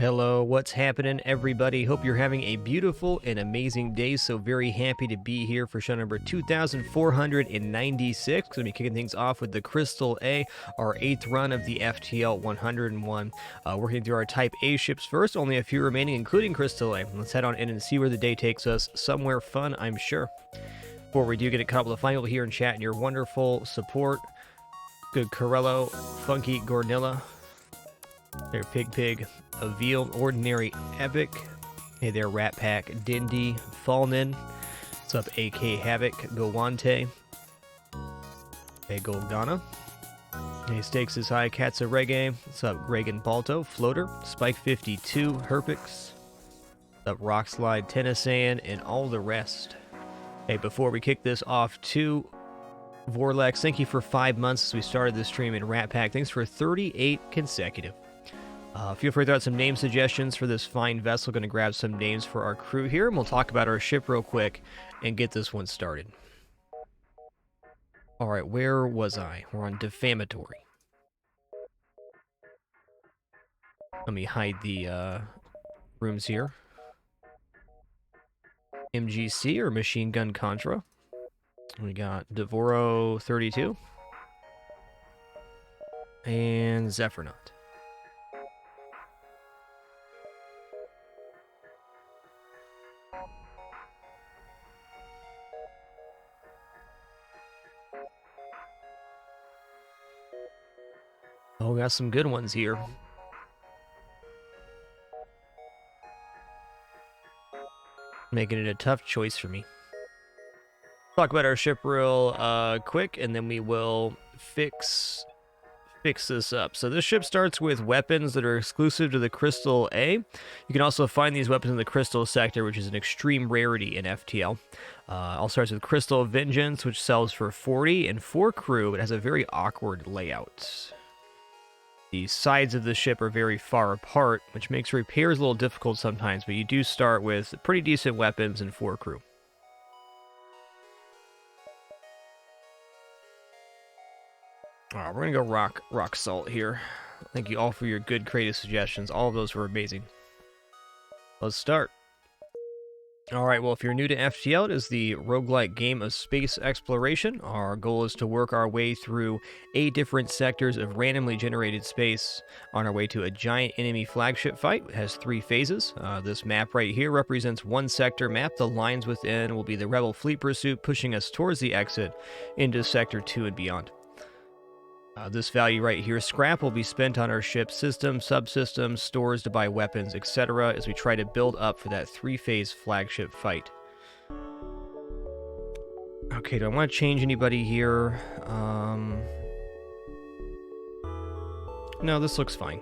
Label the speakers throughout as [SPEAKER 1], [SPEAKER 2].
[SPEAKER 1] Hello, what's happening, everybody? Hope you're having a beautiful and amazing day. So very happy to be here for show number 2496. Going to be kicking things off with the Crystal A, our 8th run of the FTL101. Working through our Type A ships first, only a few remaining, including Crystal A. Let's head on in and see where the day takes us. Somewhere fun, I'm sure. Before we do get a couple of final here in chat and your wonderful support. Good Corello, Funky Gornilla. There, Pig, Avil, Ordinary Epic. Hey there, Rat Pack, Dindy, Fallnin. What's up, AK Havoc, Gowante. Hey, Golgana. Hey, Stakes is High, Katsa Reggae. What's up, Reagan Balto, Floater, Spike 52, Herpix. What's up, Rockslide, Tennissan, and all the rest. Hey, before we kick this off, too, Vorlex, thank you for 5 months since we started this stream, in Rat Pack, thanks for 38 consecutive. Feel free to throw out some name suggestions for this fine vessel. Going to grab some names for our crew here, and we'll talk about our ship real quick and get this one started. All right, where was I? We're on Defamatory. Let me hide the rooms here. MGC or Machine Gun Contra. We got Devoro 32 and Zephyronaut. Oh, we got some good ones here. Making it a tough choice for me. Talk about our ship real quick, and then we will fix this up. So this ship starts with weapons that are exclusive to the Crystal A. You can also find these weapons in the Crystal sector, which is an extreme rarity in FTL. All starts with Crystal Vengeance, which sells for 40, and for crew, it has a very awkward layout. The sides of the ship are very far apart, which makes repairs a little difficult sometimes, but you do start with pretty decent weapons and 4 crew. Alright, we're going to go rock salt here. Thank you all for your good creative suggestions. All of those were amazing. Let's start. Alright, well, if you're new to FTL, it is the roguelike game of space exploration. Our goal is to work our way through 8 different sectors of randomly generated space on our way to a giant enemy flagship fight. It has 3 phases. This map right here represents 1 sector map. The lines within will be the Rebel fleet pursuit, pushing us towards the exit into Sector 2 and beyond. This value right here, scrap, will be spent on our ship's systems, subsystems, stores to buy weapons, etc. as we try to build up for that 3-phase flagship fight. Okay, do I want to change anybody here? No, this looks fine.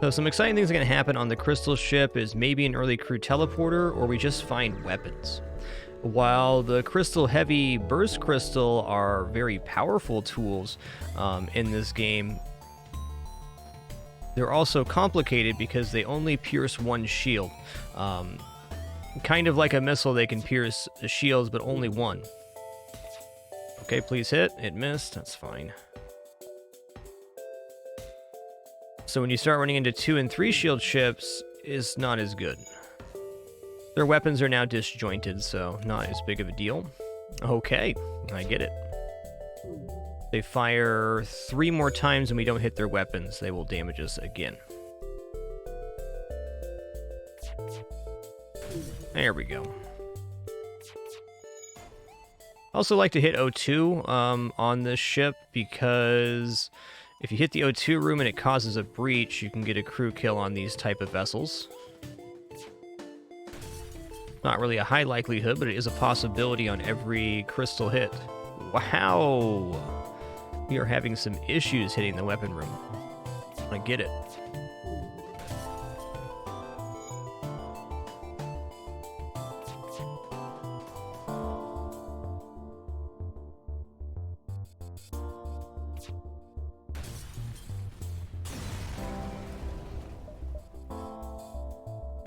[SPEAKER 1] So some exciting things are going to happen on the Crystal ship is maybe an early crew teleporter, or we just find weapons. While the Crystal Heavy Burst Crystal are very powerful tools in this game, they're also complicated because they only pierce 1 shield. Kind of like a missile, they can pierce the shields, but only 1. Okay, please hit. It missed. That's fine. So when you start running into 2 and 3 shield ships, it's not as good. Their weapons are now disjointed, so not as big of a deal. Okay, I get it. They fire 3 more times and we don't hit their weapons. They will damage us again. There we go. I also like to hit O2 on this ship because if you hit the O2 room and it causes a breach, you can get a crew kill on these type of vessels. Not really a high likelihood, but it is a possibility on every crystal hit. Wow! We are having some issues hitting the weapon room. I get it.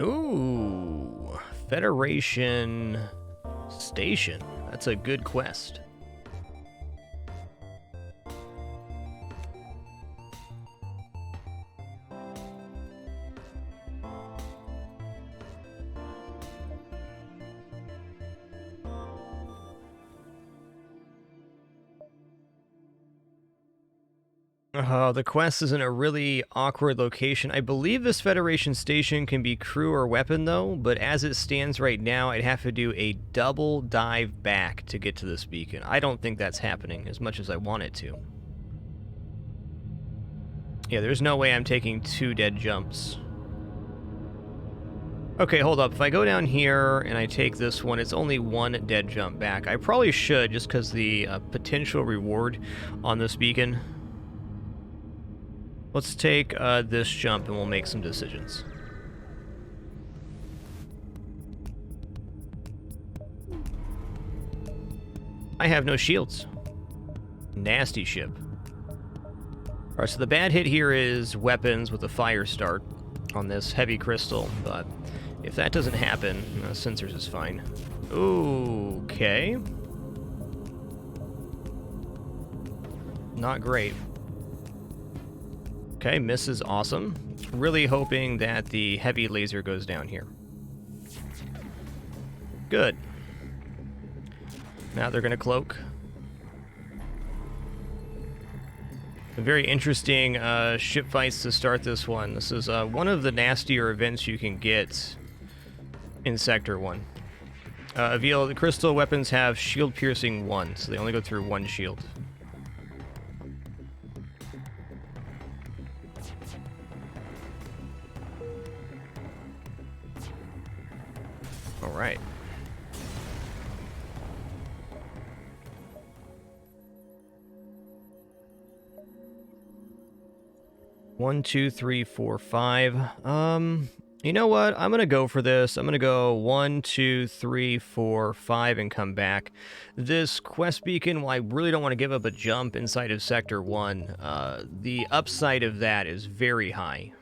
[SPEAKER 1] Ooh, Federation Station. That's a good quest. The quest is in a really awkward location. I believe this Federation station can be crew or weapon, though, but as it stands right now, I'd have to do a double dive back to get to this beacon. I don't think that's happening as much as I want it to. Yeah, there's no way I'm taking 2 dead jumps. Okay, hold up. If I go down here and I take this one, it's only 1 dead jump back. I probably should, just because the potential reward on this beacon. Let's take this jump and we'll make some decisions. I have no shields. Nasty ship. Alright, so the bad hit here is weapons with a fire start on this heavy crystal, but if that doesn't happen, sensors is fine. Okay. Not great. Okay, miss is awesome. Really hoping that the heavy laser goes down here. Good. Now they're going to cloak. Very interesting ship fights to start this one. This is one of the nastier events you can get in Sector 1. Avil, the crystal weapons have shield piercing 1, so they only go through 1 shield. Alright. One, two, three, four, 5. You know what? I'm gonna go for this. I'm gonna go 1, 2, 3, 4, 5 and come back. This quest beacon, well, I really don't want to give up a jump inside of Sector 1. The upside of that is very high.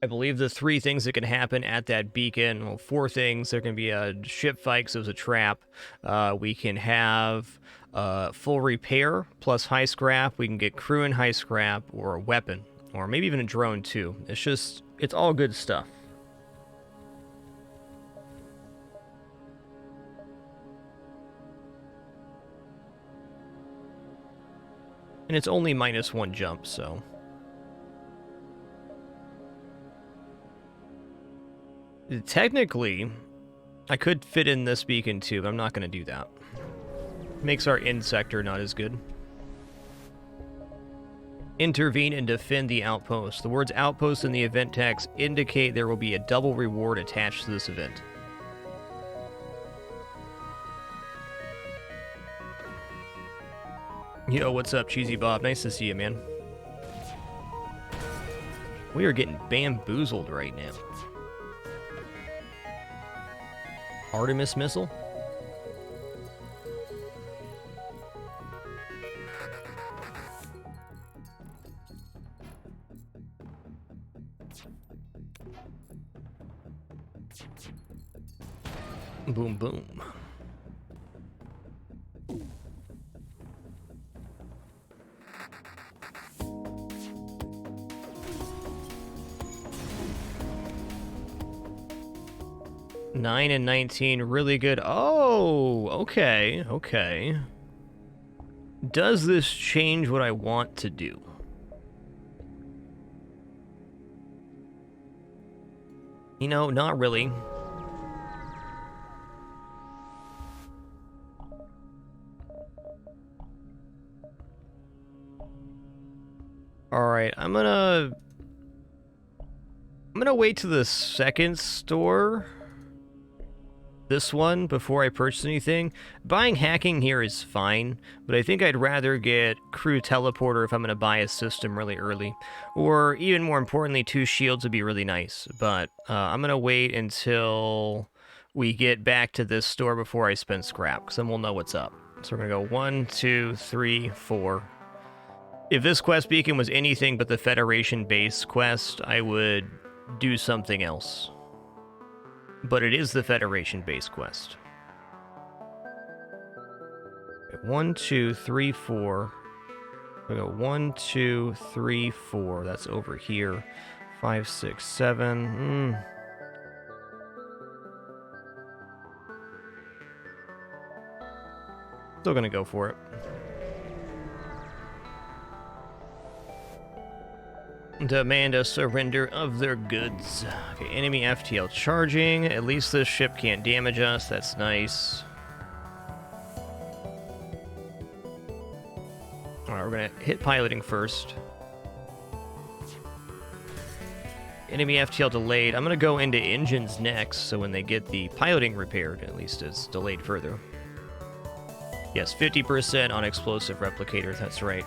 [SPEAKER 1] I believe the 3 things that can happen at that beacon, well, 4 things. There can be a ship fight because it was a trap. We can have full repair plus high scrap. We can get crew and high scrap, or a weapon, or maybe even a drone too. It's all good stuff. And it's only -1 jump, so... Technically, I could fit in this beacon too, but I'm not going to do that. Makes our in sector not as good. Intervene and defend the outpost. The words outpost in the event text indicate there will be a double reward attached to this event. Yo, what's up, Cheesy Bob? Nice to see you, man. We are getting bamboozled right now. Artemis missile? Boom, boom. Nine and 19, really good. Oh, okay, okay. Does this change what I want to do? You know, not really. Alright, I'm gonna wait to the second store. This one before I purchase anything. Buying hacking here is fine, but I think I'd rather get crew teleporter if I'm going to buy a system really early. Or even more importantly, 2 shields would be really nice. But I'm going to wait until we get back to this store before I spend scrap, because then we'll know what's up. So we're going to go 1, 2, 3, 4. If this quest beacon was anything but the Federation base quest, I would do something else. But it is the Federation base quest. Okay, 1, 2, 3, 4. We go 1, 2, 3, 4. That's over here. 5, 6, 7. Still gonna go for it. Demand a surrender of their goods. Okay, enemy FTL charging. At least this ship can't damage us. That's nice. Alright, we're gonna hit piloting first. Enemy FTL delayed. I'm gonna go into engines next, so when they get the piloting repaired, at least it's delayed further. Yes, 50% on explosive replicators, that's right.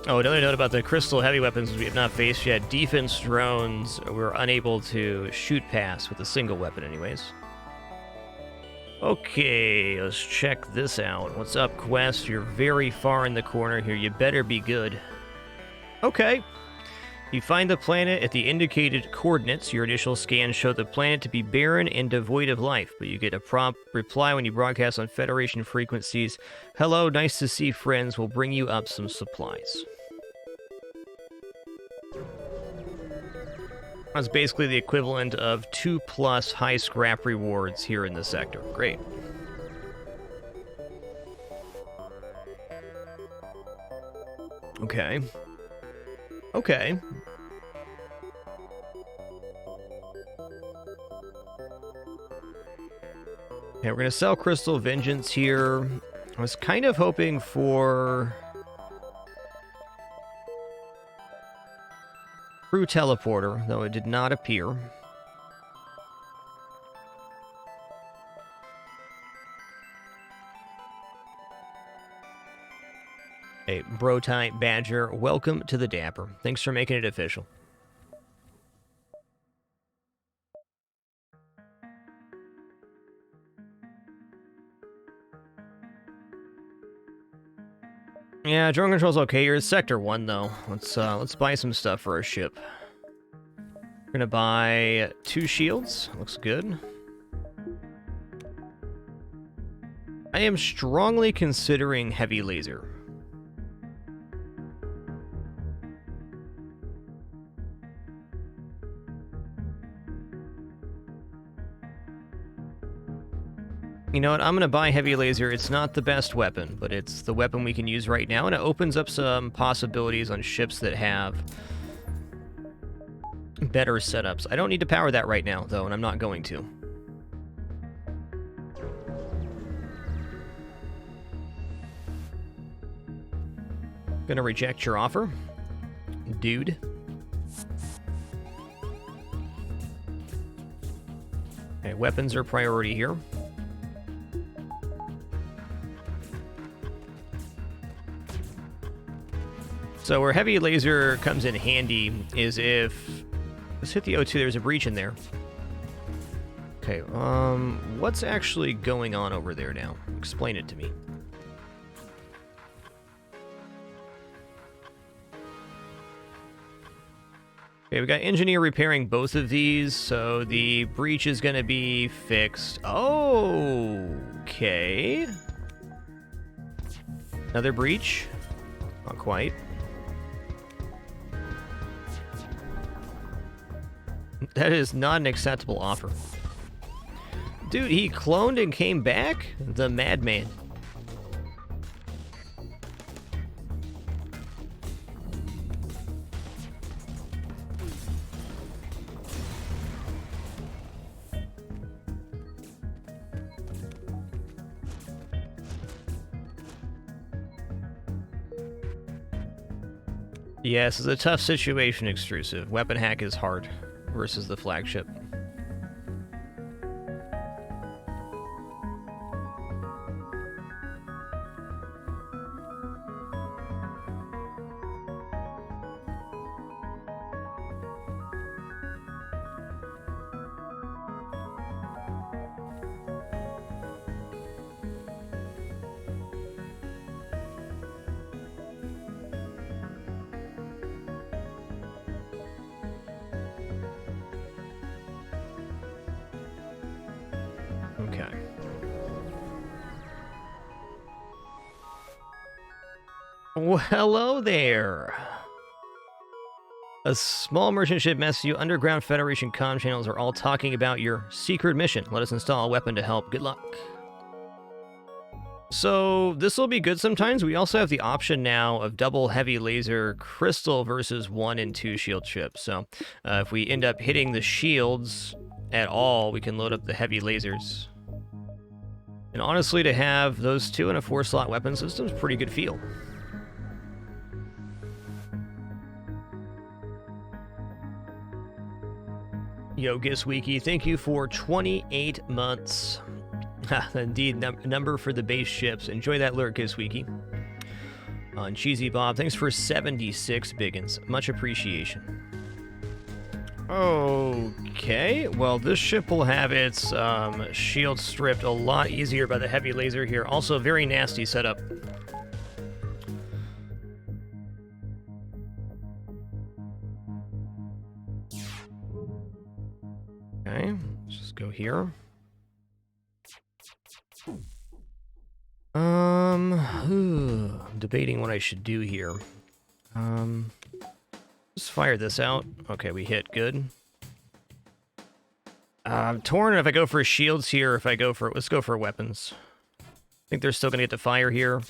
[SPEAKER 1] Oh, another note about the crystal heavy weapons we have not faced yet. Defense drones we're unable to shoot past with a single weapon anyways. Okay, let's check this out. What's up, Quest? You're very far in the corner here. You better be good. Okay. You find the planet at the indicated coordinates. Your initial scans show the planet to be barren and devoid of life, but you get a prompt reply when you broadcast on Federation frequencies. Hello, nice to see friends. We'll bring you up some supplies. That's basically the equivalent of 2+ high scrap rewards here in the sector. Great. Okay. Okay. Okay, we're going to sell Crystal Vengeance here. I was kind of hoping for Crew Teleporter, though it did not appear. Hey, Bro-Type Badger, welcome to the Dapper. Thanks for making it official. Yeah, drone control's okay. You're in Sector 1, though. Let's buy some stuff for our ship. We're gonna buy 2 shields. Looks good. I am strongly considering heavy laser. You know what, I'm gonna buy heavy laser. It's not the best weapon, but it's the weapon we can use right now, and it opens up some possibilities on ships that have better setups. I don't need to power that right now, though, and I'm not going to. Gonna reject your offer, dude. Okay, weapons are priority here. So where heavy laser comes in handy is if... Let's hit the O2, there's a breach in there. Okay, what's actually going on over there now? Explain it to me. Okay, we got engineer repairing both of these, so the breach is going to be fixed. Oh, okay. Another breach? Not quite. That is not an acceptable offer. Dude, he cloned and came back? The madman. Yes, it's a tough situation, Extrusive. Weapon hack is hard versus the flagship. Okay. Well, hello there. A small merchant ship mess you. Underground Federation comm channels are all talking about your secret mission. Let us install a weapon to help. Good luck. So this will be good sometimes. We also have the option now of double heavy laser crystal versus 1 and 2 shield ships. So if we end up hitting the shields at all, we can load up the heavy lasers. And honestly, to have those 2 in a 4-slot weapon system is pretty good feel. Yo, Giswiki, thank you for 28 months. Indeed, number for the base ships. Enjoy that lurk, Giswiki. And Cheesy Bob, thanks for 76 biggins. Much appreciation. Okay, well, this ship will have its shield stripped a lot easier by the heavy laser here. Also, very nasty setup. Okay, let's just go here. I'm debating what I should do here. Just fire this out. Okay, we hit. Good. I'm torn if I go for shields here, if I go for... Let's go for weapons. I think they're still going to get to fire here.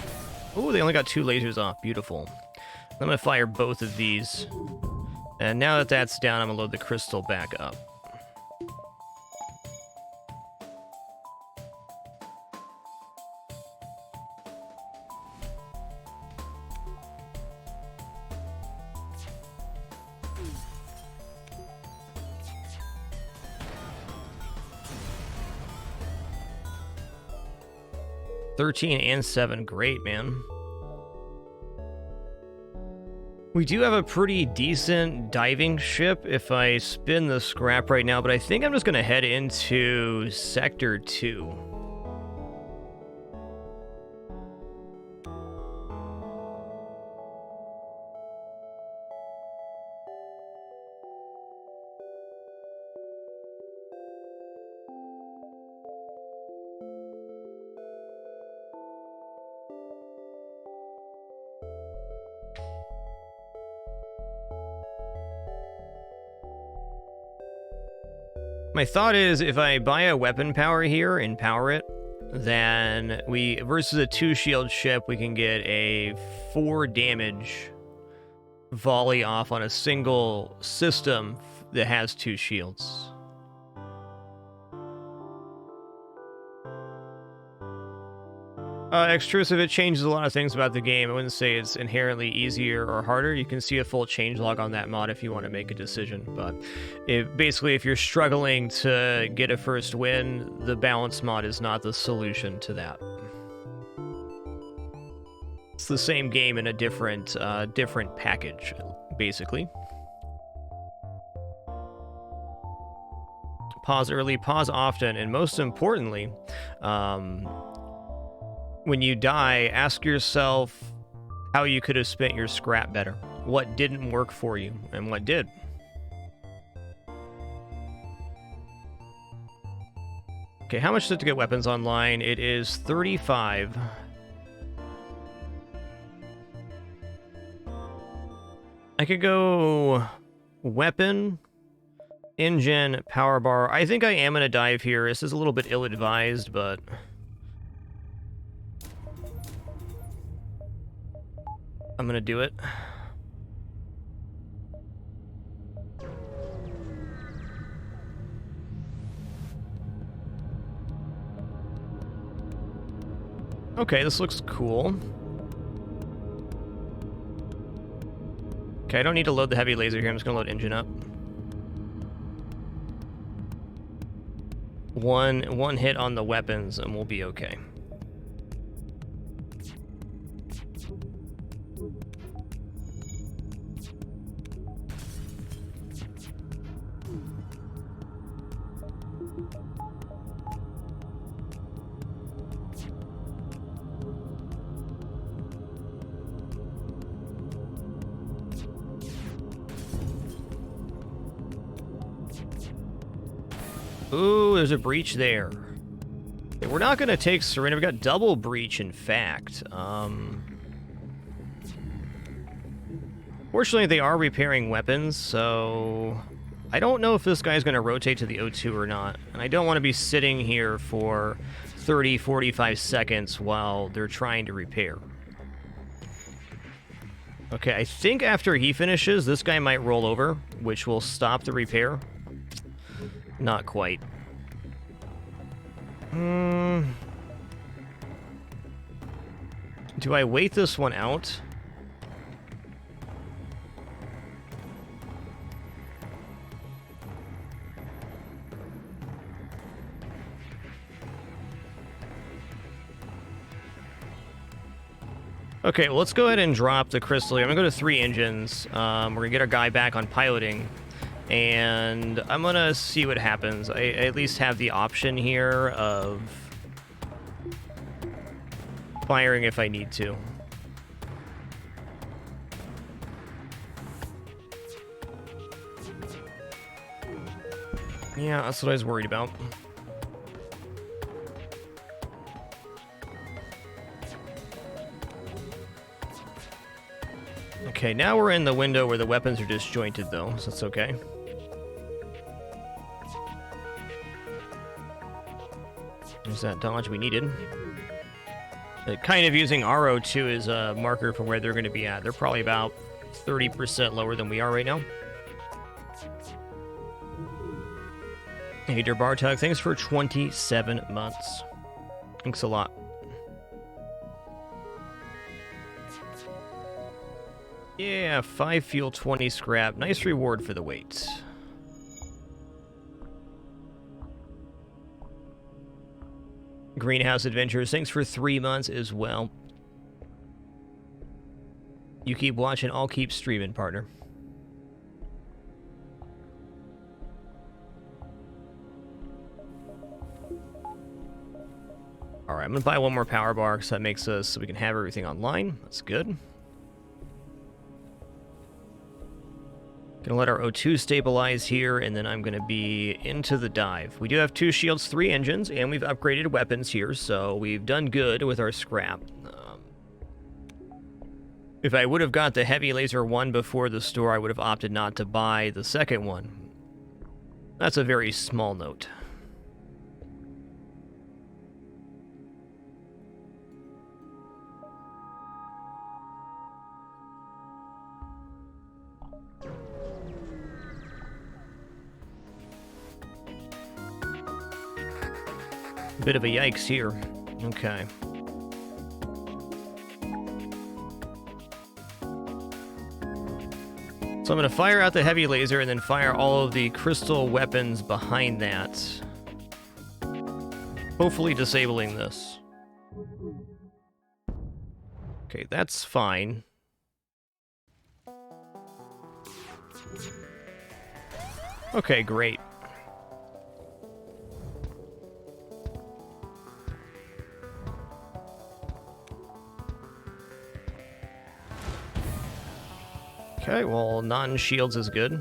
[SPEAKER 1] Oh, they only got 2 lasers off. Beautiful. I'm going to fire both of these. And now that that's down, I'm going to load the crystal back up. $13 and $7, great, man. We do have a pretty decent diving ship if I spin the scrap right now, but I think I'm just going to head into Sector 2. My thought is, if I buy a weapon power here and power it, then we, versus a 2-shield ship, we can get a 4 damage volley off on a single system that has 2 shields. Extrusive, it changes a lot of things about the game. I wouldn't say it's inherently easier or harder. You can see a full changelog on that mod if you want to make a decision. But basically, if you're struggling to get a first win, the balance mod is not the solution to that. It's the same game in a different package, basically. Pause early, pause often, and most importantly, when you die, ask yourself how you could have spent your scrap better. What didn't work for you, and what did. Okay, how much is it to get weapons online? It is 35. I could go weapon, engine, power bar. I think I am going to dive here. This is a little bit ill-advised, but... I'm gonna do it. Okay, this looks cool. Okay, I don't need to load the heavy laser here. I'm just gonna load engine up. One hit on the weapons and we'll be okay. Ooh, there's a breach there. Okay, we're not going to take surrender. We got double breach, in fact. Fortunately, they are repairing weapons, so I don't know if this guy's going to rotate to the O2 or not. And I don't want to be sitting here for 30, 45 seconds while they're trying to repair. Okay, I think after he finishes, this guy might roll over, which will stop the repair. Not quite. Do I wait this one out? Okay, well, let's go ahead and drop the crystal here. I'm gonna go to 3 engines. We're gonna get our guy back on piloting, and I'm gonna see what happens. I at least have the option here of firing if I need to. Yeah, that's what I was worried about. Okay, now we're in the window where the weapons are disjointed, though, so that's okay. There's that dodge we needed. Kind of using RO2 as a marker for where they're going to be at. They're probably about 30% lower than we are right now. Hey, dear Bartug, thanks for 27 months. Thanks a lot. Yeah, 5 fuel, 20 scrap. Nice reward for the wait. Greenhouse Adventures, thanks for 3 months as well. You keep watching, I'll keep streaming, partner. Alright, I'm gonna buy one more power bar because that makes us so we can have everything online. That's good. Gonna let our O2 stabilize here, and then I'm gonna be into the dive. We do have 2 shields, 3 engines, and we've upgraded weapons here, so we've done good with our scrap. If I would have got the heavy laser 1 before the store, I would have opted not to buy the second one. That's a very small note. Bit of a yikes here. Okay. So I'm going to fire out the heavy laser and then fire all of the crystal weapons behind that. Hopefully disabling this. Okay, that's fine. Okay, great. Okay, well, non-shields is good.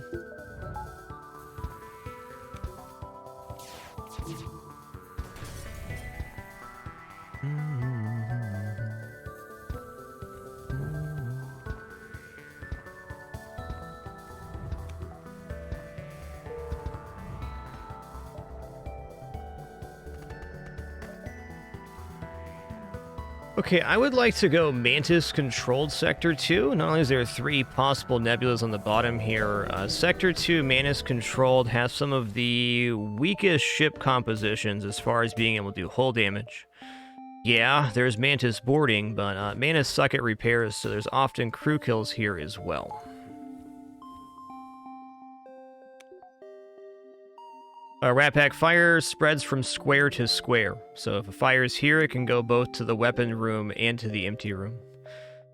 [SPEAKER 1] Okay, I would like to go Mantis-controlled Sector 2. Not only is there 3 possible nebulas on the bottom here, Sector 2 Mantis-controlled has some of the weakest ship compositions as far as being able to do hull damage. Yeah, there's Mantis boarding, but Mantis suck at repairs, so there's often crew kills here as well. Rat Pack fire spreads from square to square. So if a fire is here, it can go both to the weapon room and to the empty room.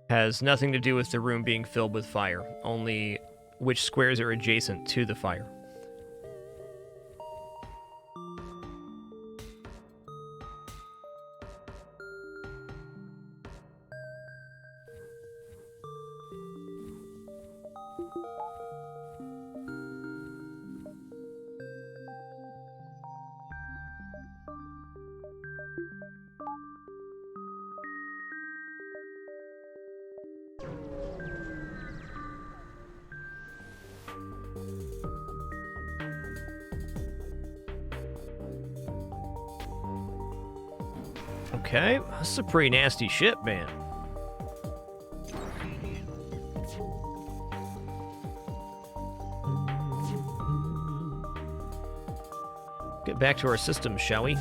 [SPEAKER 1] Has nothing to do with the room being filled with fire, only which squares are adjacent to the fire. Okay, that's a pretty nasty ship, man. Get back to our system, shall we?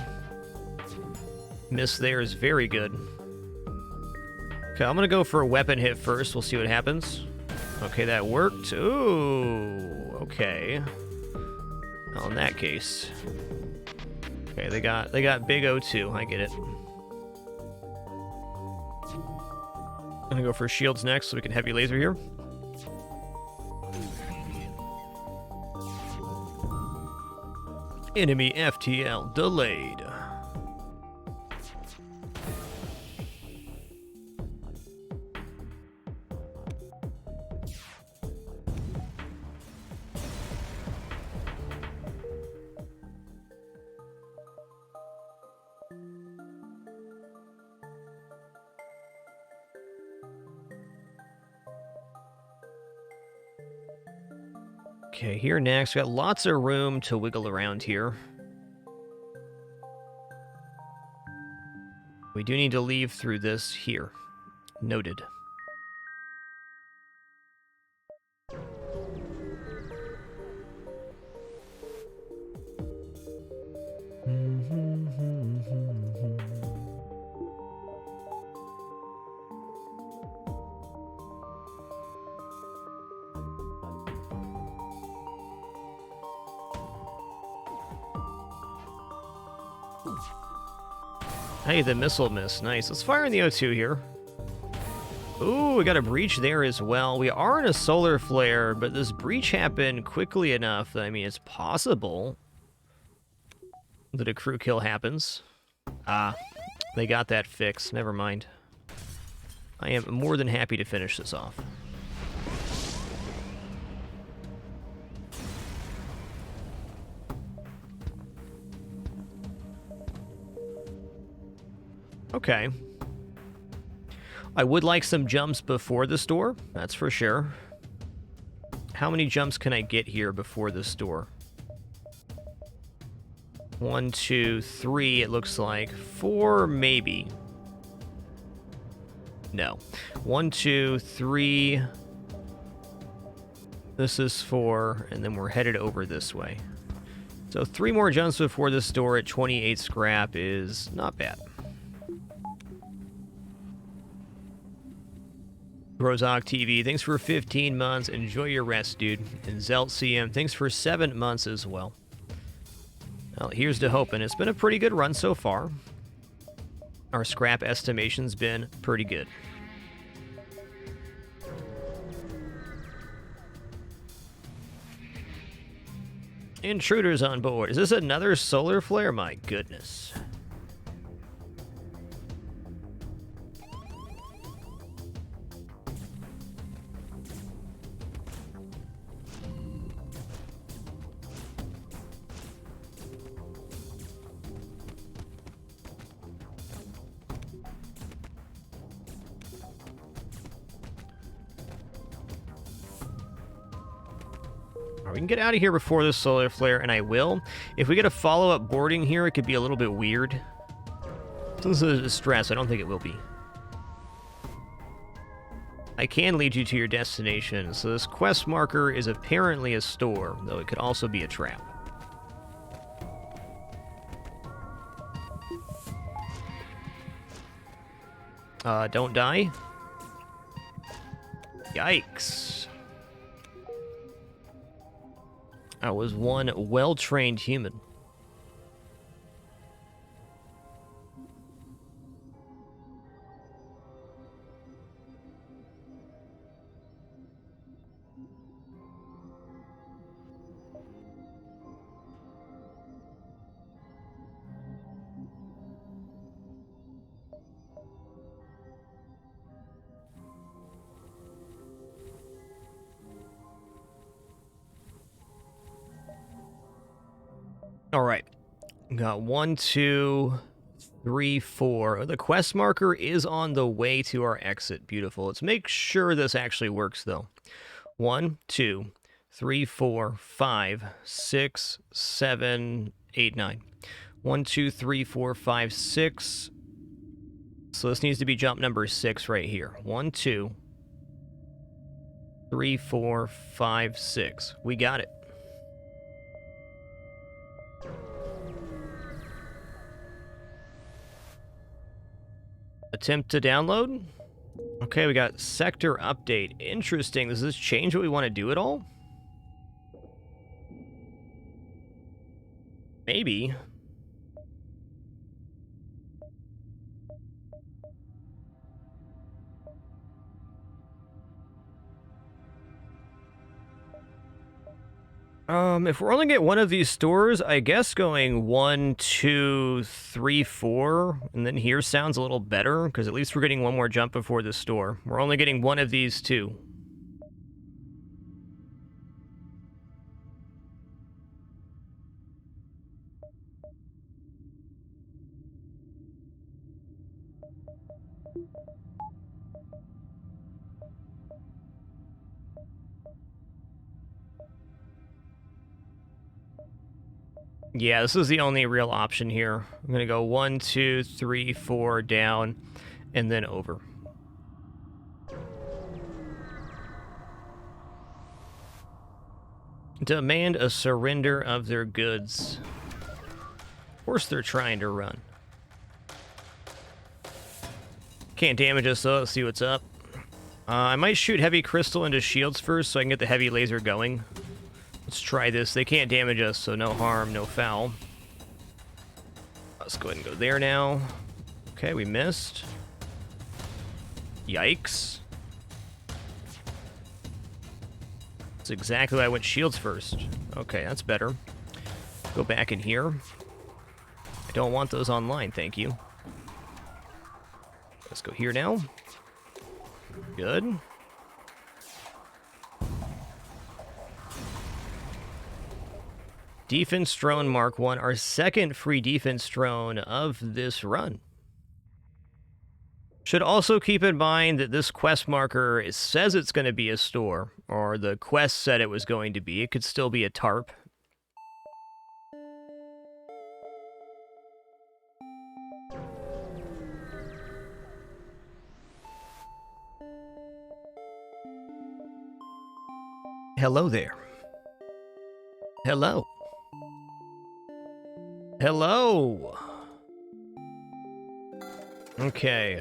[SPEAKER 1] Miss there is very good. Okay, I'm gonna go for a weapon hit first. We'll see what happens. Okay, that worked. Ooh, okay. Well, in that case. Okay, they got big O2. I get it. I'm gonna go for shields next so we can heavy laser here. Enemy FTL delayed. Okay, here next, we got lots of room to wiggle around here. We do need to leave through this here. Noted. Hey, the missile miss. Nice. Let's fire in the O2 here. Ooh, we got a breach there as well. We are in a solar flare, but this breach happened quickly enough that, I mean, it's possible that a crew kill happens. Ah, they got that fixed. Never mind. I am more than happy to finish this off. Okay. I would like some jumps before the store, that's for sure. How many jumps can I get here before the store? 1, 2, 3, it looks like. 4, maybe. No. 1, 2, 3. This is 4, and then we're headed over this way. So 3 more jumps before the store at 28 scrap is not bad. Brozok TV, thanks for 15 months. Enjoy your rest, dude. And Zelt CM, thanks for 7 months as well. Well, here's to hoping. It's been a pretty good run so far. Our scrap estimation's been pretty good. Intruders on board. Is this another solar flare? My goodness. We can get out of here before the solar flare, and I will. If we get a follow-up boarding here, it could be a little bit weird. Since this is a stress, I don't think it will be. I can lead you to your destination, so this quest marker is apparently a store, though it could also be a trap. Don't die. Yikes. I was one well-trained human. All right. Got 1, 2, 3, 4. The quest marker is on the way to our exit. Beautiful. Let's make sure this actually works, though. 1, 2, 3, 4, 5, 6, 7, 8, 9. 1, 2, 3, 4, 5, 6. So this needs to be jump number 6 right here. 1, 2, 3, 4, 5, 6. We got it. Attempt to download. Okay, we got sector update. Interesting. Does this change what we want to do at all? Maybe. If we're only get one of these stores, I guess going 1, 2, 3, 4, and then here sounds a little better, because at least we're getting one more jump before the store. We're only getting one of these two. Yeah, this is the only real option here. I'm going to go 1, 2, 3, 4 down, and then over. Demand a surrender of their goods. Of course they're trying to run. Can't damage us though, let's see what's up. I might shoot heavy crystal into shields first so I can get the heavy laser going. Let's try this. They can't damage us, so no harm, no foul. Let's go ahead and go there now. Okay, we missed. Yikes. That's exactly why I went shields first. Okay, that's better. Go back in here. I don't want those online, thank you. Let's go here now. Good. Defense drone Mark 1, our second free defense drone of this run. Should also keep in mind that this quest marker, it says it's going to be a store, or the quest said it was going to be. It could still be a tarp. Hello there. Hello. Hello. Okay,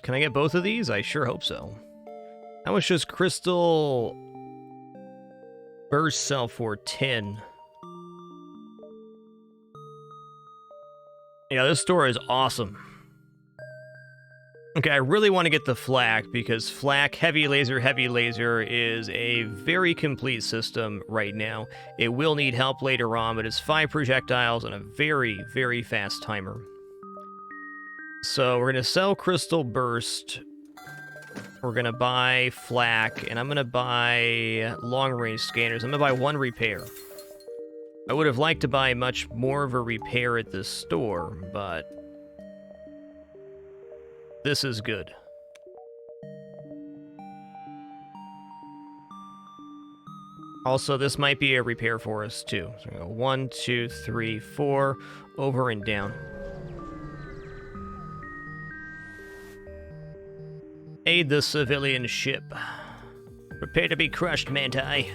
[SPEAKER 1] can I get both of these? I sure hope so. How much does crystal burst sell for? 10. Yeah, this store is awesome. Okay, I really want to get the flak, because flak, heavy laser, is a very complete system right now. It will need help later on, but it's 5 projectiles and a very, very fast timer. So we're going to sell Crystal Burst. We're going to buy flak, and I'm going to buy long-range scanners. I'm going to buy 1 repair. I would have liked to buy much more of a repair at this store, but this is good. Also, this might be a repair for us, too. So we're going to go 1, 2, 3, 4, over and down. Aid the civilian ship. Prepare to be crushed, Manti.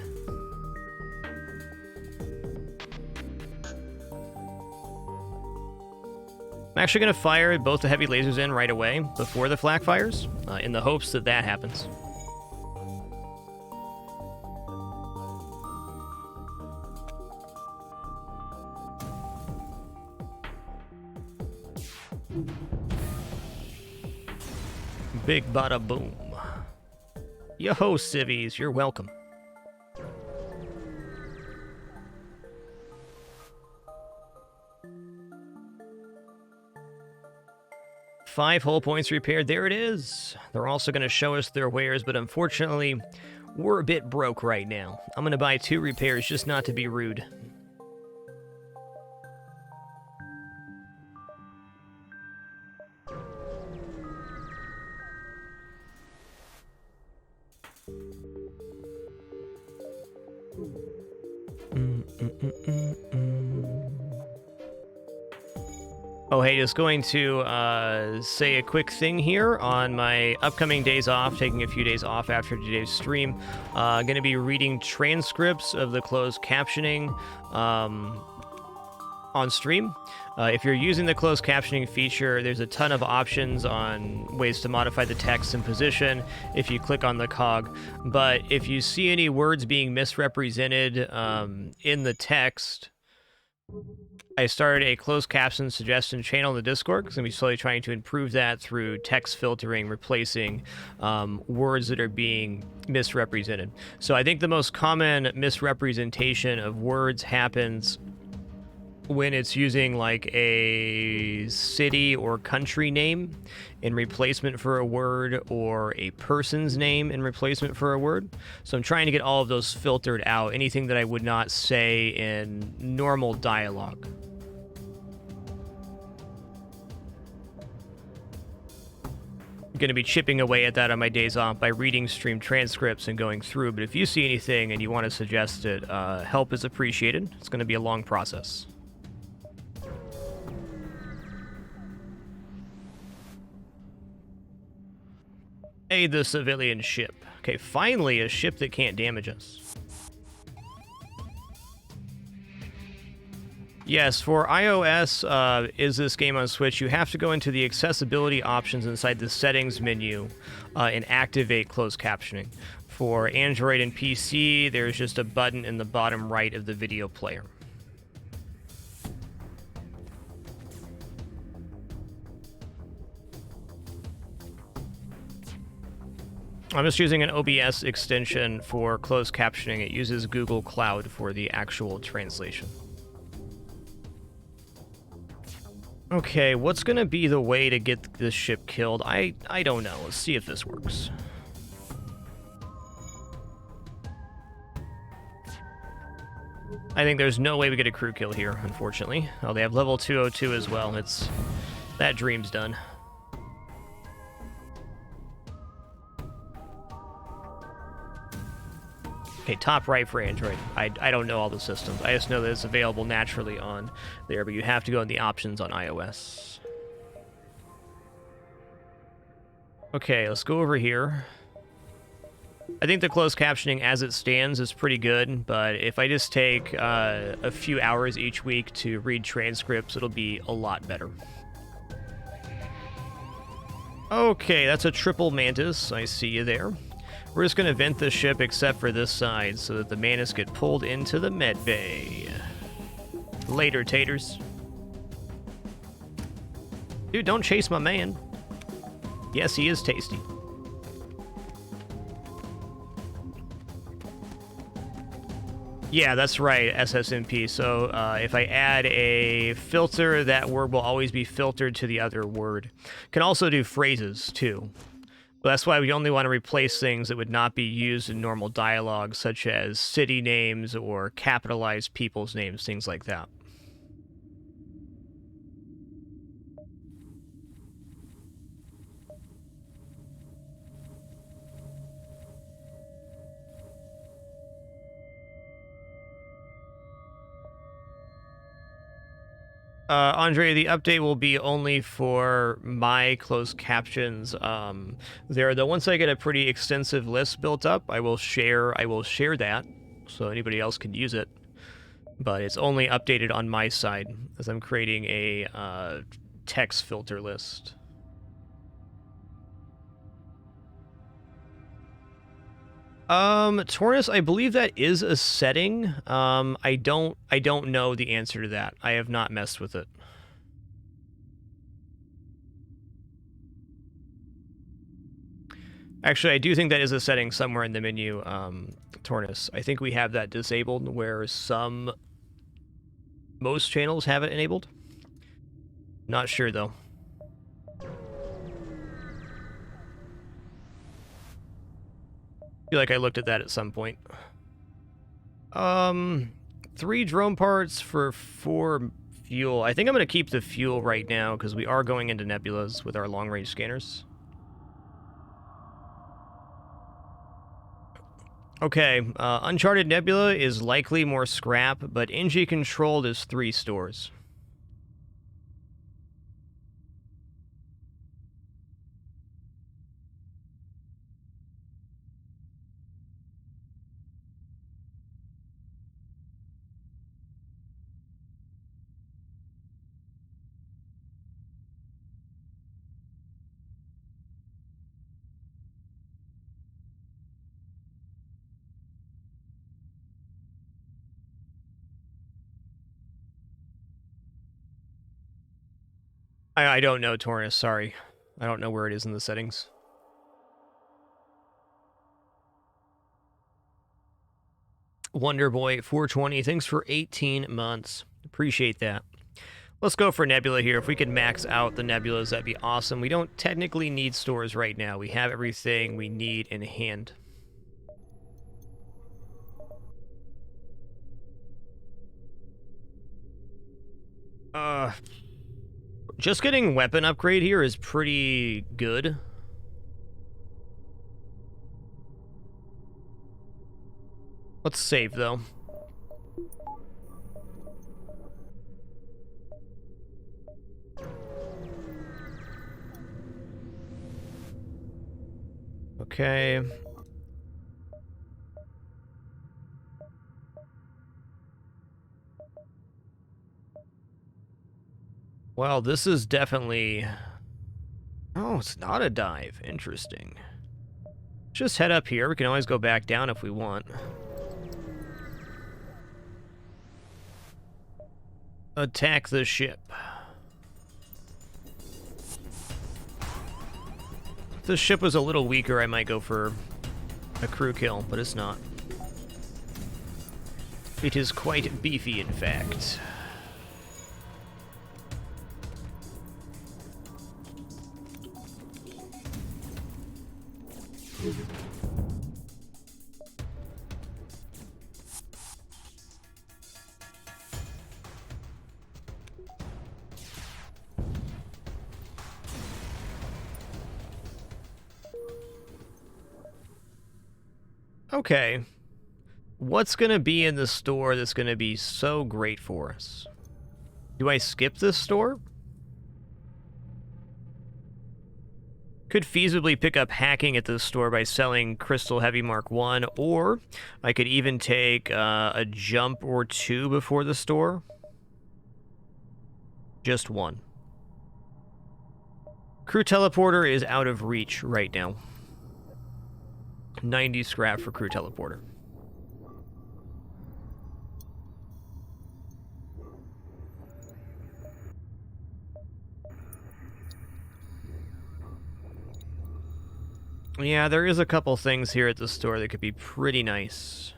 [SPEAKER 1] I'm actually going to fire both the heavy lasers in right away before the flak fires, in the hopes that that happens. Big bada boom. Yo-ho, civvies, you're welcome. Five hull points repaired. There it is. They're also going to show us their wares, but unfortunately, we're a bit broke right now. I'm going to buy 2 repairs just not to be rude. Oh, hey, just going to say a quick thing here on my upcoming days off, taking a few days off after today's stream. Going to be reading transcripts of the closed captioning on stream. If you're using the closed captioning feature, there's a ton of options on ways to modify the text and position if you click on the cog. But if you see any words being misrepresented in the text, I started a closed caption suggestion channel in the Discord because I'm going to be slowly trying to improve that through text filtering, replacing words that are being misrepresented. So I think the most common misrepresentation of words happens when it's using like a city or country name in replacement for a word, or a person's name in replacement for a word. So I'm trying to get all of those filtered out, anything that I would not say in normal dialogue. I'm going to be chipping away at that on my days off by reading stream transcripts and going through, but if you see anything and you want to suggest it, help is appreciated. It's going to be a long process. Hey, the civilian ship. Okay, finally a ship that can't damage us. Yes, for iOS, is this game on Switch, you have to go into the accessibility options inside the settings menu and activate closed captioning. For Android and PC, there's just a button in the bottom right of the video player. I'm just using an OBS extension for closed captioning. It uses Google Cloud for the actual translation. Okay, what's going to be the way to get this ship killed? I don't know. Let's see if this works. I think there's no way we get a crew kill here, unfortunately. Oh, they have level 202 as well. That dream's done. Okay, top right for Android. I don't know all the systems. I just know that it's available naturally on there, but you have to go in the options on iOS. Okay, let's go over here. I think the closed captioning as it stands is pretty good, but if I just take a few hours each week to read transcripts, it'll be a lot better. Okay, that's a triple mantis. I see you there. We're just going to vent the ship except for this side so that the mantis get pulled into the med bay. Later, taters. Dude, don't chase my man. Yes, he is tasty. Yeah, that's right, SSMP. So if I add a filter, that word will always be filtered to the other word. Can also do phrases, too. But that's why we only want to replace things that would not be used in normal dialogue, such as city names or capitalized people's names, things like that. Andre, the update will be only for my closed captions. Though once I get a pretty extensive list built up, I will share that so anybody else can use it. But it's only updated on my side as I'm creating a text filter list. Tornus, I believe that is a setting. I don't know the answer to that. I have not messed with it. Actually, I do think that is a setting somewhere in the menu, Tornus. I think we have that disabled where most channels have it enabled. Not sure, though. I feel like I looked at that at some point. 3 drone parts for 4 fuel. I think I'm going to keep the fuel right now because we are going into nebulas with our long-range scanners. Okay, Uncharted Nebula is likely more scrap, but NG controlled is 3 stores. I don't know, Taurus, sorry. I don't know where it is in the settings. Wonderboy 420, thanks for 18 months. Appreciate that. Let's go for Nebula here. If we could max out the Nebulas, that'd be awesome. We don't technically need stores right now. We have everything we need in hand. Just getting weapon upgrade here is pretty good. Let's save, though. Okay. Well, this is definitely... Oh, it's not a dive. Interesting. Just head up here. We can always go back down if we want. Attack the ship. If the ship was a little weaker, I might go for a crew kill, but it's not. It is quite beefy, in fact. Okay. What's gonna be in the store that's gonna be so great for us? Do I skip this store? Could feasibly pick up hacking at this store by selling Crystal Heavy Mark 1, or I could even take a jump or two before the store. Just one. Crew Teleporter is out of reach right now. 90 scrap for Crew Teleporter. Yeah, there is a couple things here at the store that could be pretty nice.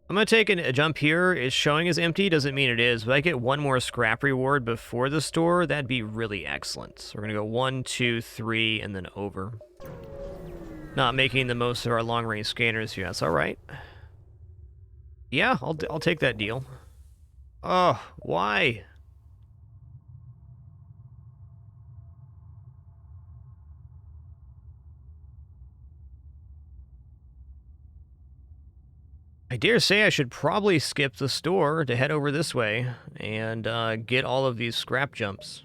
[SPEAKER 1] I'm going to take a jump here. It's showing as empty, doesn't mean it is, but I get one more scrap reward before the store. That'd be really excellent. So we're going to go 1, 2, 3, and then over. Not making the most of our long-range scanners here. That's all right. Yeah, I'll take that deal. Oh, why? I dare say I should probably skip the store to head over this way and get all of these scrap jumps.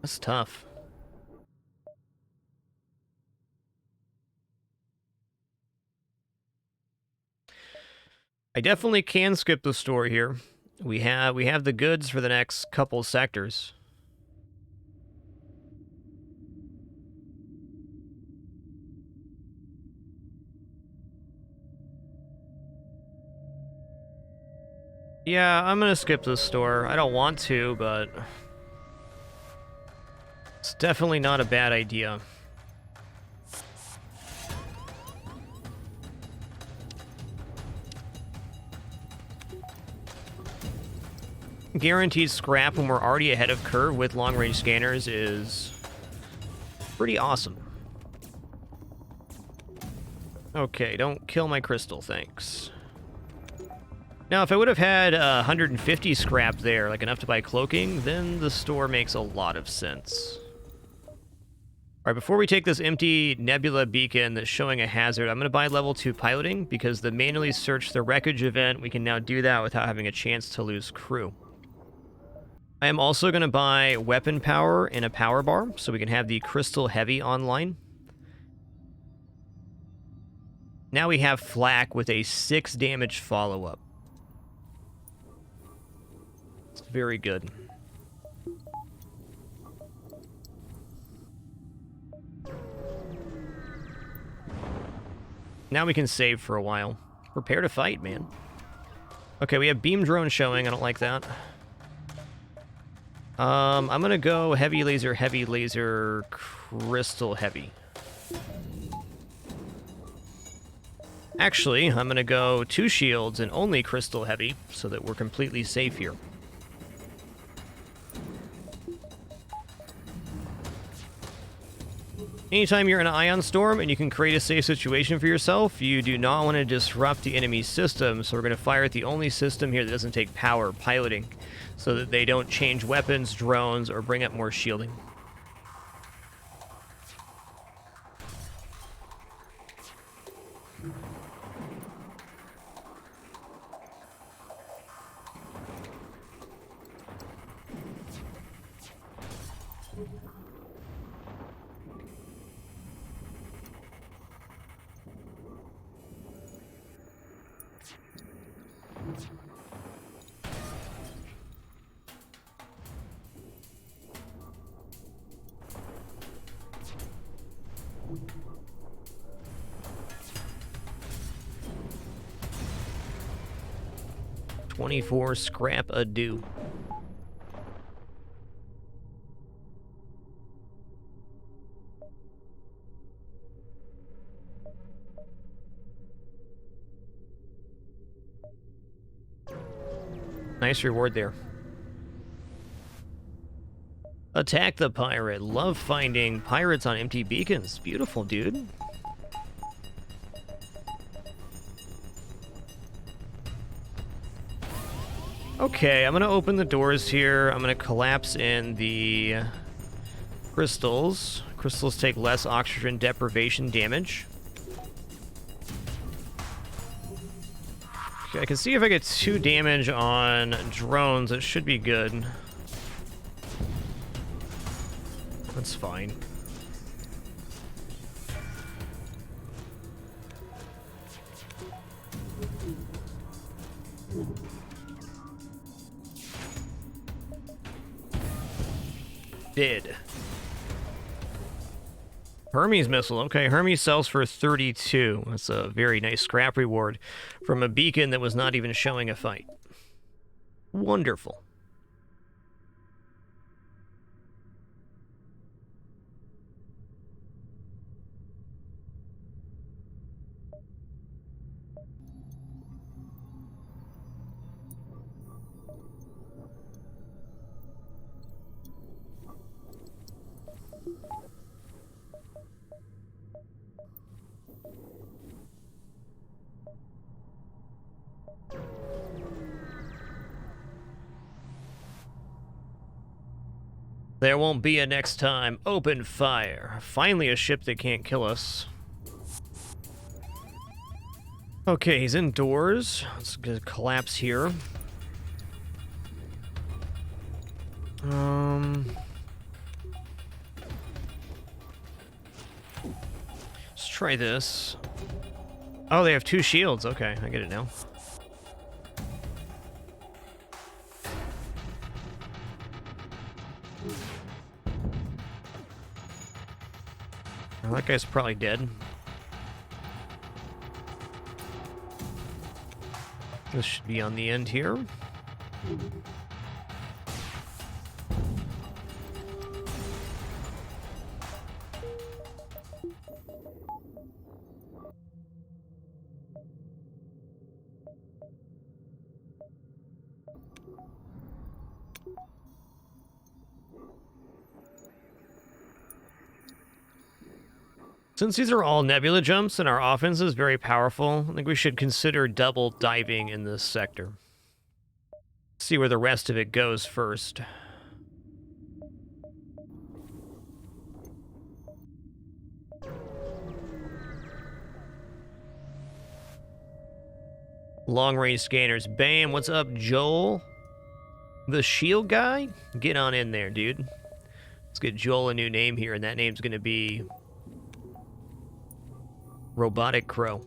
[SPEAKER 1] That's tough. I definitely can skip the store here. We have the goods for the next couple sectors. Yeah, I'm gonna skip this store. I don't want to, but it's definitely not a bad idea. Guaranteed scrap when we're already ahead of curve with long-range scanners is pretty awesome. Okay, don't kill my crystal, thanks. Now, if I would have had 150 scrap there, like enough to buy cloaking, then the store makes a lot of sense. Alright, before we take this empty nebula beacon that's showing a hazard, I'm going to buy level 2 piloting, because the manually search the wreckage event, we can now do that without having a chance to lose crew. I am also going to buy weapon power and a power bar, so we can have the Crystal Heavy online. Now we have flak with a 6 damage follow-up. It's very good. Now we can save for a while. Prepare to fight, man. Okay, we have beam drone showing. I don't like that. I'm gonna go heavy laser, crystal heavy. Actually, I'm gonna go 2 shields and only crystal heavy, so that we're completely safe here. Anytime you're in an ion storm and you can create a safe situation for yourself, you do not want to disrupt the enemy's system, so we're going to fire at the only system here that doesn't take power, piloting, so that they don't change weapons, drones, or bring up more shielding. "24 scrap a do." Nice reward there. Attack the pirate. Love finding pirates on empty beacons. Beautiful, dude. Okay, I'm gonna open the doors here. I'm gonna collapse in the crystals. Crystals take less oxygen deprivation damage. Okay, I can see if I get 2 damage on drones, it should be good. That's fine. Dead. Hermes missile. Okay, Hermes sells for 32. That's a very nice scrap reward from a beacon that was not even showing a fight. Wonderful. There won't be a next time. Open fire. Finally a ship that can't kill us. Okay, he's indoors. Let's gonna collapse here. Let's try this. Oh, they have 2 shields. Okay, I get it now. Well, that guy's probably dead. This should be on the end here. Since these are all nebula jumps and our offense is very powerful, I think we should consider double diving in this sector. See where the rest of it goes first. Long-range scanners. Bam, what's up, Joel? The shield guy? Get on in there, dude. Let's get Joel a new name here, and that name's gonna be Robotic Crow.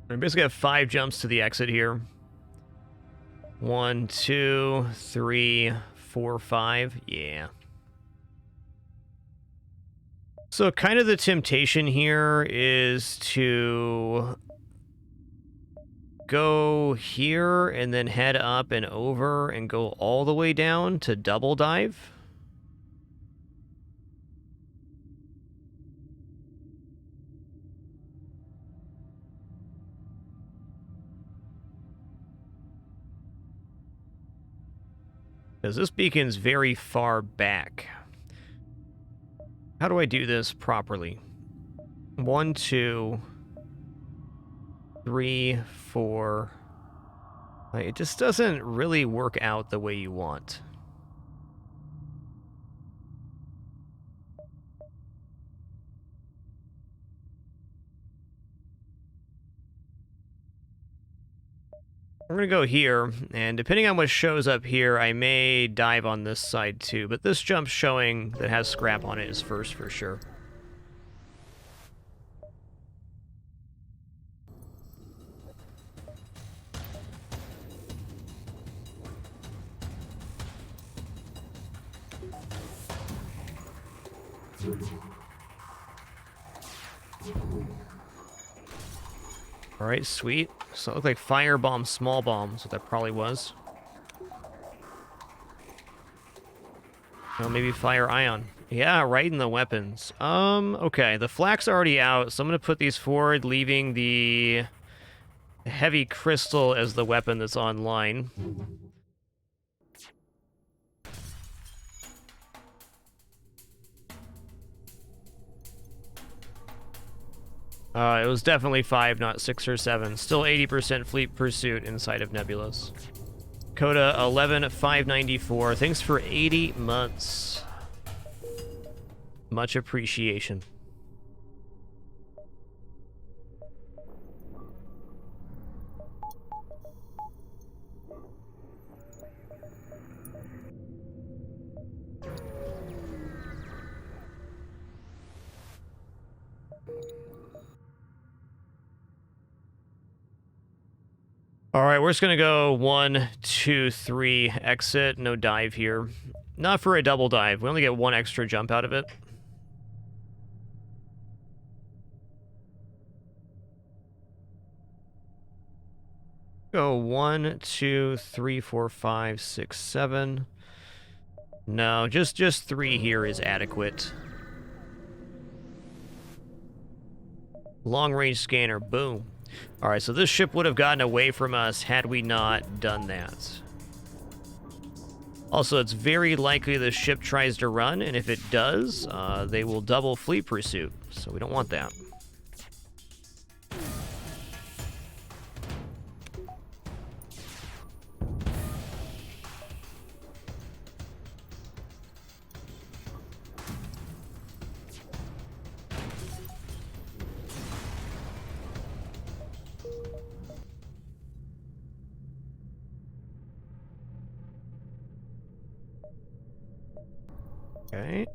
[SPEAKER 1] I basically have 5 jumps to the exit here. 1, 2, 3, 4, 5. Yeah. So kind of the temptation here is to go here and then head up and over and go all the way down to double dive. Because this beacon's very far back. How do I do this properly? 1, 2, 3, 4. It just doesn't really work out the way you want. We're going to go here, and depending on what shows up here, I may dive on this side too, but this jump showing that has scrap on it is first for sure. Alright, sweet. So it looked like firebomb, small bombs, what that probably was. Oh, maybe fire ion. Yeah, right in the weapons. Okay, the flak's already out, so I'm gonna put these forward, leaving the heavy crystal as the weapon that's online. It was definitely 5, not 6 or 7. Still 80% fleet pursuit inside of Nebulas. Coda 11594. Thanks for 80 months. Much appreciation. All right, we're just going to go 1, 2, 3, exit. No dive here. Not for a double dive. We only get 1 extra jump out of it. Go 1, 2, 3, 4, 5, 6, 7. No, just 3 here is adequate. Long-range scanner, boom. Alright, so this ship would have gotten away from us had we not done that. Also, it's very likely the ship tries to run, and if it does, they will double fleet pursuit, so we don't want that. Okay.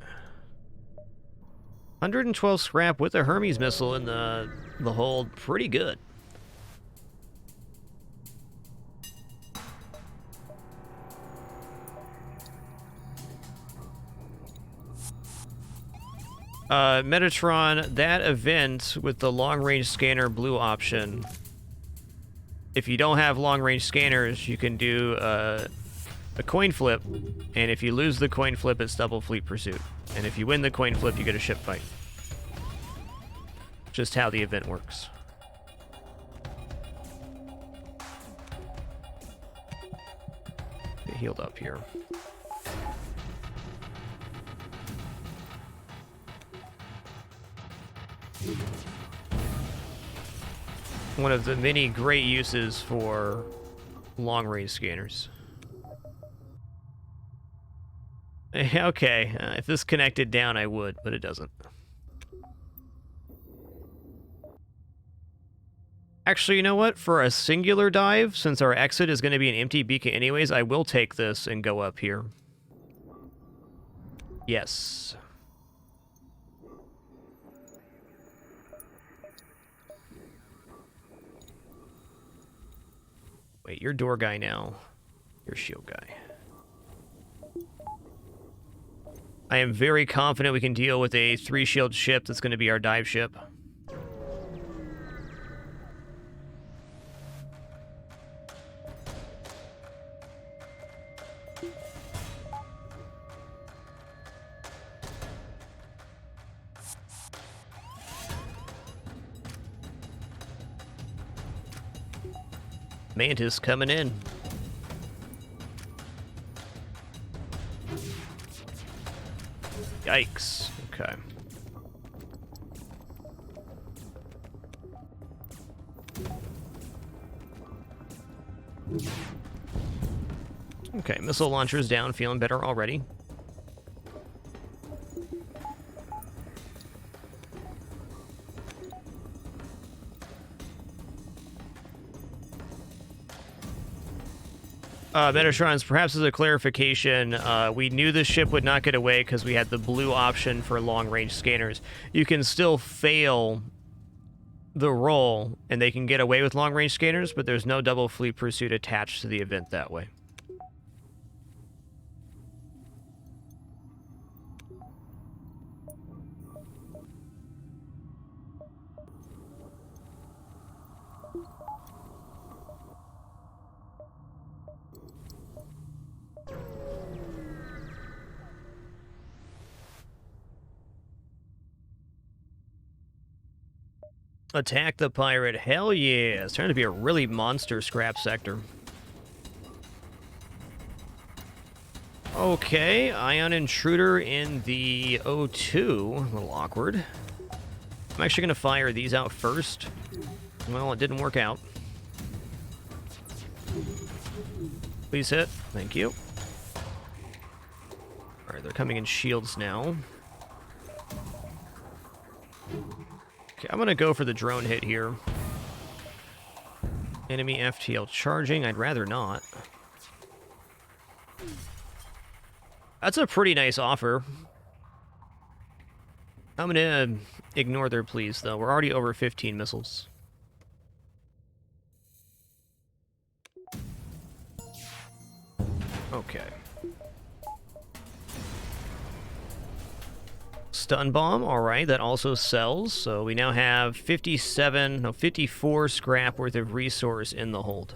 [SPEAKER 1] 112 scrap with a Hermes missile in the hold. Pretty good. Metatron, that event with the long-range scanner blue option, if you don't have long-range scanners, you can do a coin flip, and if you lose the coin flip, it's double fleet pursuit. And if you win the coin flip, you get a ship fight. Just how the event works. Get healed up here. One of the many great uses for long-range scanners. Okay, if this connected down, I would, but it doesn't. Actually, you know what? For a singular dive, since our exit is going to be an empty beacon anyways, I will take this and go up here. Yes. Wait, you're door guy now. You're shield guy. I am very confident we can deal with a 3-shield ship that's going to be our dive ship. Mantis coming in. Yikes. Okay. Okay, missile launcher's down, feeling better already. Metatrons, perhaps as a clarification, we knew the ship would not get away because we had the blue option for long-range scanners. You can still fail the roll, and they can get away with long-range scanners, but there's no double fleet pursuit attached to the event that way. Attack the pirate. Hell yeah. It's trying to be a really monster scrap sector. Okay, ion intruder in the O2. A little awkward. I'm actually going to fire these out first. Well, it didn't work out. Please hit. Thank you. Alright, they're coming in shields now. Okay, I'm going to go for the drone hit here. Enemy FTL charging. I'd rather not. That's a pretty nice offer. I'm going to ignore their pleas, though. We're already over 15 missiles. Okay. Stun bomb, alright, that also sells. So we now have 54 scrap worth of resource in the hold.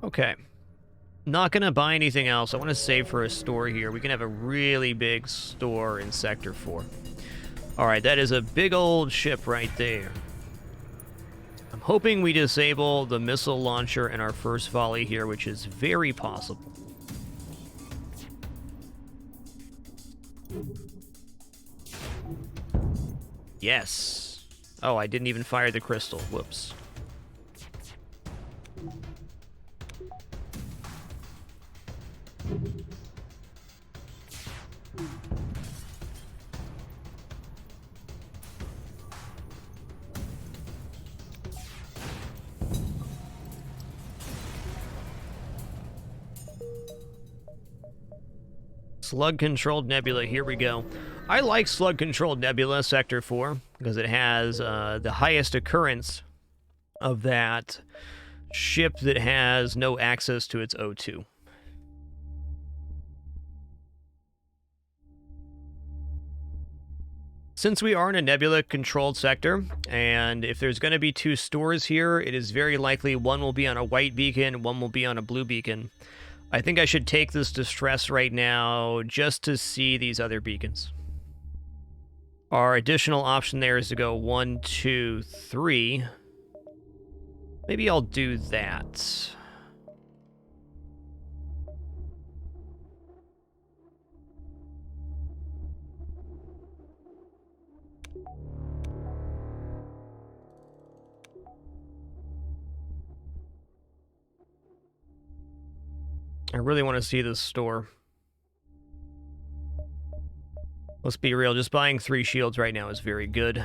[SPEAKER 1] Okay. Not going to buy anything else. I want to save for a store here. We can have a really big store in Sector 4. Alright, that is a big old ship right there. I'm hoping we disable the missile launcher in our first volley here, which is very possible. Yes. Oh, I didn't even fire the crystal. Whoops. Slug-controlled nebula, here we go. I like slug-controlled nebula, Sector 4, because it has the highest occurrence of that ship that has no access to its O2. Since we are in a nebula-controlled sector, and if there's going to be 2 stores here, it is very likely one will be on a white beacon, one will be on a blue beacon. I think I should take this distress right now just to see these other beacons. Our additional option there is to go 1, 2, 3. Maybe I'll do that. I really want to see this store. Let's be real, just buying 3 shields right now is very good.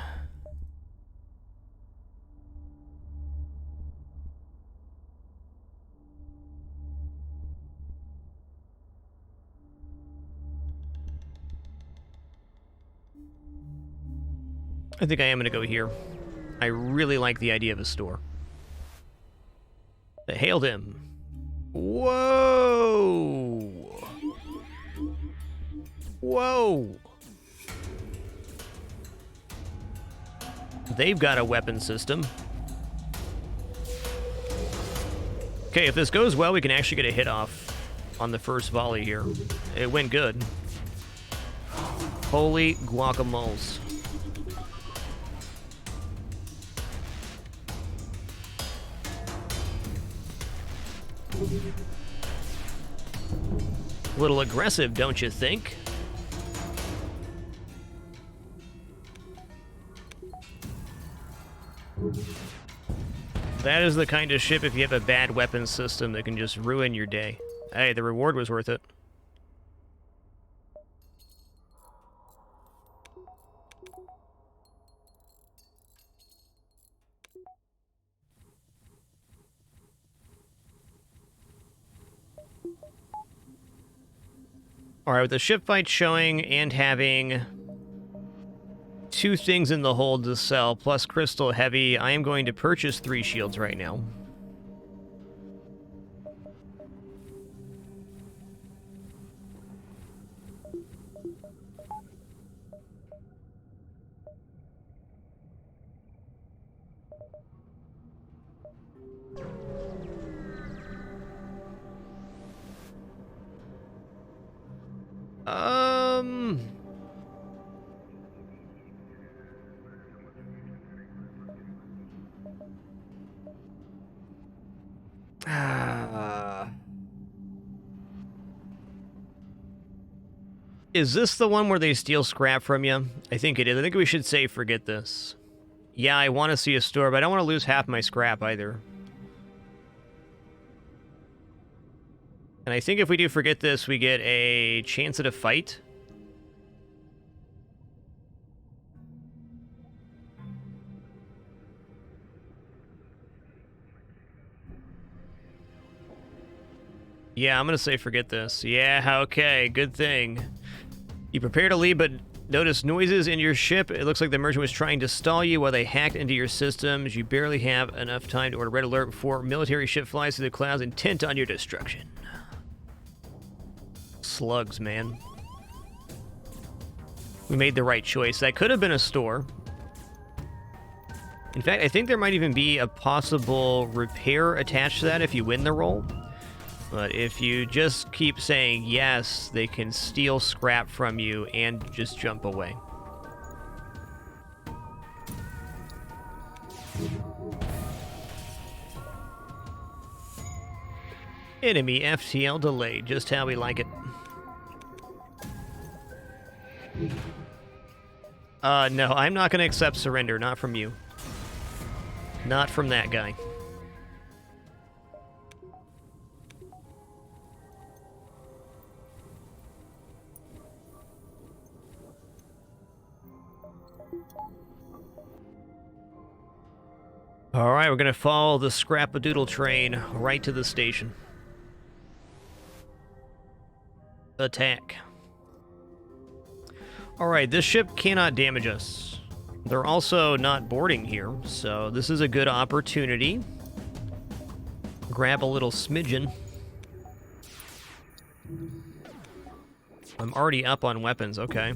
[SPEAKER 1] I think I am going to go here. I really like the idea of a store. They hailed him. Whoa! Whoa! They've got a weapon system. Okay, if this goes well, we can actually get a hit off on the first volley here. It went good. Holy guacamoles. A little aggressive, don't you think? That is the kind of ship, if you have a bad weapons system, that can just ruin your day. Hey, the reward was worth it. Alright, with the ship fight showing and having 2 things in the hold to sell, plus Crystal Heavy, I am going to purchase 3 shields right now. Is this the one where they steal scrap from you? I think it is. I think we should say forget this. Yeah, I want to see a store, but I don't want to lose half my scrap either. And I think if we do forget this, we get a chance at a fight. Yeah, I'm going to say forget this. Yeah, okay, good thing. You prepare to leave, but notice noises in your ship. It looks like the merchant was trying to stall you while they hacked into your systems. You barely have enough time to order red alert before military ship flies through the clouds intent on your destruction. Slugs, man. We made the right choice. That could have been a store. In fact, I think there might even be a possible repair attached to that if you win the roll. But if you just keep saying yes, they can steal scrap from you and just jump away. Enemy FTL delayed, just how we like it. No, I'm not going to accept surrender, not from you. Not from that guy. Alright, we're going to follow the Scrap-a-Doodle train right to the station. Attack. Alright, this ship cannot damage us. They're also not boarding here, so this is a good opportunity. Grab a little smidgen. I'm already up on weapons, okay.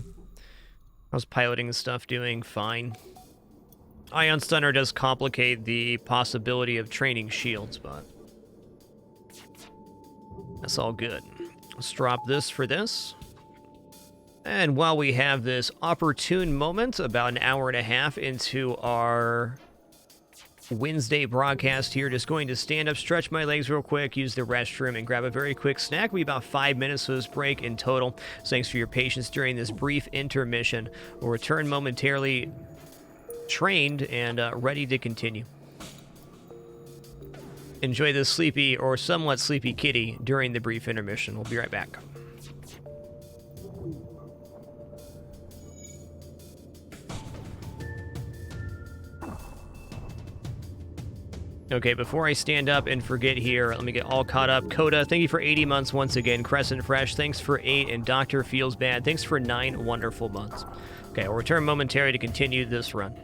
[SPEAKER 1] How's piloting and stuff doing? Fine. Ion Stunner does complicate the possibility of training shields, but that's all good. Let's drop this for this. And while we have this opportune moment, about an hour and a half into our Wednesday broadcast here, just going to stand up, stretch my legs real quick, use the restroom, and grab a very quick snack. It'll be about 5 minutes for this break in total. So thanks for your patience during this brief intermission. We'll return momentarily trained and ready to continue. Enjoy this sleepy or somewhat sleepy kitty during the brief intermission. We'll be right back. Okay, before I stand up and forget here, let me get all caught up. Coda, thank you for 80 months once again. Crescent Fresh, thanks for 8. And Doctor Feels Bad, thanks for 9 wonderful months. Okay, I'll return momentarily to continue this run.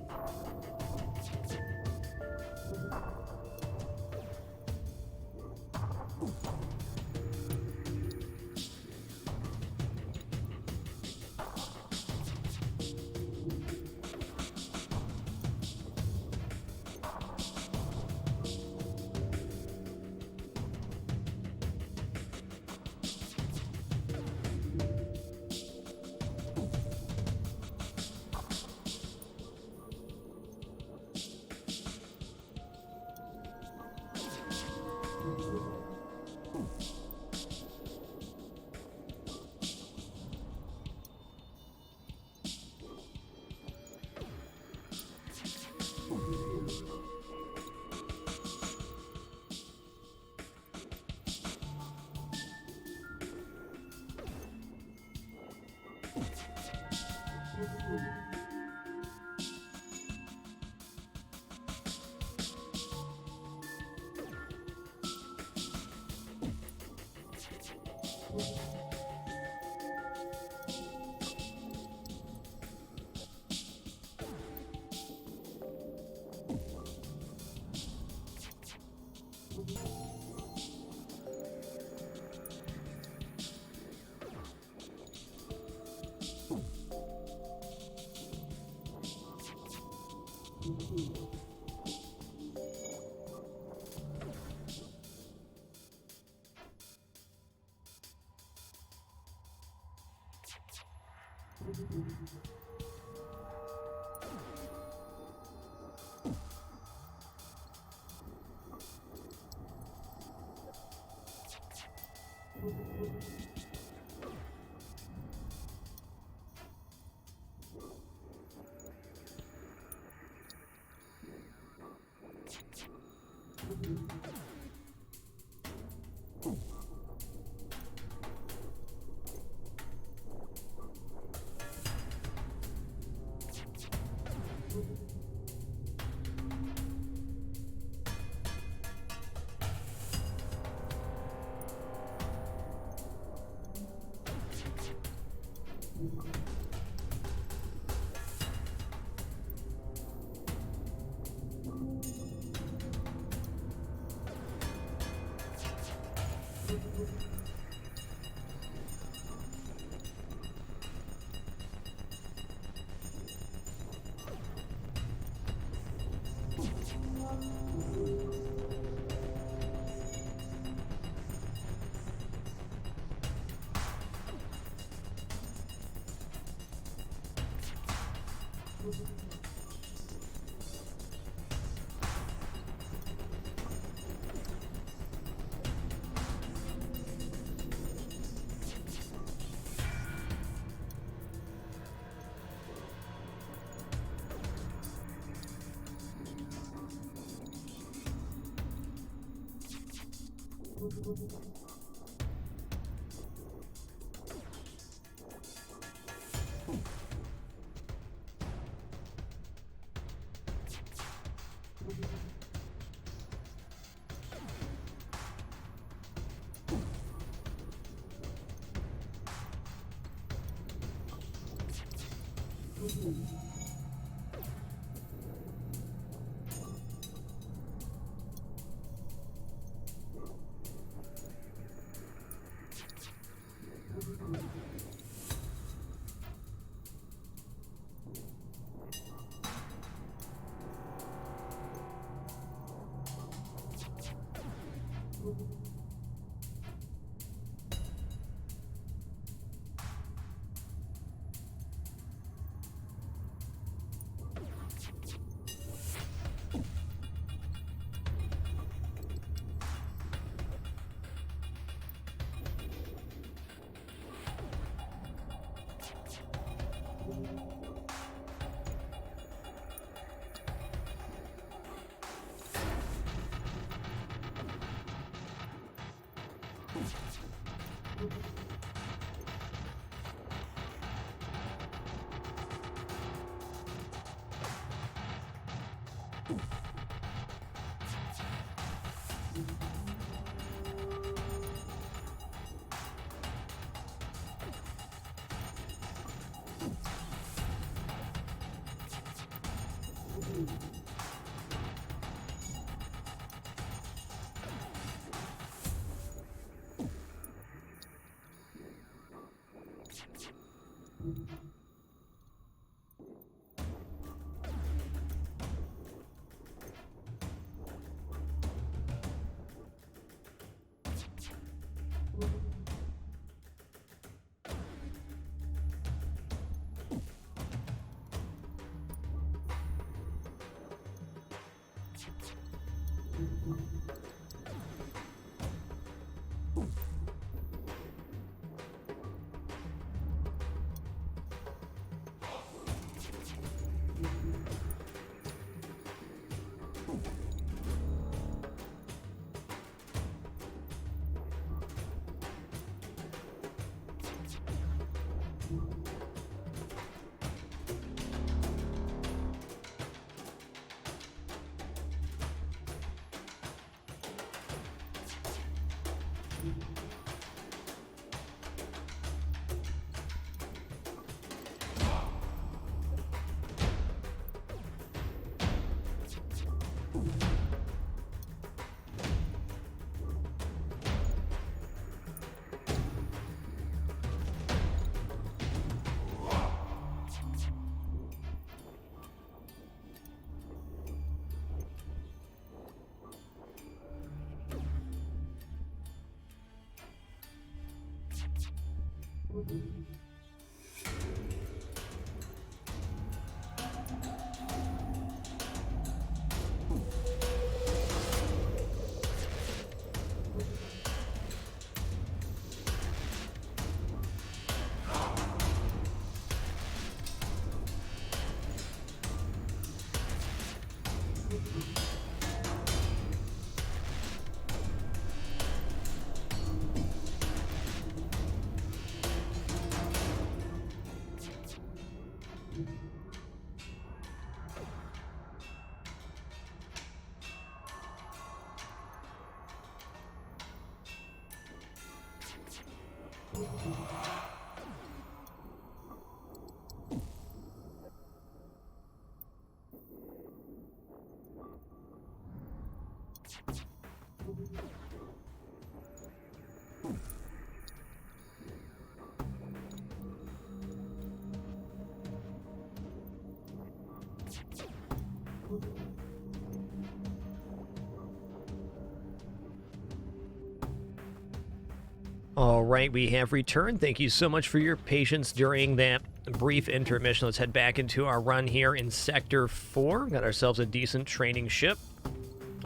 [SPEAKER 1] All right, we have returned. Thank you so much for your patience during that brief intermission. Let's head back into our run here in Sector 4. Got ourselves a decent training ship.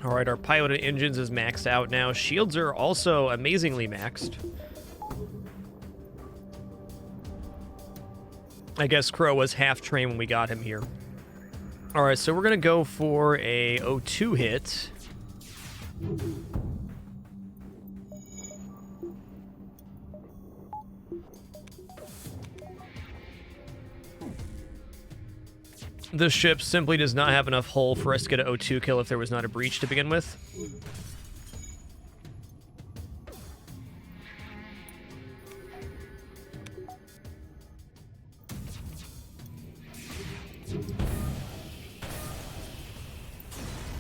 [SPEAKER 1] All right, our piloted engines is maxed out now. Shields are also amazingly maxed. I guess Crow was half trained when we got him here. All right, so we're going to go for a O2 hit. This ship simply does not have enough hull for us to get an O2 kill if there was not a breach to begin with.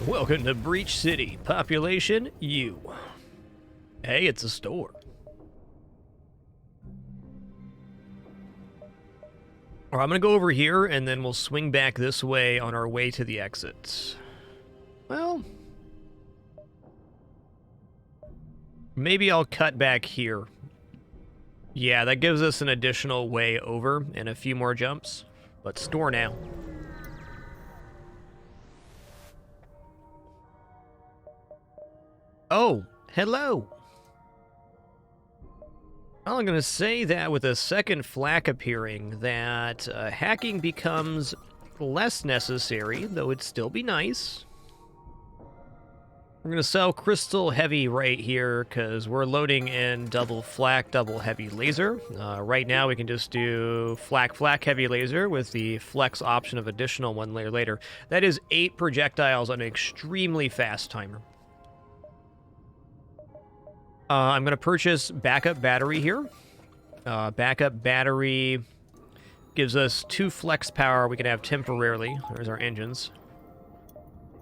[SPEAKER 1] Welcome to Breach City. Population, you. Hey, it's a store. All right, I'm going to go over here, and then we'll swing back this way on our way to the exit. Well, maybe I'll cut back here. Yeah, that gives us an additional way over and a few more jumps. But store now. Oh, hello. Well, I'm going to say that with a second flak appearing, that hacking becomes less necessary, though it'd still be nice. We're going to sell Crystal Heavy right here because we're loading in double flak, double heavy laser. Right now we can just do flak, heavy laser with the flex option of additional one layer later. That is 8 projectiles on an extremely fast timer. I'm going to purchase backup battery here. Backup battery gives us 2 flex power we can have temporarily. There's our engines.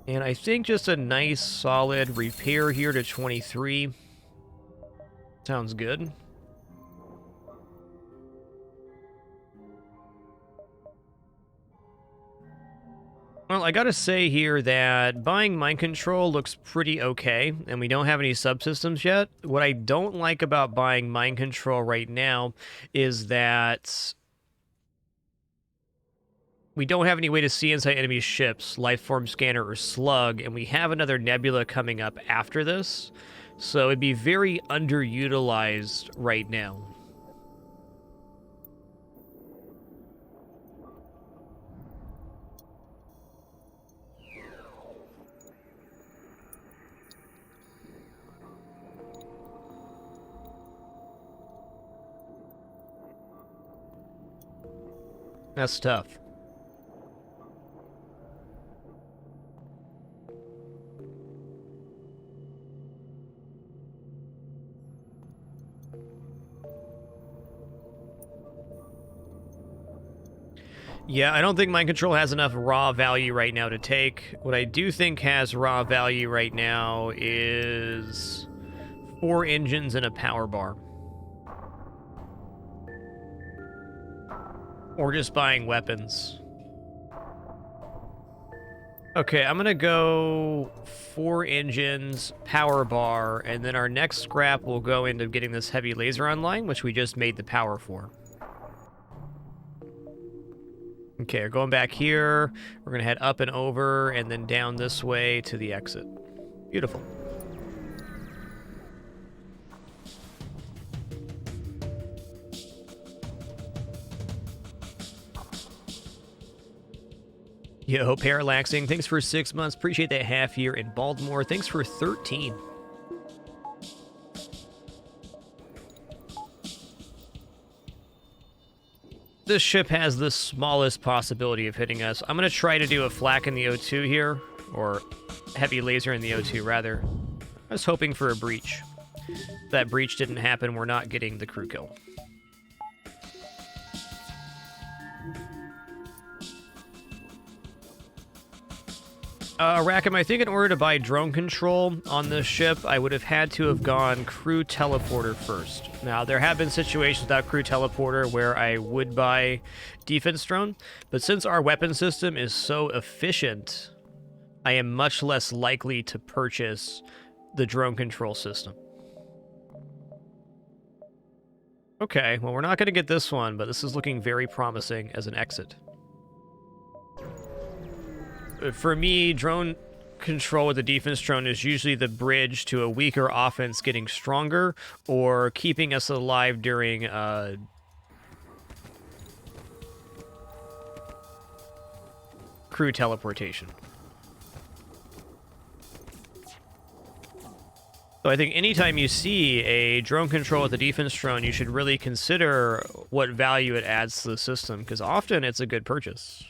[SPEAKER 1] And I think just a nice solid repair here to 23. Sounds good. Well, I gotta say here that buying mind control looks pretty okay, and we don't have any subsystems yet. What I don't like about buying mind control right now is that we don't have any way to see inside enemy ships, lifeform scanner, or slug, and we have another nebula coming up after this, so it'd be very underutilized right now. That's tough. Yeah, I don't think mind control has enough raw value right now to take. What I do think has raw value right now is 4 engines and a power bar. Or just buying weapons. Okay, I'm gonna go 4 engines, power bar, and then our next scrap will go into getting this heavy laser online, which we just made the power for. Okay, we're going back here. We're gonna head up and over, and then down this way to the exit. Beautiful. Yo, Parallaxing, thanks for 6 months. Appreciate that half year in Baltimore. Thanks for 13. This ship has the smallest possibility of hitting us. I'm going to try to do a flak in the O2 here, or heavy laser in the O2, rather. I was hoping for a breach. If that breach didn't happen, we're not getting the crew kill. Rackham, I think in order to buy drone control on this ship, I would have had to have gone crew teleporter first. Now, there have been situations without crew teleporter where I would buy defense drone, but since our weapon system is so efficient, I am much less likely to purchase the drone control system. Okay, well, we're not going to get this one, but this is looking very promising as an exit. For me, drone control with the defense drone is usually the bridge to a weaker offense getting stronger or keeping us alive during crew teleportation. So I think anytime you see a drone control with a defense drone, you should really consider what value it adds to the system, because often it's a good purchase.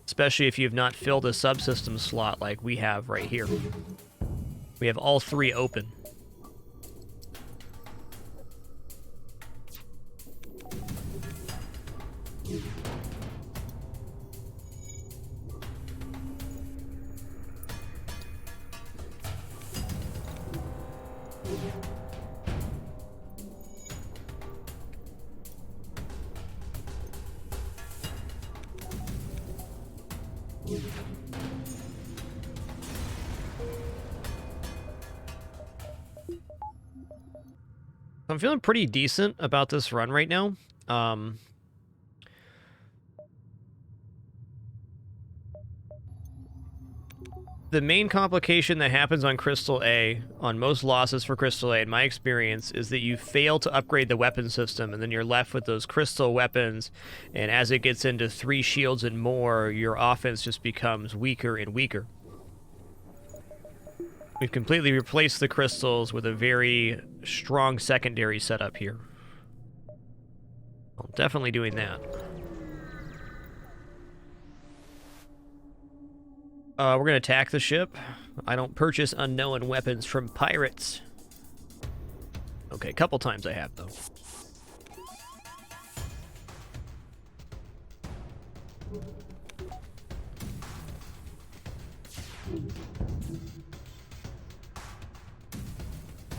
[SPEAKER 1] Especially if you've not filled a subsystem slot like we have right here. We have all 3 open. I'm feeling pretty decent about this run right now. The main complication that happens on Crystal A, on most losses for Crystal A, in my experience, is that you fail to upgrade the weapon system, and then you're left with those crystal weapons, and as it gets into 3 shields and more, your offense just becomes weaker and weaker. We've completely replaced the crystals with a very strong secondary setup here. Well, definitely doing that. We're going to attack the ship. I don't purchase unknown weapons from pirates. Okay, a couple times I have, though.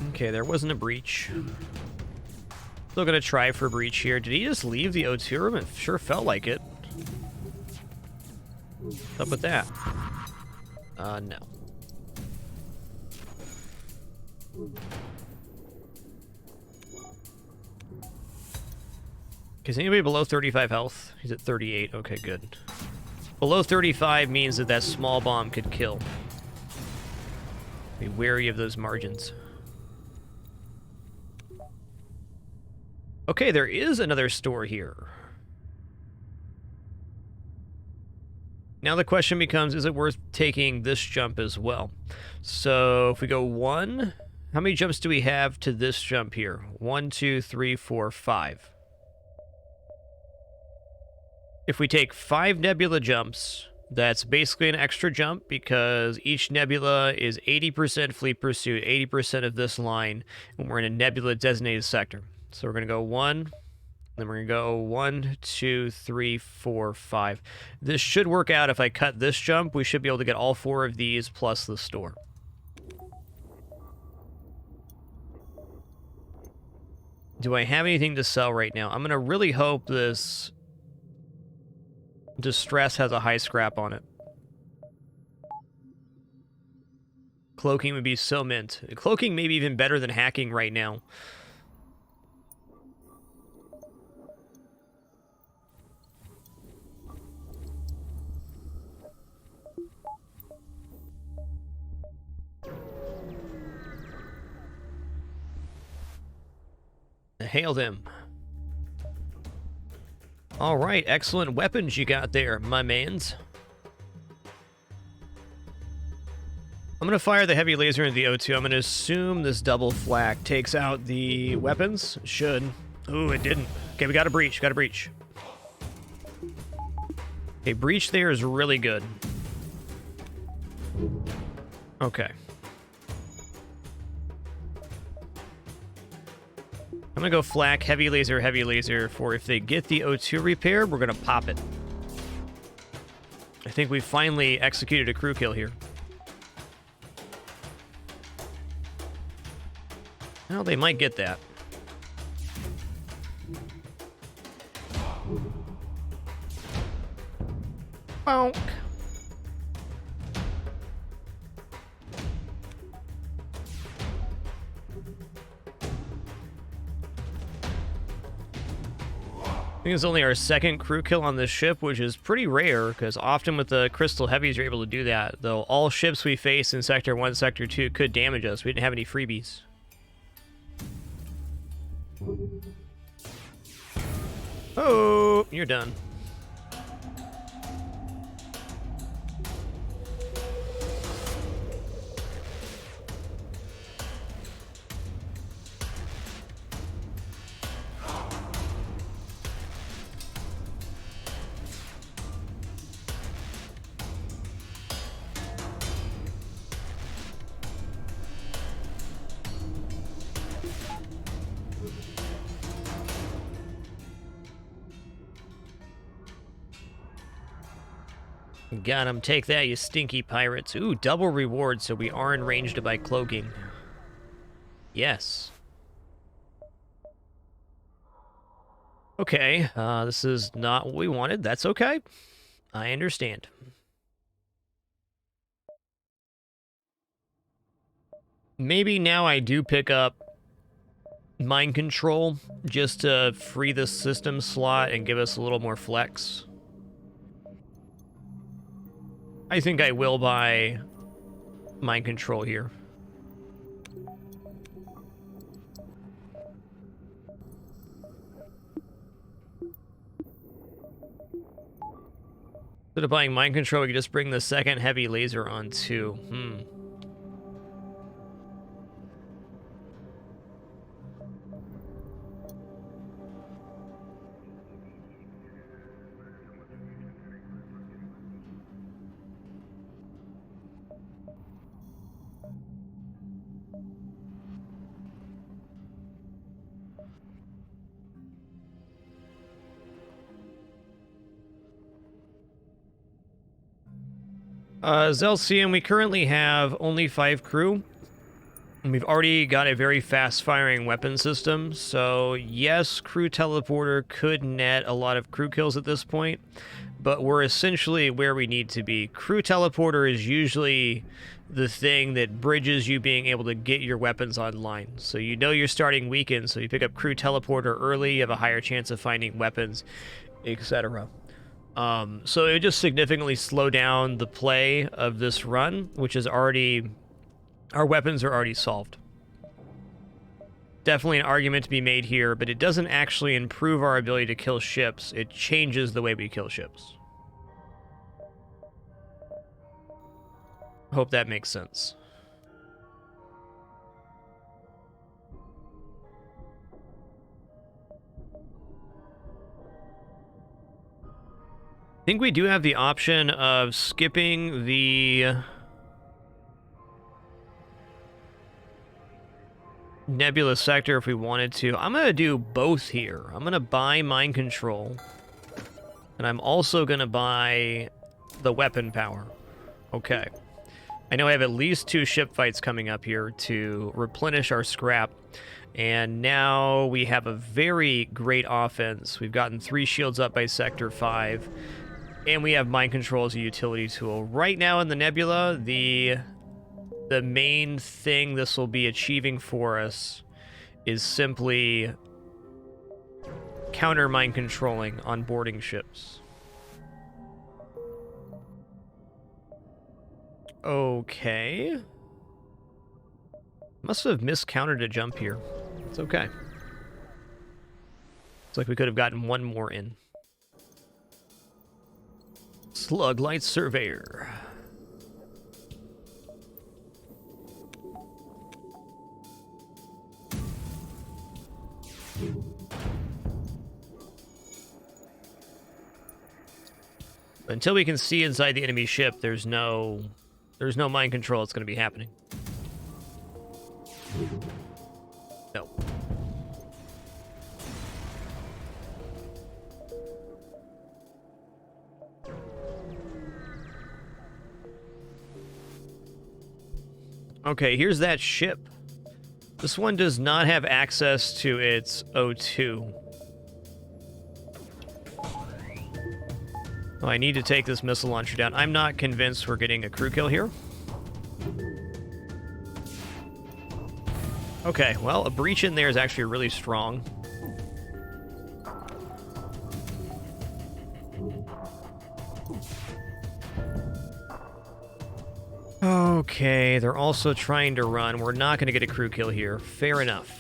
[SPEAKER 1] Okay, there wasn't a breach. Still gonna try for a breach here. Did he just leave the O2 room? It sure felt like it. What's up with that? No. Is anybody below 35 health? He's at 38. Okay, good. Below 35 means that that small bomb could kill. Be wary of those margins. Okay, there is another store here. Now the question becomes, is it worth taking this jump as well? So if we go 1, how many jumps do we have to this jump here? 1, 2, 3, 4, 5. If we take 5 nebula jumps, that's basically an extra jump because each nebula is 80% fleet pursuit, 80% of this line, and we're in a nebula designated sector. So we're going to go 1, then we're going to go 1, 2, 3, 4, 5. This should work out. If I cut this jump, we should be able to get all 4 of these plus the store. Do I have anything to sell right now? I'm going to really hope this Distress has a high scrap on it. Cloaking would be so mint. Cloaking may be even better than hacking right now. Hail them. All right, excellent weapons you got there, my mans. I'm going to fire the heavy laser into the O2. I'm going to assume this double flak takes out the weapons. Should. Ooh, it didn't. Okay, we got a breach. Got a breach. Okay, breach there is really good. Okay. I'm going to go flak, heavy laser, for if they get the O2 repair, we're going to pop it. I think we finally executed a crew kill here. Well, they might get that. Bonk. I think it's only our second crew kill on this ship, which is pretty rare, because often with the Crystal Heavies you're able to do that, though all ships we face in Sector 1, Sector 2 could damage us. We didn't have any freebies. Oh, you're done. Got him. Take that, you stinky pirates. Ooh, double reward, so we are enraged by cloaking. Yes. Okay, this is not what we wanted. That's okay. I understand. Maybe now I do pick up mind control just to free the system slot and give us a little more flex. I think I will buy mind control here. Instead of buying mind control, we can just bring the second heavy laser on too. Zelsium, we currently have only 5 crew. And we've already got a very fast-firing weapon system, so yes, crew teleporter could net a lot of crew kills at this point, but we're essentially where we need to be. Crew teleporter is usually the thing that bridges you being able to get your weapons online. So you know you're starting weekend, so you pick up crew teleporter early, you have a higher chance of finding weapons, etc. So it would just significantly slow down the play of this run, which is already... Our weapons are already solved. Definitely an argument to be made here, but it doesn't actually improve our ability to kill ships. It changes the way we kill ships. Hope that makes sense. I think we do have the option of skipping the Nebula sector if we wanted to. I'm going to do both here. I'm going to buy mind control, and I'm also going to buy the weapon power. Okay. I know I have at least 2 ship fights coming up here to replenish our scrap, and now we have a very great offense. We've gotten 3 shields up by Sector 5, and we have mind control as a utility tool. Right now in the Nebula, the main thing this will be achieving for us is simply counter mind controlling on boarding ships. Okay. Must have miscounted a jump here. It's okay. Looks like we could have gotten 1 more in. Slug Light Surveyor. Until we can see inside the enemy ship, there's no mind control that's going to be happening. No. Okay, here's that ship. This one does not have access to its O2. Oh, I need to take this missile launcher down. I'm not convinced we're getting a crew kill here. Okay, well, a breach in there is actually really strong. Okay, they're also trying to run. We're not going to get a crew kill here. Fair enough.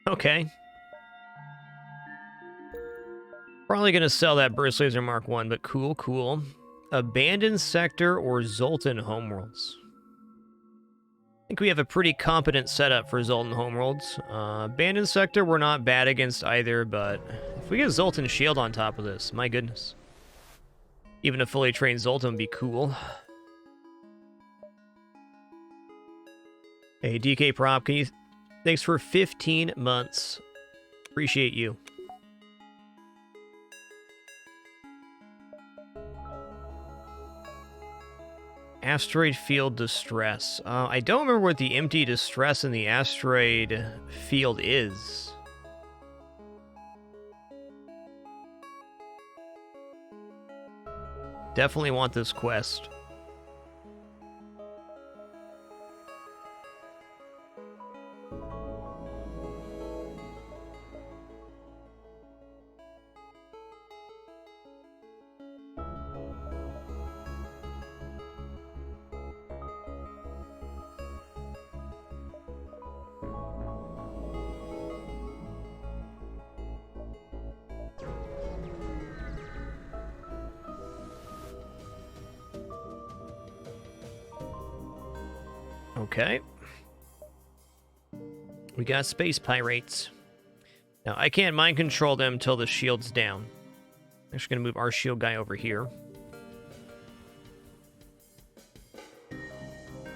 [SPEAKER 1] Okay. Probably going to sell that Burst Laser Mark 1, but cool, cool. Abandoned Sector or Zoltan Homeworlds? I think we have a pretty competent setup for Zoltan Homeworlds. Abandoned Sector, we're not bad against either, but if we get Zoltan Shield on top of this, my goodness. Even a fully trained Zoltan would be cool. Hey, DK Prop, can you... Thanks for 15 months. Appreciate you. Asteroid Field Distress. I don't remember what the empty distress in the asteroid field is. Definitely want this quest. Okay. We got space pirates. Now, I can't mind control them until the shield's down. I'm actually going to move our shield guy over here.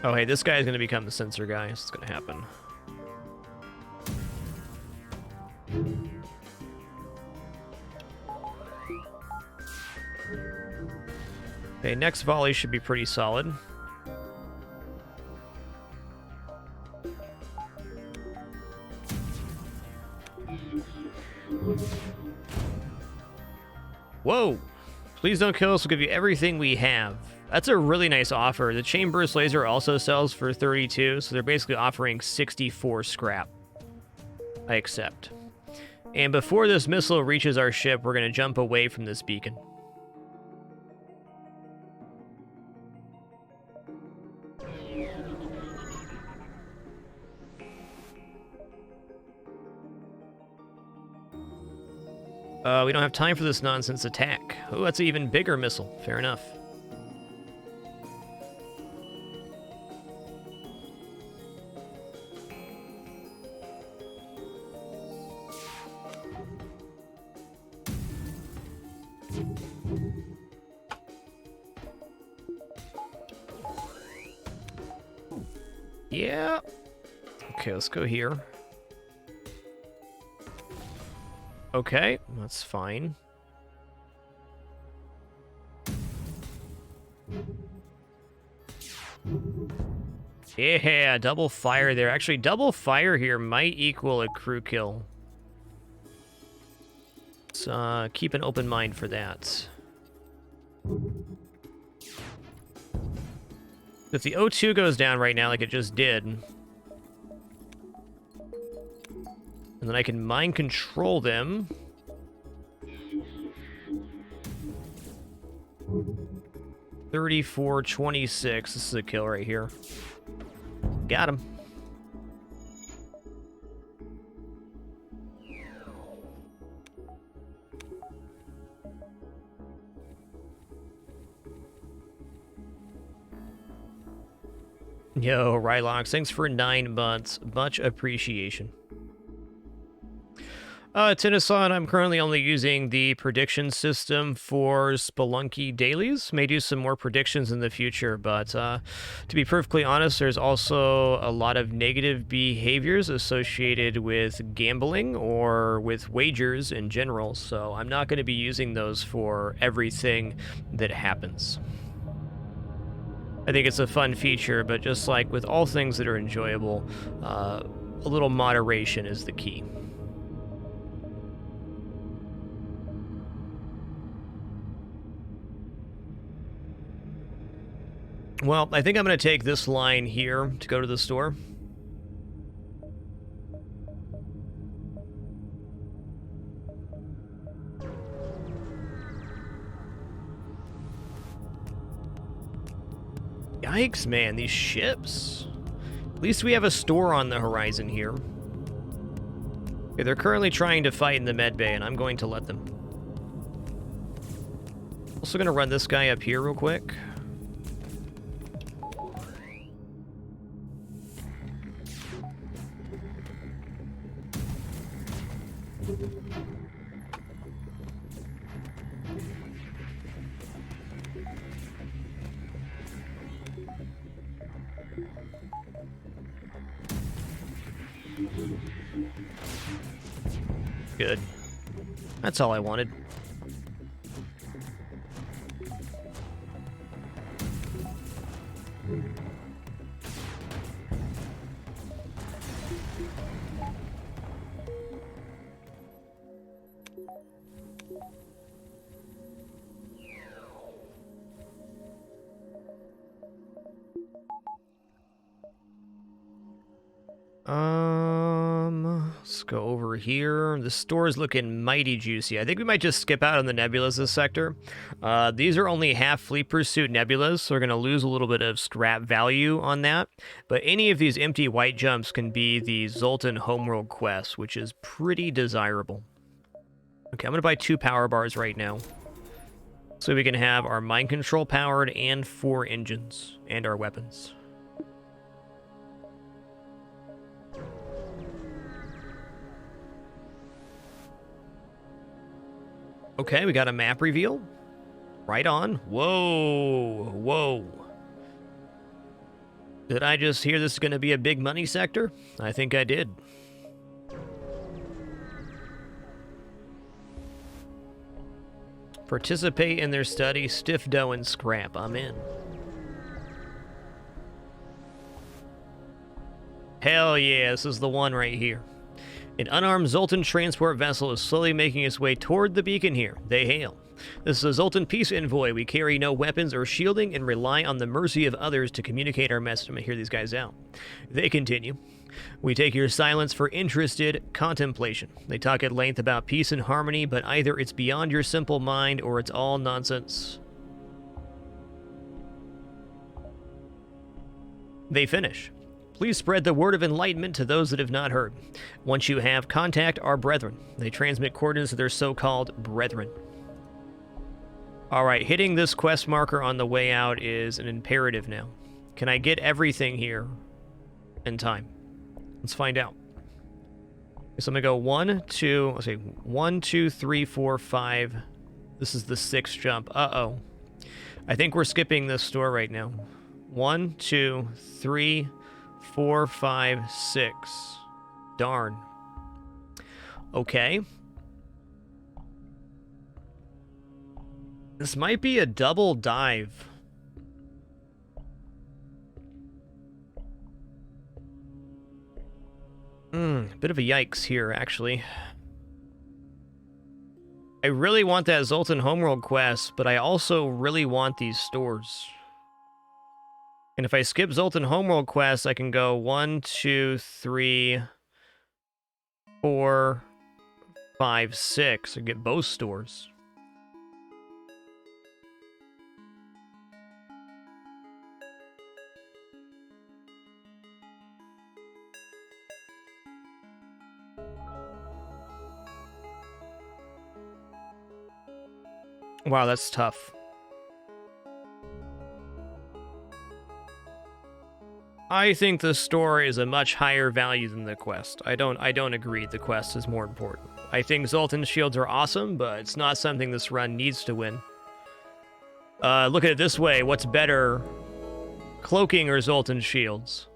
[SPEAKER 1] Oh, hey, this guy is going to become the sensor guy. This is going to happen. Okay, next volley should be pretty solid. Whoa! Please don't kill us, we'll give you everything we have. That's a really nice offer. The chain burst laser also sells for 32, so they're basically offering 64 scrap. I accept. And before this missile reaches our ship, we're going to jump away from this beacon. We don't have time for this nonsense attack. Oh, that's an even bigger missile. Fair enough. Yeah. Okay, let's go here. Okay, that's fine. Yeah, double fire there. Actually, double fire here might equal a crew kill. Let's keep an open mind for that. If the O2 goes down right now like it just did, and then I can mind control them. $34.26. This is a kill right here. Got him. Yo, Rylox, thanks for 9 months. Much appreciation. Tennyson, I'm currently only using the prediction system for Spelunky dailies. May do some more predictions in the future, but to be perfectly honest, there's also a lot of negative behaviors associated with gambling or with wagers in general, so I'm not going to be using those for everything that happens. I think it's a fun feature, but just like with all things that are enjoyable, a little moderation is the key. Well, I think I'm going to take this line here to go to the store. Yikes, man, these ships. At least we have a store on the horizon here. Okay, they're currently trying to fight in the med bay, and I'm going to let them. Also going to run this guy up here real quick. Good. That's all I wanted. Let's go over here. The store is looking mighty juicy. I think we might just skip out on the nebulas this sector. These are only half fleet pursuit nebulas, so we're going to lose a little bit of scrap value on that. But any of these empty white jumps can be the Zoltan Homeworld quest, which is pretty desirable. Okay, I'm going to buy 2 power bars right now, so we can have our mind control powered and 4 engines and our weapons. Okay, we got a map reveal. Right on. Whoa, whoa. Did I just hear this is going to be a big money sector? I think I did. Participate in their study, stiff dough and scrap. I'm in. Hell yeah, this is the one right here. An unarmed Zoltan transport vessel is slowly making its way toward the beacon here. They hail. This is a Zoltan peace envoy. We carry no weapons or shielding and rely on the mercy of others to communicate our message. I'm gonna hear these guys out. They continue. We take your silence for interested contemplation. They talk at length about peace and harmony, but either it's beyond your simple mind or it's all nonsense. They finish. Please spread the word of enlightenment to those that have not heard. Once you have, contact our brethren. They transmit coordinates to their so-called brethren. Alright, hitting this quest marker on the way out is an imperative now. Can I get everything here in time? Let's find out. So I'm gonna go 1, 2, let's see, 1, 2, 3, 4, 5. This is the 6th jump. Uh-oh. I think we're skipping this store right now. 1, 2, 3, 4, 5, 6. Darn. Okay. This might be a double dive. Bit of a yikes here, actually. I really want that Zoltan Homeworld quest, but I also really want these stores. And if I skip Zoltan Homeworld quest, I can go 1, 2, 3, 4, 5, 6, and get both stores. Wow, that's tough. I think the store is a much higher value than the quest. I don't agree the quest is more important. I think Zoltan's shields are awesome, but it's not something this run needs to win. Look at it this way, what's better, cloaking or Zoltan's shields?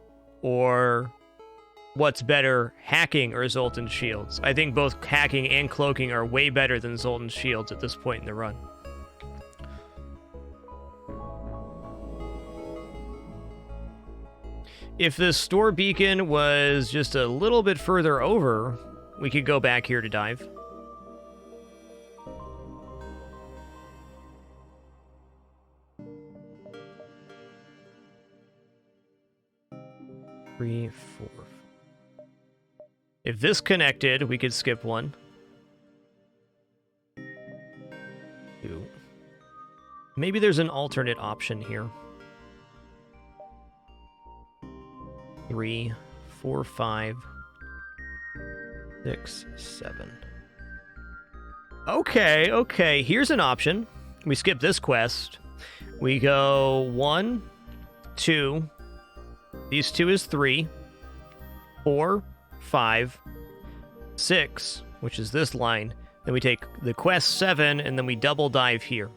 [SPEAKER 1] Or what's better, hacking or Zoltan's shields? I think both hacking and cloaking are way better than Zoltan's shields at this point in the run. If the store beacon was just a little bit further over, we could go back here to dive. Three, 4. If this connected, we could skip 1. 2. Maybe there's an alternate option here. 3, 4, 5, 6, 7. Okay, here's an option. We skip this quest. We go 1, 2. These 2 is 3, 4, 5, 6, which is this line. Then we take the quest 7, and then we double dive here.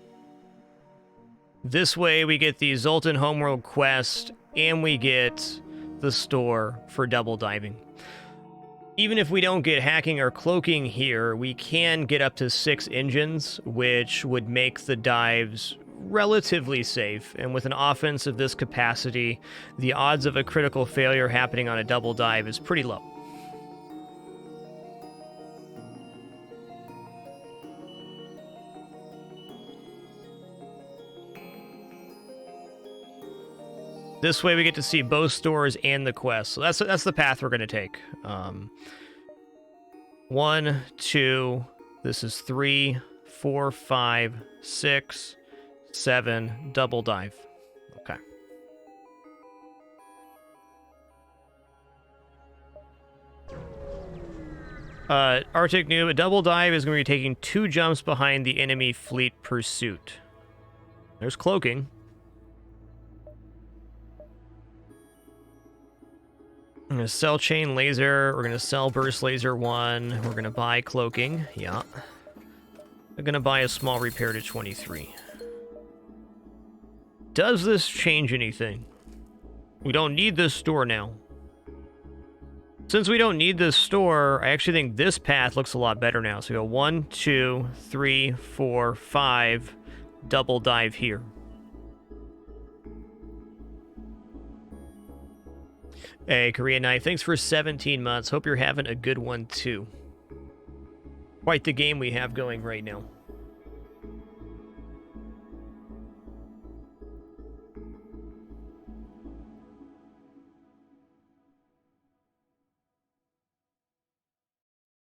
[SPEAKER 1] This way we get the Zoltan Homeworld quest, and we get the store for double diving. Even if we don't get hacking or cloaking here, we can get up to 6 engines, which would make the dives relatively safe. And with an offense of this capacity, the odds of a critical failure happening on a double dive is pretty low. This way we get to see both stores and the quest. So that's the path we're going to take. 1, 2, this is 3, 4, 5, 6, 7, double dive. Okay. Arctic Noob, a double dive is going to be taking 2 jumps behind the enemy fleet pursuit. There's cloaking. I'm going to sell chain laser. We're going to sell burst laser 1. We're going to buy cloaking. Yeah. I'm gonna buy a small repair to 23. Does this change anything? We don't need this store now. Since we don't need this store, I actually think this path looks a lot better now. So we go 1, 2, 3, 4, 5, double dive here. Hey, Korean Knife, thanks for 17 months. Hope you're having a good one, too. Quite the game we have going right now.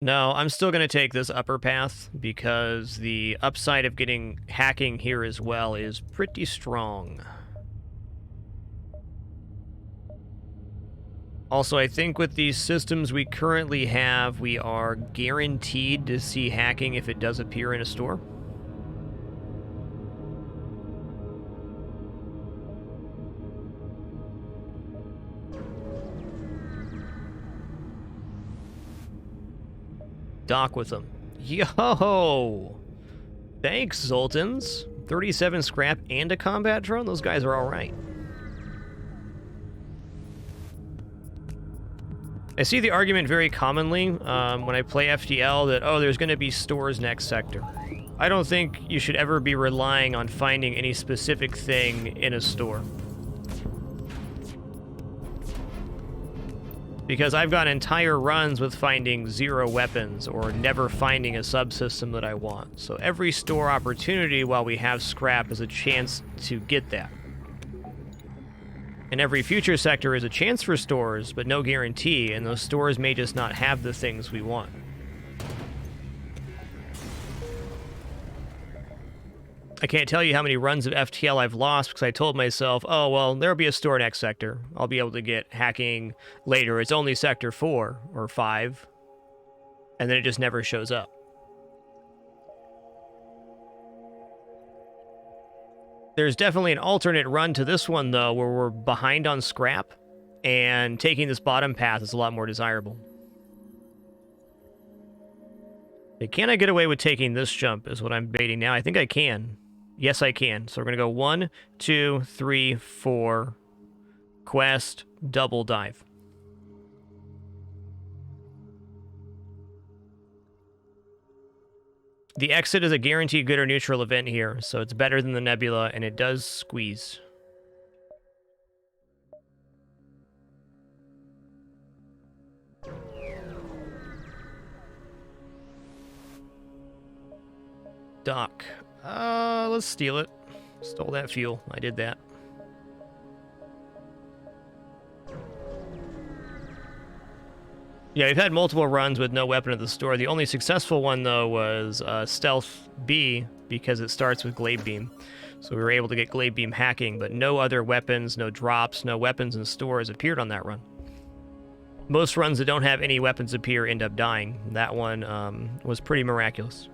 [SPEAKER 1] No, I'm still going to take this upper path because the upside of getting hacking here as well is pretty strong. Also, I think with these systems we currently have, we are guaranteed to see hacking if it does appear in a store. Dock with them. Yo! Thanks, Zoltans. 37 scrap and a combat drone? Those guys are alright. I see the argument very commonly when I play FTL that, oh, there's going to be stores next sector. I don't think you should ever be relying on finding any specific thing in a store. Because I've got entire runs with finding 0 weapons or never finding a subsystem that I want. So every store opportunity while we have scrap is a chance to get that. And every future sector is a chance for stores, but no guarantee, and those stores may just not have the things we want. I can't tell you how many runs of FTL I've lost because I told myself, oh, well, there'll be a store next sector. I'll be able to get hacking later. It's only sector 4 or 5. And then it just never shows up. There's definitely an alternate run to this one, though, where we're behind on scrap, and taking this bottom path is a lot more desirable. Can I get away with taking this jump is what I'm baiting now. I think I can. Yes, I can. So we're going to go 1, 2, 3, 4, quest, double dive. The exit is a guaranteed good or neutral event here, so it's better than the nebula, and it does squeeze. Dock. Let's steal it. Stole that fuel. I did that. Yeah, we've had multiple runs with no weapon at the store. The only successful one, though, was Stealth B, because it starts with Glaive Beam. So we were able to get Glaive Beam hacking, but no other weapons, no drops, no weapons in stores appeared on that run. Most runs that don't have any weapons appear end up dying. That one was pretty miraculous.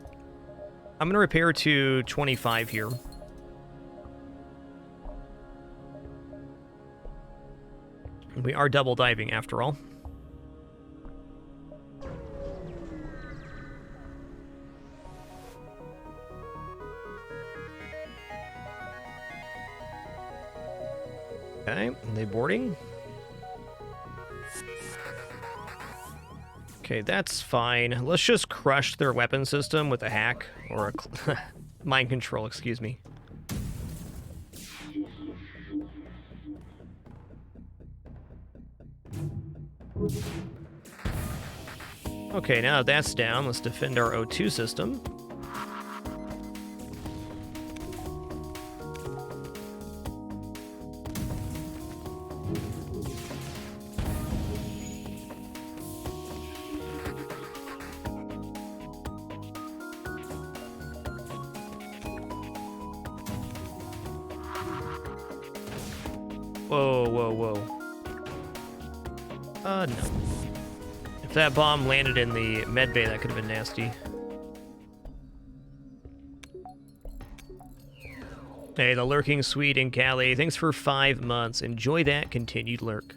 [SPEAKER 1] I'm going to repair to 25 here. We are double diving after all. Okay, are they boarding? Okay, that's fine. Let's just crush their weapon system with a hack, or a mind control, excuse me. Okay, now that that's down, let's defend our O2 system. Whoa, whoa, whoa. No. If that bomb landed in the medbay, that could have been nasty. Hey, the Lurking Swede in Cali. Thanks for 5 months. Enjoy that continued lurk.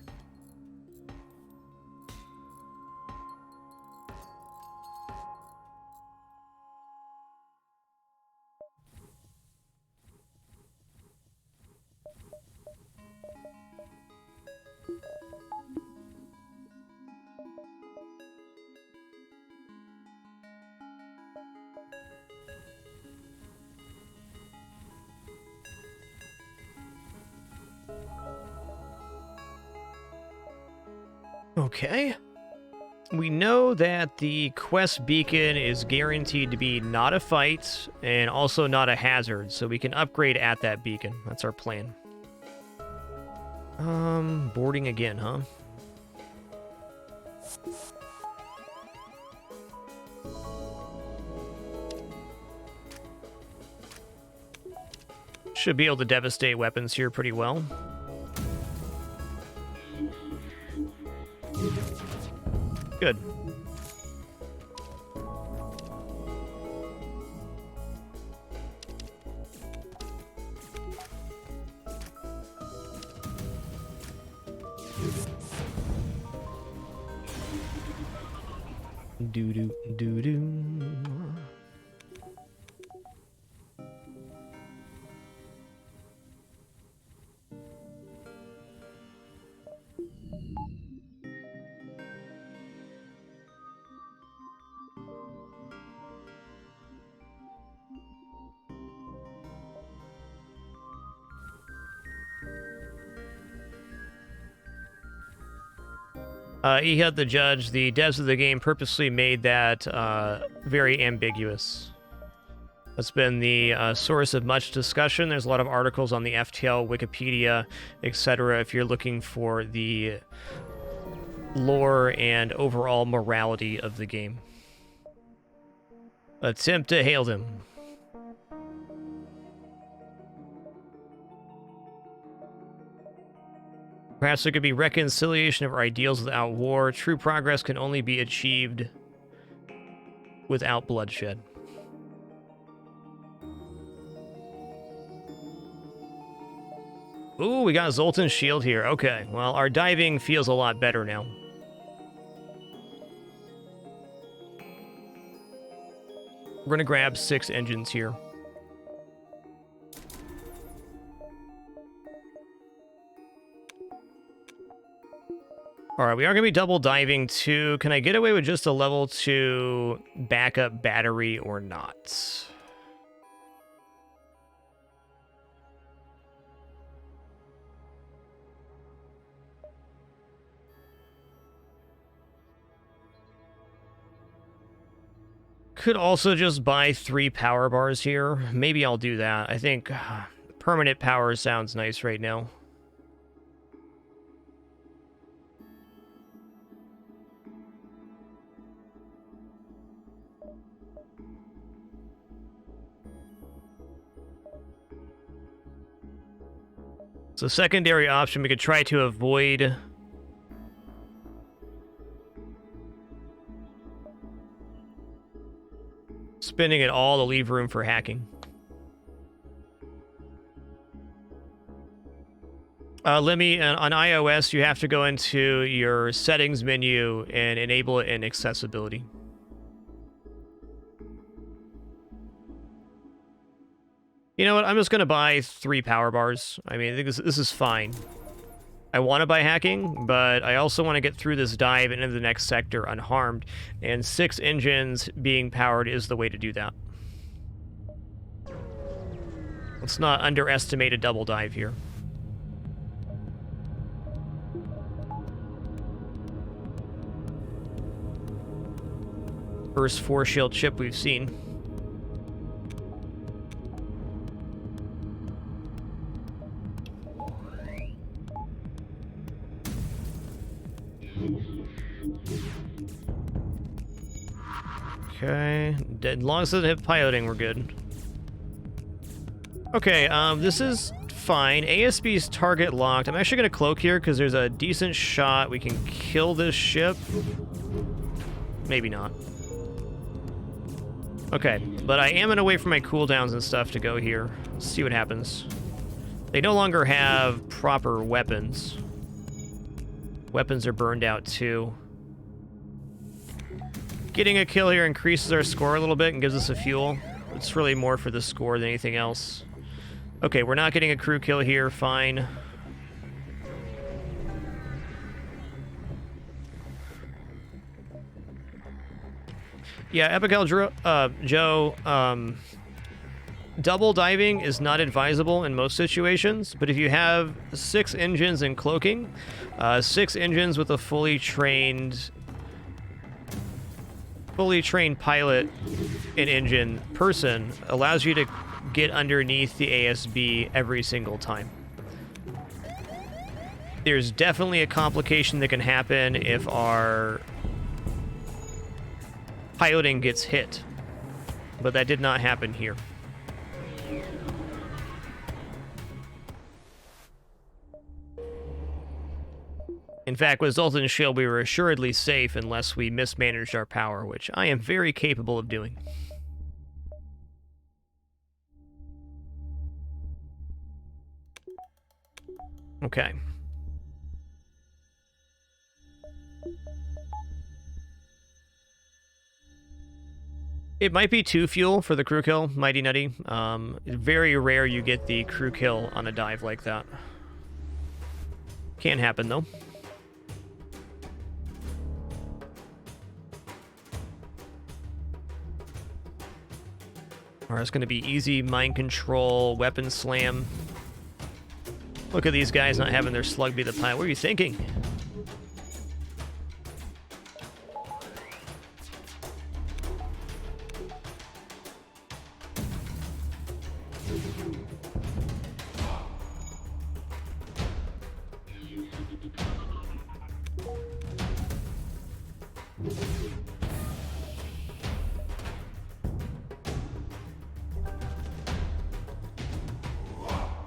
[SPEAKER 1] Okay. We know that the quest beacon is guaranteed to be not a fight and also not a hazard, so we can upgrade at that beacon. That's our plan. Boarding again, huh? Should be able to devastate weapons here pretty well. Good. Do-do-do-do. Ehud the Judge, the devs of the game purposely made that very ambiguous. That's been the source of much discussion. There's a lot of articles on the FTL, Wikipedia, etc. if you're looking for the lore and overall morality of the game. Attempt to hail him. Perhaps there could be reconciliation of our ideals without war. True progress can only be achieved without bloodshed. Ooh, we got Zoltan's shield here. Okay, well, our diving feels a lot better now. We're going to grab 6 engines here. Alright, we are going to be double diving too. Can I get away with just a level 2 backup battery or not? Could also just buy 3 power bars here. Maybe I'll do that. I think permanent power sounds nice right now. So secondary option, we could try to avoid spinning it all to leave room for hacking. Let me, on iOS, you have to go into your settings menu and enable it in accessibility. You know what? I'm just going to buy 3 power bars. I mean, I think this is fine. I want to buy hacking, but I also want to get through this dive and into the next sector unharmed. And 6 engines being powered is the way to do that. Let's not underestimate a double dive here. First 4-shield ship we've seen. Okay, as long as it doesn't hit piloting, we're good. Okay, this is fine. ASB's target locked. I'm actually going to cloak here because there's a decent shot we can kill this ship. Maybe not. Okay, but I am going to wait for my cooldowns and stuff to go here. Let's see what happens. They no longer have proper weapons. Weapons are burned out too. Getting a kill here increases our score a little bit and gives us a fuel. It's really more for the score than anything else. Okay, we're not getting a crew kill here. Fine. Yeah, Epical Joe, double diving is not advisable in most situations, but if you have 6 engines and cloaking, 6 engines with a fully trained pilot and engine person allows you to get underneath the ASB every single time. There's definitely a complication that can happen if our piloting gets hit, but that did not happen here. In fact, with Zoltan's Shield, we were assuredly safe unless we mismanaged our power, which I am very capable of doing. Okay. It might be 2 fuel for the crew kill, Mighty Nutty. Very rare you get the crew kill on a dive like that. Can happen, though. Or it's going to be easy mind control, weapon slam. Look at these guys not having their slug be the pilot. What are you thinking?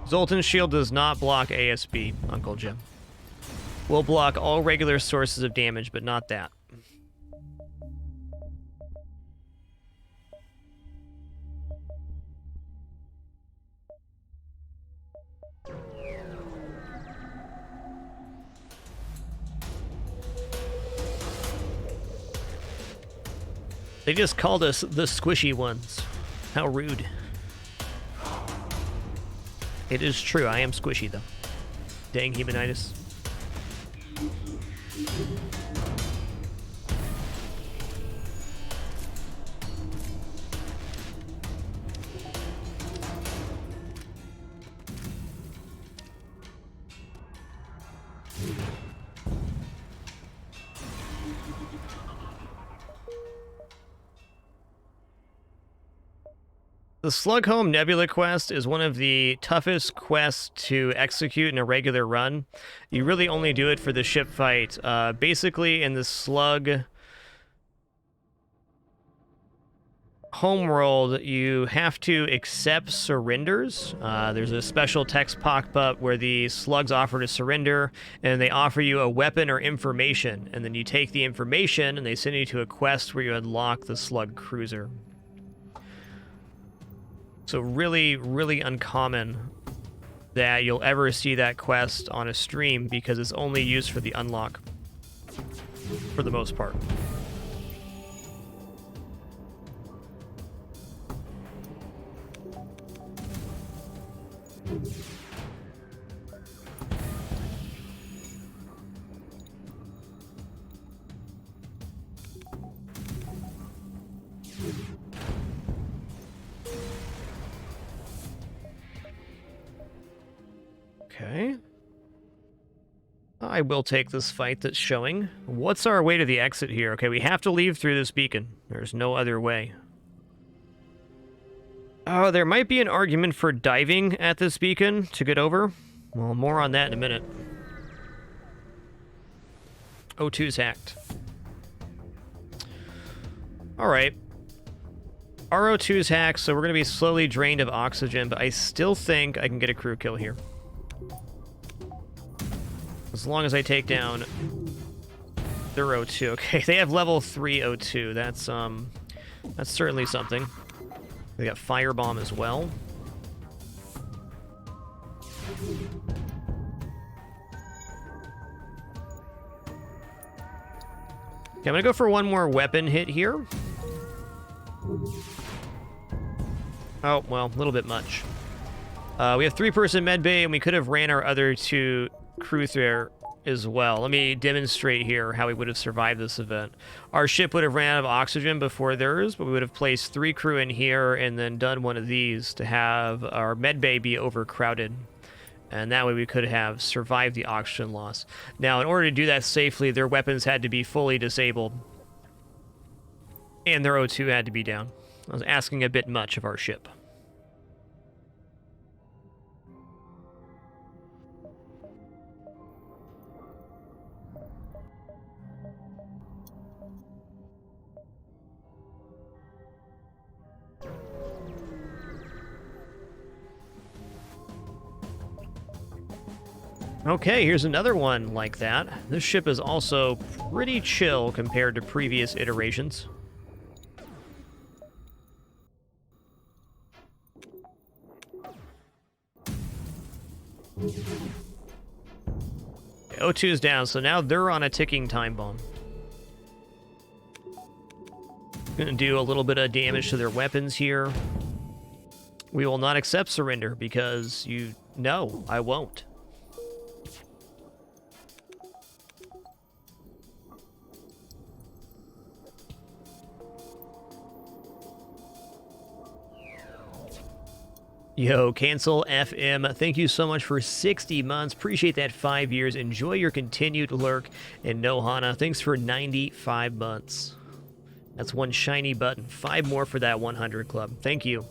[SPEAKER 1] Zoltan's Shield does not block ASB, Uncle Jim. Will block all regular sources of damage, but not that. They just called us the squishy ones. How rude. It is true, I am squishy, though. Dang, Humanitis. The Slughome Nebula quest is one of the toughest quests to execute in a regular run. You really only do it for the ship fight. Basically, in the Slug homeworld, you have to accept surrenders. There's a special text pop-up where the slugs offer to surrender, and they offer you a weapon or information, and then you take the information, and they send you to a quest where you unlock the Slug Cruiser. So really, really uncommon that you'll ever see that quest on a stream because it's only used for the unlock for the most part. Okay. I will take this fight that's showing. What's our way to the exit here? Okay, we have to leave through this beacon. There's no other way. Oh, there might be an argument for diving at this beacon to get over. Well, more on that in a minute. O2's hacked. Alright. Our O2's hacked, so we're going to be slowly drained of oxygen, but I still think I can get a crew kill here. As long as I take down their O2. Okay, they have level 3 O2. That's certainly something. They got Firebomb as well. Okay, I'm gonna go for one more weapon hit here. Oh, well, a little bit much. We have 3-person medbay, and we could have ran our other 2 crew as well. Let me demonstrate here how we would have survived this event. Our ship would have ran out of oxygen before theirs, but we would have placed 3 crew in here and then done one of these to have our med bay be overcrowded. And that way we could have survived the oxygen loss. Now, in order to do that safely, their weapons had to be fully disabled. And their O2 had to be down. I was asking a bit much of our ship. Okay, here's another one like that. This ship is also pretty chill compared to previous iterations. O2 is down, so now they're on a ticking time bomb. Gonna do a little bit of damage to their weapons here. We will not accept surrender because you know I won't. Yo, Cancel FM, thank you so much for 60 months. Appreciate that 5 years. Enjoy your continued lurk. And Nohana, thanks for 95 months. That's one shiny button. 5 more for that 100 club. Thank you.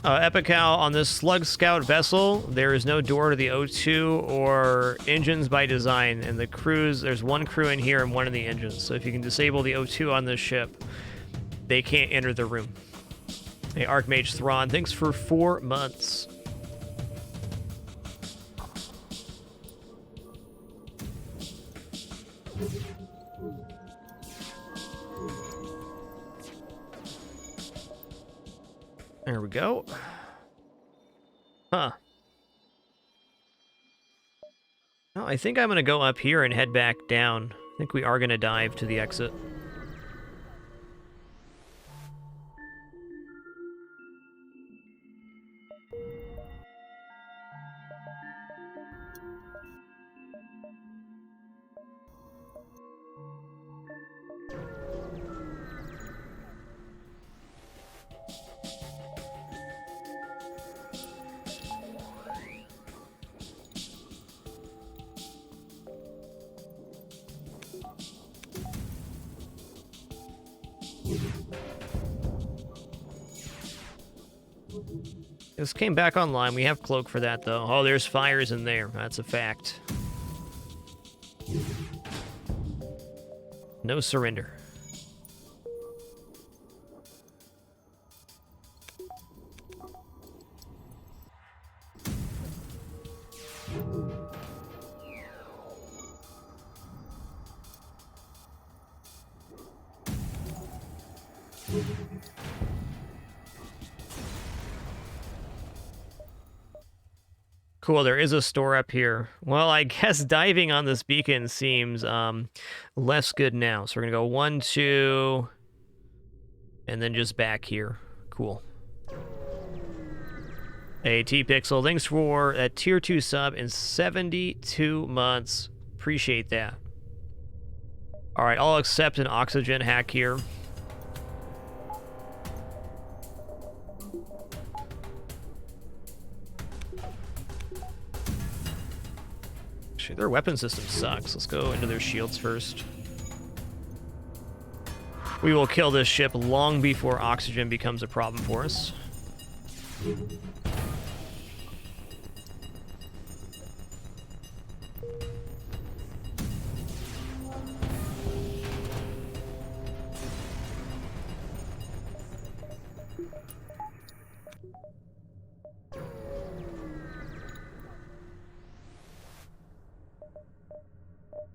[SPEAKER 1] Epical, on this Slug Scout vessel, there is no door to the O2 or engines by design. And the crews, there's 1 crew in here and 1 in the engines. So if you can disable the O2 on this ship, they can't enter the room. Hey, Archmage Thrawn, thanks for 4 months. There we go. Huh. No, I think I'm going to go up here and head back down. I think we are going to dive to the exit. This came back online. We have cloak for that, though. Oh, there's fires in there. That's a fact. No surrender. Cool, there is a store up here. Well, I guess diving on this beacon seems less good now. So we're going to go 1, 2, and then just back here. Cool. Hey, T-Pixel, thanks for a tier 2 sub in 72 months. Appreciate that. All right, I'll accept an oxygen hack here. Actually, their weapon system sucks. Let's go into their shields first. We will kill this ship long before oxygen becomes a problem for us.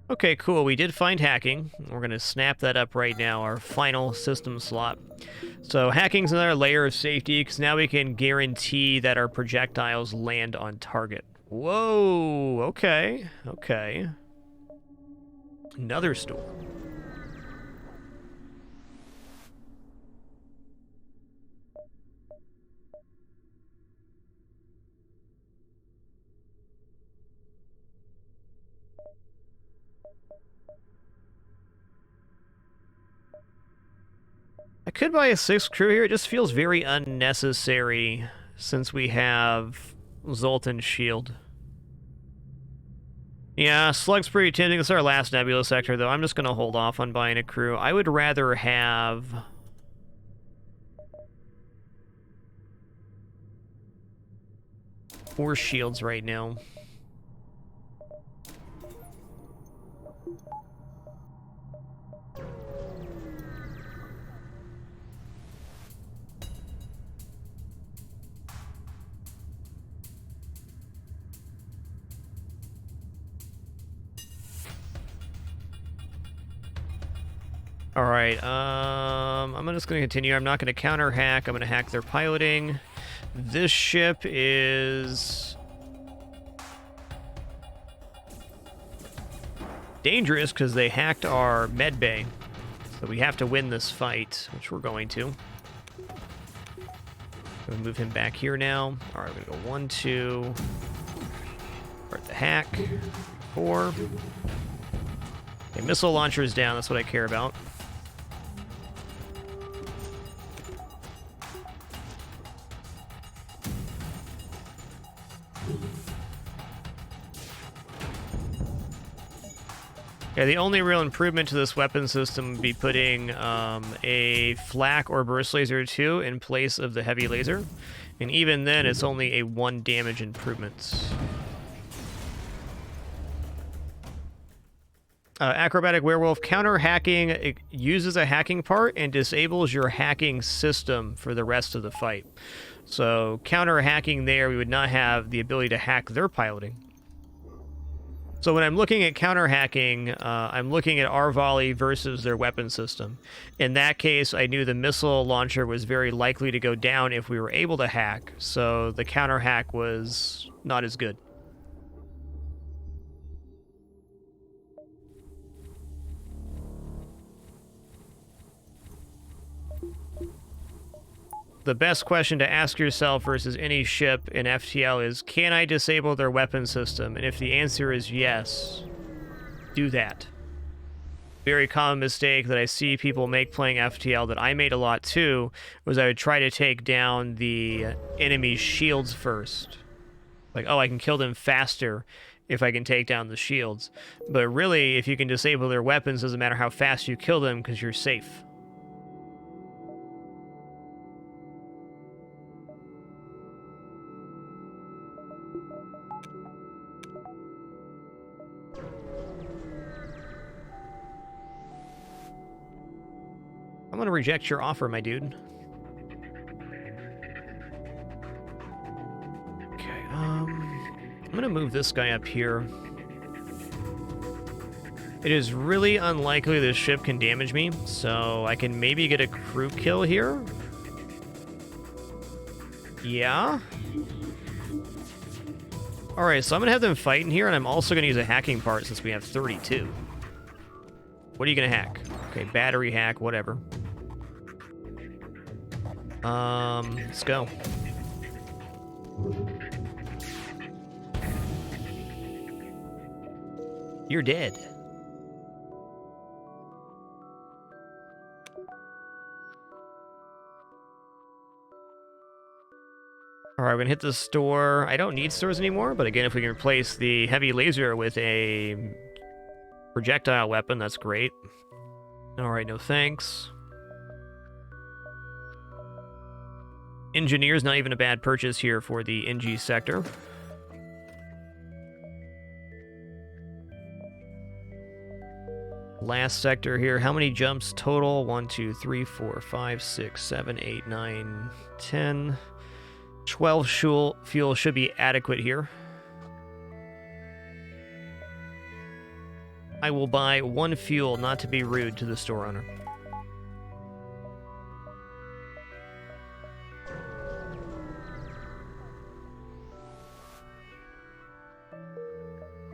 [SPEAKER 1] Okay, cool. We did find hacking. We're going to snap that up right now, our final system slot. So hacking's another layer of safety, because now we can guarantee that our projectiles land on target. Whoa, okay, okay. Another storm. I could buy a 6th crew here. It just feels very unnecessary since we have Zoltan's shield. Yeah, Slug's pretty tempting. This is our last Nebula sector, though. I'm just going to hold off on buying a crew. I would rather have... 4 shields right now. Alright, I'm just going to continue. I'm not going to counter-hack. I'm going to hack their piloting. This ship is... dangerous because they hacked our medbay. So we have to win this fight, which we're going to. We'll move him back here now. Alright, we're going to go 1, 2. Start the hack. 4. Okay, missile launcher is down. That's what I care about. Yeah, the only real improvement to this weapon system would be putting a flak or burst laser 2 in place of the heavy laser. And even then, it's only a 1 damage improvement. Acrobatic Werewolf, counter-hacking, it uses a hacking part and disables your hacking system for the rest of the fight. So counter-hacking there, we would not have the ability to hack their piloting. So when I'm looking at counter-hacking, I'm looking at our volley versus their weapon system. In that case, I knew the missile launcher was very likely to go down if we were able to hack, so the counter-hack was not as good. The best question to ask yourself versus any ship in FTL is, can I disable their weapon system? And if the answer is yes, do that. Very common mistake that I see people make playing FTL that I made a lot too, was I would try to take down the enemy's shields first. Like, oh, I can kill them faster if I can take down the shields. But really, if you can disable their weapons, doesn't matter how fast you kill them because you're safe. I'm gonna reject your offer, my dude. Okay, I'm gonna move this guy up here. It is really unlikely this ship can damage me, so I can maybe get a crew kill here. Yeah. Alright, so I'm gonna have them fight in here, and I'm also gonna use a hacking part since we have 32. What are you gonna hack? Okay, battery hack, whatever. Let's go. You're dead. Alright, we're gonna hit the store. I don't need stores anymore, but again, if we can replace the heavy laser with a projectile weapon, that's great. Alright, no thanks. Engineer's not even a bad purchase here for the NG sector. Last sector here. How many jumps total? 1, 2, 3, 4, 5, 6, 7, 8, 9, 10. 12 fuel should be adequate here. I will buy 1 fuel, not to be rude to the store owner.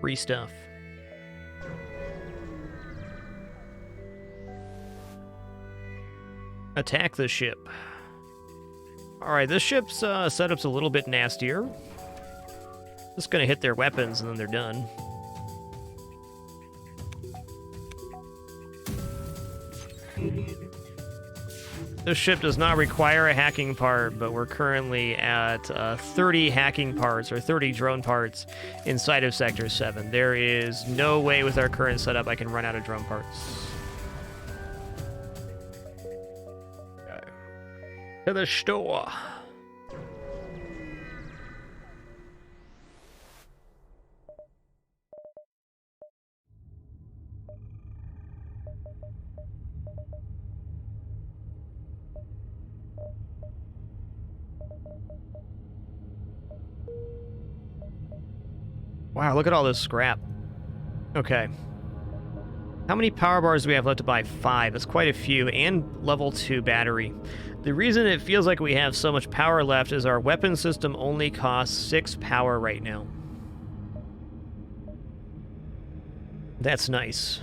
[SPEAKER 1] Free stuff. Attack the ship. Alright, this ship's setup's a little bit nastier. Just gonna hit their weapons and then they're done. This ship does not require a hacking part, but we're currently at 30 hacking parts, or 30 drone parts, inside of Sector 7. There is no way with our current setup I can run out of drone parts. Okay. To the store. Wow, look at all this scrap. Okay. How many power bars do we have left to buy? 5. That's quite a few, and level 2 battery. The reason it feels like we have so much power left is our weapon system only costs 6 power right now. That's nice.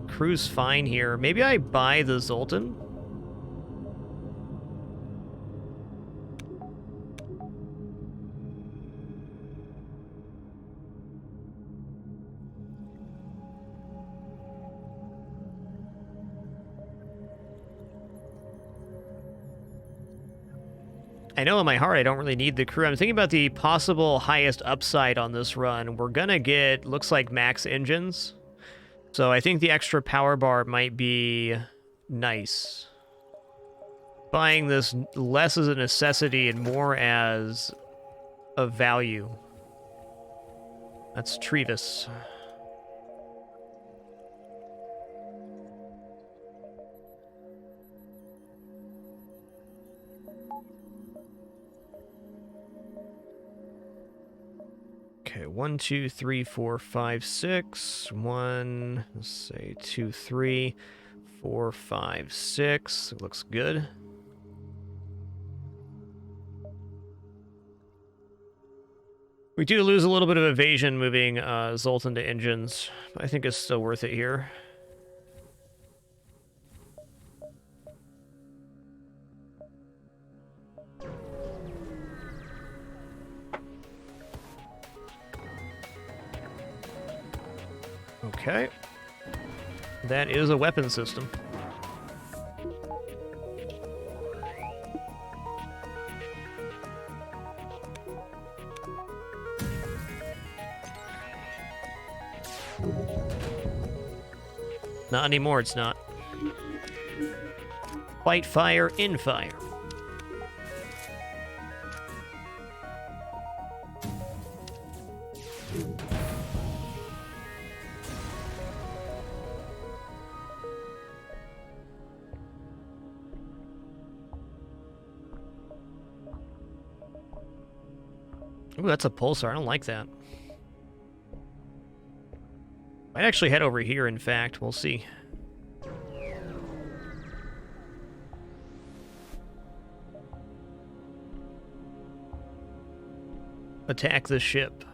[SPEAKER 1] Crew's fine here. Maybe I buy the Zoltan? I know in my heart I don't really need the crew. I'm thinking about the possible highest upside on this run. We're gonna get, looks like, max engines. So I think the extra power bar might be nice. Buying this less as a necessity and more as a value. That's Trevis. Okay, 1, 2, 3, 4, 5, 6. 1, let's say 2, 3, 4, 5, 6. Looks good. We do lose a little bit of evasion moving Zoltan to engines, but I think it's still worth it here. Okay. That is a weapon system. Not anymore, it's not. Fight fire in fire. Ooh, that's a pulsar. I don't like that. Might actually head over here, in fact. We'll see. Attack the ship.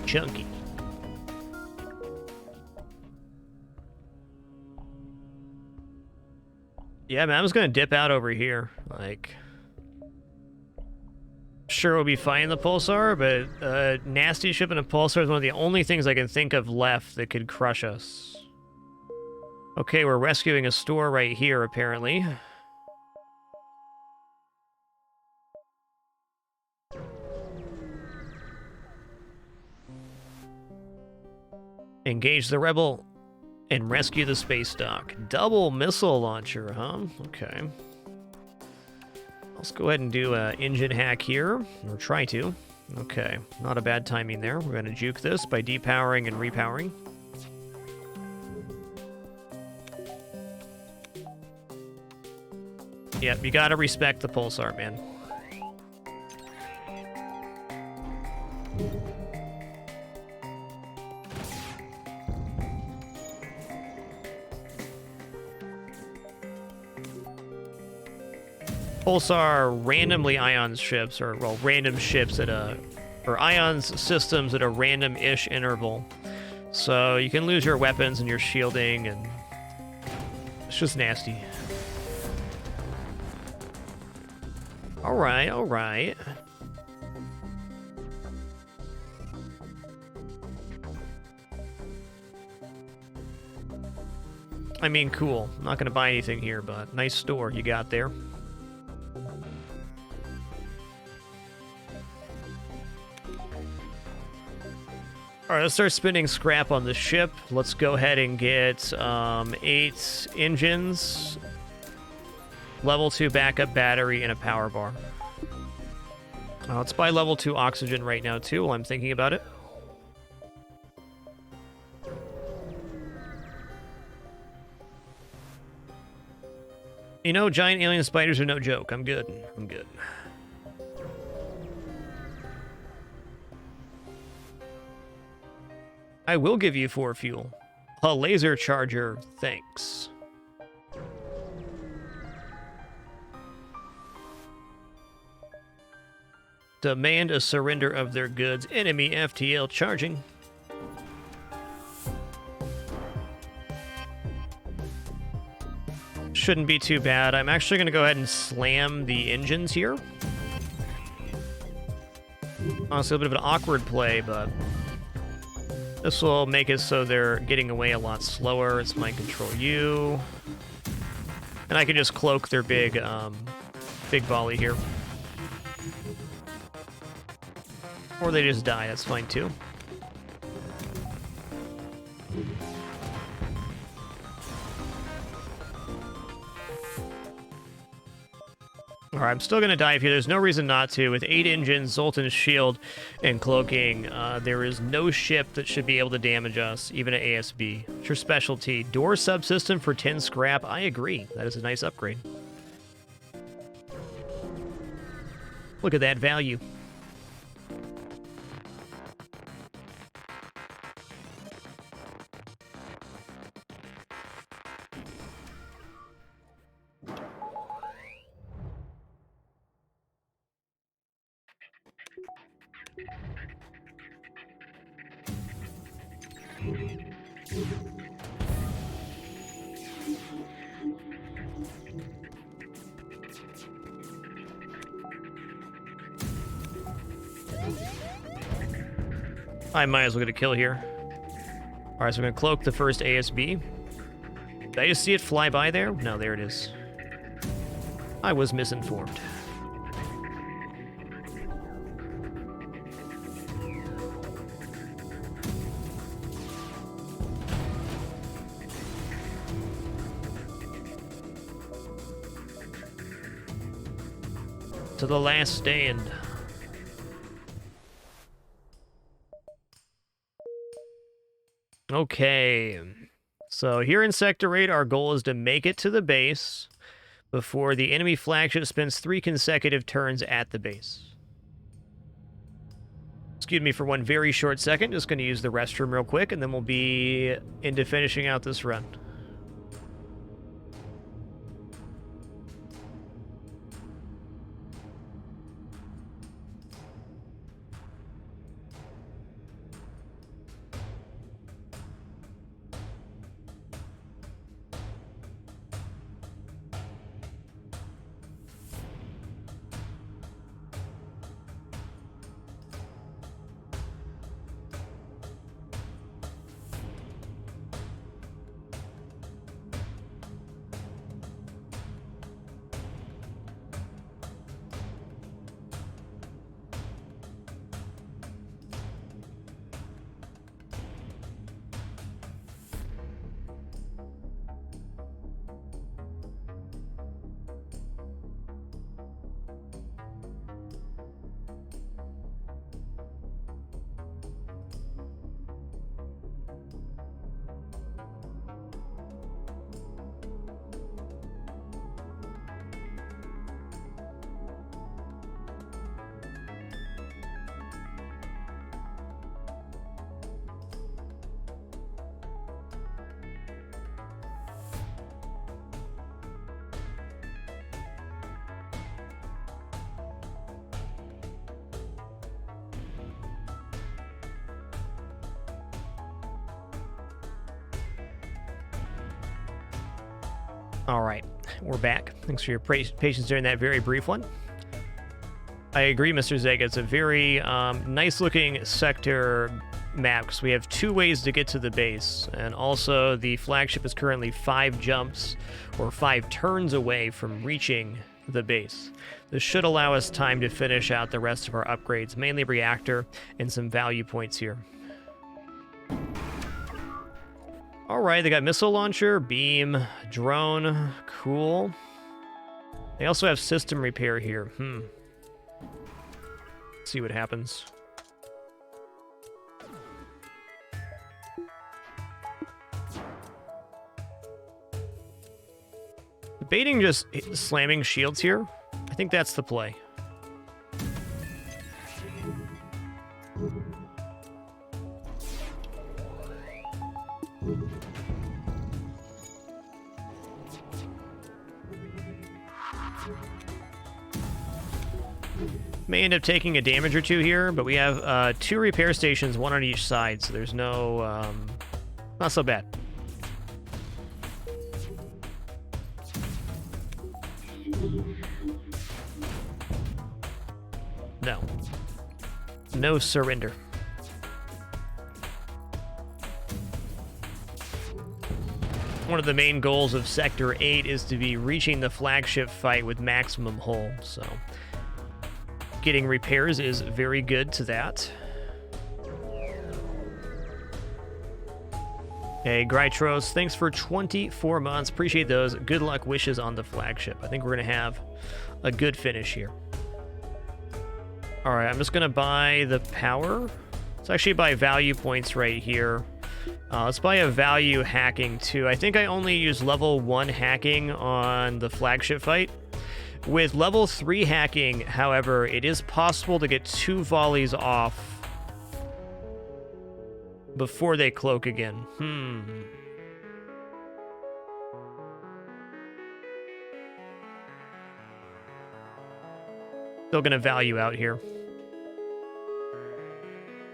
[SPEAKER 1] Chunky. Yeah, man, I'm just gonna dip out over here. Like, sure, we'll be fighting the Pulsar, but nasty ship and a Pulsar is one of the only things I can think of left that could crush us. Okay, we're rescuing a store right here, apparently. Engage the rebel and rescue the space dock. Double missile launcher, huh? Okay. Let's go ahead and do an engine hack here, or try to. Okay, not a bad timing there. We're going to juke this by depowering and repowering. Yep, you gotta respect the Pulsar, man. Pulsar randomly ions ships, or, well, random ships at a... or ions systems at a random-ish interval. So you can lose your weapons and your shielding, and... it's just nasty. Alright, alright. I mean, cool. I'm not gonna buy anything here, but nice store you got there. Alright, let's start spinning scrap on the ship. Let's go ahead and get 8 engines, level 2 backup battery, and a power bar. Let's buy level 2 oxygen right now, too, while I'm thinking about it. You know, giant alien spiders are no joke. I'm good. I'm good. I will give you 4 fuel. A laser charger, thanks. Demand a surrender of their goods. Enemy FTL charging. Shouldn't be too bad. I'm actually going to go ahead and slam the engines here. Honestly, a bit of an awkward play, but this will make it so they're getting away a lot slower. It's mind control U. And I can just cloak their big volley here. Or they just die, that's fine too. Alright, I'm still going to dive here. There's no reason not to. With 8 engines, Zoltan's shield, and cloaking, there is no ship that should be able to damage us, even at ASB. It's your specialty. Door subsystem for 10 scrap. I agree. That is a nice upgrade. Look at that value. I might as well get a kill here. Alright, so we're going to cloak the first ASB. Did I just see it fly by there? No, there it is. I was misinformed. To the last stand. Okay, so here in Sector 8, our goal is to make it to the base before the enemy flagship spends 3 consecutive turns at the base. Excuse me for one very short second, just going to use the restroom real quick, and then we'll be into finishing out this run. All right, we're back. Thanks for your patience during that very brief one. I agree, Mr. Zega. It's a very nice-looking sector map because we have 2 ways to get to the base, and also the flagship is currently 5 jumps or 5 turns away from reaching the base. This should allow us time to finish out the rest of our upgrades, mainly reactor and some value points here. All right, they got missile launcher, beam, drone, cool. They also have system repair here. Let's see what happens. Debating just slamming shields here. I think that's the play. May end up taking a damage or 2 here, but we have 2 repair stations, 1 on each side, so there's no... not so bad. No. No surrender. One of the main goals of Sector 8 is to be reaching the flagship fight with maximum hull, so... getting repairs is very good to that. Hey, Grytros, thanks for 24 months. Appreciate those. Good luck wishes on the flagship. I think we're going to have a good finish here. All right, I'm just going to buy the power. Let's actually buy value points right here. Let's buy a value hacking, too. I think I only use level 1 hacking on the flagship fight. With level 3 hacking, however, it is possible to get 2 volleys off before they cloak again. Still gonna value out here.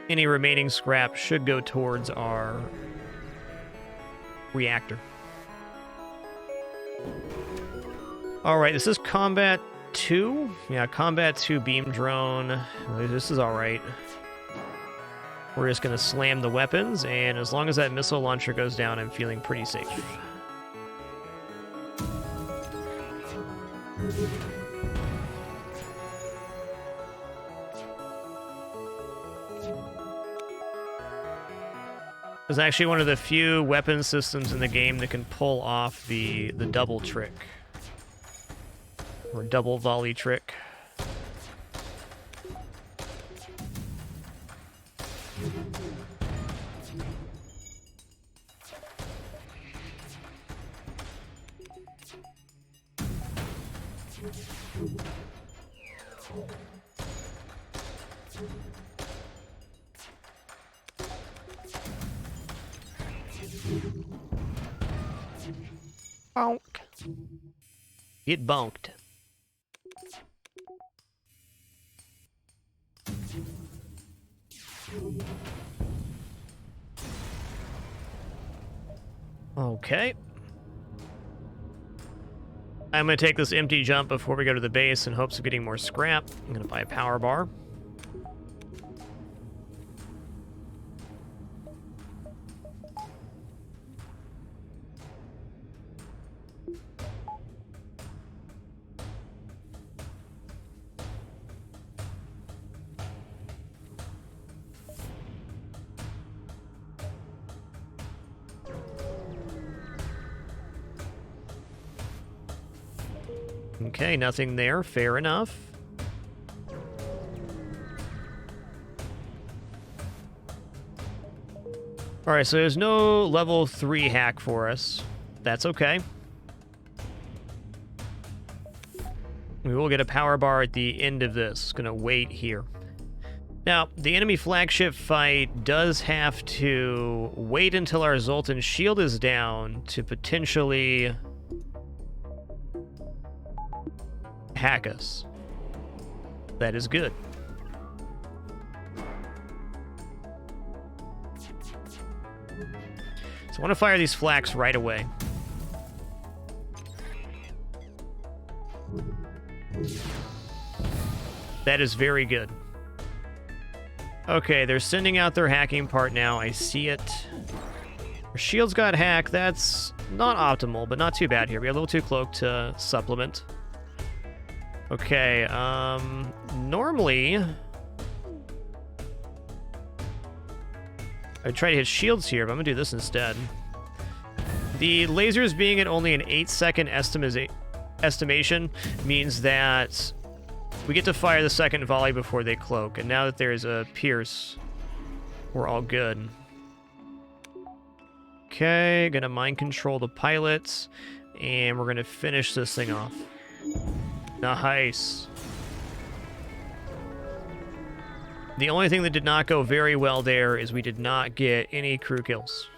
[SPEAKER 1] Any remaining scrap should go towards our reactor. Alright, this is Combat 2? Yeah, Combat 2 beam drone. This is alright. We're just going to slam the weapons, and as long as that missile launcher goes down, I'm feeling pretty safe. It's actually one of the few weapon systems in the game that can pull off the double trick. Or double volley trick. Bonk. Get bonked. Okay. I'm going to take this empty jump before we go to the base in hopes of getting more scrap. I'm going to buy a power bar. Okay, nothing there. Fair enough. Alright, so there's no level 3 hack for us. That's okay. We will get a power bar at the end of this. Gonna wait here. Now, the enemy flagship fight does have to wait until our Zoltan shield is down to potentially hack us. That is good. So I want to fire these flaks right away. That is very good. Okay, they're sending out their hacking part now. I see it. Our shields got hacked. That's not optimal, but not too bad here. We got a little too cloaked to supplement. Okay, normally I'd try to hit shields here, but I'm gonna do this instead. The lasers being at only an 8-second estimation means that we get to fire the second volley before they cloak, and now that there's a pierce, we're all good. Okay, gonna mind control the pilots, and we're gonna finish this thing off. Nice. The only thing that did not go very well there is we did not get any crew kills.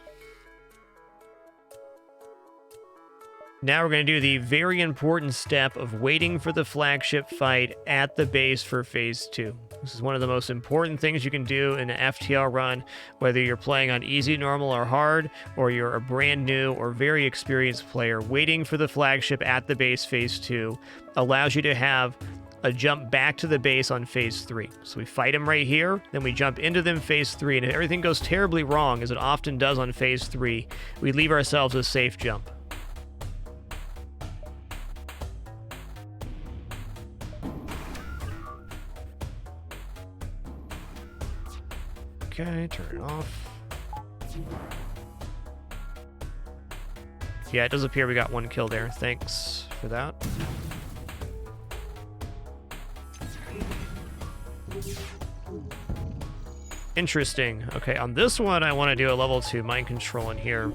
[SPEAKER 1] Now we're going to do the very important step of waiting for the flagship fight at the base for Phase 2. This is one of the most important things you can do in an FTL run, whether you're playing on easy, normal, or hard, or you're a brand new or very experienced player. Waiting for the flagship at the base Phase 2 allows you to have a jump back to the base on Phase 3. So we fight them right here, then we jump into them Phase 3, and if everything goes terribly wrong, as it often does on Phase 3, we leave ourselves a safe jump. Okay, turn it off. Yeah, it does appear we got one kill there. Thanks for that. Interesting. Okay, on this one, I want to do a level 2 mind control in here.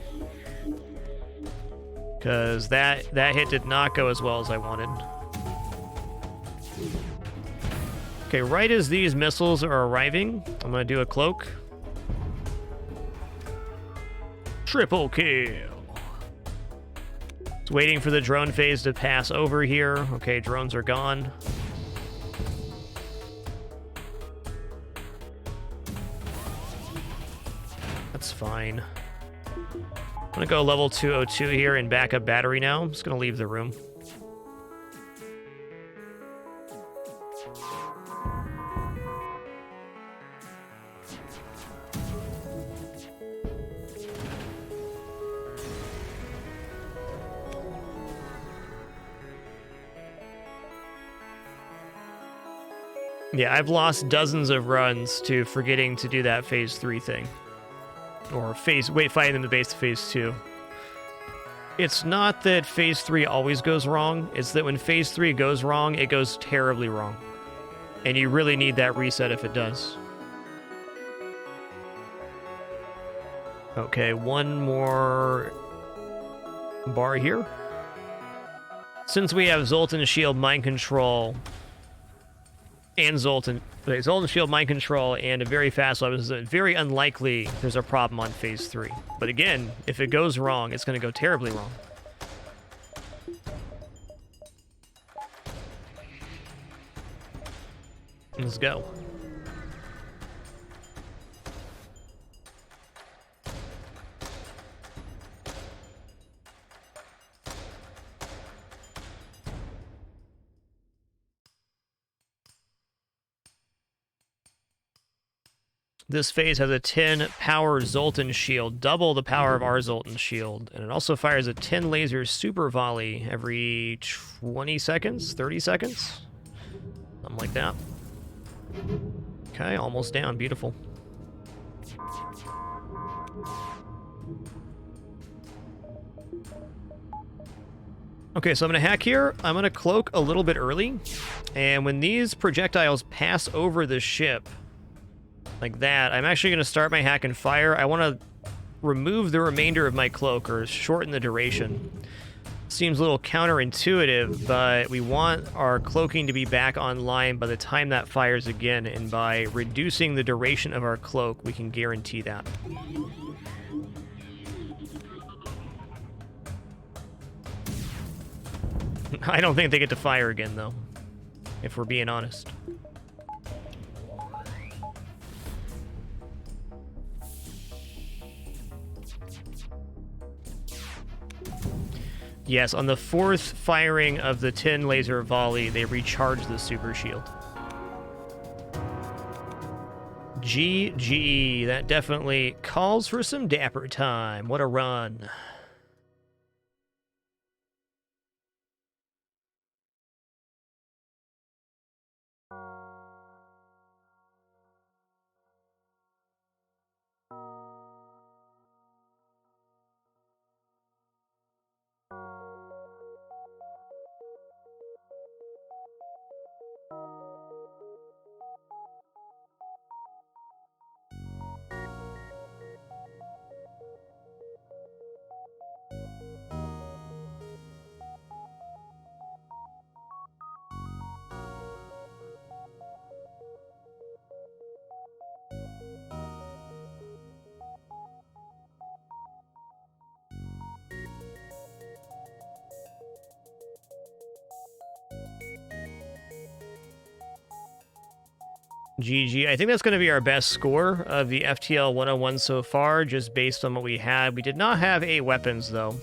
[SPEAKER 1] Because that hit did not go as well as I wanted. Okay, right as these missiles are arriving, I'm going to do a cloak. Triple kill. Just waiting for the drone phase to pass over here. Okay, drones are gone. That's fine. I'm going to go level 202 here and back up battery now. I'm just going to leave the room. Yeah, I've lost dozens of runs to forgetting to do that Phase 3 thing. Or fighting them to base to Phase 2. It's not that Phase 3 always goes wrong, it's that when Phase 3 goes wrong, it goes terribly wrong. And you really need that reset if it does. Okay, one more bar here. Since we have Zoltan Shield Mind Control and Zoltan Shield Mind Control and a very fast weapon, it's very unlikely there's a problem on Phase 3. But again, if it goes wrong, it's going to go terribly wrong. Let's go. This phase has a 10 power Zoltan shield, double the power of our Zoltan shield, and it also fires a 10 laser super volley every 20 seconds, 30 seconds, something like that. Okay, almost down, beautiful. Okay, so I'm going to hack here. I'm going to cloak a little bit early, and when these projectiles pass over the ship, like that, I'm actually going to start my hack and fire. I want to remove the remainder of my cloak, or shorten the duration. Seems a little counterintuitive, but we want our cloaking to be back online by the time that fires again, and by reducing the duration of our cloak, we can guarantee that. I don't think they get to fire again, though, if we're being honest. Yes, on the 4th firing of the 10 laser volley, they recharge the super shield. GG. That definitely calls for some dapper time. What a run. GG. I think that's going to be our best score of the FTL101 so far, just based on what we had. We did not have 8 weapons, though.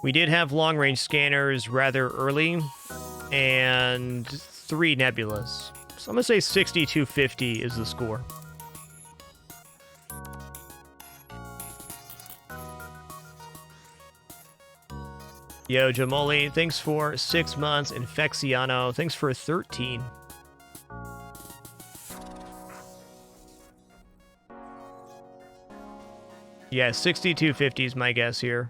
[SPEAKER 1] We did have long-range scanners rather early, and 3 nebulas. So I'm going to say 6250 is the score. Yo, Jamoli, thanks for 6 months. Infexiano, thanks for 13. Yeah, 6250 is my guess here.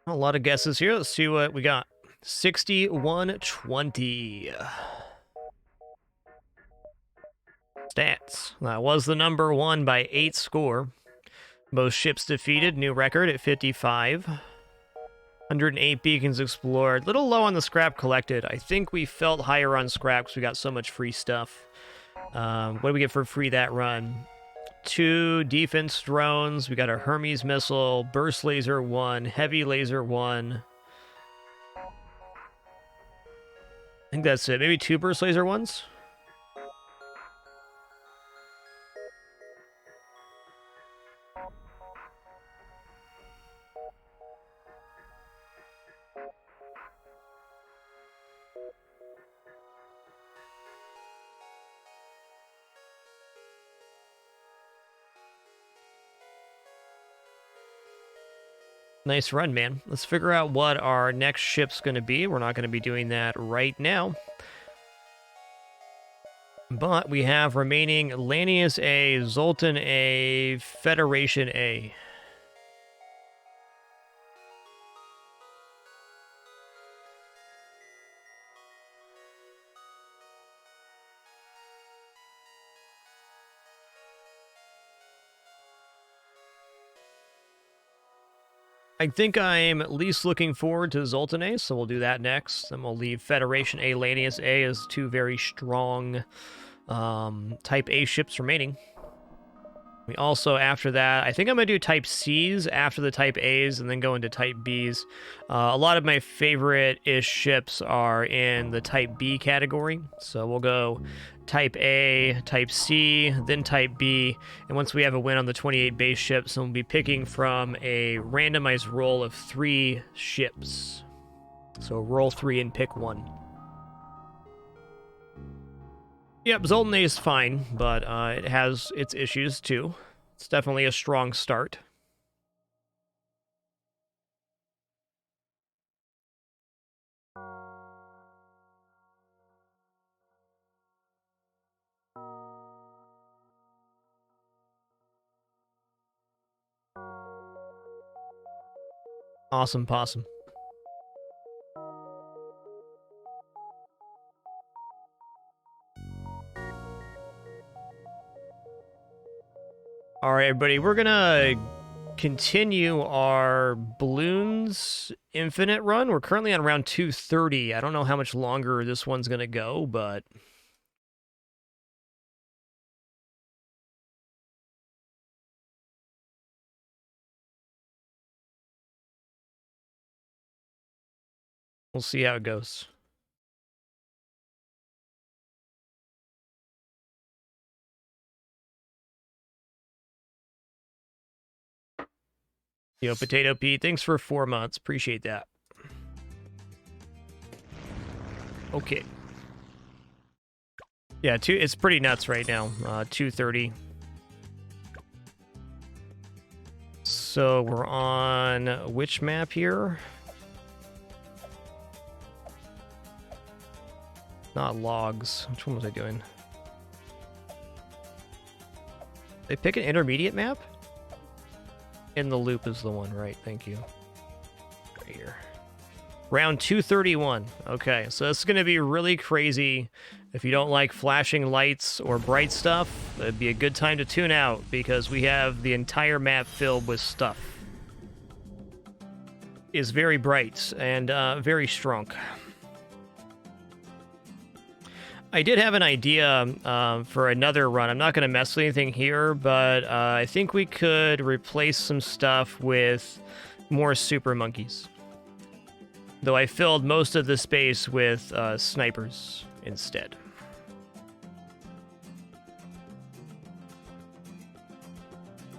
[SPEAKER 1] A lot of guesses here. Let's see what we got. 6120. Stats. That was the number 1 by 8 score. Most ships defeated, new record at 55. 108 beacons explored. Little low on the scrap collected. I think we felt higher on scrap because we got so much free stuff. What do we get for free that run? 2 defense drones. We got a Hermes missile, burst laser 1, heavy laser 1. I think that's it. Maybe 2 burst laser 1s? Nice run, man. Let's figure out what our next ship's going to be. We're not going to be doing that right now. But we have remaining Lanius A, Zoltan A, Federation A. I think I'm at least looking forward to Zoltan A, so we'll do that next. Then we'll leave Federation A, Lanius A as 2 very strong Type A ships remaining. We also, after that, I think I'm going to do Type Cs after the Type As and then go into Type Bs. A lot of my favorite-ish ships are in the Type B category. So we'll go Type A, Type C, then Type B. And once we have a win on the 28 base ships, we'll be picking from a randomized roll of 3 ships. So roll 3 and pick 1. Yep, Zoltan A is fine, but it has its issues too. It's definitely a strong start. Awesome possum. All right, everybody, we're gonna continue our Balloons Infinite run. We're currently on round 230. I don't know how much longer this one's gonna go, but We'll see how it goes. Yo, Potato Pete, thanks for 4 months. Appreciate that. Okay. Yeah, it's pretty nuts right now. 2:30. So we're on which map here? Not logs. Which one was I doing? They pick an intermediate map? In the loop is the one, right? Thank you. Right here. Round 231. Okay, so it's going to be really crazy. If you don't like flashing lights or bright stuff, it'd be a good time to tune out because we have the entire map filled with stuff. It's very bright and very strong. I did have an idea for another run. I'm not going to mess with anything here, but I think we could replace some stuff with more super monkeys. Though I filled most of the space with snipers instead.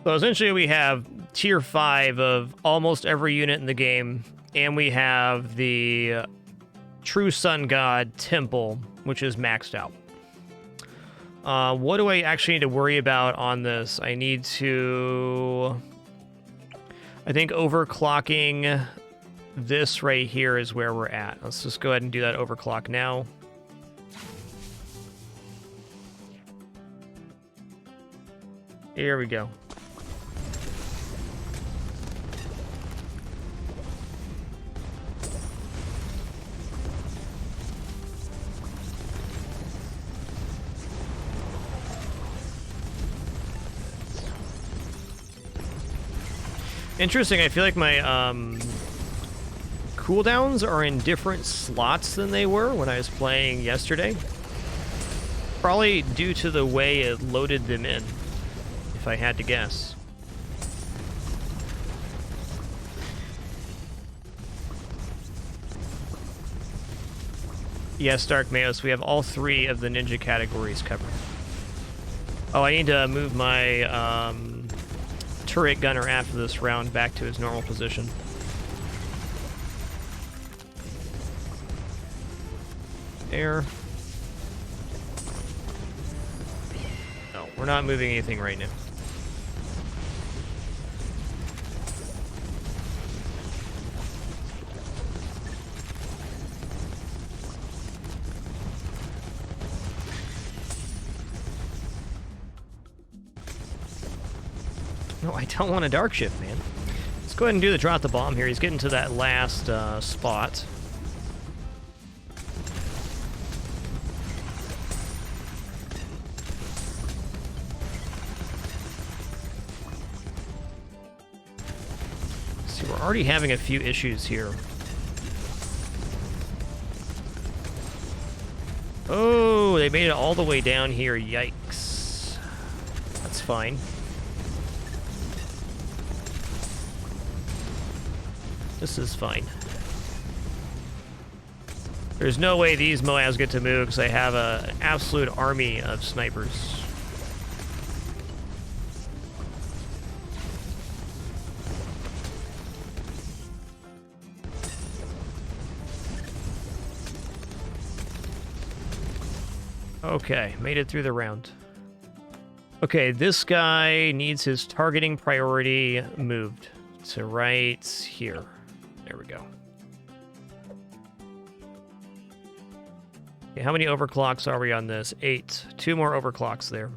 [SPEAKER 1] So essentially we have tier 5 of almost every unit in the game, and we have the True Sun God Temple, which is maxed out. What do I actually need to worry about on this? I need to... I think overclocking this right here is where we're at. Let's just go ahead and do that overclock now. Here we go. Interesting, I feel like my cooldowns are in different slots than they were when I was playing yesterday. Probably due to the way it loaded them in, if I had to guess. Yes, Dark Mayos, we have all 3 of the ninja categories covered. Oh, I need to move my turret gunner after this round back to his normal position. There. No, we're not moving anything right now. No, I don't want a dark shift, man. Let's go ahead and do the drop the bomb here. He's getting to that last spot. See, we're already having a few issues here. Oh, they made it all the way down here. Yikes. That's fine. This is fine. There's no way these Moabs get to move because I have an absolute army of snipers. Okay, made it through the round. Okay, this guy needs his targeting priority moved to right here. There we go. Okay, how many overclocks are we on this? 8. 2 more overclocks there.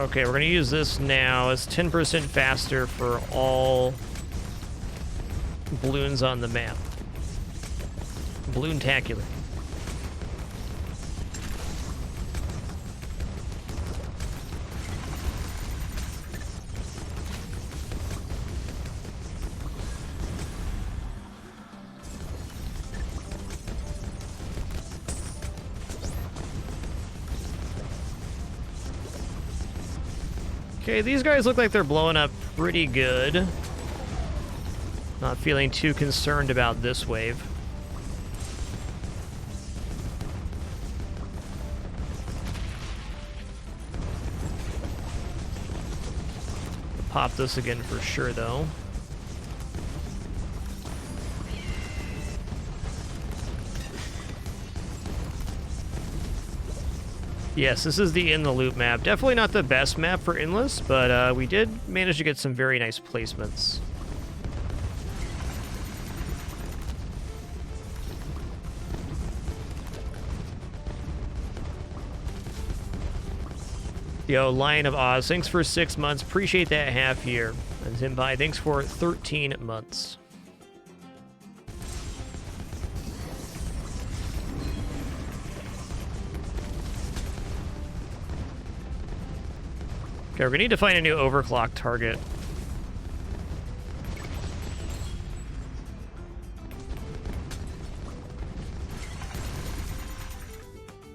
[SPEAKER 1] Okay, we're gonna use this now. It's 10% faster for all balloons on the map. Balloon-tacular. Okay, these guys look like they're blowing up pretty good. Not feeling too concerned about this wave. Pop this again for sure, though. Yes, this is the In the Loop map. Definitely not the best map for Endless, but we did manage to get some very nice placements. Yo, Lion of Oz, thanks for 6 months. Appreciate that half year. And Zimbai, thanks for 13 months. Okay, we need to find a new overclock target.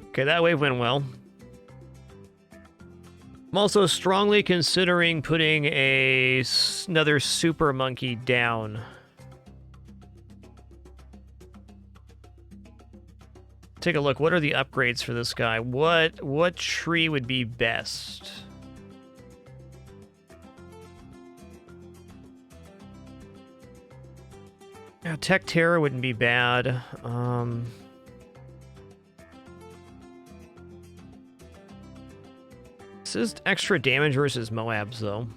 [SPEAKER 1] Okay, that wave went well. I'm also strongly considering putting another super monkey down. Take a look. What are the upgrades for this guy? What tree would be best? Yeah, Tech Terror wouldn't be bad. This is extra damage versus Moabs, though.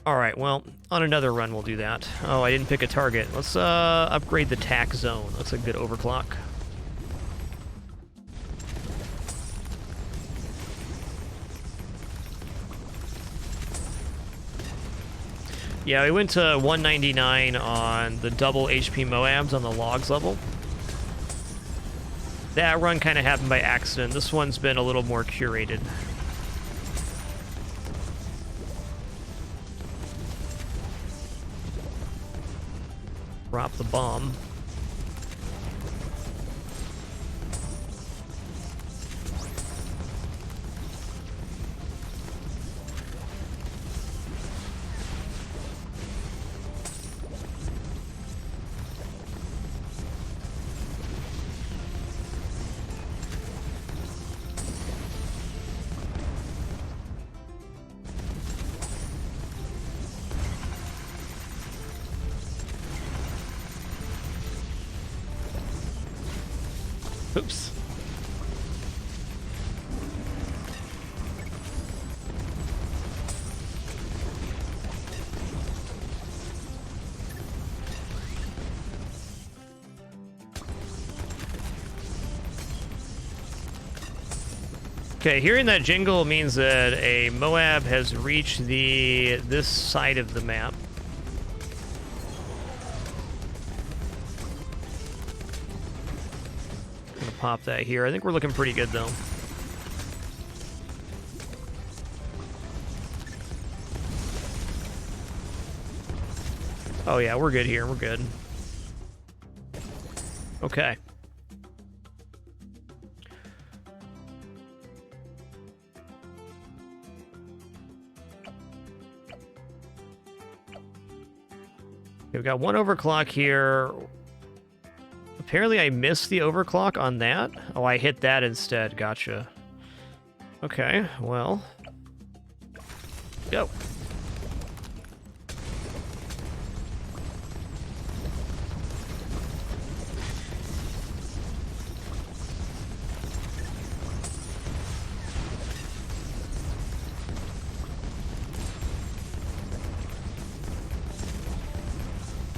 [SPEAKER 1] Alright, well, on another run we'll do that. Oh, I didn't pick a target. Let's upgrade the tack zone. That's a good overclock. Yeah, we went to 199 on the double HP Moabs on the logs level. That run kind of happened by accident. This one's been a little more curated. Drop the bomb. Oops. Okay, hearing that jingle means that a Moab has reached this side of the map. Pop that here. I think we're looking pretty good, though. Oh, yeah, we're good here. We're good. Okay. We've got one overclock here. Apparently I missed the overclock on that. Oh, I hit that instead. Gotcha. Okay, well. Go.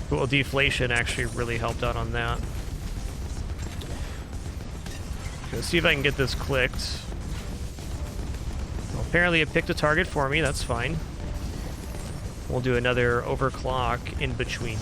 [SPEAKER 1] Well, deflation actually really helped out on that. Let's see if I can get this clicked. Apparently it picked a target for me, that's fine. We'll do another overclock in between.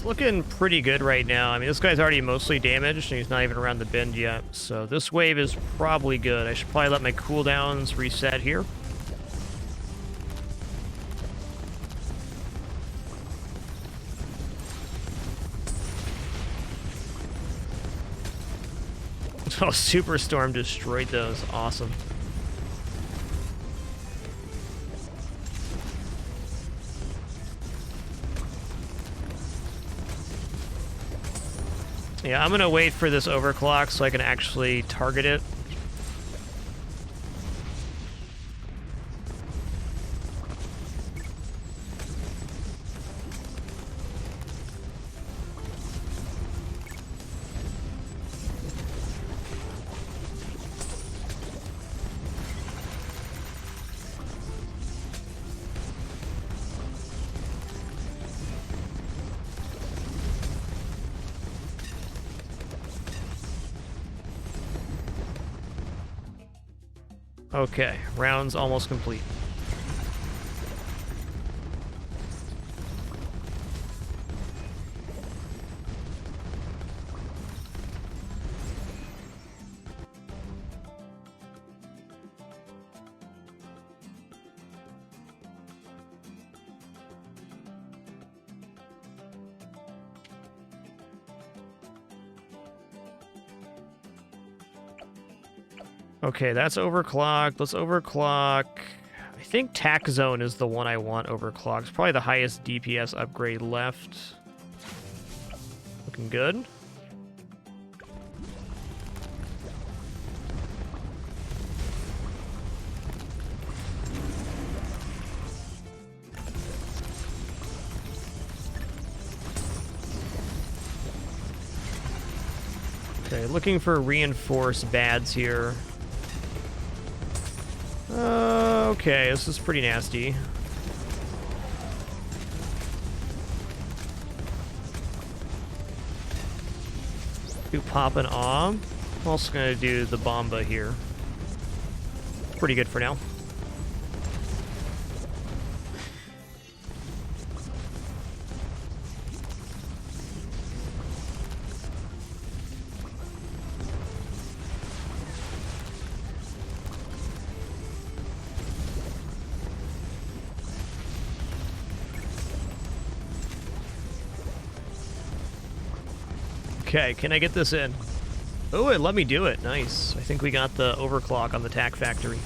[SPEAKER 1] Looking pretty good right now. I mean, this guy's already mostly damaged, and he's not even around the bend yet. So this wave is probably good. I should probably let my cooldowns reset here. Oh, Superstorm destroyed those. Awesome. Yeah, I'm gonna wait for this overclock so I can actually target it. Okay, round's almost complete. Okay, that's overclocked. Let's overclock. I think Tac Zone is the one I want overclocked. It's probably the highest DPS upgrade left. Looking good. Okay, looking for reinforced bads here. Okay, this is pretty nasty. Do pop and awe. I'm also gonna do the Bomba here. Pretty good for now. Okay, can I get this in? Oh, it let me do it. Nice. I think we got the overclock on the Tac Factory.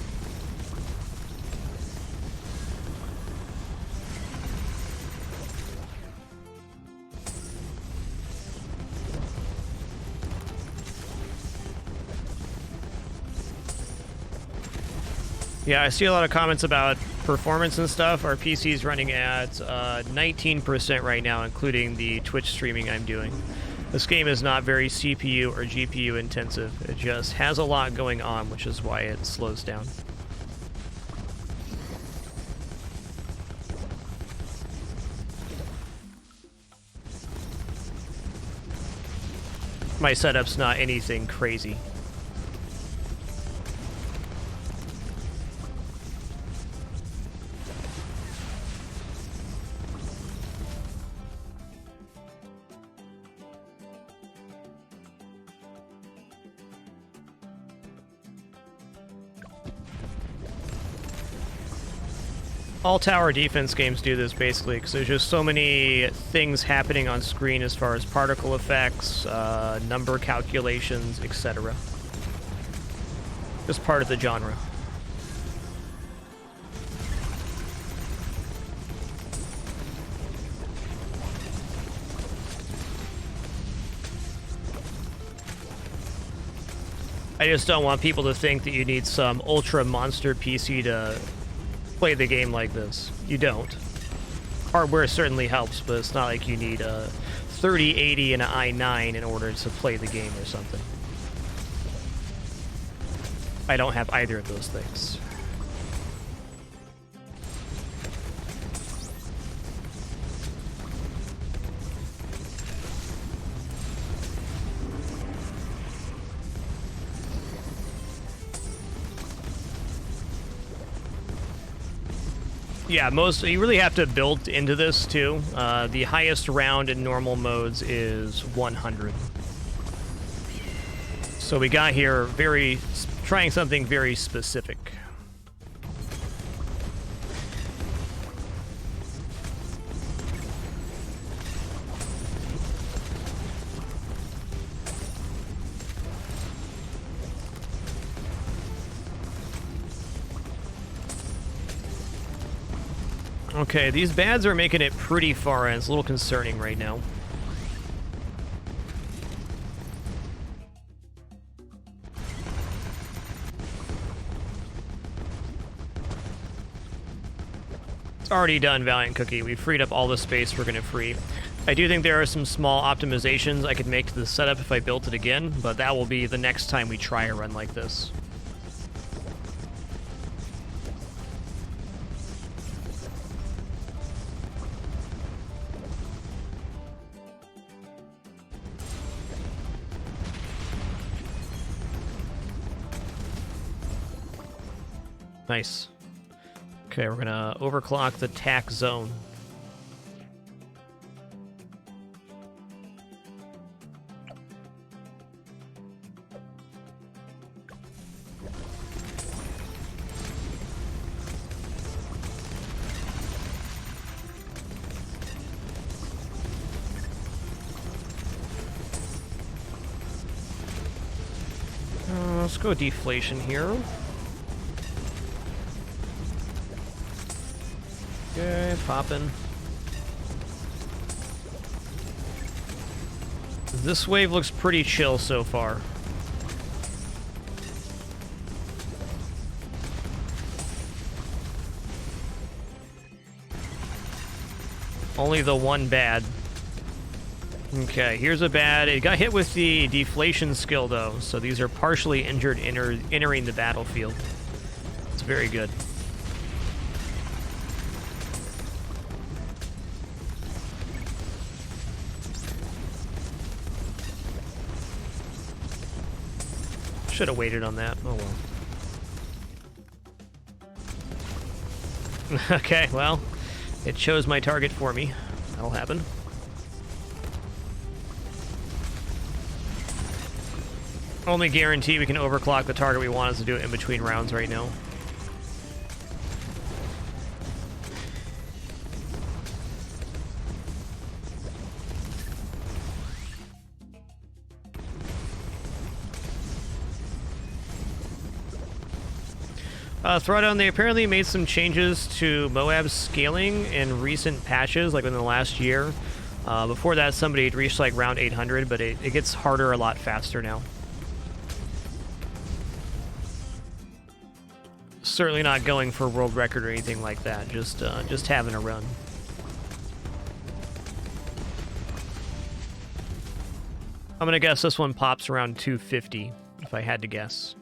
[SPEAKER 1] Yeah, I see a lot of comments about performance and stuff. Our PC's running at 19% right now, including the Twitch streaming I'm doing. This game is not very CPU or GPU intensive. It just has a lot going on, which is why it slows down. My setup's not anything crazy. All tower defense games do this, basically, because there's just so many things happening on screen as far as particle effects, number calculations, etc. Just part of the genre. I just don't want people to think that you need some ultra monster PC to play the game like this. You don't. Hardware certainly helps, but it's not like you need a 3080 and an i9 in order to play the game or something. I don't have either of those things. Yeah, you really have to build into this too. The highest round in normal modes is 100. So we got here trying something very specific. Okay, these bads are making it pretty far in. It's a little concerning right now. It's already done, Valiant Cookie. We freed up all the space we're going to free. I do think there are some small optimizations I could make to the setup if I built it again, but that will be the next time we try a run like this. Nice. Okay, we're gonna overclock the tack zone. Let's go deflation here. Okay, popping. This wave looks pretty chill so far. Only the one bad. Okay, here's a bad. It got hit with the deflation skill, though, so these are partially injured entering the battlefield. It's very good. Should have waited on that. Oh well. Okay, well, it chose my target for me. That'll happen. Only guarantee we can overclock the target we want is to do it in between rounds right now. Throwdown, they apparently made some changes to Moab's scaling in recent patches, like in the last year. Before that, somebody had reached like round 800, but it gets harder a lot faster now. Certainly not going for a world record or anything like that, just having a run. I'm gonna guess this one pops around 250, if I had to guess.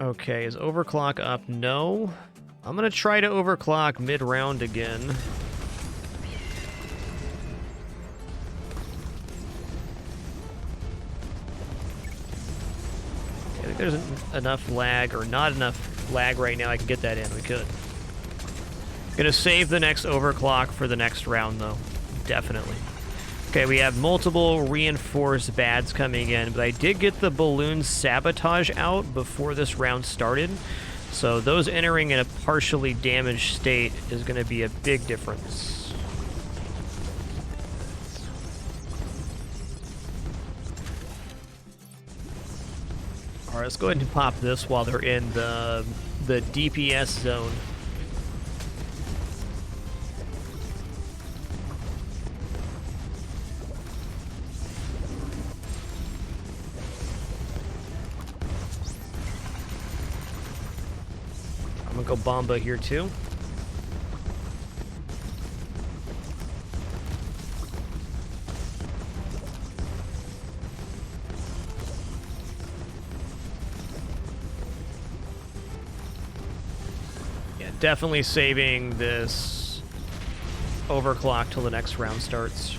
[SPEAKER 1] Okay, is overclock up? No. I'm gonna try to overclock mid-round again. I think there's enough lag, or not enough lag right now. I can get that in. We could. Gonna save the next overclock for the next round, though. Definitely. Okay, we have multiple reinforced bads coming in, but I did get the balloon sabotage out before this round started, so those entering in a partially damaged state is going to be a big difference. Alright, let's go ahead and pop this while they're in the DPS zone. Echo Bomba here too. Yeah, definitely saving this overclock till the next round starts.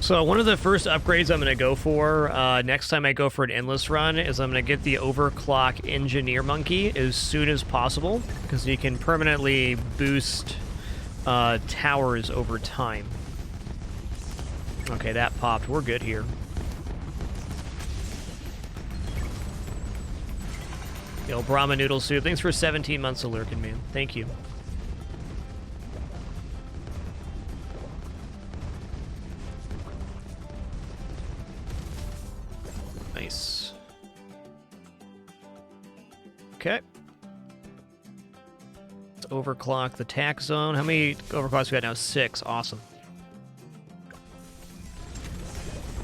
[SPEAKER 1] So one of the first upgrades I'm going to go for next time I go for an endless run is I'm going to get the overclock engineer monkey as soon as possible, because you can permanently boost towers over time. Okay, that popped. We're good here. Yo, Brahma Noodle Soup, thanks for 17 months of lurking, man. Thank you. Nice. Okay. Let's overclock the tack zone. How many overclocks we got now? 6. Awesome.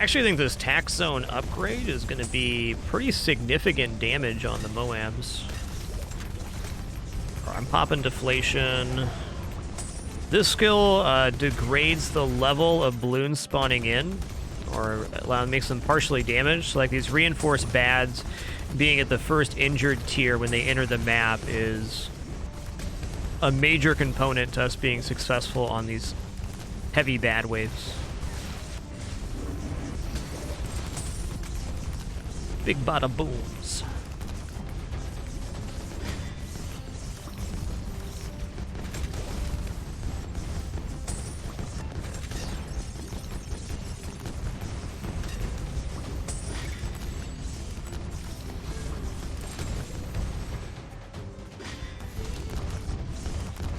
[SPEAKER 1] Actually, I think this tack zone upgrade is going to be pretty significant damage on the Moabs. I'm popping deflation. This skill degrades the level of balloons spawning in, or makes them partially damaged. So like these reinforced bads being at the first injured tier when they enter the map is a major component to us being successful on these heavy bad waves. Big bada booms.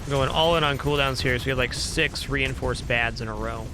[SPEAKER 1] Going all in on cooldowns here, so we have like 6 reinforced bads in a row.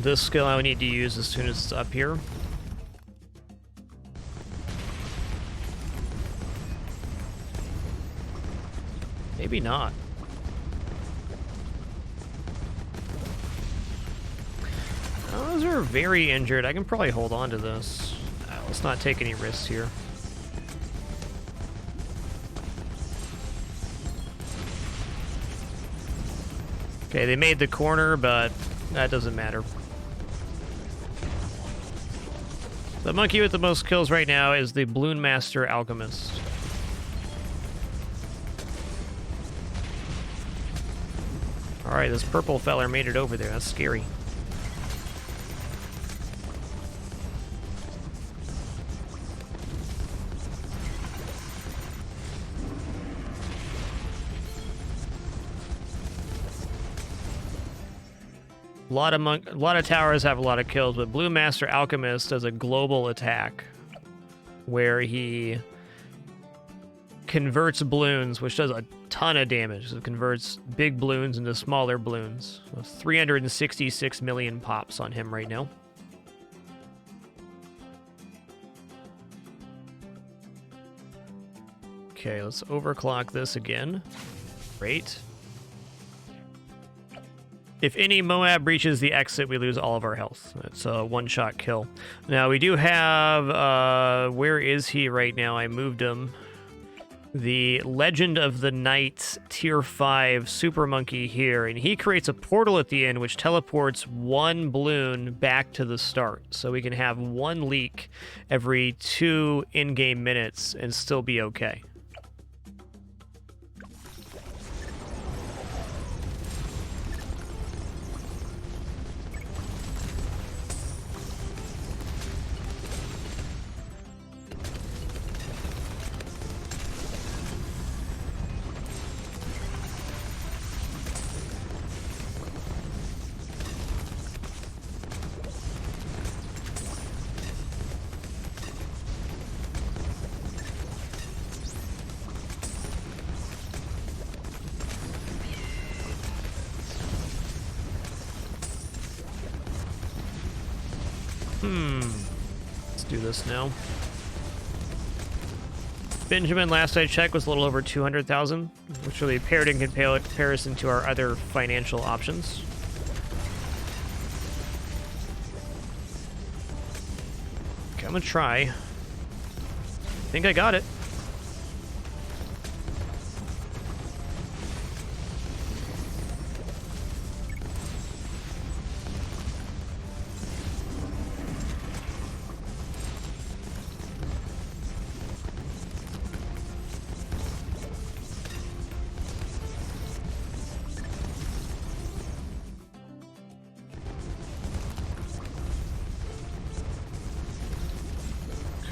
[SPEAKER 1] This skill I would need to use as soon as it's up here. Maybe not. Those are very injured. I can probably hold on to this. Let's not take any risks here. Okay, they made the corner, but that doesn't matter. The monkey with the most kills right now is the Balloon Master Alchemist. Alright, this purple feller made it over there. That's scary. A lot of towers have a lot of kills, but Blue Master Alchemist does a global attack where he converts balloons, which does a ton of damage. So it converts big balloons into smaller balloons. So 366 million pops on him right now. Okay, let's overclock this again. Great. If any Moab breaches the exit, we lose all of our health. It's a one-shot kill. Now, we do have... where is he right now? I moved him. The Legend of the Night Tier 5 Super Monkey here. And he creates a portal at the end, which teleports one balloon back to the start. So we can have one leak every 2 in-game minutes and still be okay. Let's do this now. Benjamin, last I checked, was a little over 200,000, which really paired in comparison to our other financial options. Okay, I'm gonna try. I think I got it.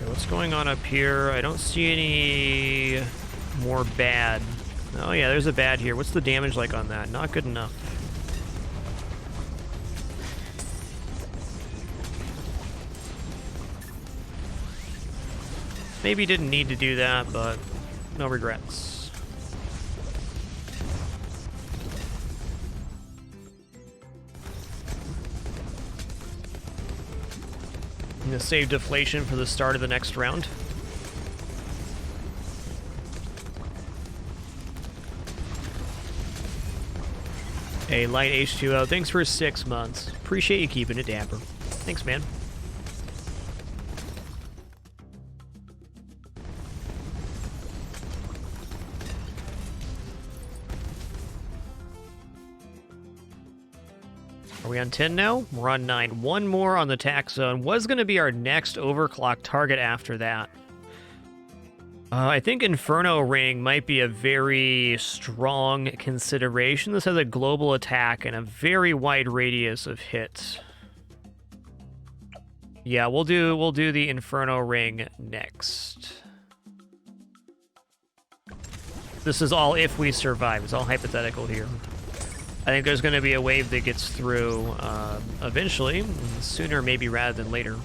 [SPEAKER 1] What's going on up here? I don't see any more bad. Oh yeah, there's a bad here. What's the damage like on that? Not good enough. Maybe didn't need to do that, but no regrets. I'm gonna save deflation for the start of the next round. Hey, Light H2O, thanks for 6 months. Appreciate you keeping it dapper. Thanks, man. Are we on 10 now? We're on 9. One more on the tax zone. Was going to be our next overclock target after that. I think Inferno Ring might be a very strong consideration. This has a global attack and a very wide radius of hits. Yeah, we'll do the Inferno Ring next. This is all if we survive. It's all hypothetical here. I think there's going to be a wave that gets through eventually, sooner maybe rather than later.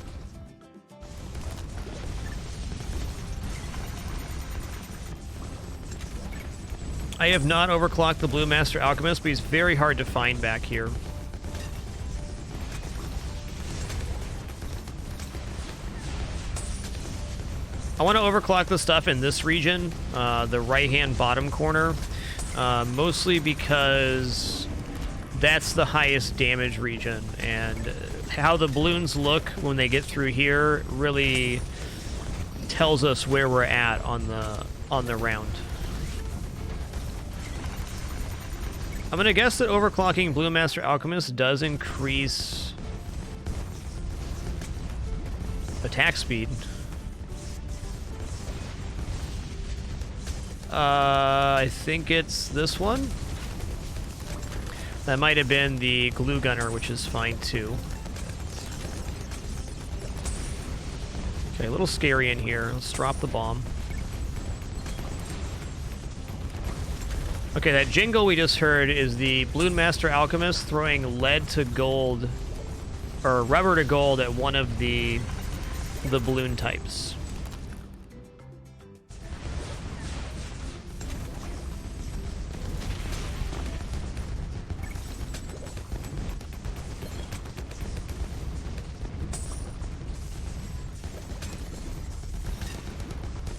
[SPEAKER 1] I have not overclocked the Blue Master Alchemist, but he's very hard to find back here. I want to overclock the stuff in this region, the right-hand bottom corner, mostly because that's the highest damage region, and how the balloons look when they get through here really tells us where we're at on the round. I'm gonna guess that overclocking Blue Master Alchemist does increase attack speed. I think it's this one. That might have been the glue gunner, which is fine too. Okay, a little scary in here. Let's drop the bomb. Okay, that jingle we just heard is the Balloon Master Alchemist throwing lead to gold, or rubber to gold at one of the balloon types.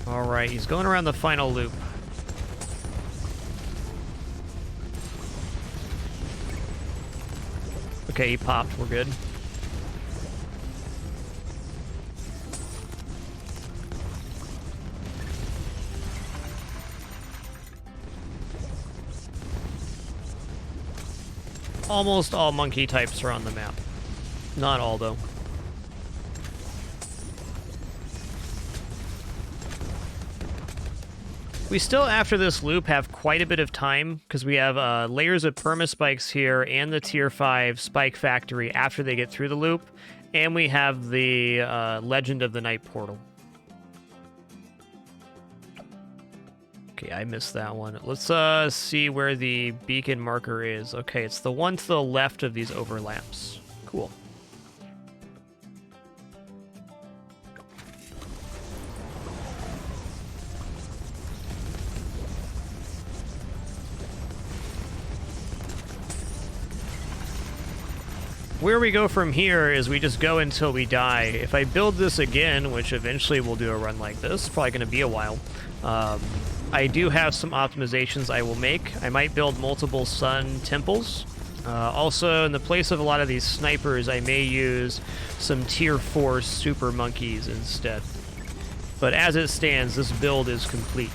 [SPEAKER 1] Alright, he's going around the final loop. Okay, he popped. We're good. Almost all monkey types are on the map. Not all, though. We still, after this loop, have quite a bit of time, because we have layers of perma-spikes here and the Tier 5 spike factory after they get through the loop, and we have the Legend of the Night portal. Okay, I missed that one. Let's see where the beacon marker is. Okay, it's the one to the left of these overlaps. Cool. where we go from here is we just go until we die. If I build this again, which eventually we'll do a run like this, probably going to be a while, I do have some optimizations I will make. I might build multiple sun temples. Also, in the place of a lot of these snipers, I may use some tier 4 super monkeys instead. But as it stands, this build is complete.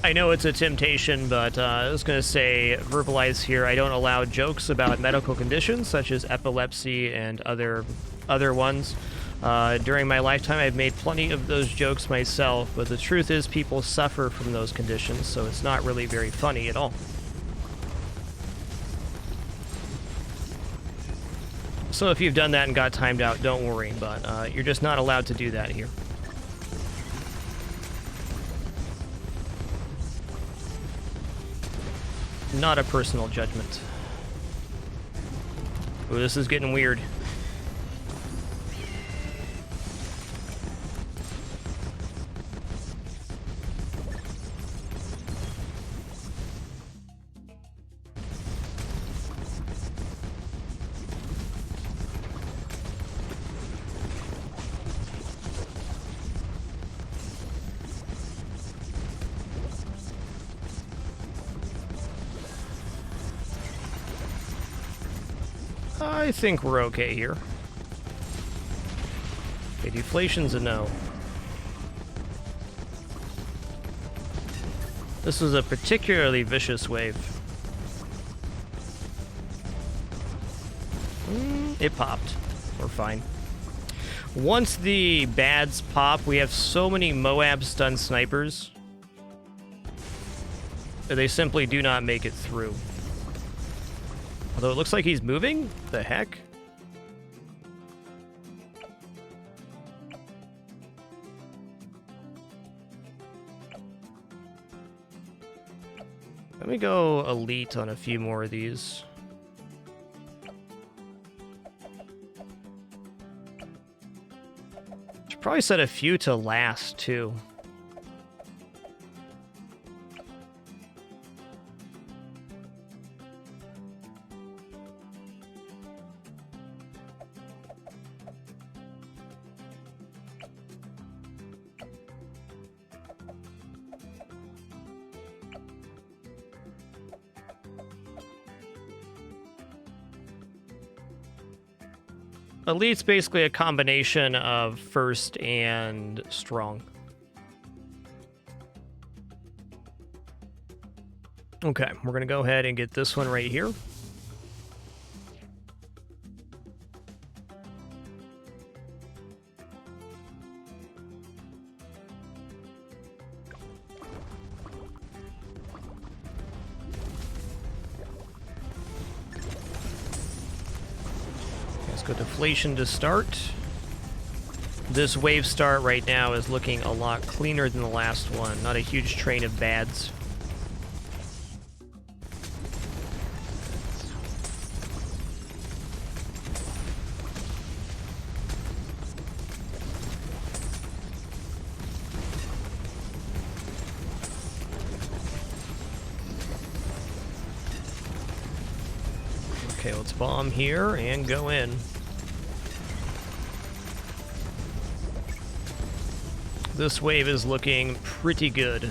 [SPEAKER 1] I know it's a temptation, but I was going to say, verbalize here, I don't allow jokes about medical conditions such as epilepsy and other ones. During my lifetime, I've made plenty of those jokes myself, but the truth is people suffer from those conditions, so it's not really very funny at all. So if you've done that and got timed out, don't worry, but you're just not allowed to do that here. Not a personal judgment. Ooh, this is getting weird. I think we're okay here. Okay, deflation's a no. This was a particularly vicious wave. It popped. We're fine. Once the bads pop, we have so many Moab stun snipers that they simply do not make it through. Although it looks like he's moving? The heck? Let me go elite on a few more of these. Should probably set a few to last, too. Elite's basically a combination of first and strong. Okay, we're gonna go ahead and get this one right here. Let's go deflation to start. This wave start right now is looking a lot cleaner than the last one. Not a huge train of bads. Okay, let's bomb here and go in. This wave is looking pretty good.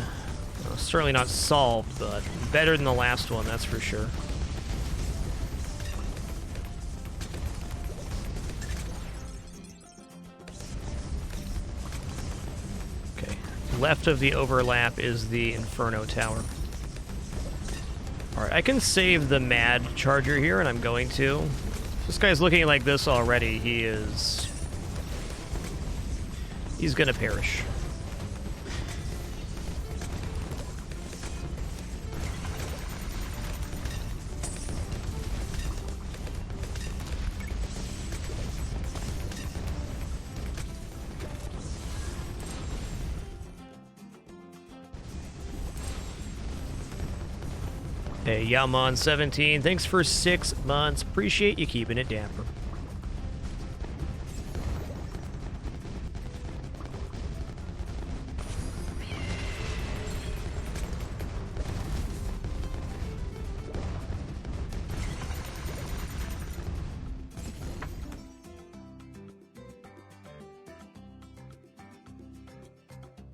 [SPEAKER 1] Certainly not solved, but better than the last one, that's for sure. Okay, left of the overlap is the Inferno Tower. Alright, I can save the Mad Charger here, and I'm going to. This guy's looking like this already. He's gonna perish. Hey, Yamon17, thanks for 6 months. Appreciate you keeping it dapper.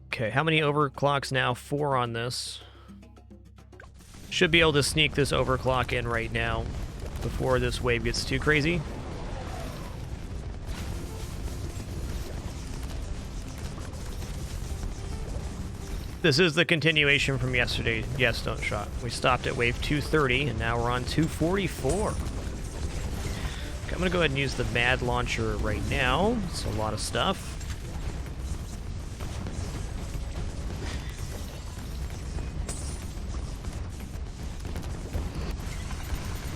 [SPEAKER 1] Okay, how many overclocks now? 4 on this. Should be able to sneak this overclock in right now before this wave gets too crazy. This is the continuation from yesterday. Yes, don't shot. We stopped at wave 230 and now we're on 244. Okay, I'm gonna go ahead and use the Mad Launcher right now. It's a lot of stuff.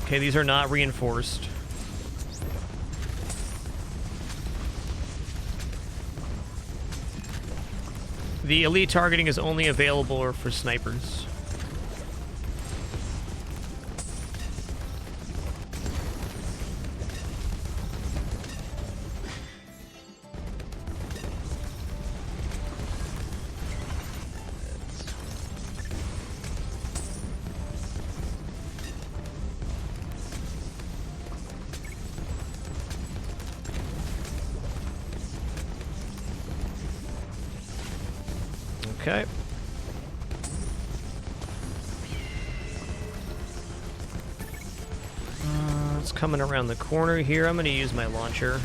[SPEAKER 1] Okay, these are not reinforced. The elite targeting is only available for snipers. Okay. It's coming around the corner here. I'm going to use my launcher.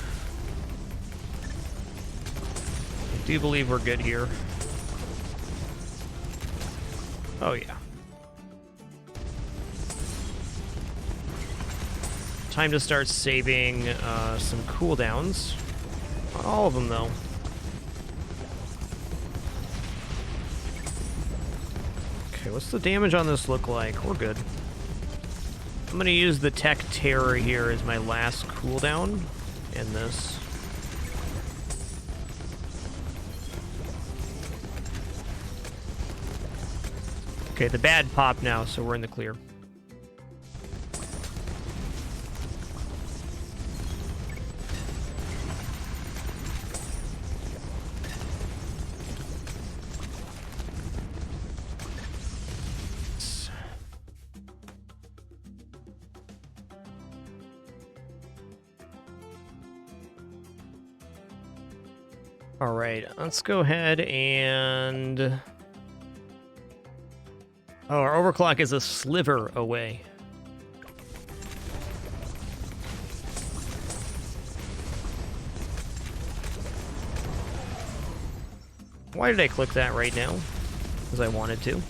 [SPEAKER 1] I do believe we're good here. Oh, yeah. Time to start saving some cooldowns. Not all of them, though. Okay, what's the damage on this look like? We're good. I'm going to use the Tech Terror here as my last cooldown in this. Okay, the bad popped now, so we're in the clear. All right, let's go ahead and... Oh, our overclock is a sliver away. Why did I click that right now? Because I wanted to.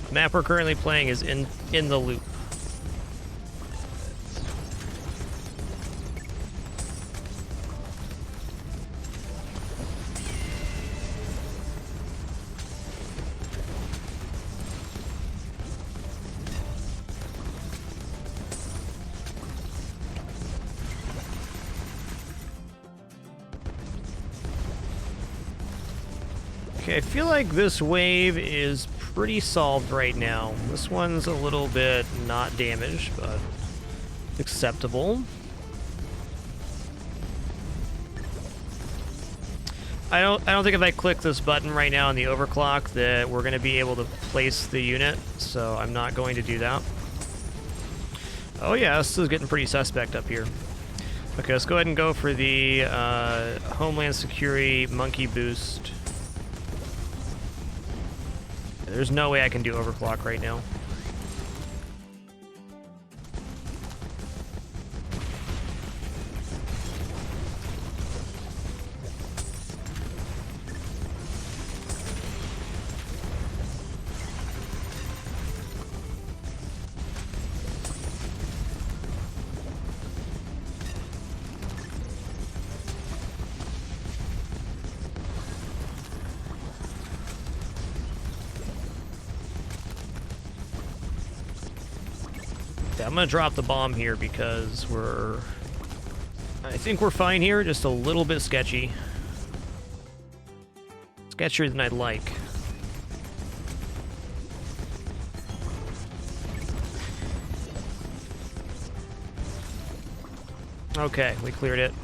[SPEAKER 1] The map we're currently playing is in the loop. Okay, I feel like this wave is pretty solved right now. This one's a little bit not damaged, but acceptable. I don't think if I click this button right now on the overclock that we're going to be able to place the unit, so I'm not going to do that. Oh yeah, this is getting pretty suspect up here. Okay, let's go ahead and go for the Homeland Security Monkey Boost. There's no way I can do overclock right now. Yeah, I'm gonna drop the bomb here because I think we're fine here, just a little bit sketchy. Sketchier than I'd like. Okay, we cleared it.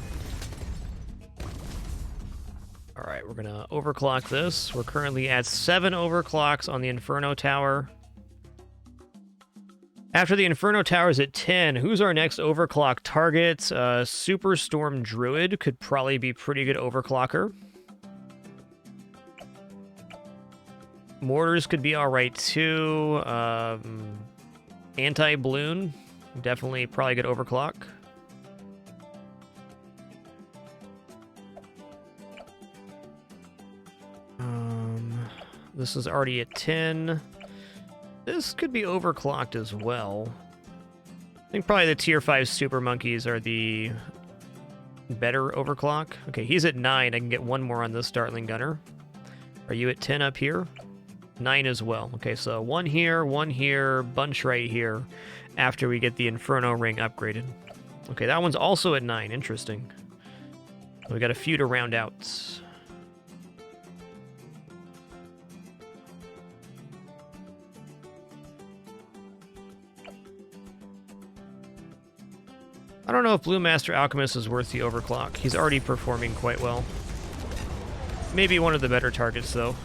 [SPEAKER 1] Alright, we're gonna overclock this. We're currently at 7 overclocks on the Inferno Tower. After the Inferno Tower is at 10, who's our next overclock target? Superstorm Druid could probably be pretty good overclocker. Mortars could be alright too. Anti-Balloon, definitely probably good overclock. This is already at 10. This could be overclocked as well. I think probably the tier 5 super monkeys are the better overclock. Okay, he's at 9. I can get one more on this Dartling Gunner. Are you at 10 up here? 9 as well. Okay, so one here, bunch right here after we get the Inferno Ring upgraded. Okay, that one's also at 9. Interesting. We got a few to round out. I don't know if Blue Master Alchemist is worth the overclock. He's already performing quite well. Maybe one of the better targets, though.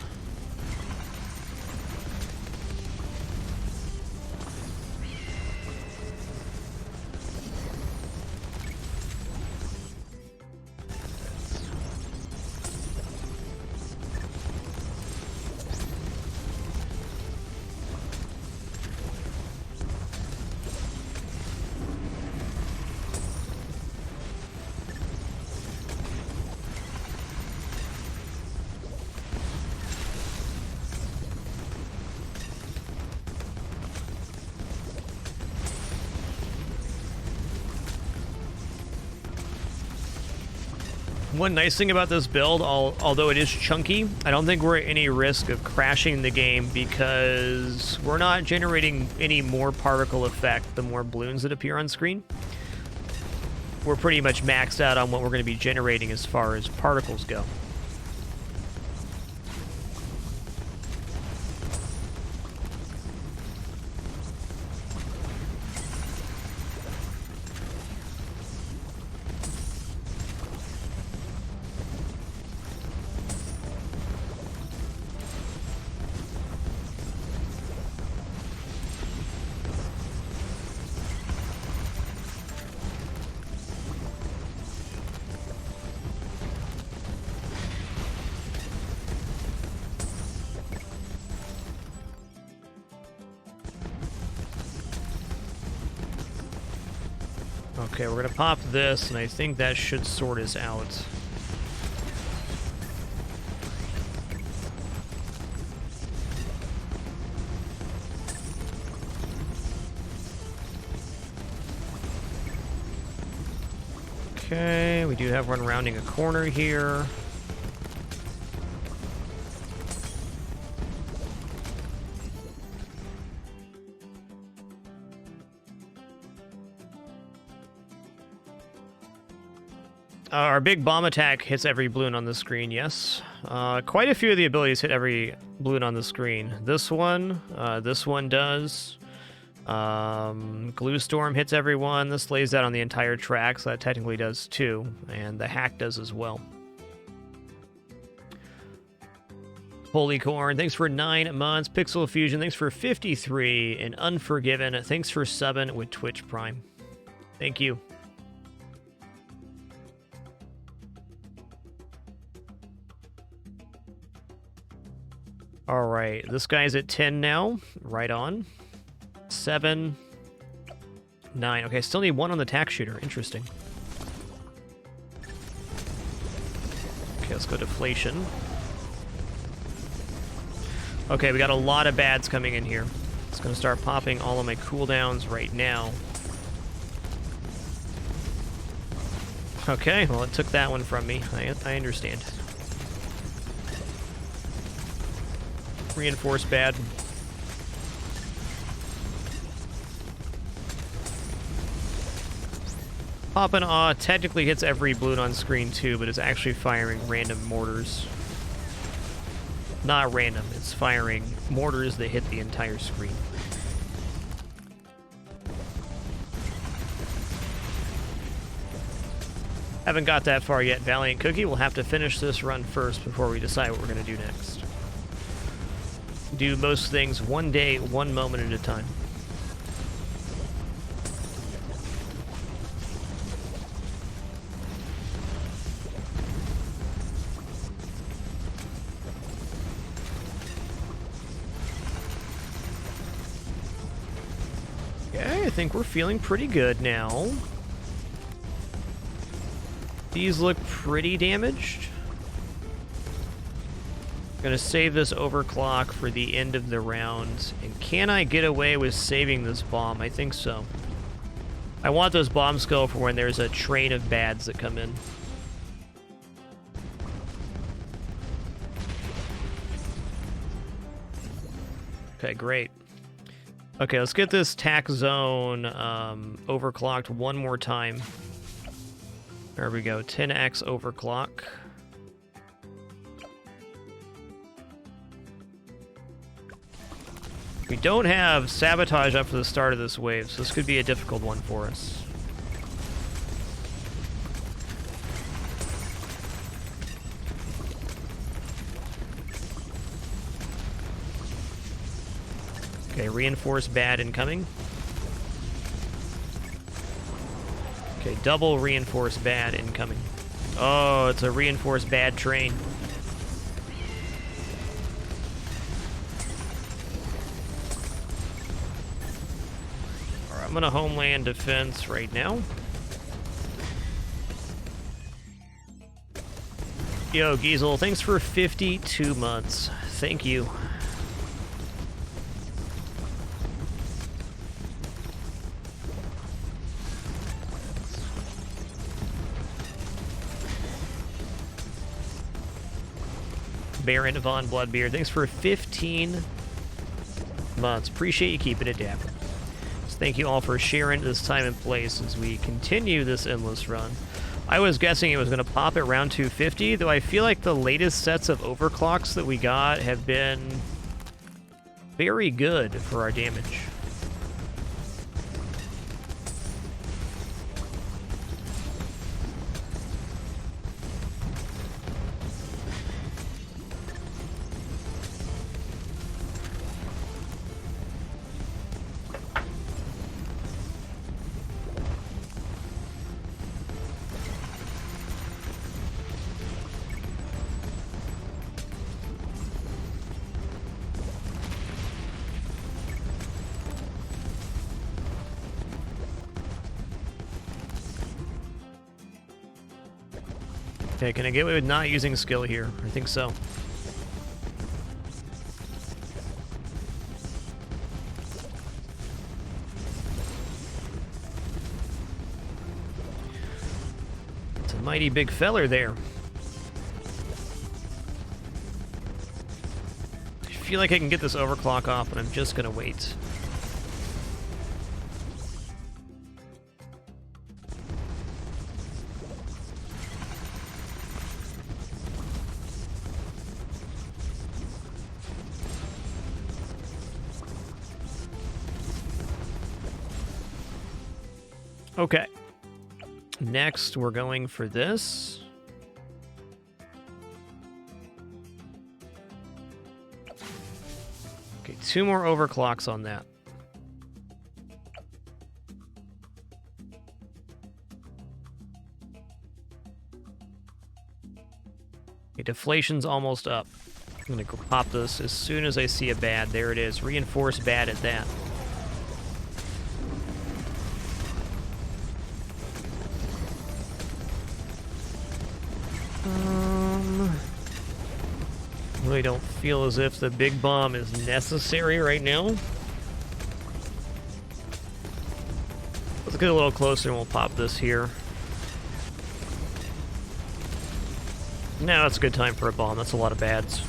[SPEAKER 1] One nice thing about this build, although it is chunky, I don't think we're at any risk of crashing the game because we're not generating any more particle effect the more balloons that appear on screen. We're pretty much maxed out on what we're going to be generating as far as particles go. Okay, we're gonna pop this, and I think that should sort us out. Okay, we do have one rounding a corner here. Our big bomb attack hits every balloon on the screen, yes. Quite a few of the abilities hit every balloon on the screen. This one does. Glue Storm hits everyone. This lays that on the entire track, so that technically does too. And the hack does as well. Holy Corn, thanks for 9 months. Pixel Fusion, thanks for 53. And Unforgiven, thanks for 7 with Twitch Prime. Thank you. All right, this guy's at 10 now. Right on. 7, 9. Okay, still need 1 on the tack shooter. Interesting. Okay, let's go deflation. Okay, we got a lot of bads coming in here. It's going to start popping all of my cooldowns right now. Okay, well, it took that one from me. I understand. Reinforce bad. Poppin' Awe technically hits every balloon on screen too, but it's actually firing random mortars. Not random, it's firing mortars that hit the entire screen. Haven't got that far yet, Valiant Cookie. We'll have to finish this run first before we decide what we're going to do next. Do most things one day, one moment at a time. Okay, I think we're feeling pretty good now. These look pretty damaged. Gonna save this overclock for the end of the round. And can I get away with saving this bomb? I think so. I want those bombs go for when there's a train of bads that come in. Okay, great. Okay, let's get this tack zone overclocked one more time. There we go, 10x overclock. We don't have sabotage up for the start of this wave, so this could be a difficult one for us. Okay, reinforced bad incoming. Okay, double reinforced bad incoming. Oh, it's a reinforced bad train. Alright, I'm gonna homeland defense right now. Yo, Giesel, thanks for 52 months. Thank you. Baron Von Bloodbeard, thanks for 15 months. Appreciate you keeping it down. So thank you all for sharing this time and place as we continue this endless run. I was guessing it was going to pop at round 250, though I feel like the latest sets of overclocks that we got have been very good for our damage. Okay, can I get away with not using skill here? I think so. It's a mighty big feller there. I feel like I can get this overclock off, but I'm just gonna wait. Okay. Next, we're going for this. Okay, 2 more overclocks on that. Okay, deflation's almost up. I'm gonna pop this as soon as I see a bad. There it is. Reinforced bad at that. Really don't feel as if the big bomb is necessary right now. Let's get a little closer and we'll pop this here. Now it's a good time for a bomb. That's a lot of bads.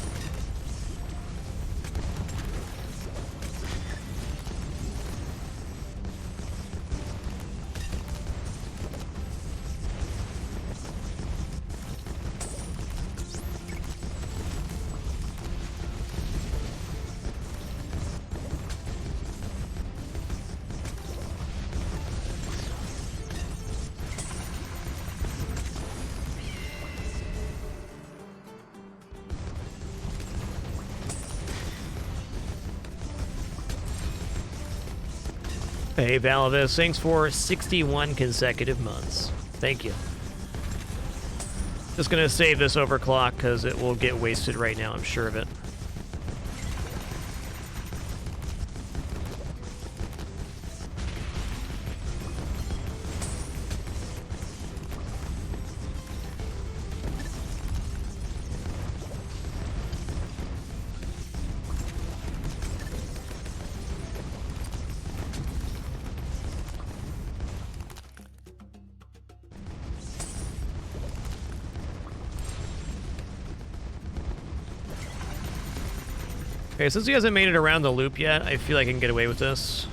[SPEAKER 1] Hey, Valavis, thanks for 61 consecutive months. Thank you. Just gonna save this overclock because it will get wasted right now, I'm sure of it. Okay, since he hasn't made it around the loop yet, I feel like I can get away with this.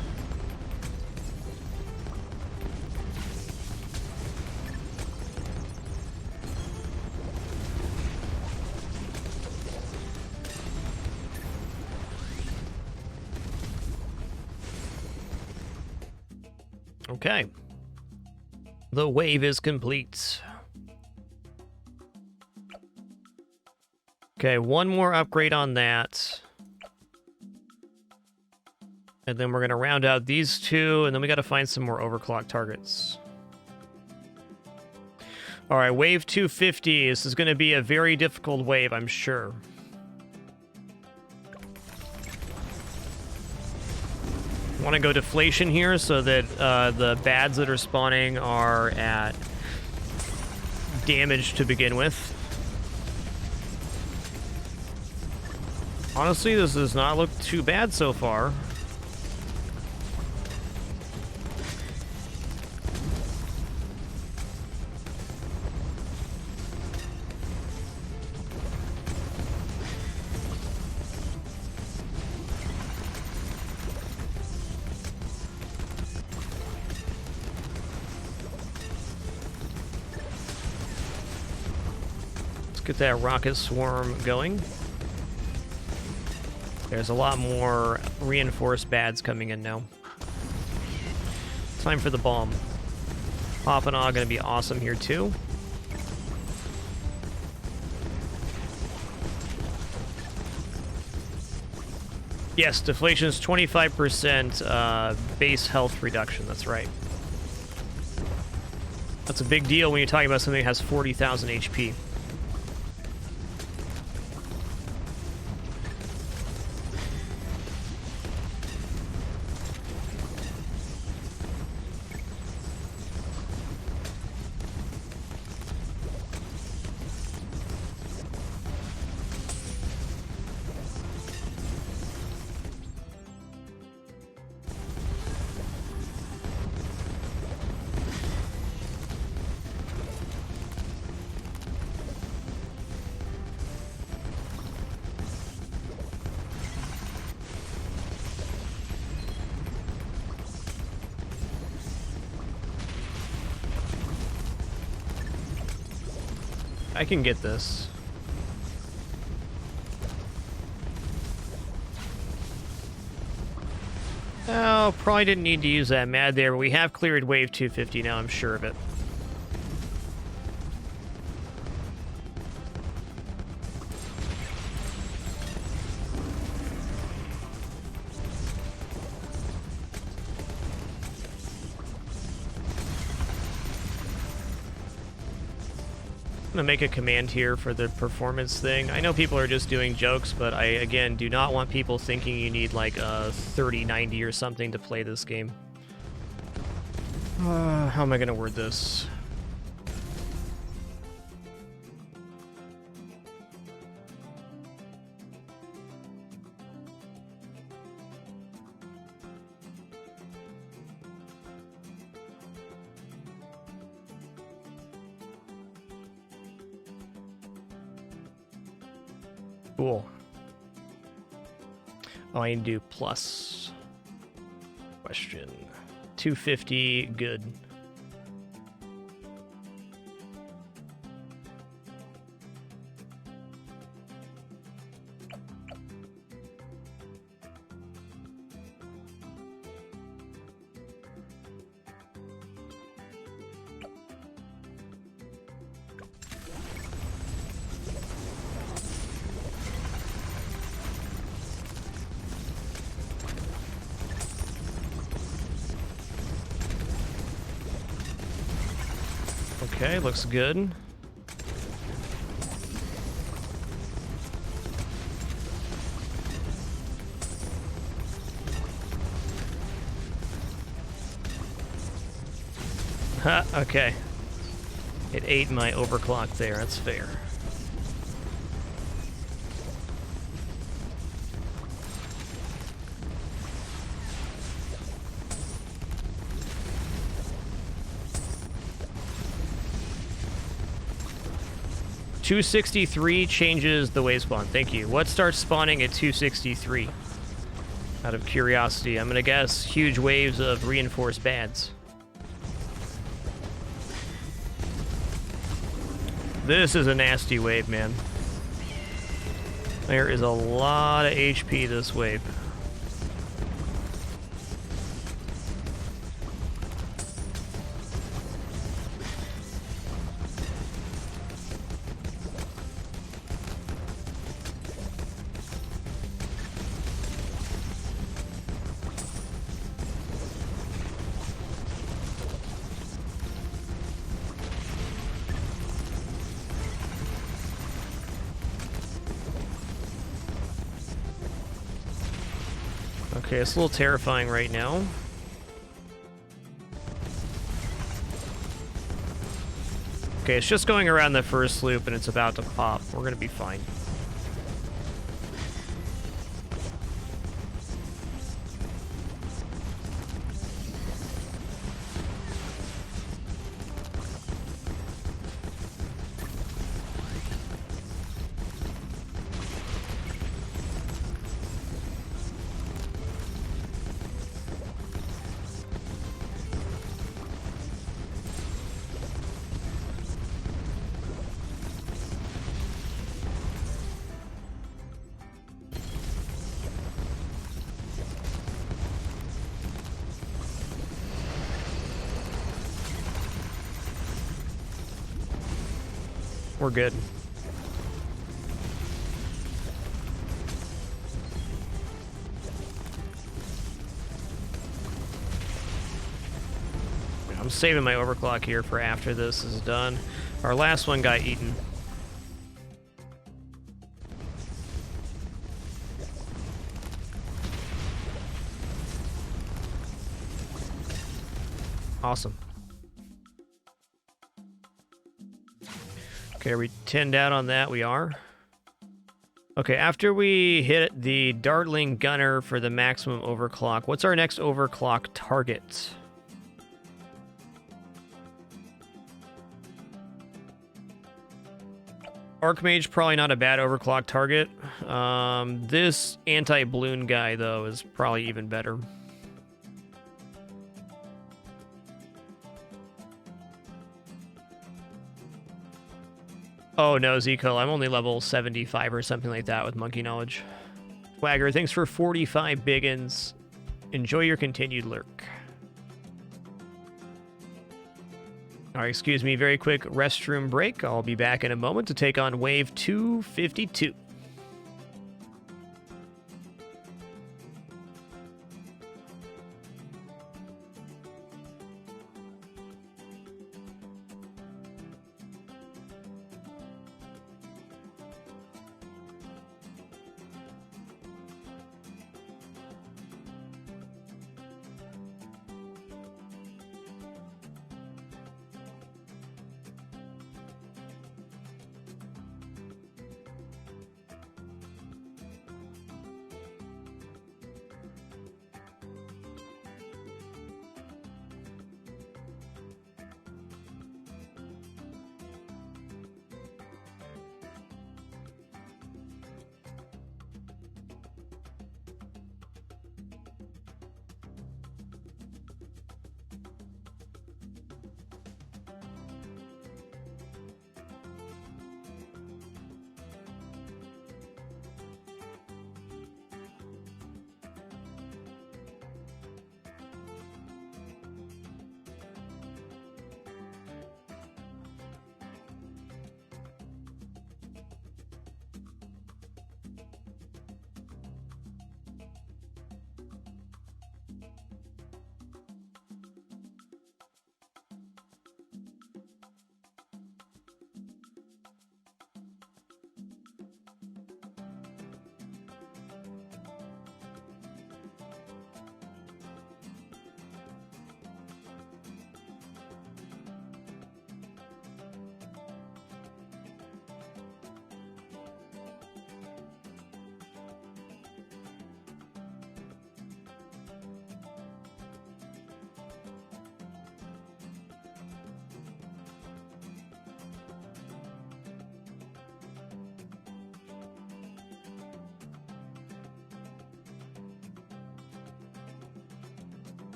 [SPEAKER 1] Okay. The wave is complete. Okay, one more upgrade on that. And then we're going to round out these two, and then we got to find some more overclock targets. All right, wave 250. This is going to be a very difficult wave, I'm sure. I want to go deflation here so that the bads that are spawning are at damage to begin with. Honestly, this does not look too bad so far. Get that rocket swarm going. There's a lot more reinforced bads coming in now. Time for the bomb. Poppinaw gonna be awesome here too. Yes, deflation is 25% base health reduction, that's right. That's a big deal when you're talking about something that has 40,000 HP. I can get this. Oh, probably didn't need to use that mad there, but we have cleared wave 250 now, I'm sure of it. I'm gonna make a command here for the performance thing. I know people are just doing jokes, but I, again, do not want people thinking you need like a 3090 or something to play this game. How am I gonna word this? Cool. Oh, I need to do plus. Question. 250, good. Okay, looks good. Ha, okay. It ate my overclock there, that's fair. $263 changes the wave spawn. Thank you. What starts spawning at 263? Out of curiosity, I'm gonna guess huge waves of reinforced bads. This is a nasty wave, man. There is a lot of HP this wave. Okay, it's a little terrifying right now. Okay, it's just going around the first loop and it's about to pop. We're gonna be fine. We're good. I'm saving my overclock here for after this is done. Our last one got eaten. Awesome. Okay, are we 10 down on that? We are. Okay, after we hit the Dartling Gunner for the maximum overclock, what's our next overclock target? Archmage, probably not a bad overclock target. This anti-balloon guy, though, is probably even better. Oh no, Zico, I'm only level 75 or something like that with Monkey Knowledge. Swagger, thanks for 45 biggins. Enjoy your continued lurk. Alright, excuse me, very quick restroom break. I'll be back in a moment to take on wave 252.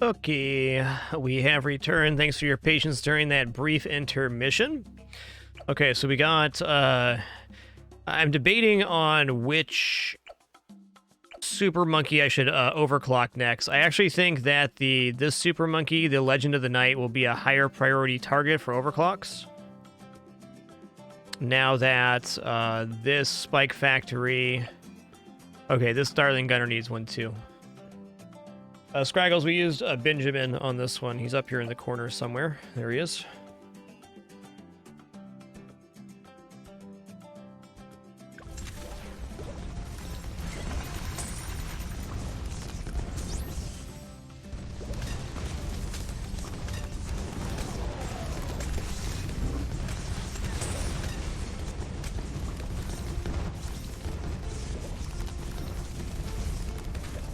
[SPEAKER 1] Okay, we have returned. Thanks for your patience during that brief intermission. Okay, so we got, I'm debating on which super monkey I should overclock next. I actually think that this super monkey, the Legend of the Night, will be a higher priority target for overclocks. Now that this Spike Factory... Okay, this Darling Gunner needs one too. Scraggles, we used Benjamin on this one. He's up here in the corner somewhere. There he is.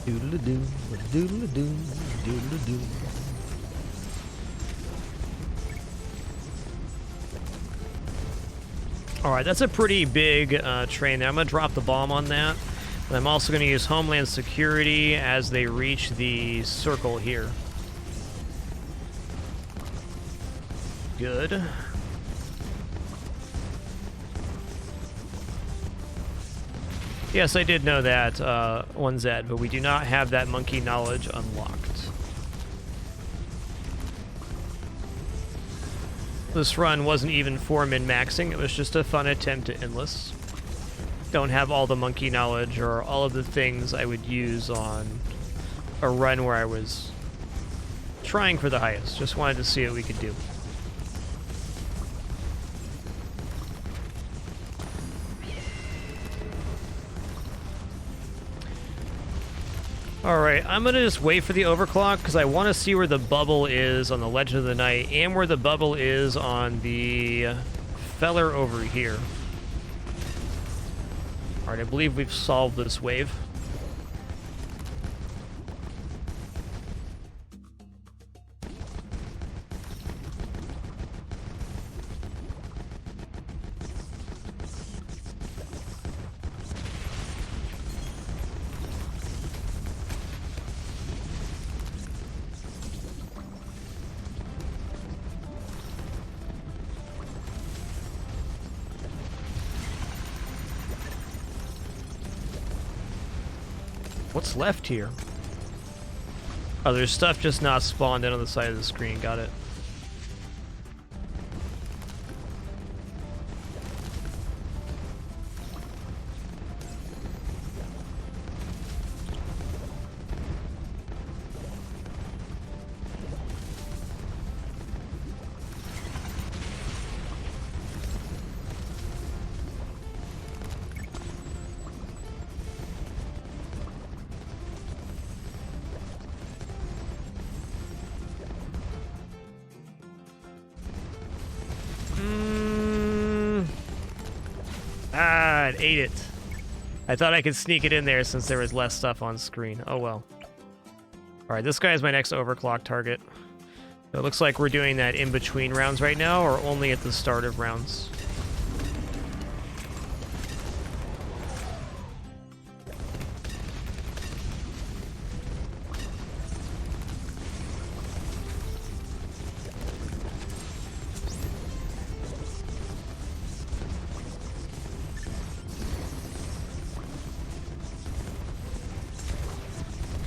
[SPEAKER 1] Doodle-a-doo, doodle-a-doo, doodle-a-doo. Alright, that's a pretty big train there. I'm going to drop the bomb on that. And I'm also going to use Homeland Security as they reach the circle here. Good. Yes, I did know that, 1Z, but we do not have that monkey knowledge unlocked. This run wasn't even for min-maxing, it was just a fun attempt at endless. Don't have all the monkey knowledge or all of the things I would use on a run where I was trying for the highest. Just wanted to see what we could do. Alright, I'm going to just wait for the overclock because I want to see where the bubble is on the Legend of the Night and where the bubble is on the feller over here. Alright, I believe we've solved this wave. What's left here? Oh, there's stuff just not spawned in on the side of the screen. Got it. Ah, it ate it. I thought I could sneak it in there since there was less stuff on screen. Oh well. Alright, this guy is my next overclock target. It looks like we're doing that in between rounds right now, or only at the start of rounds.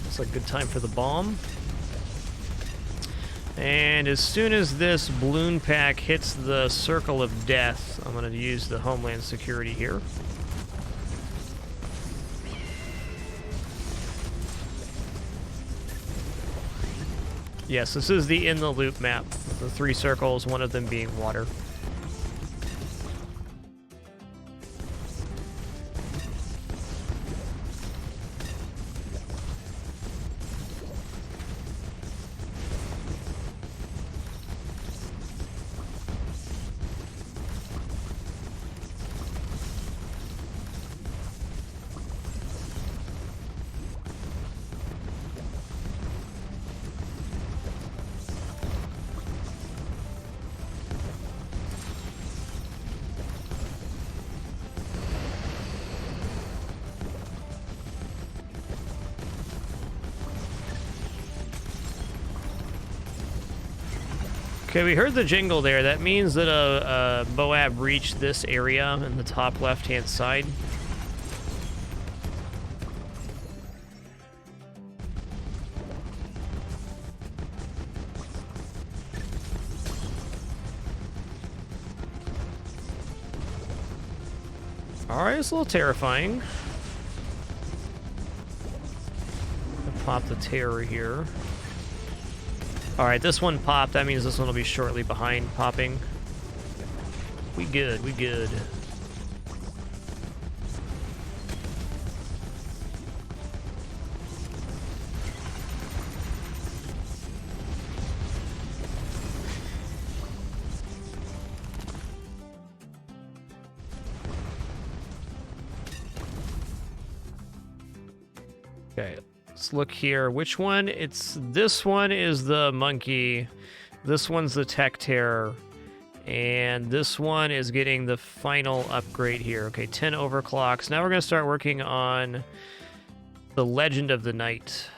[SPEAKER 1] It's a good time for the bomb. And as soon as this balloon pack hits the circle of death, I'm going to use the Homeland Security here. Yes, this is the in-the-loop map. The 3 circles, one of them being water. Okay, we heard the jingle there. That means that a Moab reached this area in the top left-hand side. Alright, it's a little terrifying. I'll pop the terror here. Alright, this one popped. That means this one will be shortly behind popping. We good, we good. Okay, let's look here. Which one? This one is the monkey. This one's the tech terror. And this one is getting the final upgrade here. Okay, 10 overclocks. Now we're going to start working on the Legend of the Night.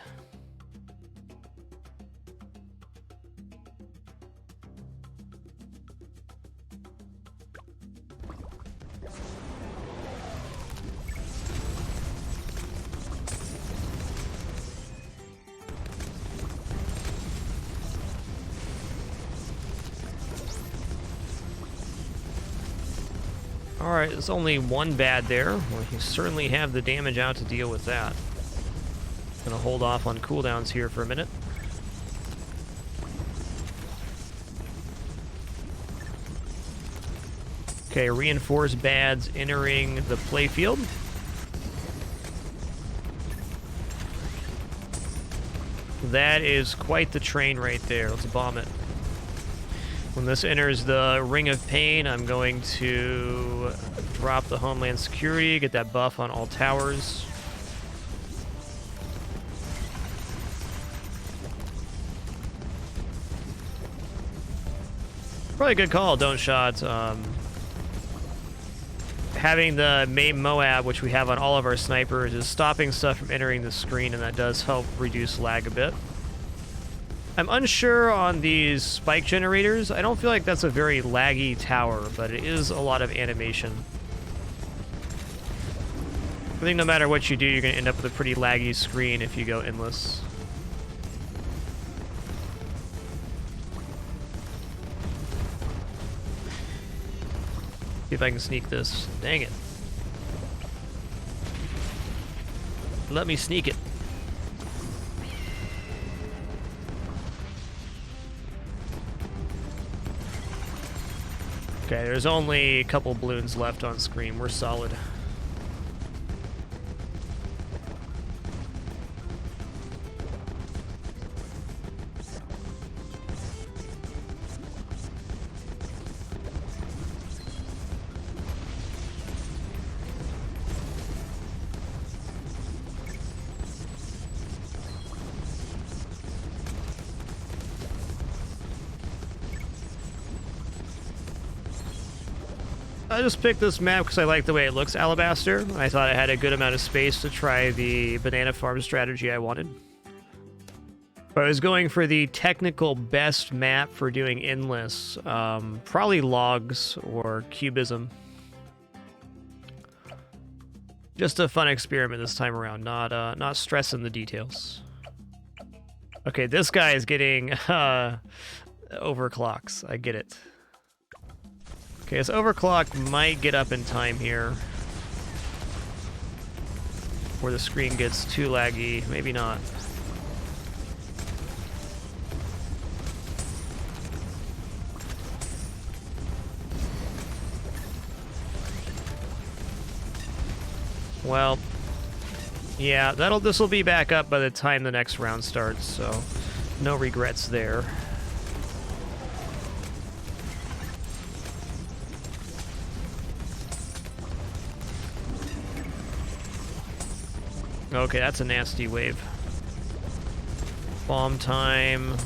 [SPEAKER 1] Alright, there's only one bad there. Well, you certainly have the damage out to deal with that. Gonna hold off on cooldowns here for a minute. Okay, reinforced bads entering the playfield. That is quite the train right there. Let's bomb it. When this enters the Ring of Pain, I'm going to drop the Homeland Security, get that buff on all towers. Probably a good call, don't shot. Having the main Moab, which we have on all of our snipers, is stopping stuff from entering the screen, and that does help reduce lag a bit. I'm unsure on these spike generators. I don't feel like that's a very laggy tower, but it is a lot of animation. I think no matter what you do, you're going to end up with a pretty laggy screen if you go endless. See if I can sneak this. Dang it. Let me sneak it. Okay, there's only a couple balloons left on screen. We're solid. I just picked this map because I like the way it looks, Alabaster. I thought I had a good amount of space to try the banana farm strategy I wanted. But I was going for the technical best map for doing endless. Probably logs or cubism. Just a fun experiment this time around, not stressing the details. Okay, this guy is getting overclocks. I get it. Okay, this overclock might get up in time here. Where the screen gets too laggy. Maybe not. Well, yeah, this will be back up by the time the next round starts, so no regrets there. Okay, that's a nasty wave. Bomb time,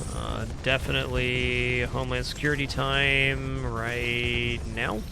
[SPEAKER 1] definitely Homeland Security time right now.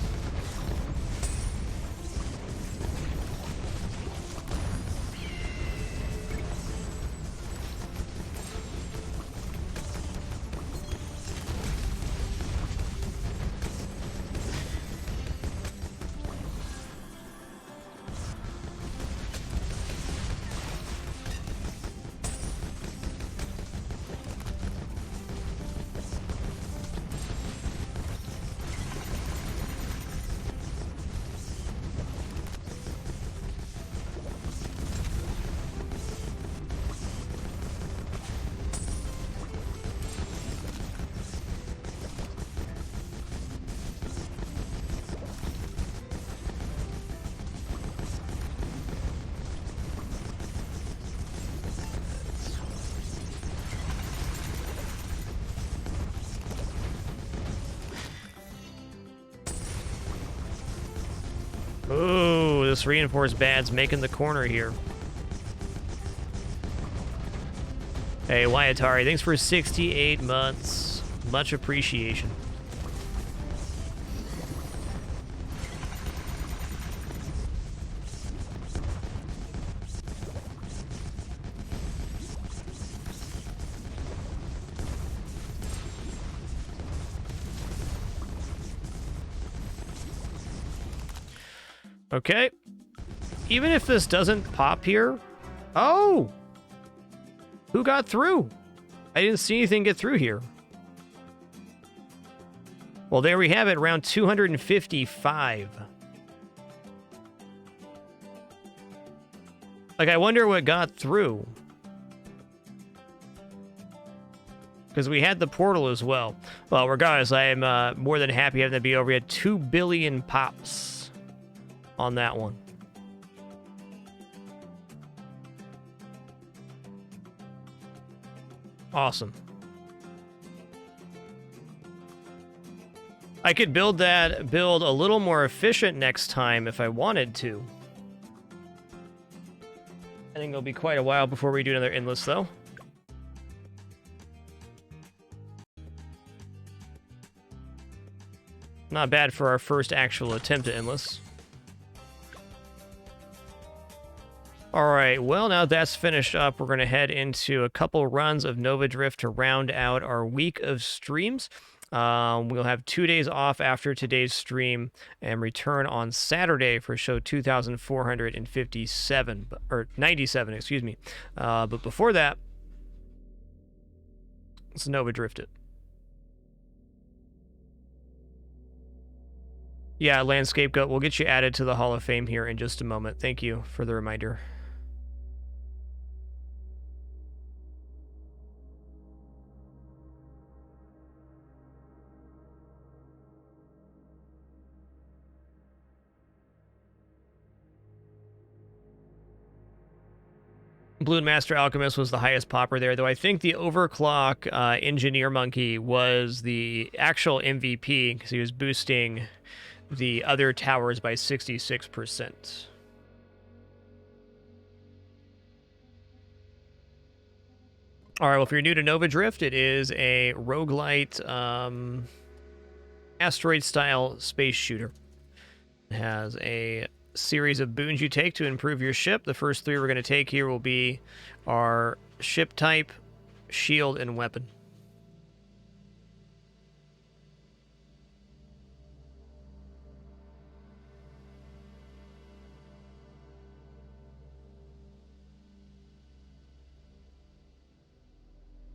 [SPEAKER 1] Douglas Reinforced Bads making the corner here. Hey, Wyatari, thanks for 68 months. Much appreciation. Okay. Even if this doesn't pop here... Oh! Who got through? I didn't see anything get through here. Well, there we have it, round 255. Like, I wonder what got through. Because we had the portal as well. Well, regardless, I am more than happy having that be over. We had 2 billion pops on that one. Awesome. I could build that build a little more efficient next time if I wanted to. I think it'll be quite a while before we do another endless, though. Not bad for our first actual attempt at endless. Alright, well, now that's finished up, we're going to head into a couple runs of Nova Drift to round out our week of streams. We'll have 2 days off after today's stream and return on Saturday for show 2457, or 97, excuse me. But before that, let's Nova Drift it. Yeah, Landscape Goat, we'll get you added to the Hall of Fame here in just a moment. Thank you for the reminder. Balloon Master Alchemist was the highest popper there, though I think the Overclock Engineer Monkey was the actual MVP because he was boosting the other towers by 66%. All right, well, if you're new to Nova Drift, it is a roguelite asteroid-style space shooter. It has a series of boons you take to improve your ship. The first 3 we're going to take here will be our ship type, shield, and weapon.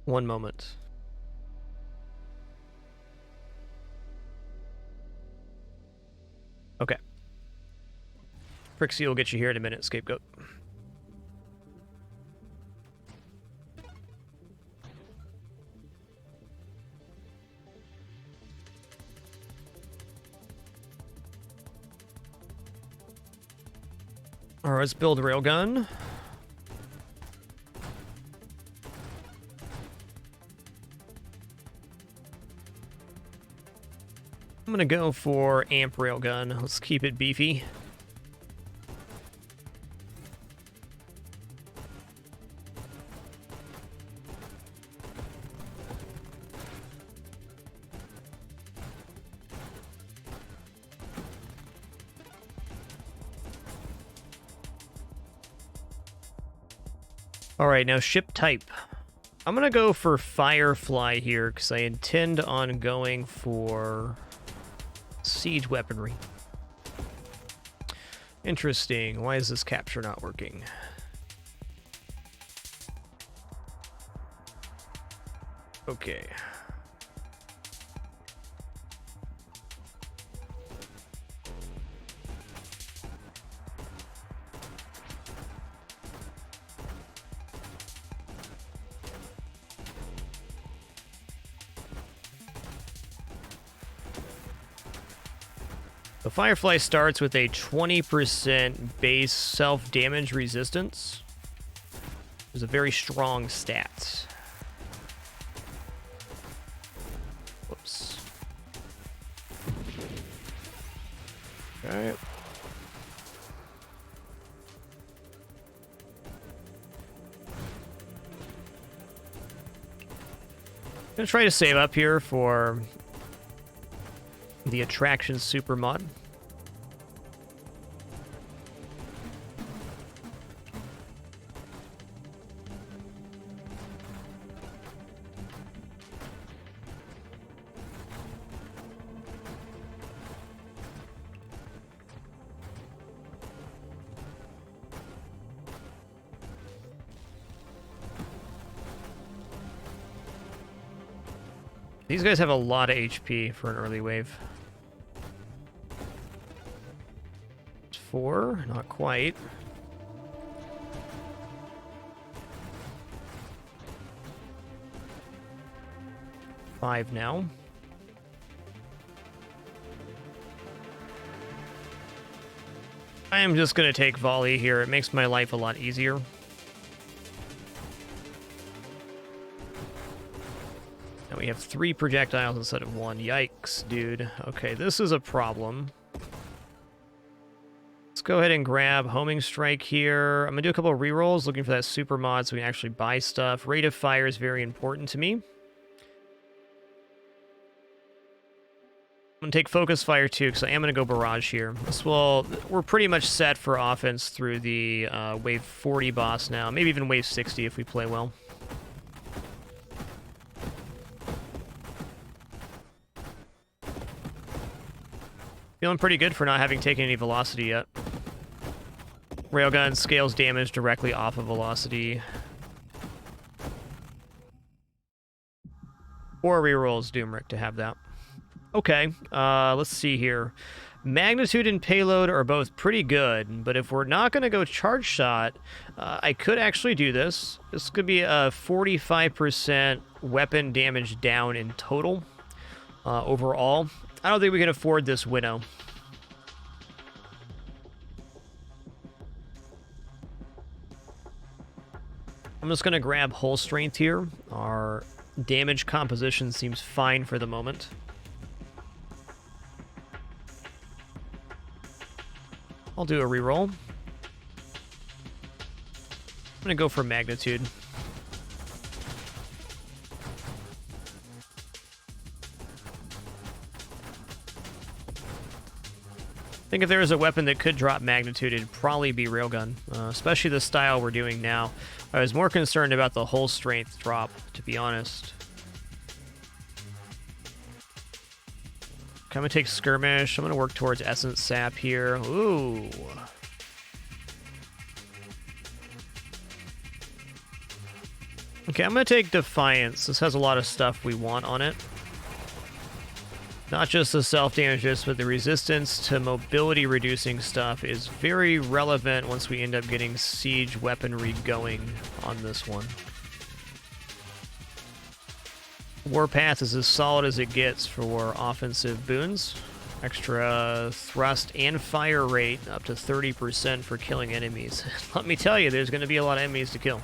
[SPEAKER 1] One moment. Okay. Prixie will get you here in a minute, Scapegoat. All right, let's build a railgun. I'm gonna go for amp railgun. Let's keep it beefy. All right, now ship type. I'm gonna go for Firefly here because I intend on going for siege weaponry. Interesting. Why is this capture not working? Okay. The Firefly starts with a 20% base self-damage resistance. It's a very strong stat. Whoops. Okay. Gonna try to save up here for the attraction super mod. These guys have a lot of HP for an early wave. 4, not quite. Five now. I am just going to take volley here. It makes my life a lot easier. Now we have 3 projectiles instead of 1. Yikes, dude. Okay, this is a problem. Let's go ahead and grab Homing Strike here. I'm going to do a couple of rerolls looking for that super mod so we can actually buy stuff. Rate of fire is very important to me. I'm going to take Focus Fire too because I am going to go Barrage here. We're pretty much set for offense through the Wave 40 boss now. Maybe even Wave 60 if we play well. Feeling pretty good for not having taken any velocity yet. Railgun scales damage directly off of velocity. 4 rerolls Doomrick to have that. Okay, let's see here. Magnitude and payload are both pretty good, but if we're not going to go charge shot, I could actually do this. This could be a 45% weapon damage down in total overall. I don't think we can afford this Winnow. I'm just going to grab Hull Strength here. Our damage composition seems fine for the moment. I'll do a reroll. I'm going to go for Magnitude. I think if there was a weapon that could drop Magnitude, it'd probably be Railgun, especially the style we're doing now. I was more concerned about the Hull Strength drop, to be honest. Okay, I'm going to take Skirmish. I'm going to work towards Essence Sap here. Ooh. Okay, I'm going to take Defiance. This has a lot of stuff we want on it. Not just the self-damage, but the resistance to mobility-reducing stuff is very relevant once we end up getting siege weaponry going on this one. Warpath is as solid as it gets for offensive boons. Extra thrust and fire rate up to 30% for killing enemies. Let me tell you, there's going to be a lot of enemies to kill.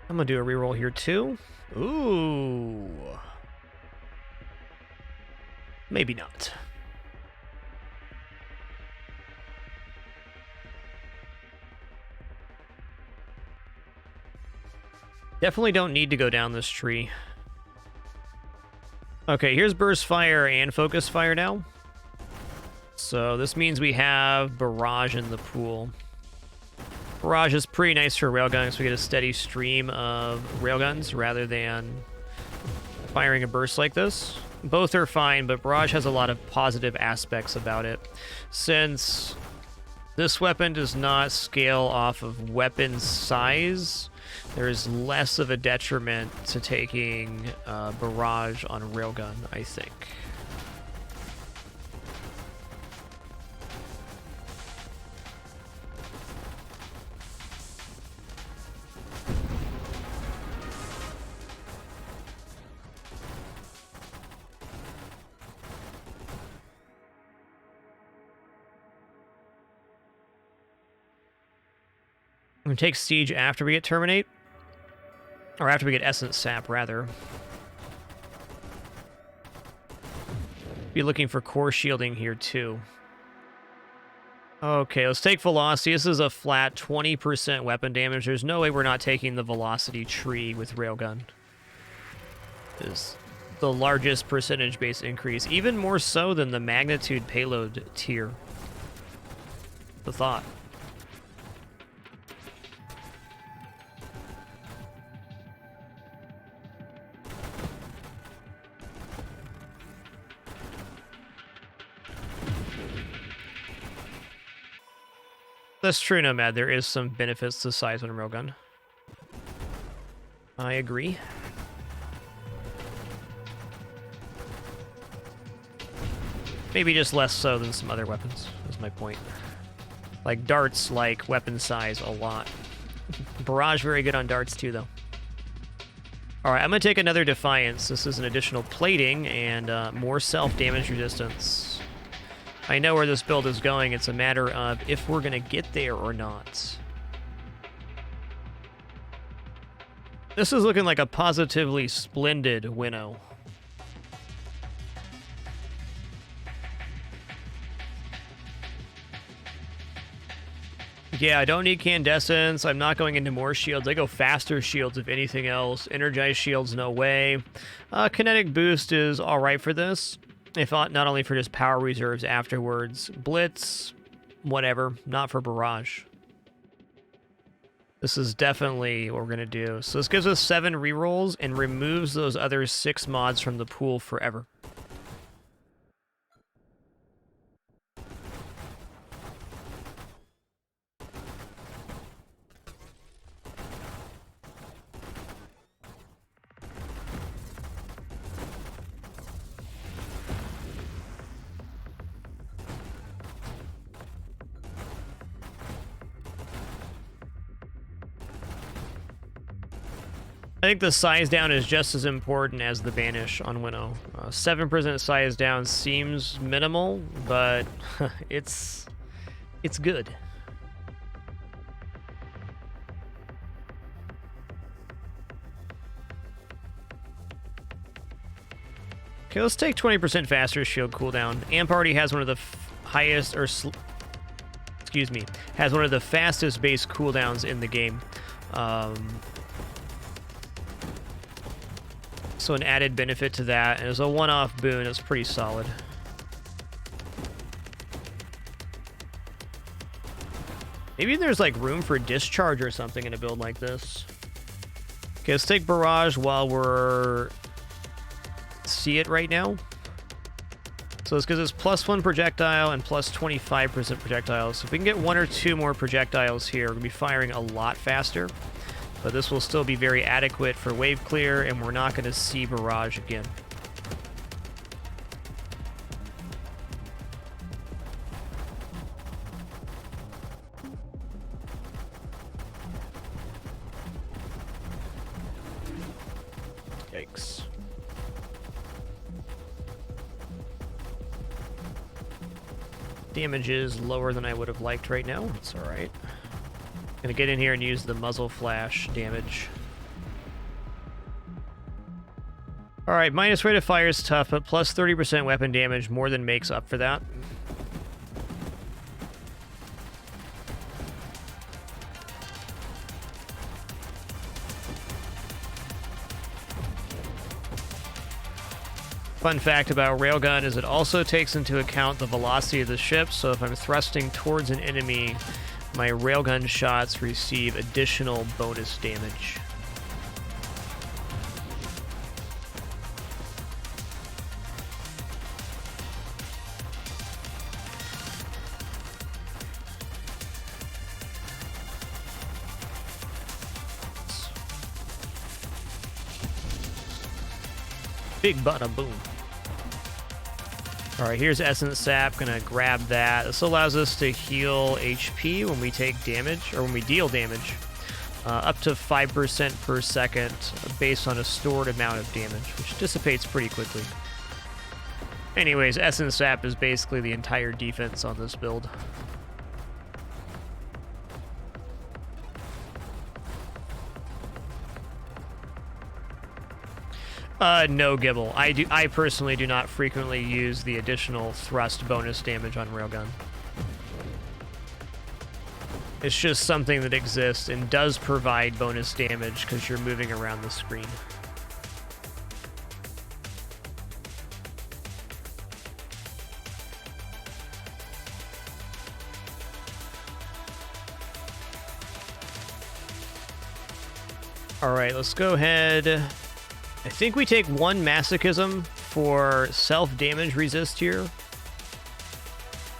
[SPEAKER 1] I'm gonna do a reroll here too. Ooh. Maybe not. Definitely don't need to go down this tree. Okay, here's Burst Fire and Focus Fire now. So this means we have Barrage in the pool. Barrage is pretty nice for railguns, so we get a steady stream of railguns rather than firing a burst like this. Both are fine, but Barrage has a lot of positive aspects about it. Since this weapon does not scale off of weapon size, there is less of a detriment to taking Barrage on a railgun, I think. We take Siege after we get Terminate. Or after we get Essence Sap, rather. Be looking for core shielding here, too. Okay, let's take Velocity. This is a flat 20% weapon damage. There's no way we're not taking the Velocity tree with Railgun. It is the largest percentage base increase, even more so than the Magnitude payload tier. The thought. That's true, Nomad. There is some benefits to size on a railgun. I agree. Maybe just less so than some other weapons, is my point. Like, darts like weapon size a lot. Barrage very good on darts, too, though. Alright, I'm going to take another Defiance. This is an additional plating and more self-damage resistance. I know where this build is going. It's a matter of if we're going to get there or not. This is looking like a positively splendid Winnow. Yeah, I don't need Candescence. I'm not going into more shields. I go faster shields, if anything else. Energized shields, no way. Kinetic Boost is alright for this. If not only for just power reserves afterwards. Blitz, whatever. Not for Barrage. This is definitely what we're going to do. So this gives us 7 rerolls and removes those other 6 mods from the pool forever. I think the size down is just as important as the banish on Winnow. 7% size down seems minimal, but it's good. Okay, let's take 20% faster shield cooldown. Amp already has one of the highest, or excuse me, has one of the fastest base cooldowns in the game. So an added benefit to that, and as a one-off boon, it's pretty solid. Maybe there's like room for discharge or something in a build like this. Okay, let's take Barrage while we're see it right now. So this gives us +1 projectile and plus 25% projectiles. So if we can get 1 or 2 more projectiles here, we're gonna be firing a lot faster. But this will still be very adequate for wave clear, and we're not going to see Barrage again. Yikes. Damage is lower than I would have liked right now. It's alright. Gonna get in here and use the muzzle flash damage. Alright, minus rate of fire is tough, but plus 30% weapon damage more than makes up for that. Fun fact about Railgun is it also takes into account the velocity of the ship, so if I'm thrusting towards an enemy, my railgun shots receive additional bonus damage. Big bada boom. Alright, here's Essence Sap. Gonna grab that. This allows us to heal HP when we take damage, or when we deal damage, up to 5% per second based on a stored amount of damage, which dissipates pretty quickly. Anyways, Essence Sap is basically the entire defense on this build. No, Gibble. I personally do not frequently use the additional thrust bonus damage on Railgun. It's just something that exists and does provide bonus damage because you're moving around the screen. All right, let's go ahead. I think we take 1 Masochism for self-damage resist here.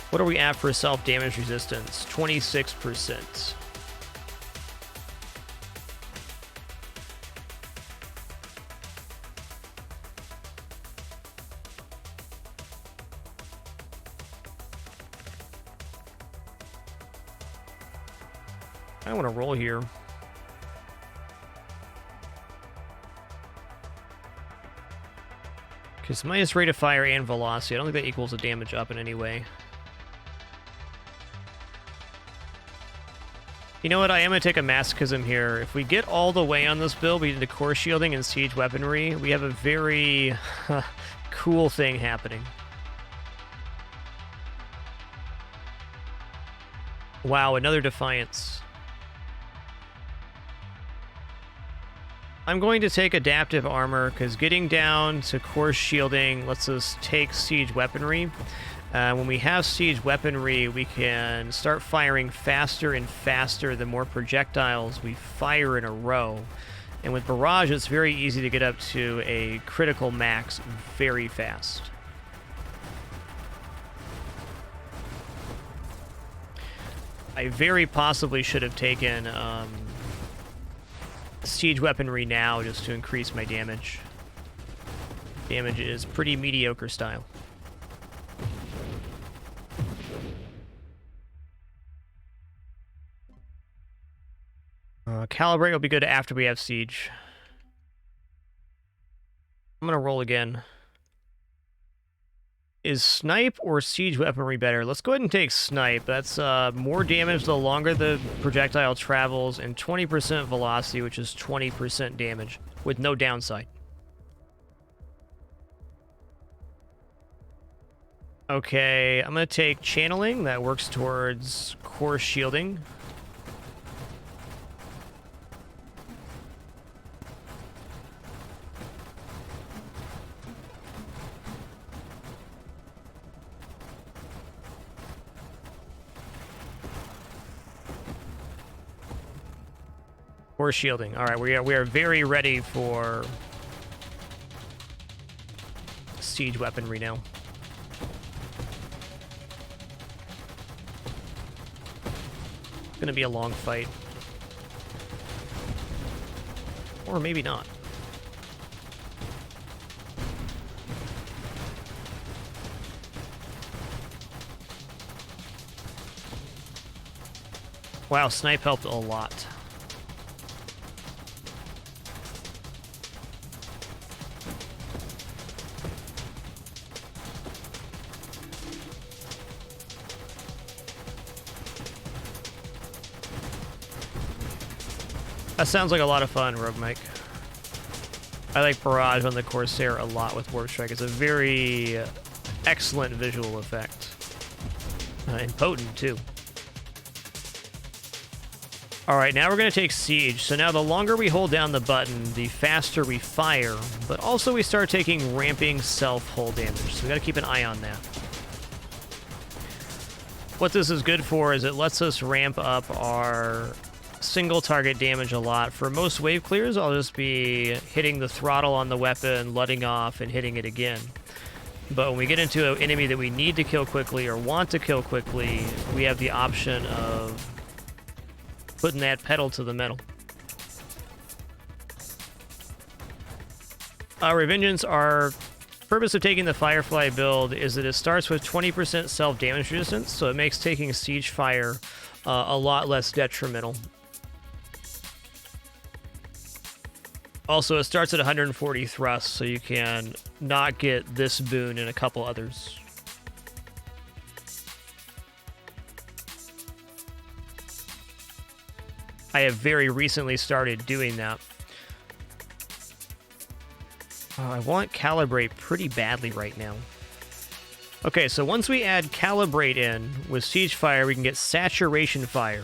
[SPEAKER 1] What are we at for self-damage resistance? 26%. I want to roll here. Because minus rate of fire and velocity. I don't think that equals the damage up in any way. You know what? I am going to take a Masochism here. If we get all the way on this build, we get into core shielding and siege weaponry, we have a very cool thing happening. Wow, another Defiance. I'm going to take adaptive armor because getting down to core shielding lets us take siege weaponry. When we have siege weaponry, we can start firing faster and faster the more projectiles we fire in a row. And with barrage, it's very easy to get up to a critical max very fast. I very possibly should have taken siege weaponry now just to increase my damage. Damage is pretty mediocre style. Calibrate will be good after we have siege. I'm gonna roll again. Is snipe or siege weaponry better? Let's go ahead and take snipe. That's more damage the longer the projectile travels, and 20% velocity, which is 20% damage, with no downside. Okay, I'm going to take channeling. That works towards core shielding. Core shielding. All right, we are very ready for siege weaponry now. It's gonna be a long fight, or maybe not. Wow, snipe helped a lot. That sounds like a lot of fun, Rogue Mike. I like Barrage on the Corsair a lot with Warp Strike. It's a very excellent visual effect. And potent, too. Alright, now we're going to take Siege. So now the longer we hold down the button, the faster we fire. But also we start taking ramping self-hull damage. So we got to keep an eye on that. What this is good for is it lets us ramp up our single target damage a lot. For most wave clears, I'll just be hitting the throttle on the weapon, letting off, and hitting it again. But when we get into an enemy that we need to kill quickly or want to kill quickly, we have the option of putting that pedal to the metal. Revengeance, our purpose of taking the Firefly build is that it starts with 20% self-damage resistance, so it makes taking siege fire a lot less detrimental. Also, it starts at 140 thrust, so you can not get this boon and a couple others. I have very recently started doing that. Oh, I want Calibrate pretty badly right now. Okay, so once we add Calibrate in with Siege Fire, we can get Saturation Fire.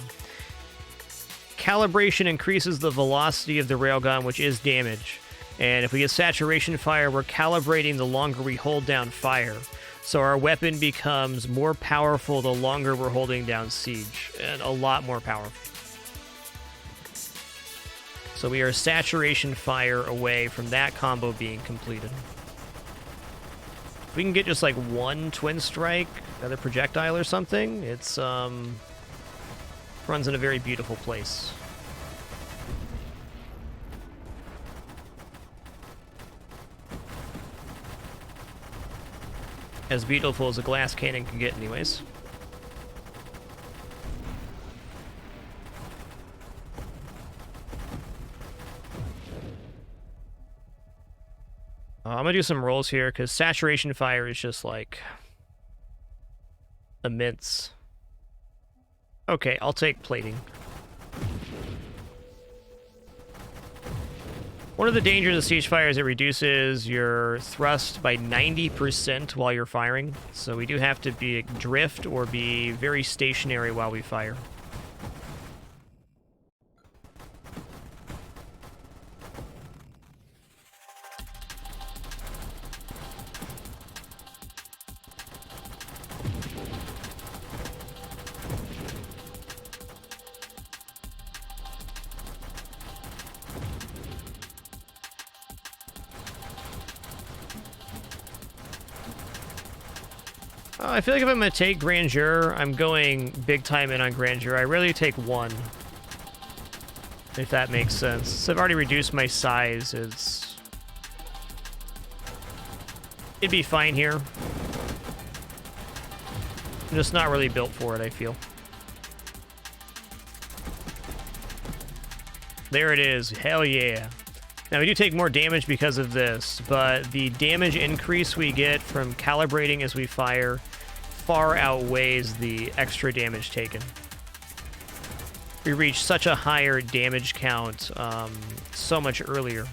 [SPEAKER 1] Calibration increases the velocity of the railgun, which is damage. And if we get Saturation Fire, we're calibrating the longer we hold down fire. So our weapon becomes more powerful the longer we're holding down siege, and a lot more powerful. So we are Saturation Fire away from that combo being completed. If we can get just like one Twin Strike, another projectile or something, it's runs in a very beautiful place. As beautiful as a glass cannon can get anyways. I'm gonna do some rolls here, because Saturation Fire is just, like, immense. Okay, I'll take Plating. One of the dangers of Siege Fire is it reduces your thrust by 90% while you're firing, so we do have to be drift or be very stationary while we fire. I feel like if I'm going to take Grandeur, I'm going big time in on Grandeur. I rarely take one, if that makes sense. So I've already reduced my size. It'd be fine here. I'm just not really built for it, I feel. There it is. Hell yeah. Now, we do take more damage because of this, but the damage increase we get from calibrating as we fire far outweighs the extra damage taken. We reach such a higher damage count so much earlier.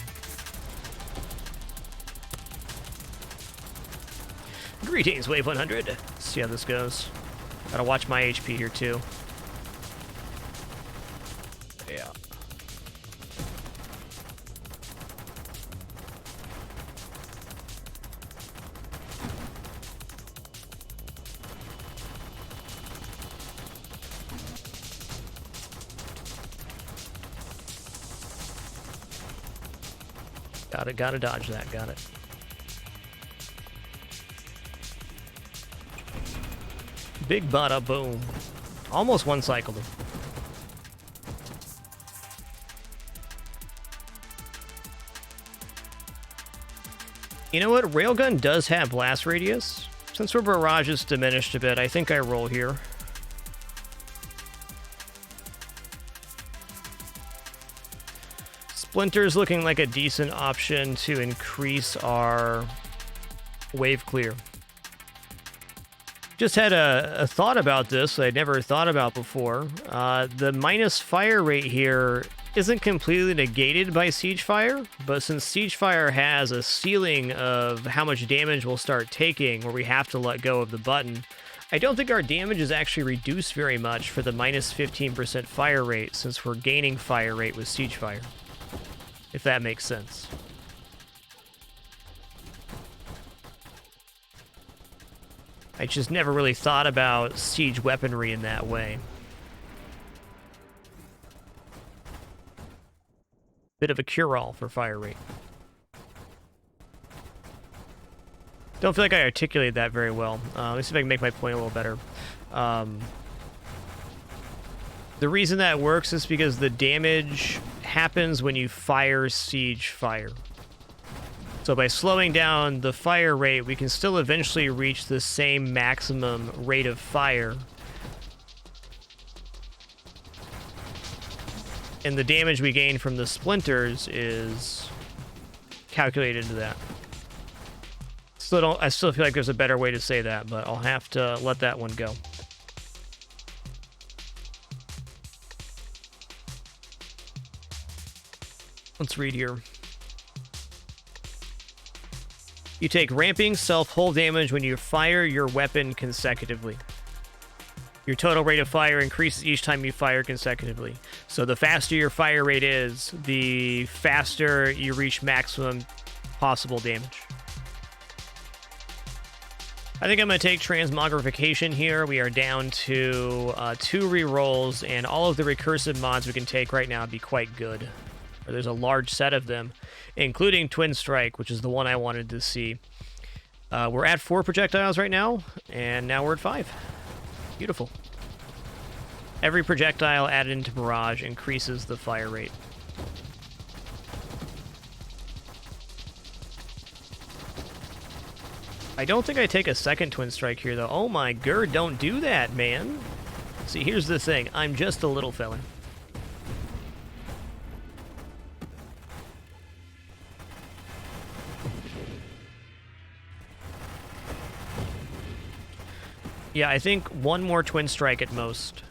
[SPEAKER 1] Greetings, Wave 100. Let's see how this goes. Gotta watch my HP here, too. Yeah. Gotta dodge that, got it. Big bada boom. Almost one-cycled him. You know what? Railgun does have blast radius. Since our barrage is diminished a bit, I think I roll here. Splinter's looking like a decent option to increase our wave clear. Just had a thought about this that I'd never thought about before. The minus fire rate here isn't completely negated by Siege Fire, but since Siege Fire has a ceiling of how much damage we'll start taking where we have to let go of the button, I don't think our damage is actually reduced very much for the minus 15% fire rate since we're gaining fire rate with Siege Fire. If that makes sense. I just never really thought about siege weaponry in that way. Bit of a cure-all for fire rate. Don't feel like I articulated that very well. Let me see if I can make my point a little better. The reason that works is because the damage happens when you fire Siege Fire. So by slowing down the fire rate, we can still eventually reach the same maximum rate of fire. And the damage we gain from the splinters is calculated into that. I still feel like there's a better way to say that, but I'll have to let that one go. Let's read here. You take ramping self-hull damage when you fire your weapon consecutively. Your total rate of fire increases each time you fire consecutively. So the faster your fire rate is, the faster you reach maximum possible damage. I think I'm going to take Transmogrification here. We are down to 2 rerolls, and all of the recursive mods we can take right now would be quite good. There's a large set of them, including Twin Strike, which is the one I wanted to see. We're at 4 projectiles right now, and now we're at 5. Beautiful. Every projectile added into Barrage increases the fire rate. I don't think I take a second Twin Strike here, though. Oh my god, don't do that, man. See, here's the thing. I'm just a little fella. Yeah, I think one more Twin Strike at most.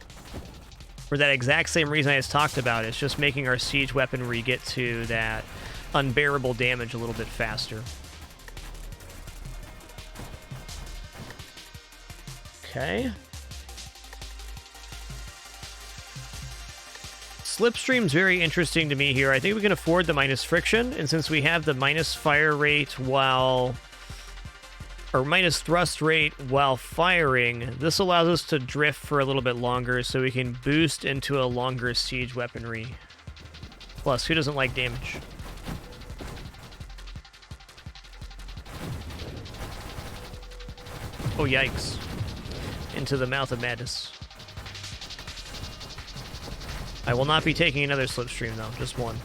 [SPEAKER 1] For that exact same reason I just talked about. It's just making our siege weaponry get to that unbearable damage a little bit faster. Okay. Slipstream's very interesting to me here. I think we can afford the minus friction, and since we have the minus fire rate while... or minus thrust rate while firing, this allows us to drift for a little bit longer so we can boost into a longer siege weaponry. Plus, who doesn't like damage? Oh, yikes. Into the mouth of madness. I will not be taking another slipstream, though. Just one.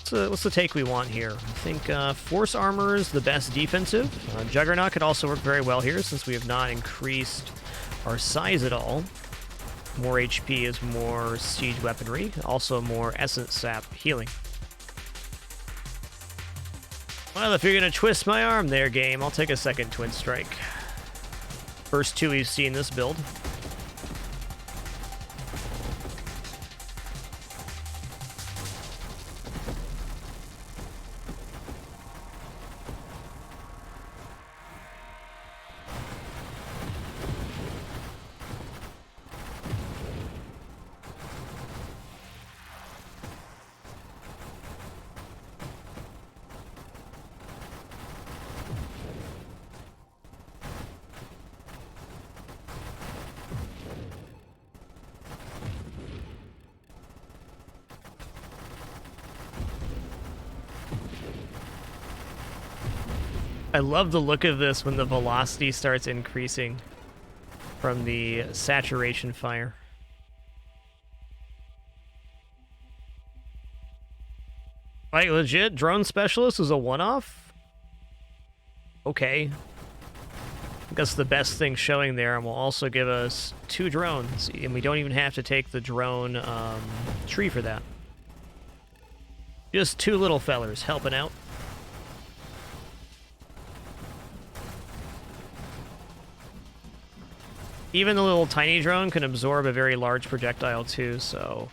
[SPEAKER 1] What's the take we want here? I think Force Armor is the best defensive. Juggernaut could also work very well here since we have not increased our size at all. More HP is more siege weaponry, also more Essence Sap healing. Well, if you're going to twist my arm there, game, I'll take a second Twin Strike. First 2 we've seen this build. I love the look of this when the velocity starts increasing from the saturation fire. Like, legit, Drone Specialist is a one-off? Okay. I guess the best thing showing there, and will also give us 2 drones, and we don't even have to take the drone tree for that. Just 2 little fellers helping out. Even the little tiny drone can absorb a very large projectile too, so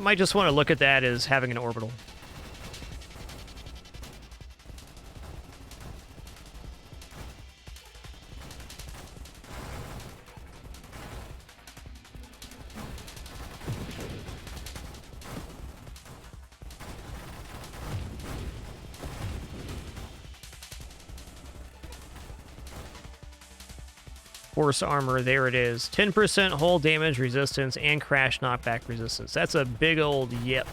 [SPEAKER 1] might just want to look at that as having an orbital. Force Armor, there it is. 10% hull damage resistance and crash knockback resistance. That's a big old yep.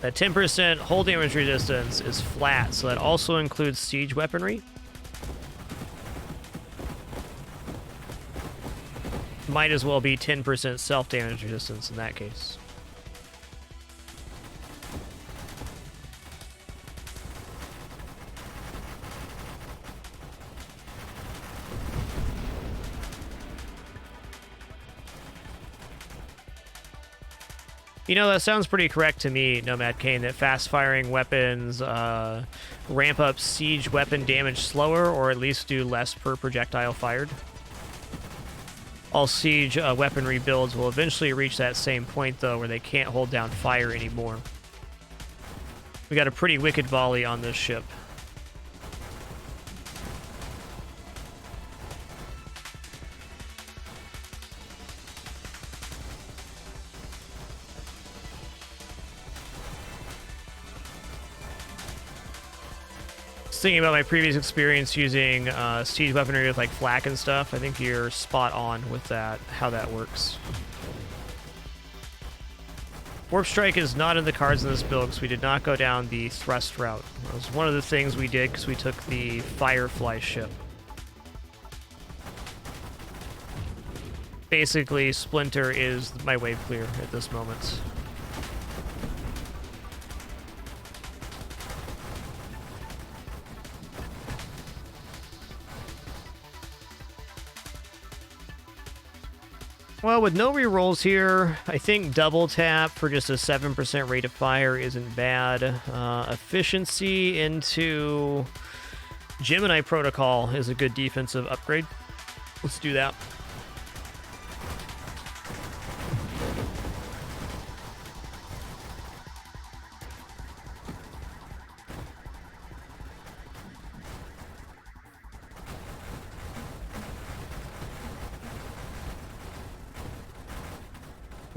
[SPEAKER 1] That 10% hull damage resistance is flat, so that also includes siege weaponry. Might as well be 10% self-damage resistance in that case. You know, that sounds pretty correct to me, Nomad Kane, that fast-firing weapons ramp up siege weapon damage slower, or at least do less per projectile fired. All siege weaponry builds will eventually reach that same point, though, where they can't hold down fire anymore. We got a pretty wicked volley on this ship. Thinking about my previous experience using siege weaponry with like flak and stuff, I think you're spot on with that, how that works. Warp Strike is not in the cards in this build because we did not go down the thrust route. That was one of the things we did because we took the Firefly ship. Basically, Splinter is my wave clear at this moment. Well, with no rerolls here, I think double tap for just a 7% rate of fire isn't bad. Efficiency into Gemini Protocol is a good defensive upgrade. Let's do that.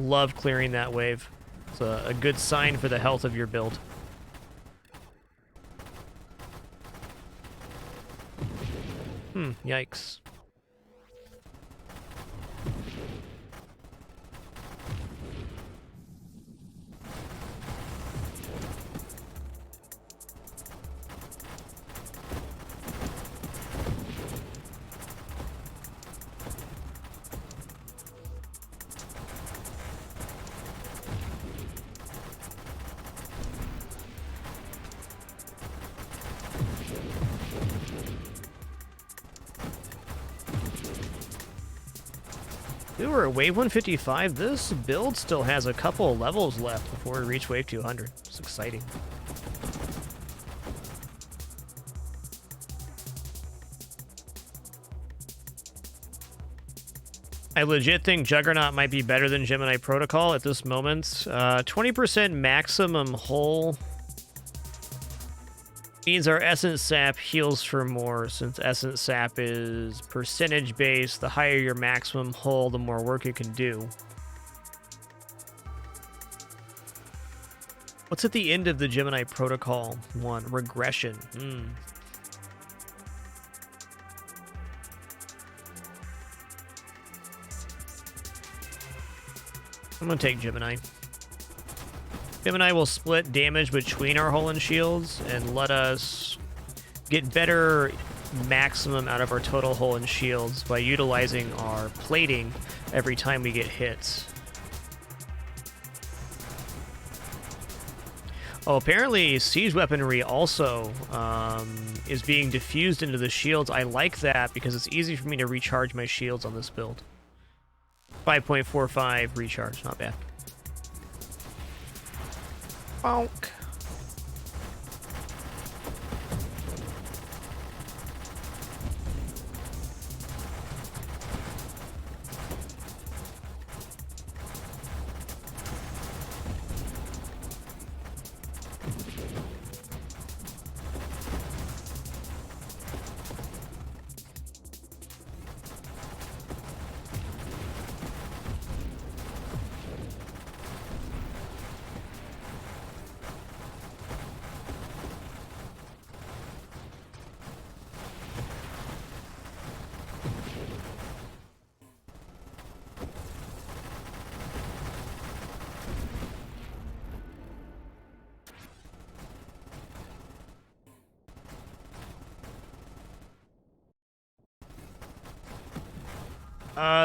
[SPEAKER 1] Love clearing that wave. It's a good sign for the health of your build. Yikes. Dude, we're at wave 155. This build still has a couple levels left before we reach wave 200. It's exciting. I legit think Juggernaut might be better than Gemini Protocol at this moment. 20% maximum hull means our Essence Sap heals for more, since Essence Sap is percentage based. The higher your maximum hull, the more work it can do. What's at the end of the Gemini Protocol one? Regression. I'm gonna take Gemini. Gemini will split damage between our hull and shields and let us get better maximum out of our total hull and shields by utilizing our plating every time we get hit. Oh, apparently siege weaponry also is being diffused into the shields. I like that because it's easy for me to recharge my shields on this build. 5.45 recharge, not bad. Bonk.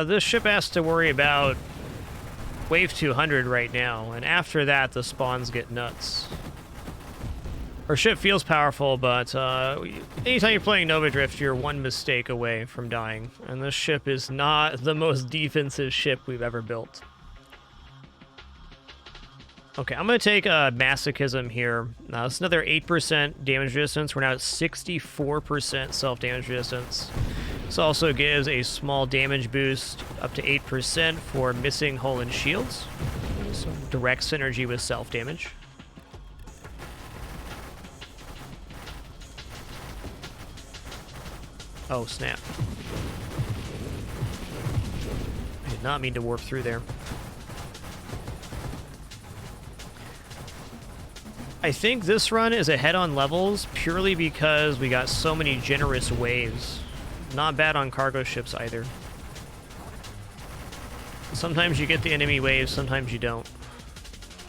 [SPEAKER 1] This ship has to worry about wave 200 right now, and after that, the spawns get nuts. Our ship feels powerful, but anytime you're playing Nova Drift, you're one mistake away from dying, and this ship is not the most defensive ship we've ever built. Okay, I'm going to take a Masochism here. Now, it's another 8% damage resistance. We're now at 64% self-damage resistance. This also gives a small damage boost up to 8% for missing hull and shields. Some direct synergy with self-damage. Oh, snap. I did not mean to warp through there. I think this run is ahead on levels purely because we got so many generous waves. Not bad on cargo ships either. Sometimes you get the enemy waves, sometimes you don't.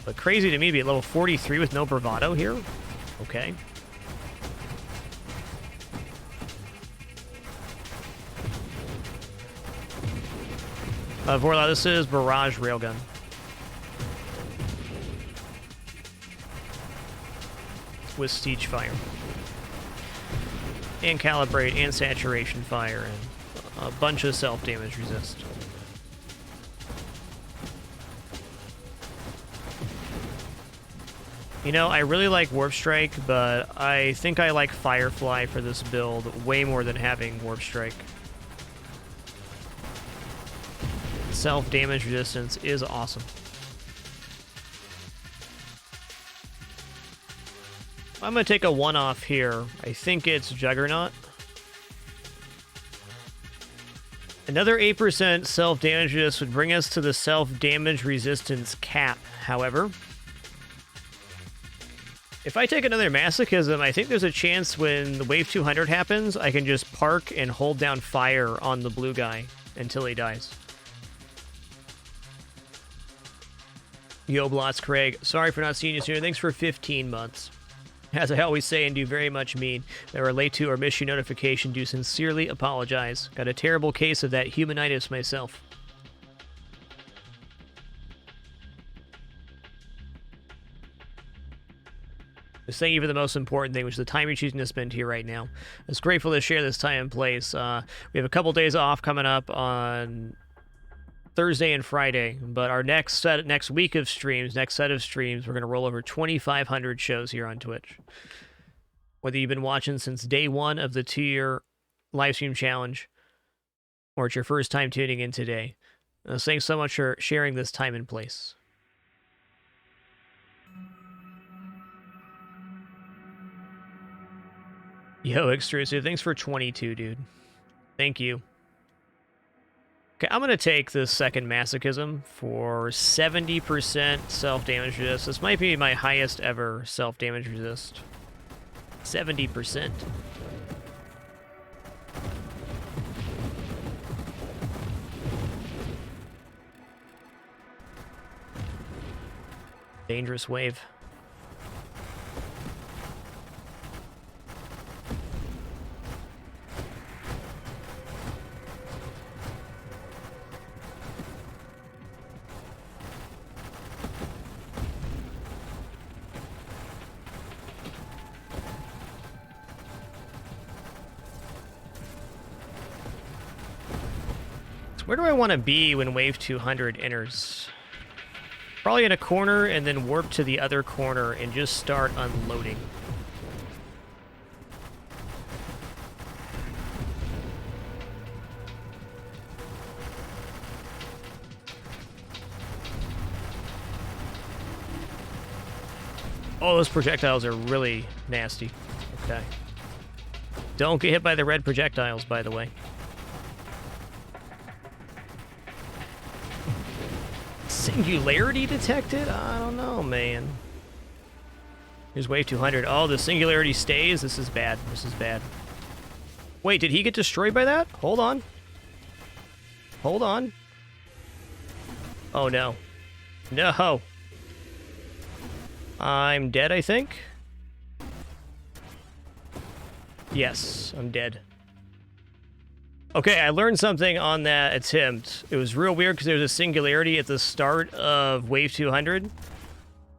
[SPEAKER 1] But crazy to me to be at level 43 with no bravado here. Okay. Vorla, this is Barrage Railgun. With Siege Fire. And Calibrate, and Saturation Fire, and a bunch of self-damage resist. You know, I really like Warp Strike, but I think I like Firefly for this build way more than having Warp Strike. Self-damage resistance is awesome. I'm going to take a one-off here. I think it's Juggernaut. Another 8% self-damage resist would bring us to the self-damage resistance cap, however. If I take another Masochism, I think there's a chance when the Wave 200 happens, I can just park and hold down fire on the blue guy until he dies. Yo, Blotz Craig. Sorry for not seeing you sooner. Thanks for 15 months. As I always say and do very much mean, that we're late to or miss your notification, do sincerely apologize. Got a terrible case of that humanitis myself. Just thank you for the most important thing, which is the time you're choosing to spend here right now. I was grateful to share this time and place. We have a couple days off coming up on Thursday and Friday, but our next set of streams, we're going to roll over 2,500 shows here on Twitch. Whether you've been watching since day one of the 2-year livestream challenge, or it's your first time tuning in today, thanks so much for sharing this time and place. Yo, Extrusive, thanks for 22, dude. Thank you. Okay, I'm going to take this second Masochism for 70% self-damage resist. This might be my highest ever self-damage resist. 70%. Dangerous wave. Where do I want to be when Wave 200 enters? Probably in a corner and then warp to the other corner and just start unloading. Oh, those projectiles are really nasty. Okay. Don't get hit by the red projectiles, by the way. Singularity detected? I don't know, man. Here's Wave 200. Oh, the singularity stays? This is bad. This is bad. Wait, did he get destroyed by that? Hold on. Hold on. Oh, no. No. I'm dead, I think. Yes, I'm dead. Okay, I learned something on that attempt. It was real weird because there was a singularity at the start of Wave 200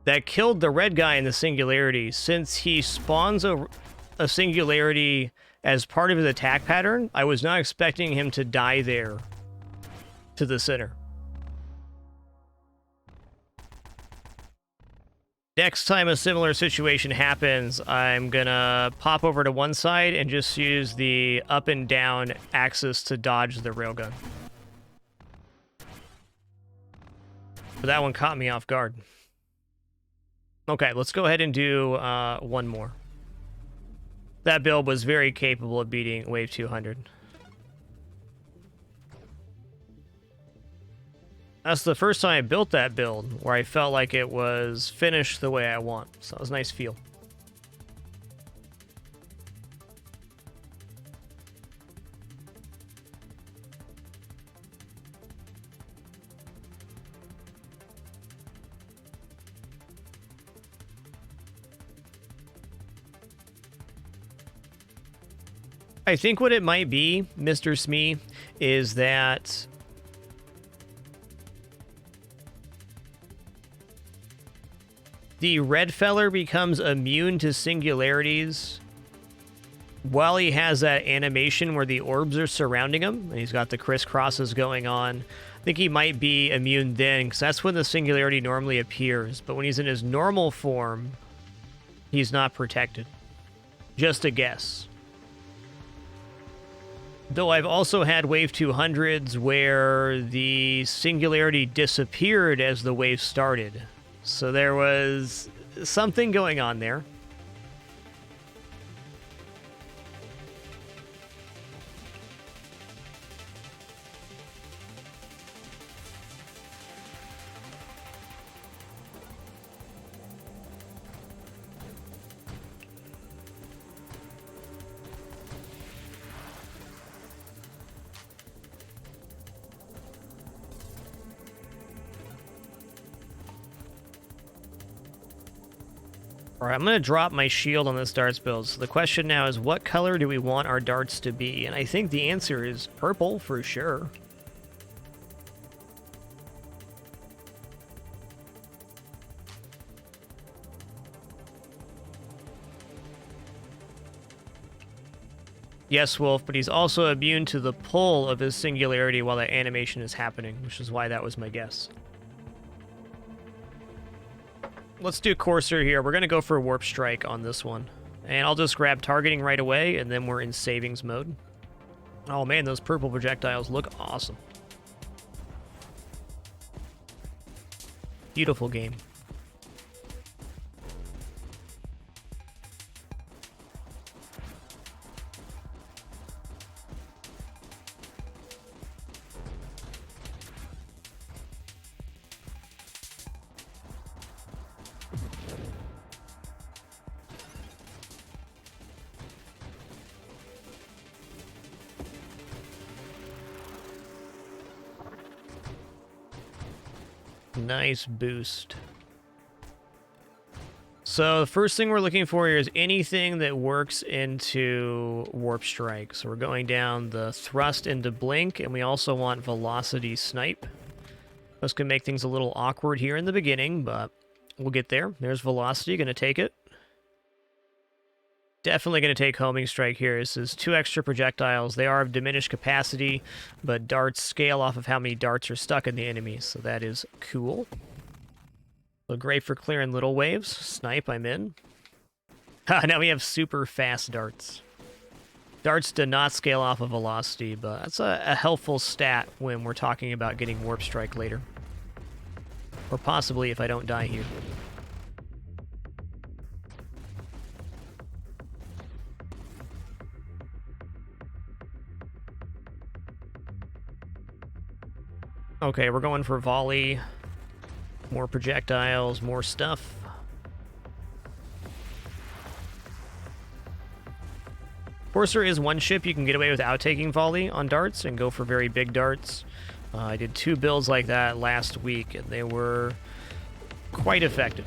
[SPEAKER 1] that killed the red guy in the singularity. Since he spawns a singularity as part of his attack pattern, I was not expecting him to die there to the center. Next time a similar situation happens, I'm gonna pop over to one side and just use the up and down axis to dodge the railgun. But that one caught me off guard. Okay, let's go ahead and do one more. That build was very capable of beating Wave 200. That's the first time I built that build where I felt like it was finished the way I want. So it was a nice feel. I think what it might be, Mr. Smee, is that the red feller becomes immune to singularities while he has that animation where the orbs are surrounding him, and he's got the crisscrosses going on. I think he might be immune then, because that's when the singularity normally appears. But when he's in his normal form, he's not protected. Just a guess. Though I've also had Wave 200s where the singularity disappeared as the wave started. So there was something going on there. All right, I'm going to drop my shield on this darts build. So the question now is, what color do we want our darts to be? And I think the answer is purple for sure. Yes, Wolf, but he's also immune to the pull of his singularity while that animation is happening, which is why that was my guess. Let's do Courser here. We're going to go for Warp Strike on this one. And I'll just grab targeting right away, and then we're in savings mode. Oh man, those purple projectiles look awesome. Beautiful game. Nice boost. So the first thing we're looking for here is anything that works into Warp Strike. So we're going down the thrust into blink, and we also want velocity snipe. This can make things a little awkward here in the beginning, but we'll get there. There's velocity, gonna take it. Definitely going to take homing strike here. This is 2 extra projectiles. They are of diminished capacity, but darts scale off of how many darts are stuck in the enemy, so that is cool. So great for clearing little waves. Snipe, I'm in. Now we have super fast darts. Darts do not scale off of velocity, but that's a helpful stat when we're talking about getting warp strike later. Or possibly if I don't die here. Okay, we're going for volley. More projectiles, more stuff. Courser is one ship you can get away without taking volley on darts and go for very big darts. I did 2 builds like that last week, and they were quite effective.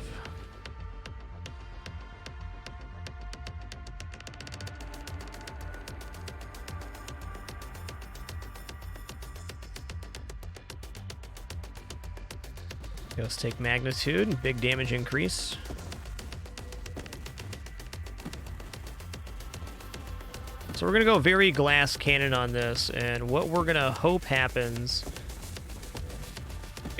[SPEAKER 1] Let's take magnitude, big damage increase. So we're going to go very glass cannon on this, and what we're going to hope happens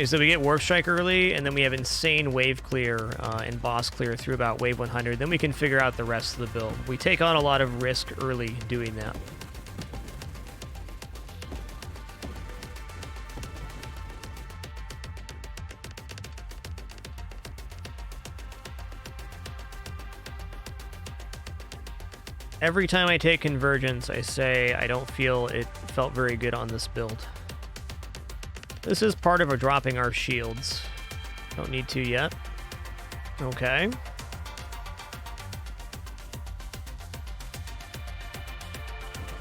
[SPEAKER 1] is that we get Warp Strike early, and then we have insane wave clear and boss clear through about wave 100. Then we can figure out the rest of the build. We take on a lot of risk early doing that. Every time I take Convergence, I say I don't feel it felt very good on this build. This is part of our dropping our shields. Don't need to yet. Okay.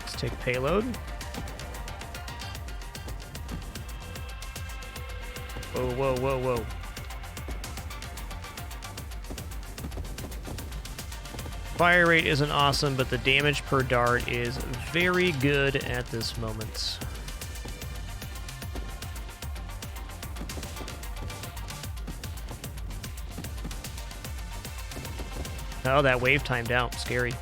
[SPEAKER 1] Let's take payload. Whoa, whoa, whoa, whoa. Fire rate isn't awesome, but the damage per dart is very good at this moment. Oh, that wave timed out. Scary.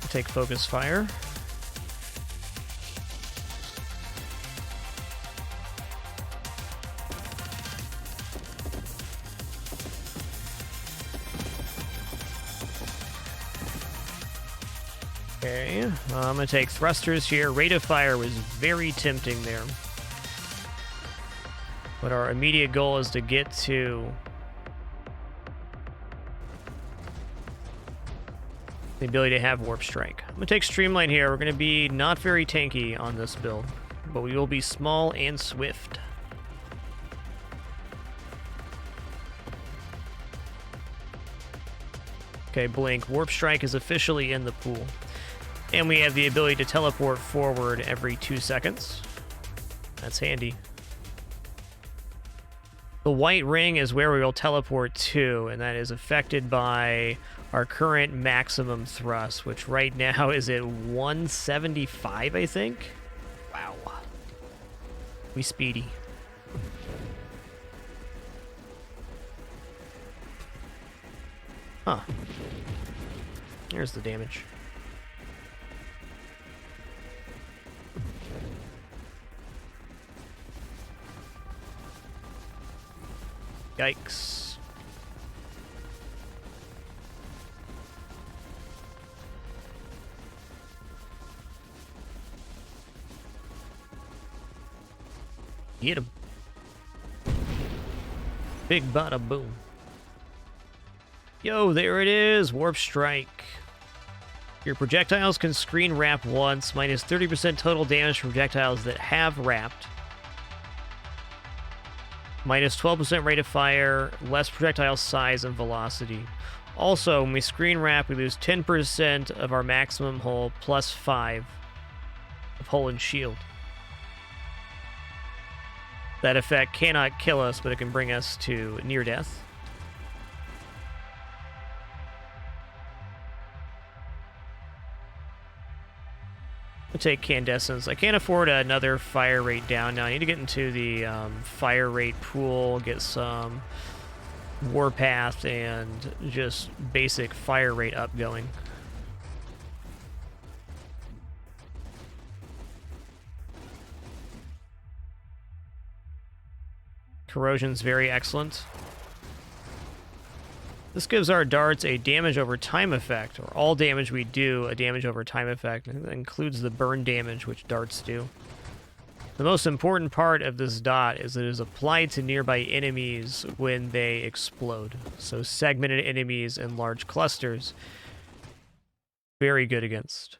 [SPEAKER 1] Take focus fire. Okay, I'm going to take thrusters here. Rate of fire was very tempting there. But our immediate goal is to get to the ability to have Warp Strike. I'm going to take Streamline here. We're going to be not very tanky on this build, but we will be small and swift. Okay, blink. Warp Strike is officially in the pool. And we have the ability to teleport forward every 2 seconds. That's handy. The white ring is where we will teleport to, and that is affected by our current maximum thrust, which right now is at 175, I think. Wow. We speedy. Huh. Here's the damage. Yikes. Get him. Big bada boom. Yo, there it is. Warp Strike. Your projectiles can screen wrap once, minus 30% total damage for projectiles that have wrapped. Minus 12% rate of fire, less projectile size and velocity. Also, when we screen wrap, we lose 10% of our maximum hull, plus 5 of hull and shield. That effect cannot kill us, but it can bring us to near death. We'll take Candescence. I can't afford another fire rate down now. I need to get into the fire rate pool, get some warpath, and just basic fire rate up going. Corrosion's very excellent. This gives our darts a damage over time effect, or all damage we do a damage over time effect. And that includes the burn damage, which darts do. The most important part of this dot is that it is applied to nearby enemies when they explode. So segmented enemies in large clusters. Very good against.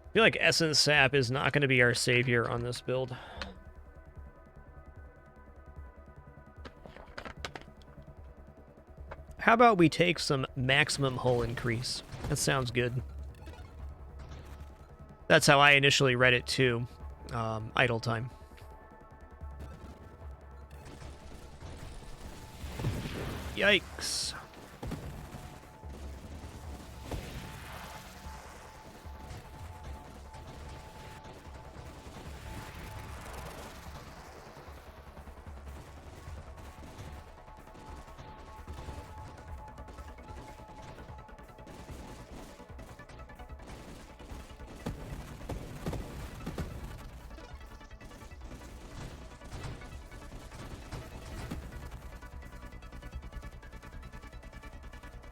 [SPEAKER 1] I feel like Essence Sap is not going to be our savior on this build. How about we take some maximum hull increase? That sounds good. That's how I initially read it too. Idle time. Yikes.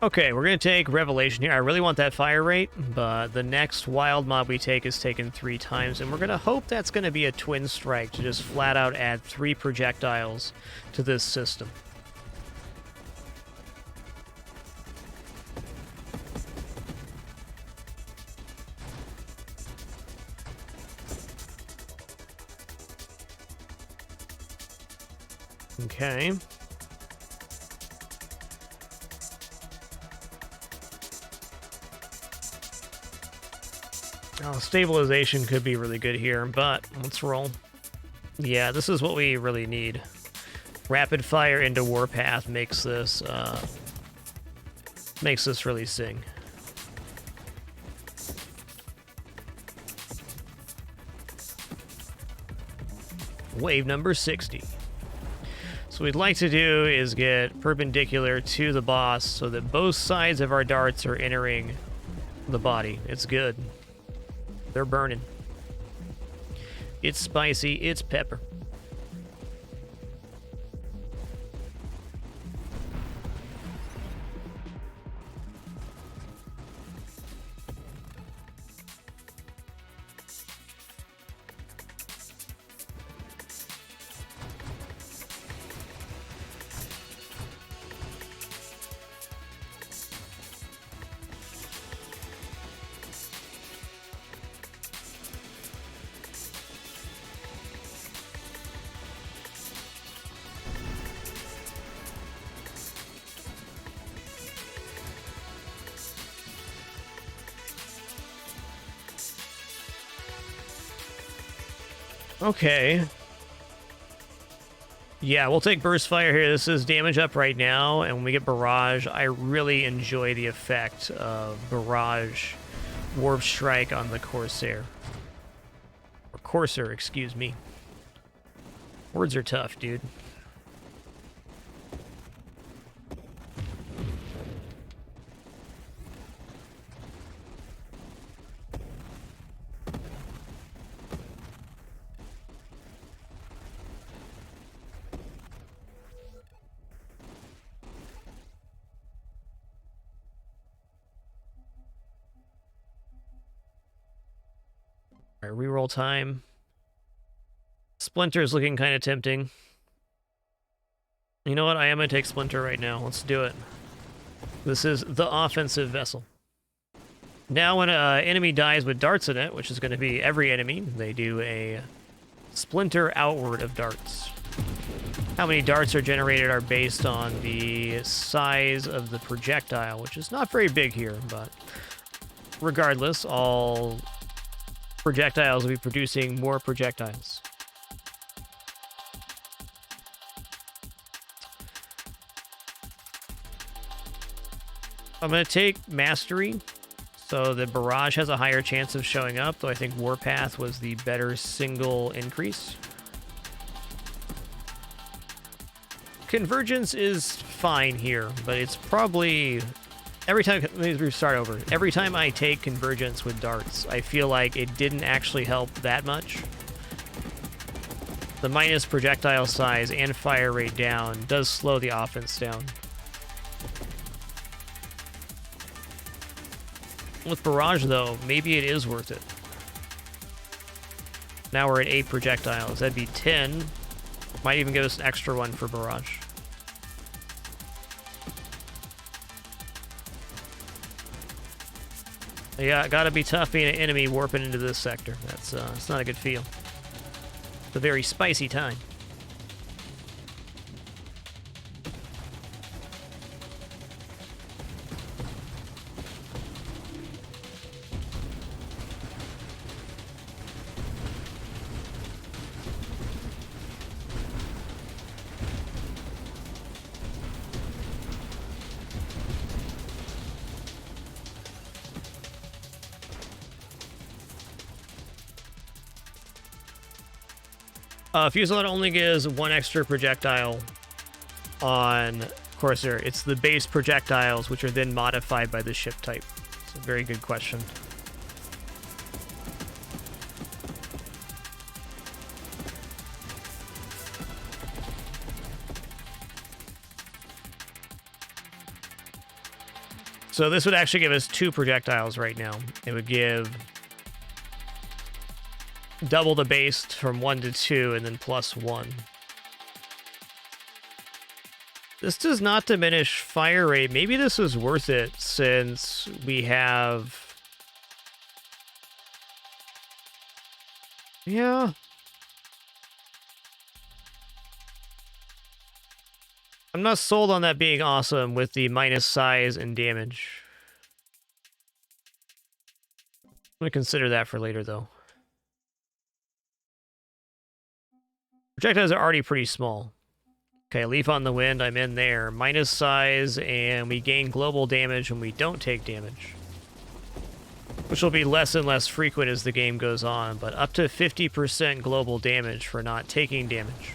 [SPEAKER 1] Okay, we're going to take Revelation here. I really want that fire rate, but the next wild mob we take is taken 3 times, and we're going to hope that's going to be a twin strike to just flat out add 3 projectiles to this system. Okay. Oh, stabilization could be really good here, but let's roll. Yeah, this is what we really need. Rapid fire into Warpath makes this really sing. Wave number 60. So what we'd like to do is get perpendicular to the boss so that both sides of our darts are entering the body. It's good. They're burning. It's spicy. It's pepper. Okay. Yeah, we'll take Burst Fire here. This is damage up right now, and when we get Barrage, I really enjoy the effect of Barrage Warp Strike on the Corsair. Or Courser, excuse me. Words are tough, dude. All right, reroll time. Splinter is looking kind of tempting. You know what? I am going to take Splinter right now. Let's do it. This is the offensive vessel. Now when an enemy dies with darts in it, which is going to be every enemy, they do a Splinter outward of darts. How many darts are generated are based on the size of the projectile, which is not very big here, but regardless, all projectiles will be producing more projectiles. I'm going to take Mastery, so the Barrage has a higher chance of showing up, though I think Warpath was the better single increase. Convergence is fine here, but it's probably... Every time, let me start over. Every time I take Convergence with darts, I feel like it didn't actually help that much. The minus projectile size and fire rate down does slow the offense down. With Barrage, though, maybe it is worth it. Now we're at 8 projectiles. That'd be 10. Might even give us an extra one for Barrage. Yeah, gotta be tough being an enemy warping into this sector. That's it's not a good feel. It's a very spicy time. Fuselage only gives one extra projectile on Corsair. It's the base projectiles, which are then modified by the ship type. It's a very good question. So this would actually give us 2 projectiles right now. It would give double the base from 1 to 2 and then plus 1. This does not diminish fire rate. Maybe this is worth it since we have... Yeah. I'm not sold on that being awesome with the minus size and damage. I'm going to consider that for later, though. Projectiles are already pretty small. Okay, Leaf on the Wind, I'm in there. Minus size, and we gain global damage when we don't take damage. Which will be less and less frequent as the game goes on, but up to 50% global damage for not taking damage.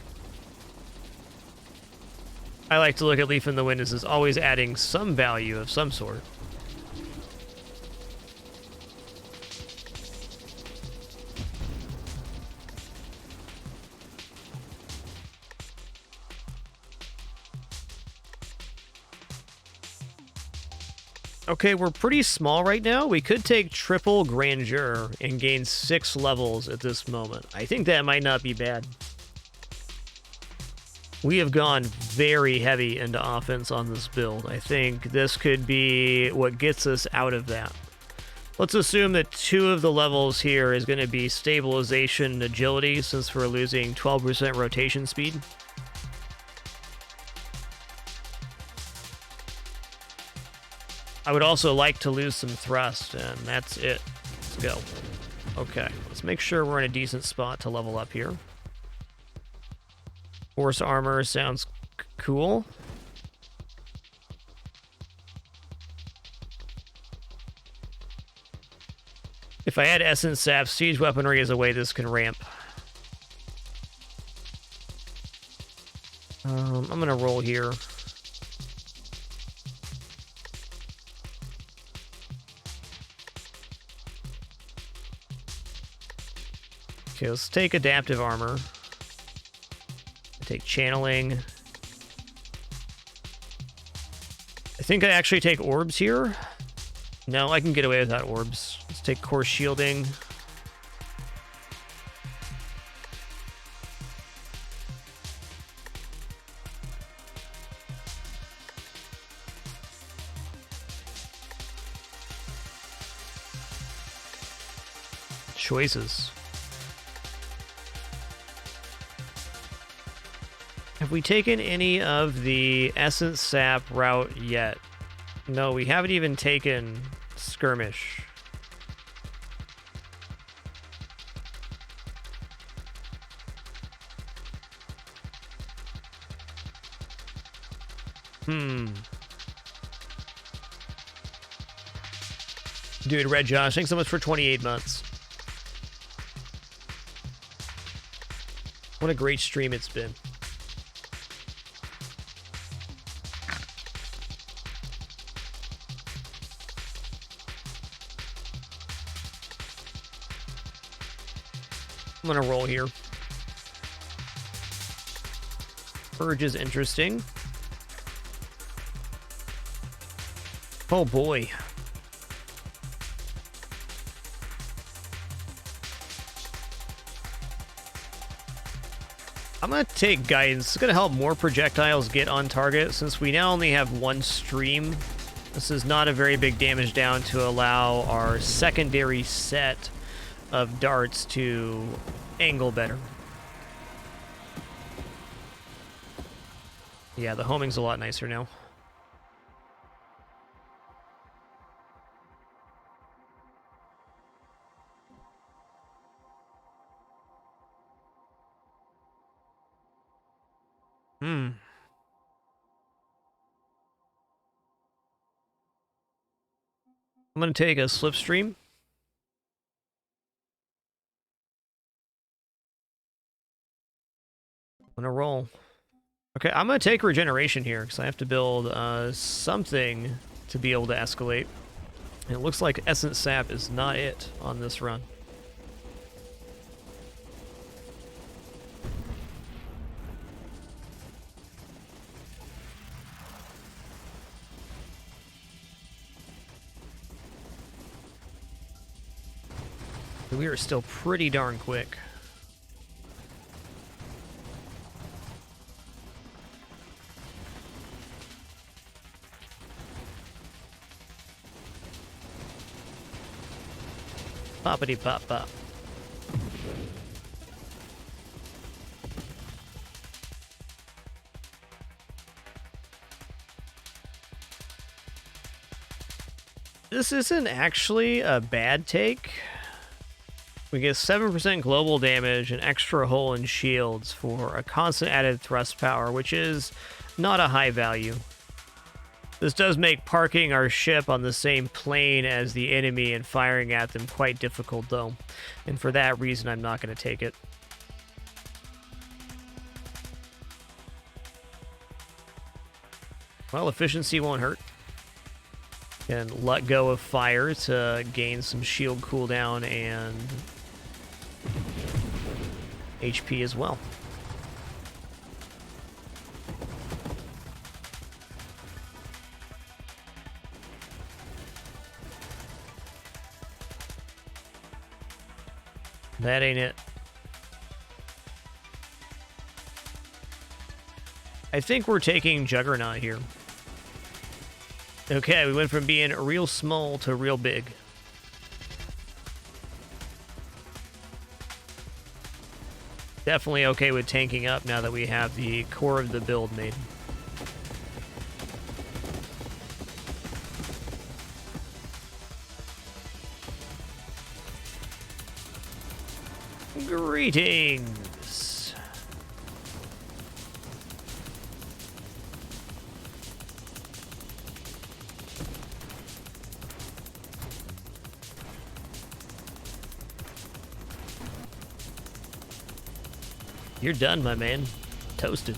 [SPEAKER 1] I like to look at Leaf in the Wind as it's always adding some value of some sort. Okay, we're pretty small right now. We could take triple Grandeur and gain 6 levels at this moment. I think that might not be bad. We have gone very heavy into offense on this build. I think this could be what gets us out of that. Let's assume that 2 of the levels here is going to be stabilization and agility, since we're losing 12% rotation speed. I would also like to lose some thrust, and that's it. Let's go. Okay, let's make sure we're in a decent spot to level up here. Force armor sounds cool. If I add Essence Sap, Siege Weaponry is a way this can ramp. I'm going to roll here. Okay, let's take Adaptive Armor. Take Channeling. I think I actually take Orbs here. No, I can get away without Orbs. Let's take Core Shielding. Choices. Have we taken any of the Essence Sap route yet? No, we haven't even taken Skirmish. Dude, Red Josh, thanks so much for 28 months. What a great stream it's been. I'm gonna roll here. Purge is interesting. Oh boy. I'm gonna take Guidance. It's gonna help more projectiles get on target since we now only have 1 stream. This is not a very big damage down to allow our secondary set of darts to angle better. Yeah, the homing's a lot nicer now. I'm gonna take a Slipstream. On a roll. Okay, I'm gonna take regeneration here because I have to build something to be able to escalate. And it looks like Essence Sap is not it on this run. We are still pretty darn quick. Poppity pop pop. This isn't actually a bad take. We get 7% global damage, an extra hull and shields for a constant added thrust power, which is not a high value. This does make parking our ship on the same plane as the enemy and firing at them quite difficult, though. And for that reason, I'm not going to take it. Well, efficiency won't hurt. And let go of fire to gain some shield cooldown and HP as well. That ain't it. I think we're taking Juggernaut here. Okay, we went from being real small to real big. Definitely okay with tanking up now that we have the core of the build made. Greetings! You're done, my man. Toasted.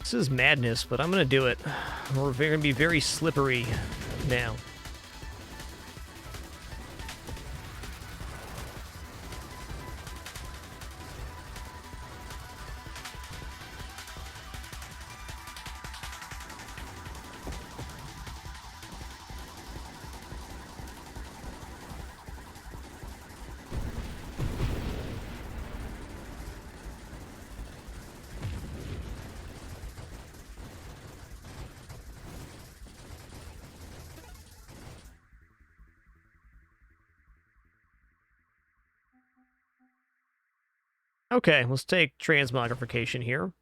[SPEAKER 1] This is madness, but I'm gonna do it. We're gonna be very slippery now. Okay, let's take transmogrification here.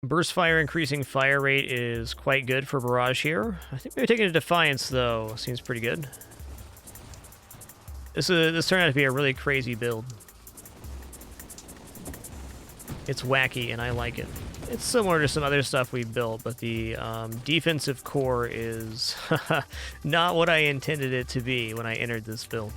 [SPEAKER 1] Burst fire increasing fire rate is quite good for Barrage here. I think maybe taking a Defiance, though, seems pretty good. This turned out to be a really crazy build. It's wacky, and I like it. It's similar to some other stuff we built, but the defensive core is not what I intended it to be when I entered this build.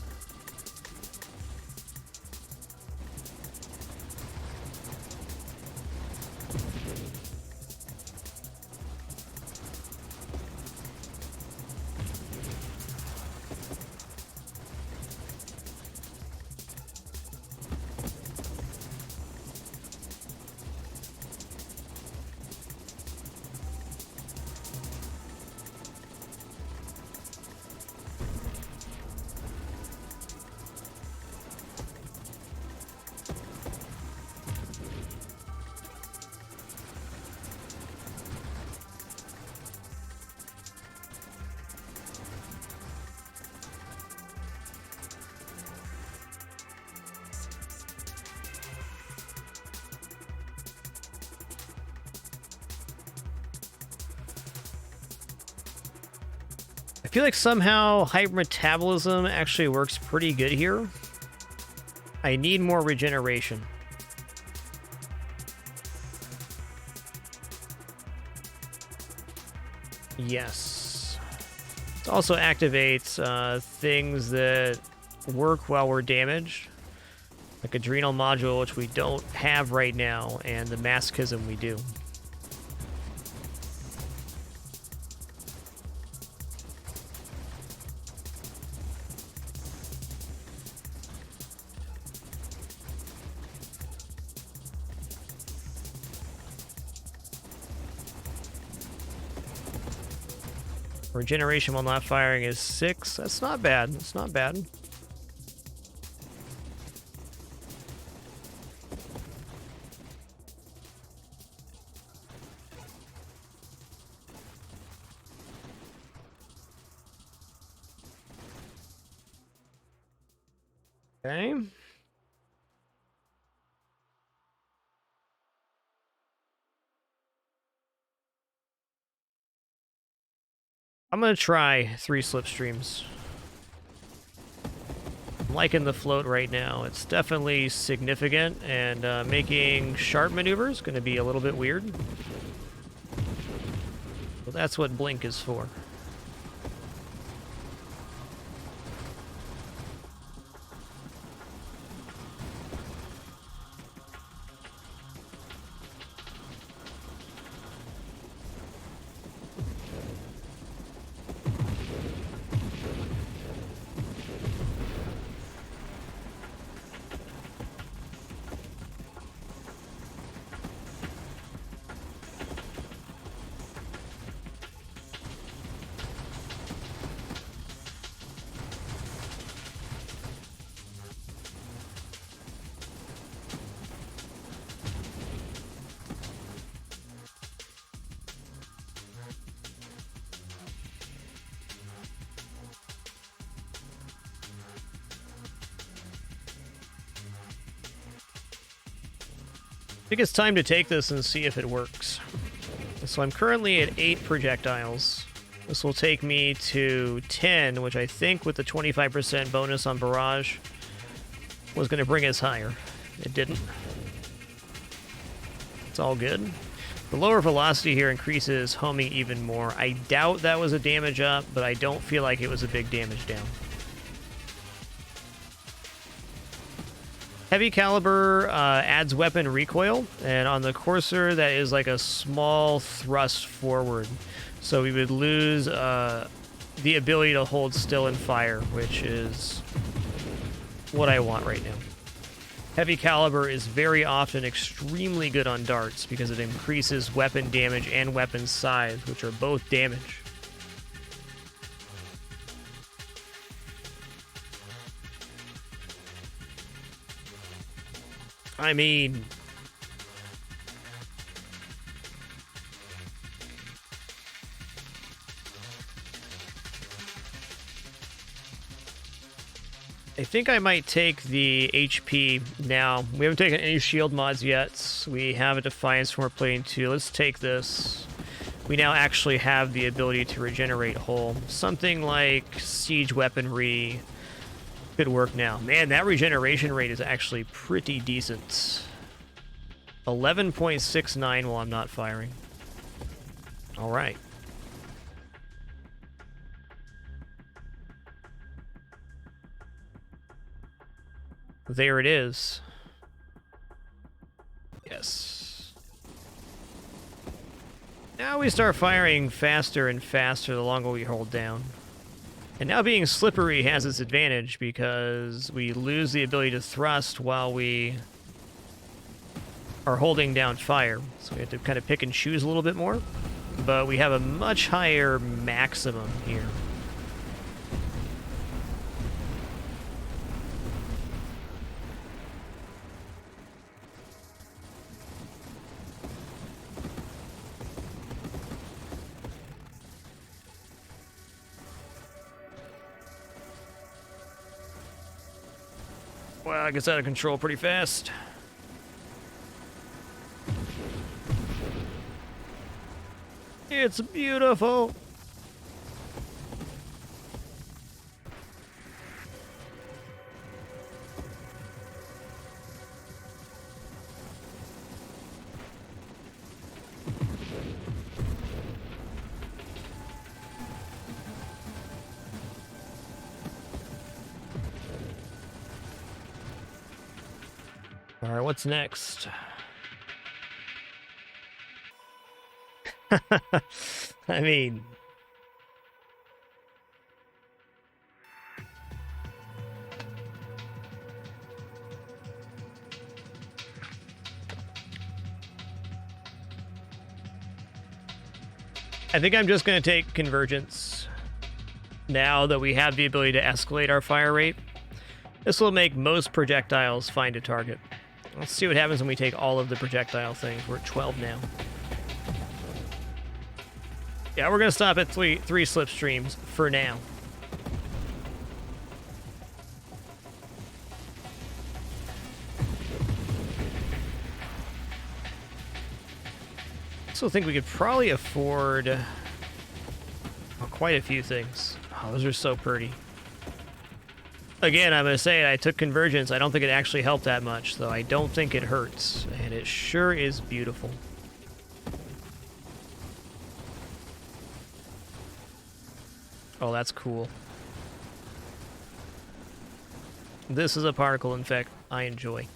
[SPEAKER 1] feel like somehow hyper metabolism actually works pretty good here. I need more regeneration. Yes. It also activates things that work while we're damaged, like adrenal module, which we don't have right now, and the masochism we do. Regeneration while not firing is 6. That's not bad. That's not bad. Okay. I'm going to try 3 slipstreams. I'm liking the float right now. It's definitely significant, and making sharp maneuvers is going to be a little bit weird. Well, that's what Blink is for. I think it's time to take this and see if it works. So I'm currently at 8 projectiles. This will take me to 10, which I think with the 25% bonus on barrage was going to bring us higher. It didn't. It's all good. The lower velocity here increases homing even more. I doubt that was a damage up, but I don't feel like it was a big damage down. Heavy caliber adds weapon recoil, and on the Courser that is like a small thrust forward. So we would lose the ability to hold still and fire, which is what I want right now. Heavy caliber is very often extremely good on darts because it increases weapon damage and weapon size, which are both damage. I mean, I think I might take the HP now. We haven't taken any shield mods yet. We have a Defiance from our Plating 2. Let's take this. We now actually have the ability to regenerate hull. Something like siege weaponry could work now. Man, that regeneration rate is actually pretty decent. 11.69 while I'm not firing. All right. There it is. Yes. Now we start firing faster and faster the longer we hold down. And now being slippery has its advantage because we lose the ability to thrust while we are holding down fire. So we have to kind of pick and choose a little bit more. But we have a much higher maximum here. Wow, it gets out of control pretty fast. It's beautiful. All right, what's next? I mean, I think I'm just going to take Convergence now that we have the ability to escalate our fire rate. This will make most projectiles find a target. Let's see what happens when we take all of the projectile things. We're at 12 now. Yeah, we're going to stop at three slipstreams for now. I still think we could probably afford quite a few things. Oh, those are so pretty. Again, I'm going to say I took Convergence. I don't think it actually helped that much, though I don't think it hurts. And it sure is beautiful. Oh, that's cool. This is a particle effect I enjoy.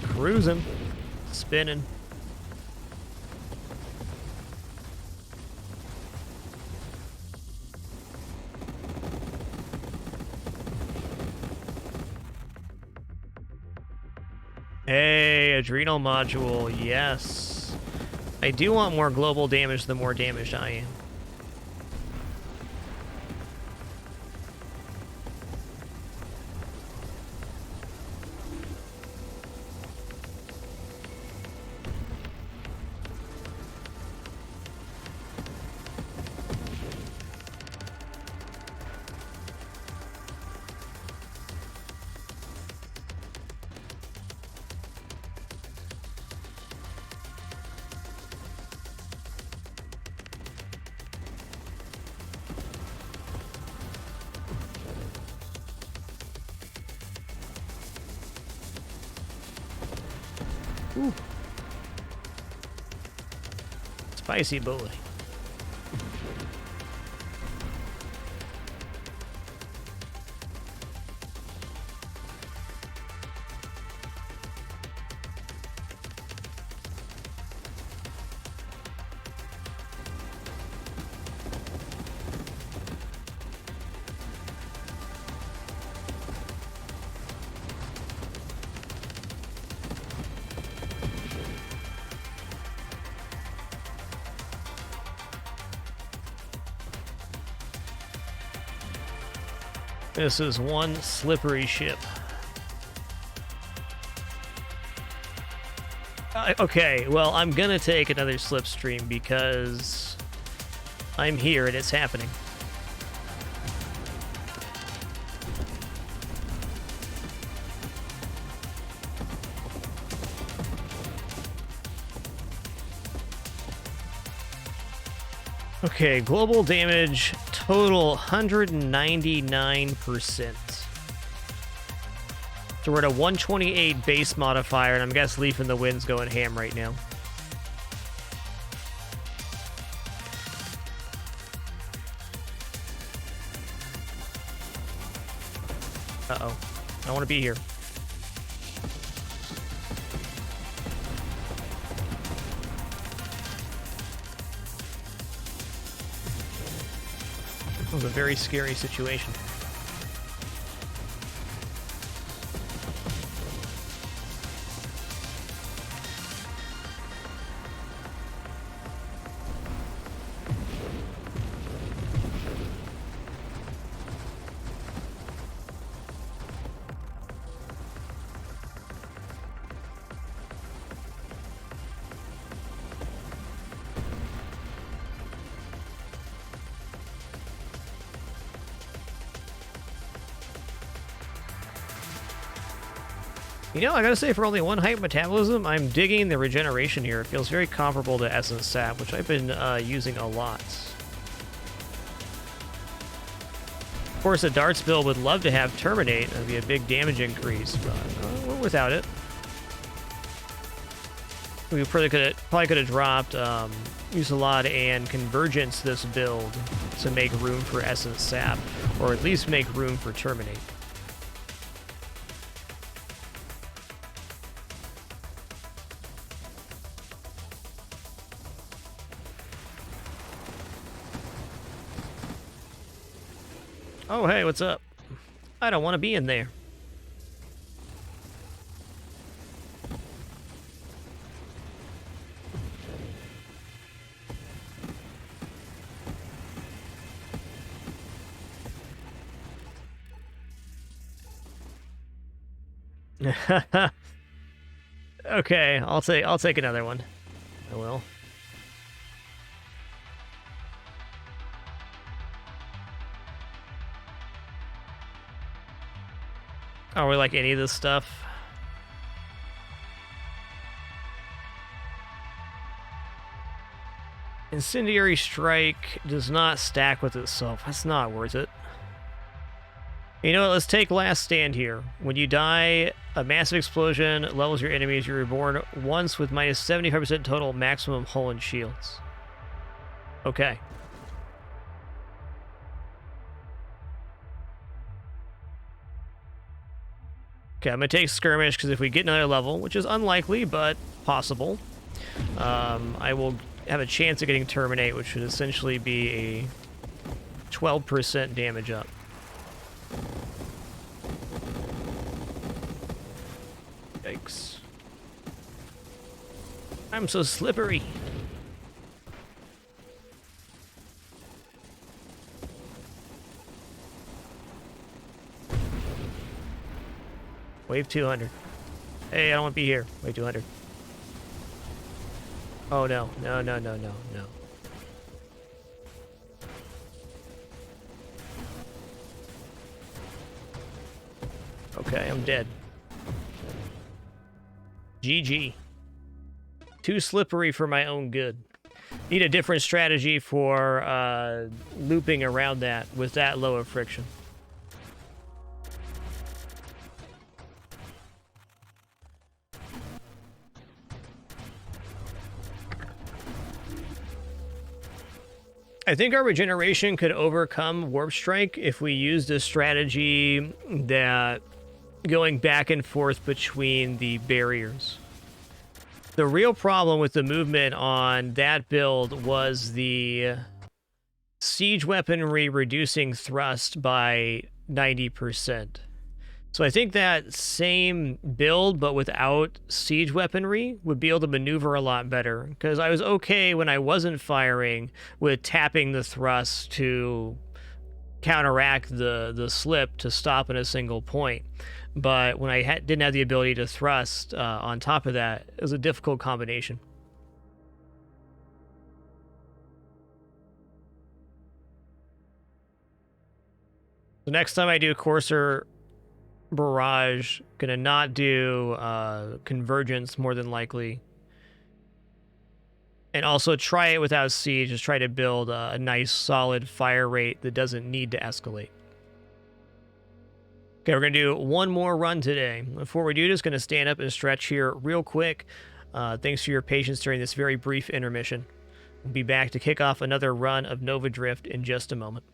[SPEAKER 1] Cruising. Spinning. Hey, Adrenal Module, yes. I do want more global damage the more damaged I am. Ooh. Spicy bully. This is one slippery ship. Okay, well, I'm gonna take another slipstream because I'm here and it's happening. Okay, global damage total 199%. So we're at a 128 base modifier, and I'm guessing Leaf in the Wind's going ham right now. Uh-oh. I don't want to be here. That was a very scary situation. You know, I gotta say, for only one hype metabolism, I'm digging the regeneration here. It feels very comparable to Essence Sap, which I've been using a lot. Of course, a Darts build would love to have Terminate. That'd be a big damage increase, but we're without it. We probably could have dropped Mucilade and Convergence this build to make room for Essence Sap, or at least make room for Terminate. Oh, hey, what's up? I don't want to be in there. Okay, I'll take another one. I will. Are we like any of this stuff? Incendiary Strike does not stack with itself. That's not worth it. You know what? Let's take Last Stand here. When you die, a massive explosion levels your enemies. You're reborn once with minus 75% total maximum hull and shields. Okay. Okay, I'm going to take Skirmish, because if we get another level, which is unlikely, but possible, I will have a chance of getting Terminate, which should essentially be a 12% damage up. Yikes. I'm so slippery. Wave 200. Hey, I don't want to be here. Wave 200. Oh, no. No, no, no, no, no. Okay, I'm dead. GG. Too slippery for my own good. Need a different strategy for looping around that with that low of friction. I think our regeneration could overcome Warp Strike if we used a strategy that going back and forth between the barriers. The real problem with the movement on that build was the siege weaponry reducing thrust by 90%. So I think that same build, but without siege weaponry, would be able to maneuver a lot better. Because I was okay when I wasn't firing with tapping the thrust to counteract the slip to stop in a single point. But when I didn't have the ability to thrust on top of that, it was a difficult combination. The next time I do Courser Barrage, gonna not do Convergence more than likely. And also try it without Siege, just try to build a nice solid fire rate that doesn't need to escalate. Okay, we're gonna do one more run today. Before we do this, gonna stand up and stretch here real quick. Thanks for your patience during this very brief intermission. We'll be back to kick off another run of Nova Drift in just a moment.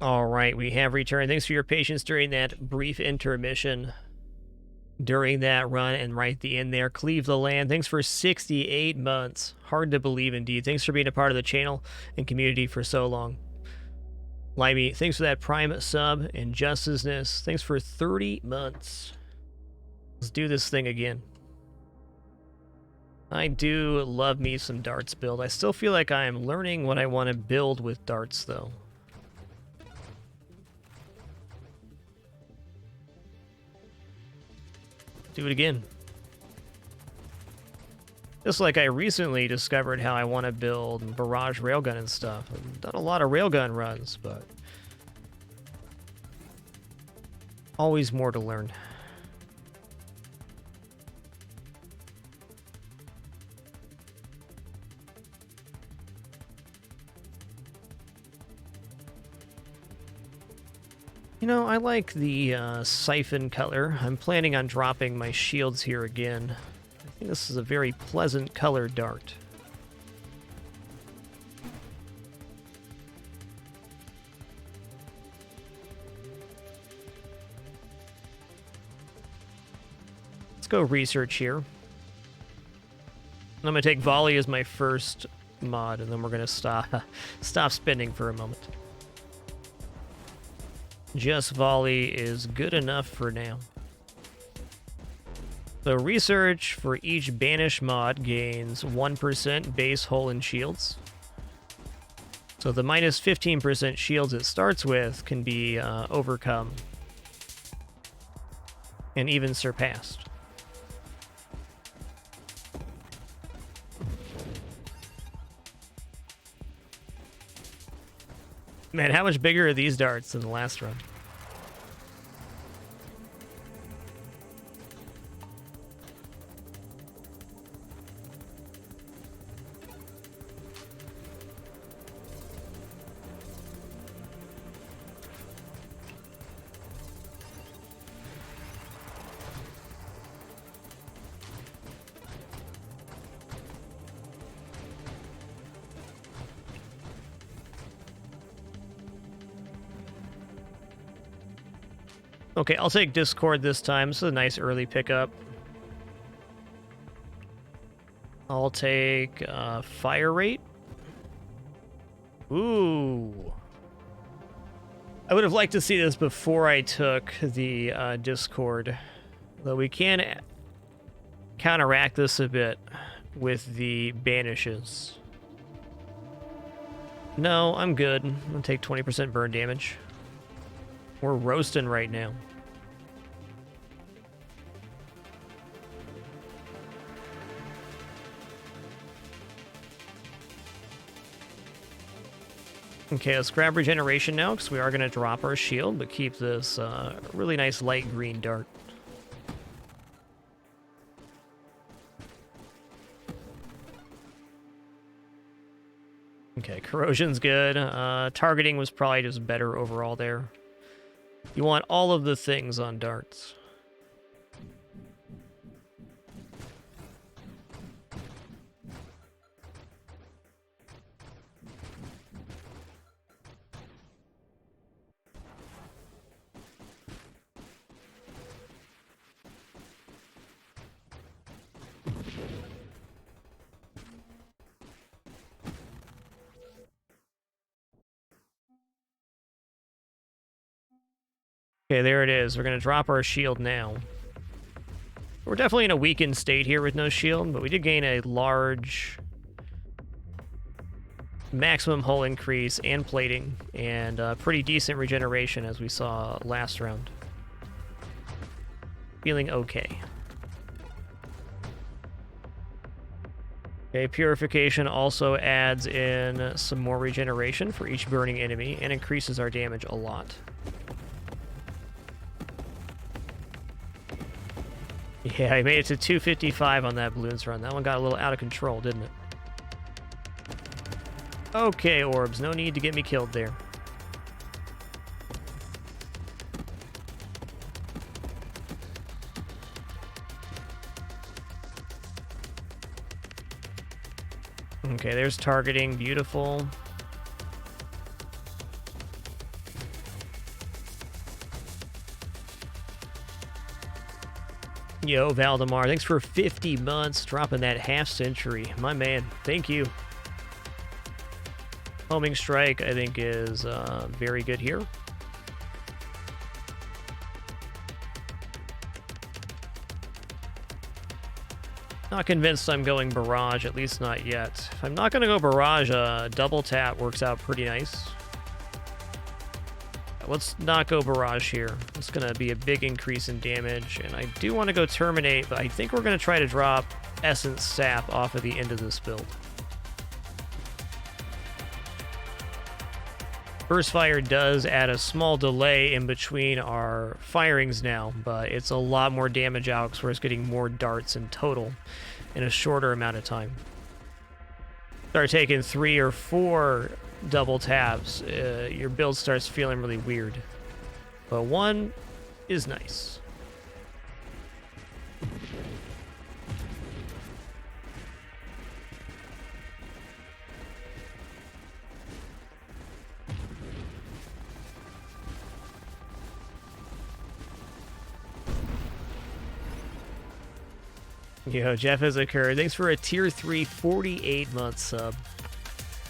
[SPEAKER 1] All right, we have returned. Thanks for your patience during that brief intermission during that run and right at the end there. Cleave the land. Thanks for 68 months. Hard to believe indeed. Thanks for being a part of the channel and community for so long. Limey, thanks for that prime sub. And Justiceness, thanks for 30 months. Let's do this thing again. I do love me some darts build. I still feel like I am learning what I want to build with darts, though. Do it again. Just like I recently discovered how I want to build barrage railgun and stuff. I've done a lot of railgun runs, but always more to learn. You know, I like the siphon color. I'm planning on dropping my shields here again. I think this is a very pleasant color dart. Let's go research here. I'm going to take volley as my first mod, and then we're going to stop spending for a moment. Just volley is good enough for now. So research for each banish mod gains 1% base hull and shields. So the minus 15% shields it starts with can be overcome and even surpassed. Man, how much bigger are these darts than the last run? Okay, I'll take Discord this time. This is a nice early pickup. I'll take Fire Rate. Ooh. I would have liked to see this before I took the Discord. Though we can counteract this a bit with the banishes. No, I'm good. I'm going to take 20% burn damage. We're roasting right now. Okay, let's grab regeneration now, because we are going to drop our shield, but keep this really nice light green dart. Okay, corrosion's good. Targeting was probably just better overall there. You want all of the things on darts. Okay, there it is. We're going to drop our shield now. We're definitely in a weakened state here with no shield, but we did gain a large maximum hull increase and plating, and pretty decent regeneration as we saw last round. Feeling okay. Okay, Purification also adds in some more regeneration for each burning enemy and increases our damage a lot. Yeah, I made it to 255 on that balloons run. That one got a little out of control, didn't it? Okay, orbs. No need to get me killed there. Okay, there's targeting. Beautiful. Yo, Valdemar, thanks for 50 months, dropping that half century. My man, thank you. Homing strike, I think, is very good here. Not convinced I'm going barrage, at least not yet. If I'm not going to go barrage, double tap works out pretty nice. Let's not go barrage here. It's going to be a big increase in damage, and I do want to go terminate, but I think we're going to try to drop essence sap off of the end of this build. Burst fire does add a small delay in between our firings now, but it's a lot more damage out because we're just getting more darts in total in a shorter amount of time. Start taking 3 or 4 double taps, your build starts feeling really weird. But 1 is nice. Yo, Jeff has occurred. Thanks for a tier 3 48-month sub.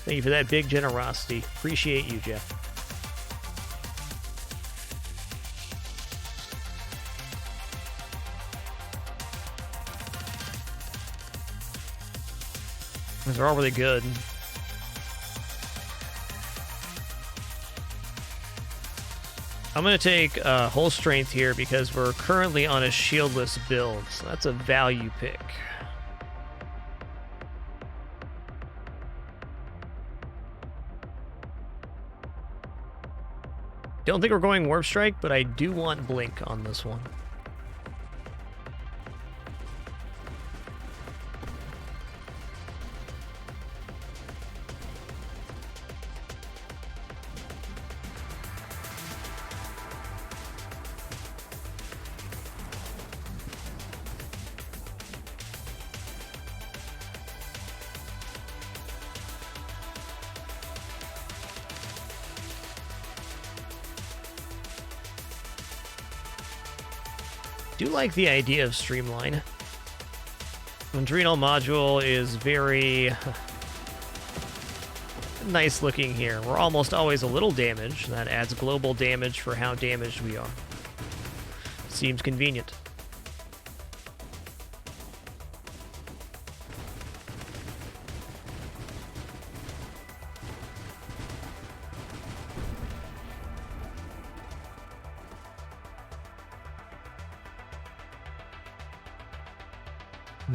[SPEAKER 1] Thank you for that big generosity. Appreciate you, Jeff. These are all really good. I'm going to take Hull Strength here because we're currently on a shieldless build, so that's a value pick. Don't think we're going Warp Strike, but I do want Blink on this one. Do like the idea of Streamline. Adrenal module is very nice looking here. We're almost always a little damaged. That adds global damage for how damaged we are. Seems convenient.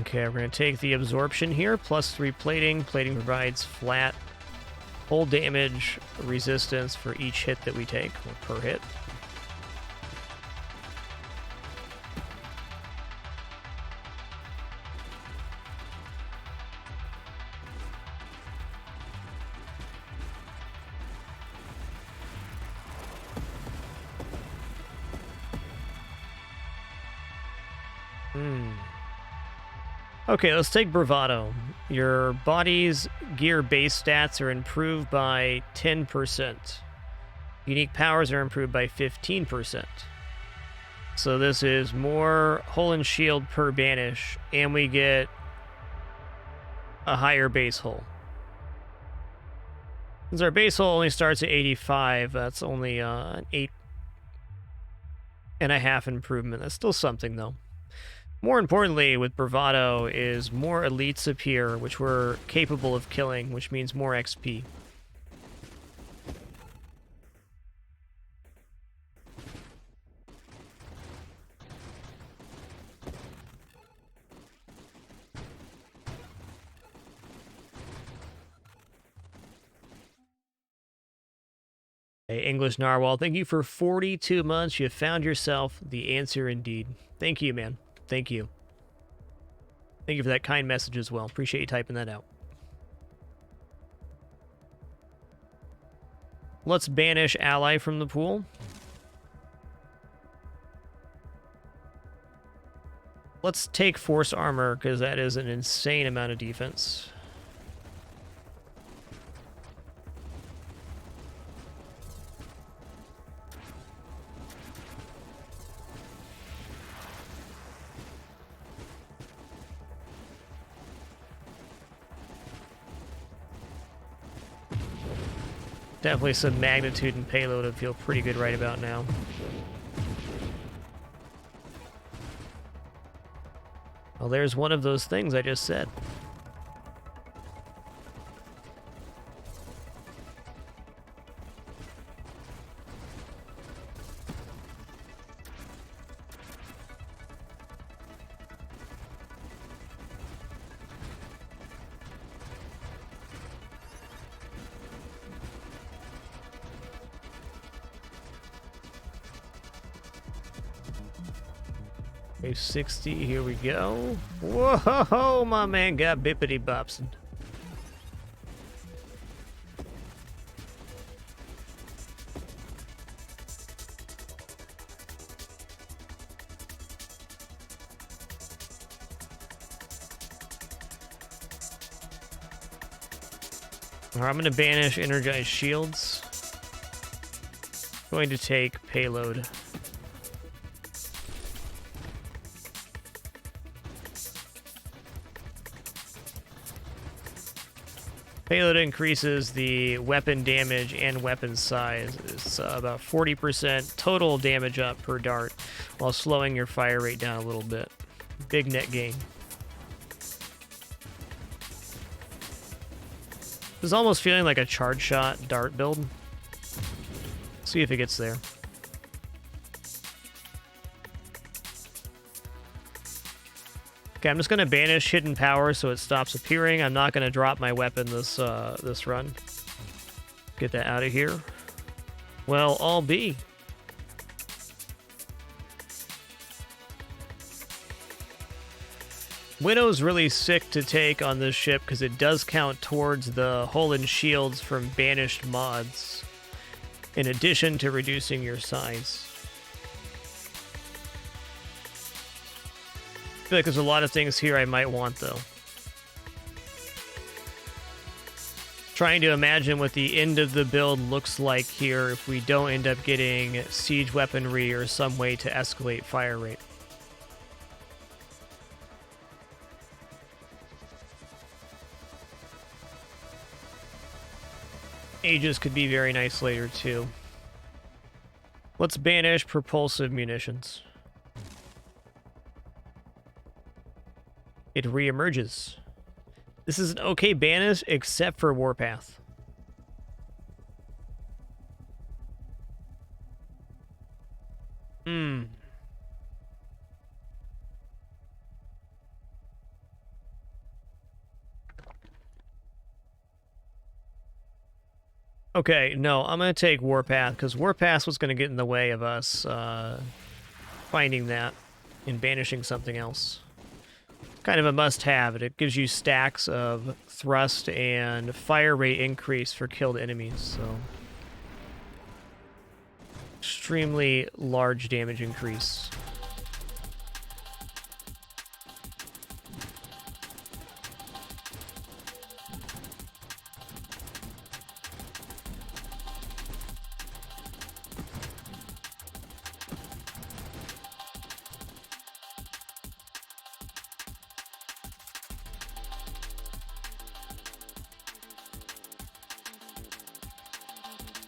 [SPEAKER 1] Okay, we're going to take the absorption here, +3 plating. Plating provides flat, full damage resistance for each hit that we take, or per hit. Okay, let's take Bravado. Your body's gear base stats are improved by 10%. Unique powers are improved by 15%. So this is more hull and shield per banish, and we get a higher base hull. Since our base hull only starts at 85, that's only an 8.5 improvement. That's still something, though. More importantly, with Bravado, is more elites appear, which we're capable of killing, which means more XP. Hey, English Narwhal, thank you for 42 months. You have found yourself the answer indeed. Thank you, man. Thank you. Thank you for that kind message as well. Appreciate you typing that out. Let's banish ally from the pool. Let's take force armor, because that is an insane amount of defense. Definitely some magnitude and payload. I feel pretty good right about now. Well, there's one of those things I just said. Okay, 60, here we go. Whoa, my man got bippity bopsin'. Alright, I'm going to banish energized shields. Going to take payload. Payload increases the weapon damage and weapon size. It's about 40% total damage up per dart, while slowing your fire rate down a little bit. Big net gain. This is almost feeling like a charge shot dart build. See if it gets there. Okay, I'm just going to banish hidden power so it stops appearing. I'm not going to drop my weapon this run. Get that out of here. Well, I'll be. Winnow's really sick to take on this ship because it does count towards the hull and shields from banished mods, in addition to reducing your size. I feel like there's a lot of things here I might want, though. Trying to imagine what the end of the build looks like here if we don't end up getting siege weaponry or some way to escalate fire rate. Aegis could be very nice later, too. Let's banish propulsive munitions. It reemerges. This is an okay banish, except for Warpath. Okay, no, I'm going to take Warpath, because Warpath was going to get in the way of us finding that and banishing something else. Kind of a must-have. It gives you stacks of thrust and fire rate increase for killed enemies, so... extremely large damage increase.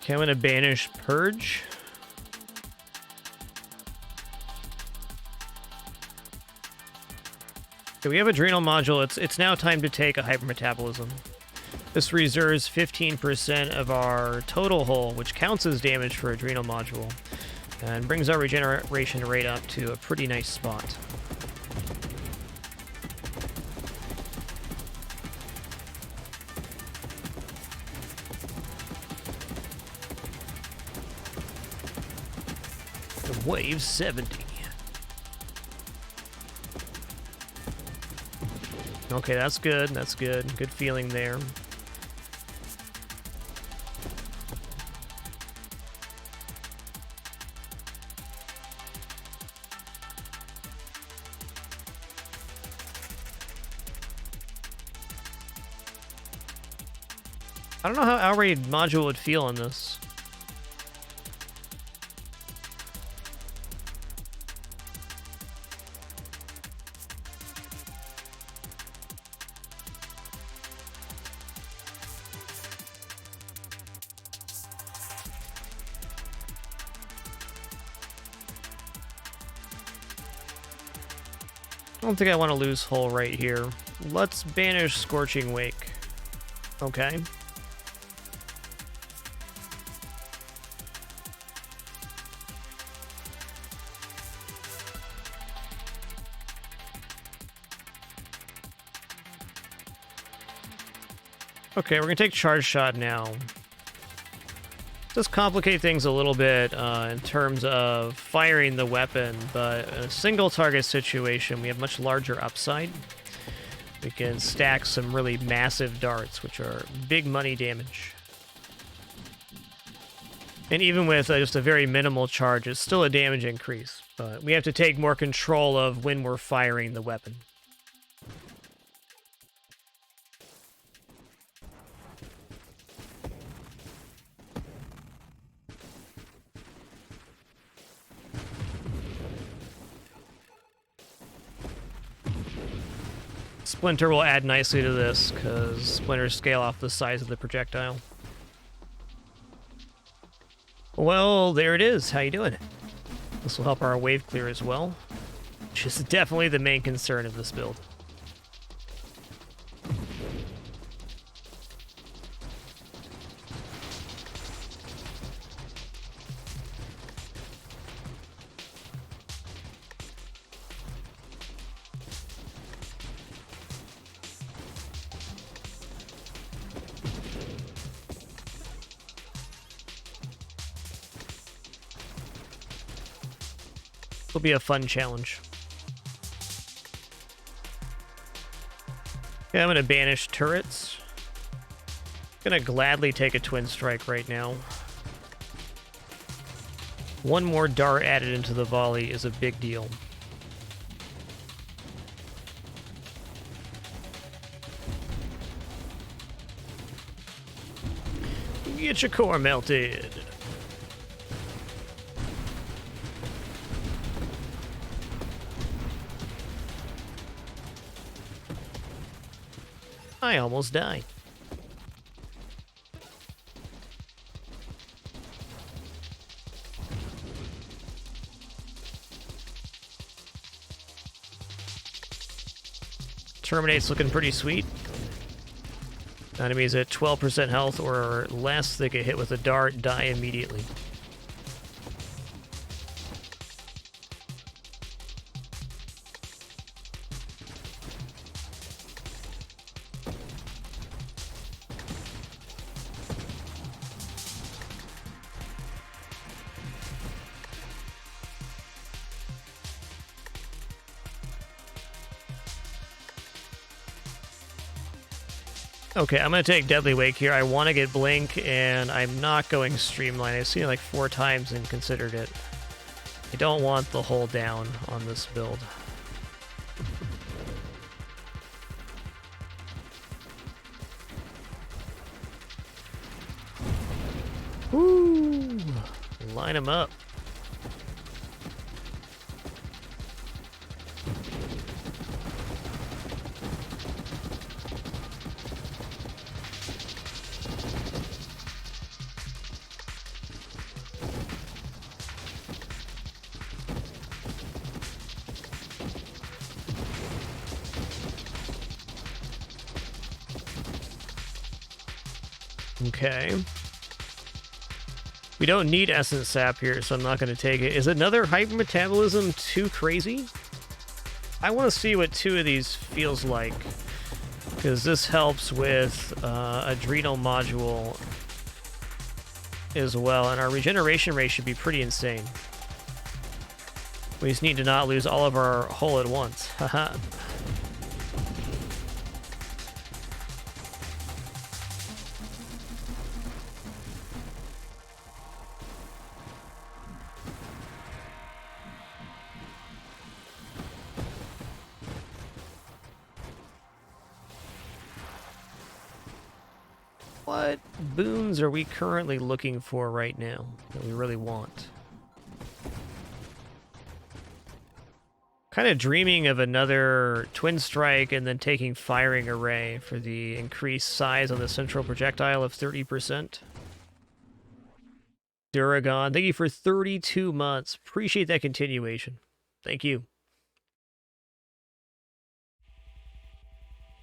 [SPEAKER 1] Okay, I'm going to banish Purge. Okay, we have Adrenal Module. It's now time to take a Hypermetabolism. This reserves 15% of our total hull, which counts as damage for Adrenal Module, and brings our regeneration rate up to a pretty nice spot. Wave 70. Okay, that's good. That's good. Good feeling there. I don't know how Outrage Module would feel on this. don't think I want to lose hull right here. Let's banish Scorching Wake. Okay. Okay, we're going to take Charge Shot now. Does complicate things a little bit in terms of firing the weapon, but in a single target situation, we have much larger upside. We can stack some really massive darts, which are big money damage. And even with just a very minimal charge, it's still a damage increase, but we have to take more control of when we're firing the weapon. Splinter will add nicely to this, because splinters scale off the size of the projectile. Well, there it is. How you doing? This will help our wave clear as well, which is definitely the main concern of this build. Will be a fun challenge. Okay, I'm going to banish turrets. Going to gladly take a Twin Strike right now. One more dart added into the volley is a big deal. Get your core melted. I almost died. Terminate's looking pretty sweet. Enemies at 12% health or less, they get hit with a dart, die immediately. Okay, I'm going to take Deadly Wake here. I want to get Blink, and I'm not going Streamline. I've seen it like 4 times and considered it. I don't want the hull down on this build. Woo! Line them up. Okay. We don't need Essence Sap here, so I'm not going to take it. Is another Hypermetabolism too crazy? I want to see what 2 of these feels like, because this helps with Adrenal Module as well, and our regeneration rate should be pretty insane. We just need to not lose all of our hull at once. Haha. What boons are we currently looking for right now that we really want? Kind of dreaming of another Twin Strike and then taking Firing Array for the increased size on the central projectile of 30%. Duragon, thank you for 32 months. Appreciate that continuation. Thank you.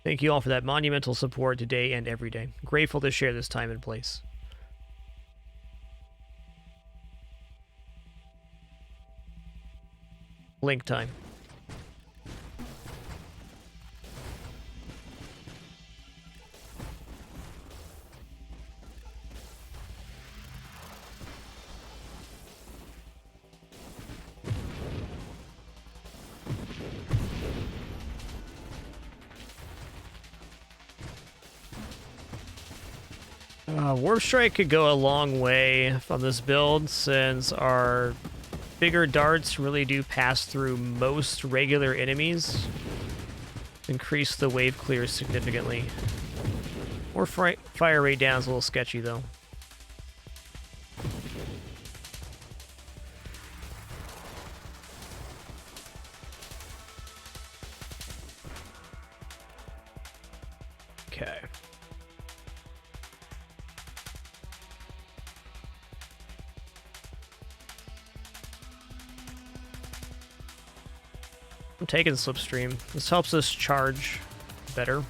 [SPEAKER 1] Thank you all for that monumental support today and every day. Grateful to share this time and place. Link time. Warp Strike could go a long way from this build, since our bigger darts really do pass through most regular enemies. Increase the wave clear significantly. Or fire rate down is a little sketchy, though. Okay. I'm taking Slipstream. This helps us charge better.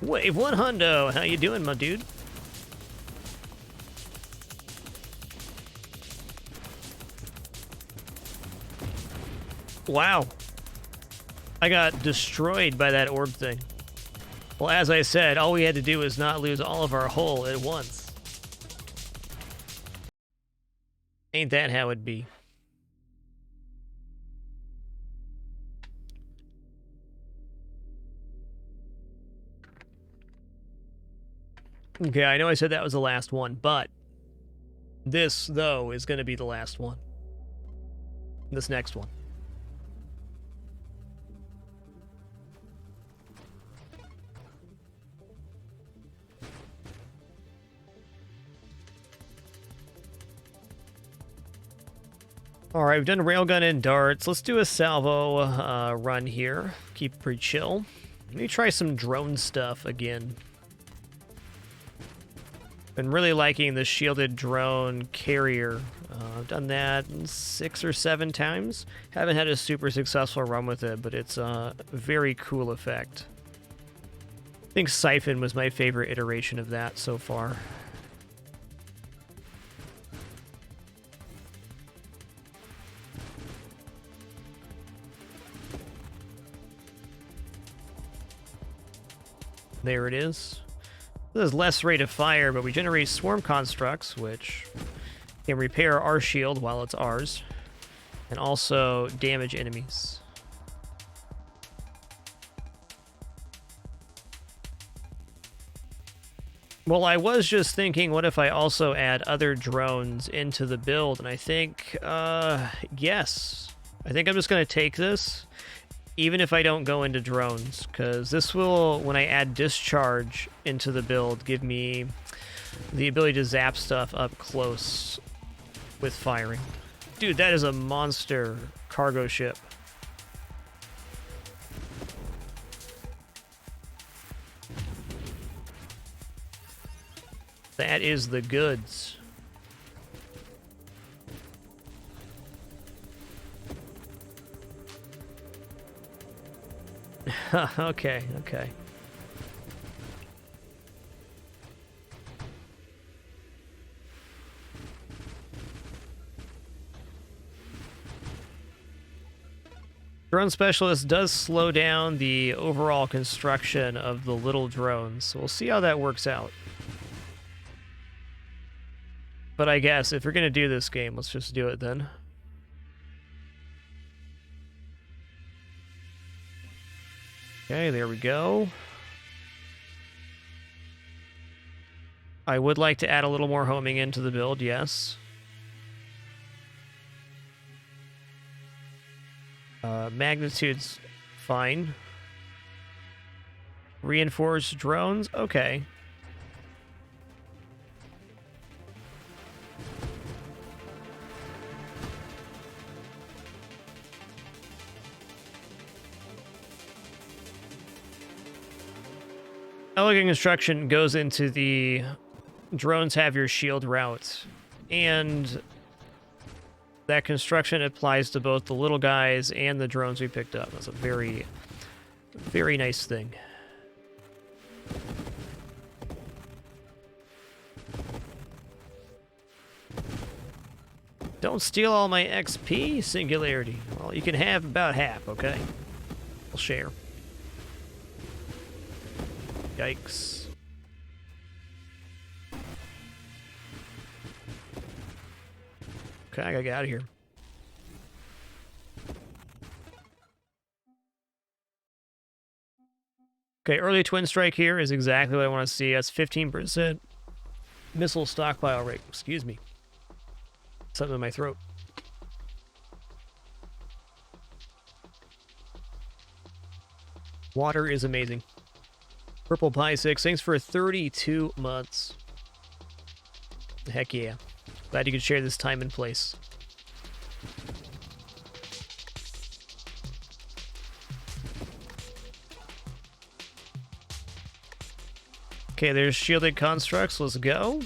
[SPEAKER 1] Wave 1 hundo! How you doing, my dude? Wow. I got destroyed by that orb thing. Well, as I said, all we had to do was not lose all of our hull at once. Ain't that how it be? Okay, I know I said that was the last one, but this, though, is going to be the last one. This next one. Alright, we've done railgun and darts. Let's do a salvo run here. Keep it pretty chill. Let me try some drone stuff again. Been really liking the shielded drone carrier. I've done that 6 or 7 times. Haven't had a super successful run with it, but it's a very cool effect. I think Siphon was my favorite iteration of that so far. There it is. This is less rate of fire, but we generate swarm constructs, which can repair our shield while it's ours, and also damage enemies. Well, I was just thinking, what if I also add other drones into the build? And I think, yes. I think I'm just going to take this, even if I don't go into drones, because this will, when I add discharge into the build, give me the ability to zap stuff up close with firing. Dude, that is a monster cargo ship. That is the goods. Okay, okay. Drone Specialist does slow down the overall construction of the little drones, so we'll see how that works out. But I guess if you're going to do this game, let's just do it then. Okay, there we go. I would like to add a little more homing into the build, yes. Magnitude's fine. Reinforced drones? Okay. Elegant construction goes into the drones have your shield route, and that construction applies to both the little guys and the drones we picked up. That's a very Very nice thing. Don't steal all my XP, Singularity. Well, you can have about half, okay? We'll share. Yikes. Okay, I gotta get out of here. Okay, early twin strike here is exactly what I want to see. That's 15% missile stockpile rate. Excuse me. Something in my throat. Water is amazing. Purple Pie 6, thanks for 32 months. Heck yeah. Glad you could share this time and place. Okay, there's shielded constructs. Let's go.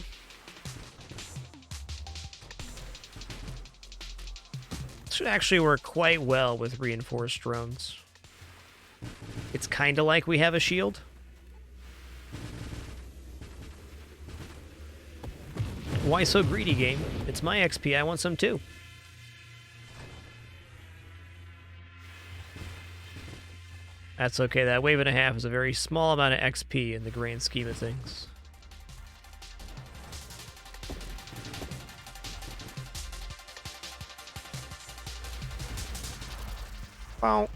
[SPEAKER 1] This should actually work quite well with reinforced drones. It's kind of like we have a shield. Why so greedy, game? It's my XP. I want some too. That's okay. That wave and a half is a very small amount of XP in the grand scheme of things. Bonk.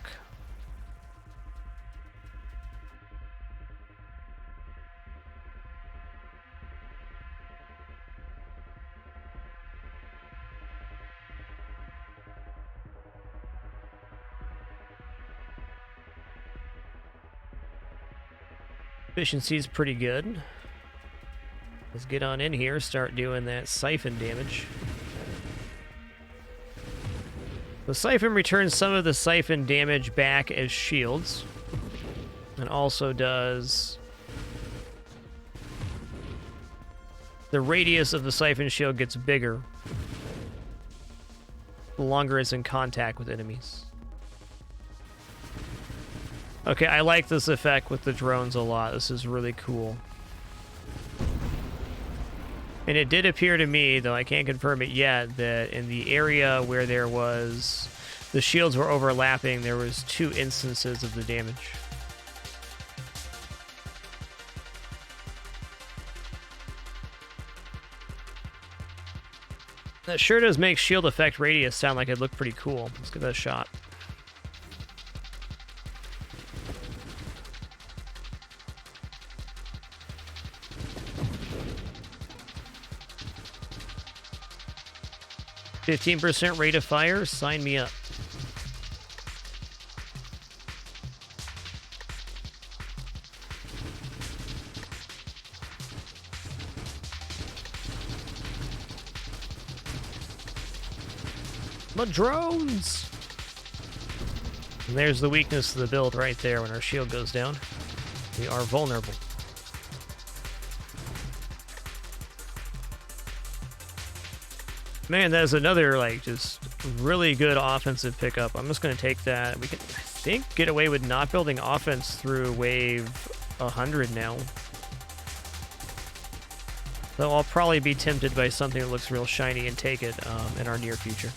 [SPEAKER 1] Efficiency is pretty good. Let's get on in here, start doing that siphon damage. The siphon returns some of the siphon damage back as shields, and also does the radius of the siphon shield gets bigger the longer it's in contact with enemies. Okay, I like this effect with the drones a lot. This is really cool. And it did appear to me, though I can't confirm it yet, that in the area where there was... the shields were overlapping, there was 2 instances of the damage. That sure does make shield effect radius sound like it'd look pretty cool. Let's give that a shot. %15% rate of fire, sign me up. But drones! And there's the weakness of the build right there. When our shield goes down, we are vulnerable. Man, that is another, like, just really good offensive pickup. I'm just going to take that. We can, I think, get away with not building offense through wave 100 now. Though I'll probably be tempted by something that looks real shiny and take it in our near future.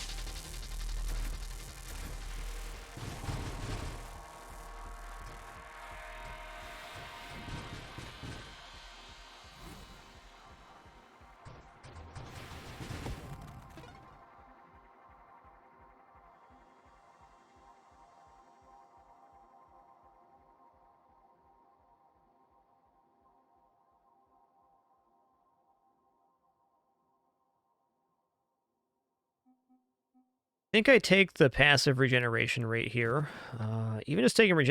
[SPEAKER 1] I think I take the passive regeneration rate here. Even just taking we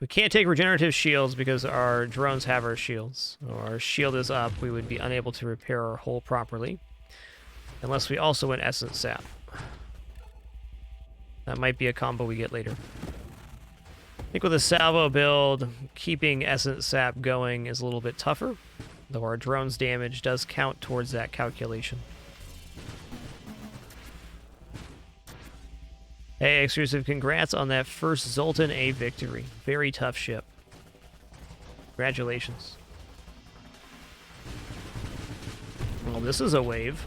[SPEAKER 1] can't take regenerative shields because our drones have our shields. So our shield is up, we would be unable to repair our hull properly. Unless we also went Essence Sap. That might be a combo we get later. I think with a salvo build, keeping Essence Sap going is a little bit tougher, though our drone's damage does count towards that calculation. Hey, Exclusive, congrats on that first Zoltan A victory. Very tough ship. Congratulations. Well, this is a wave.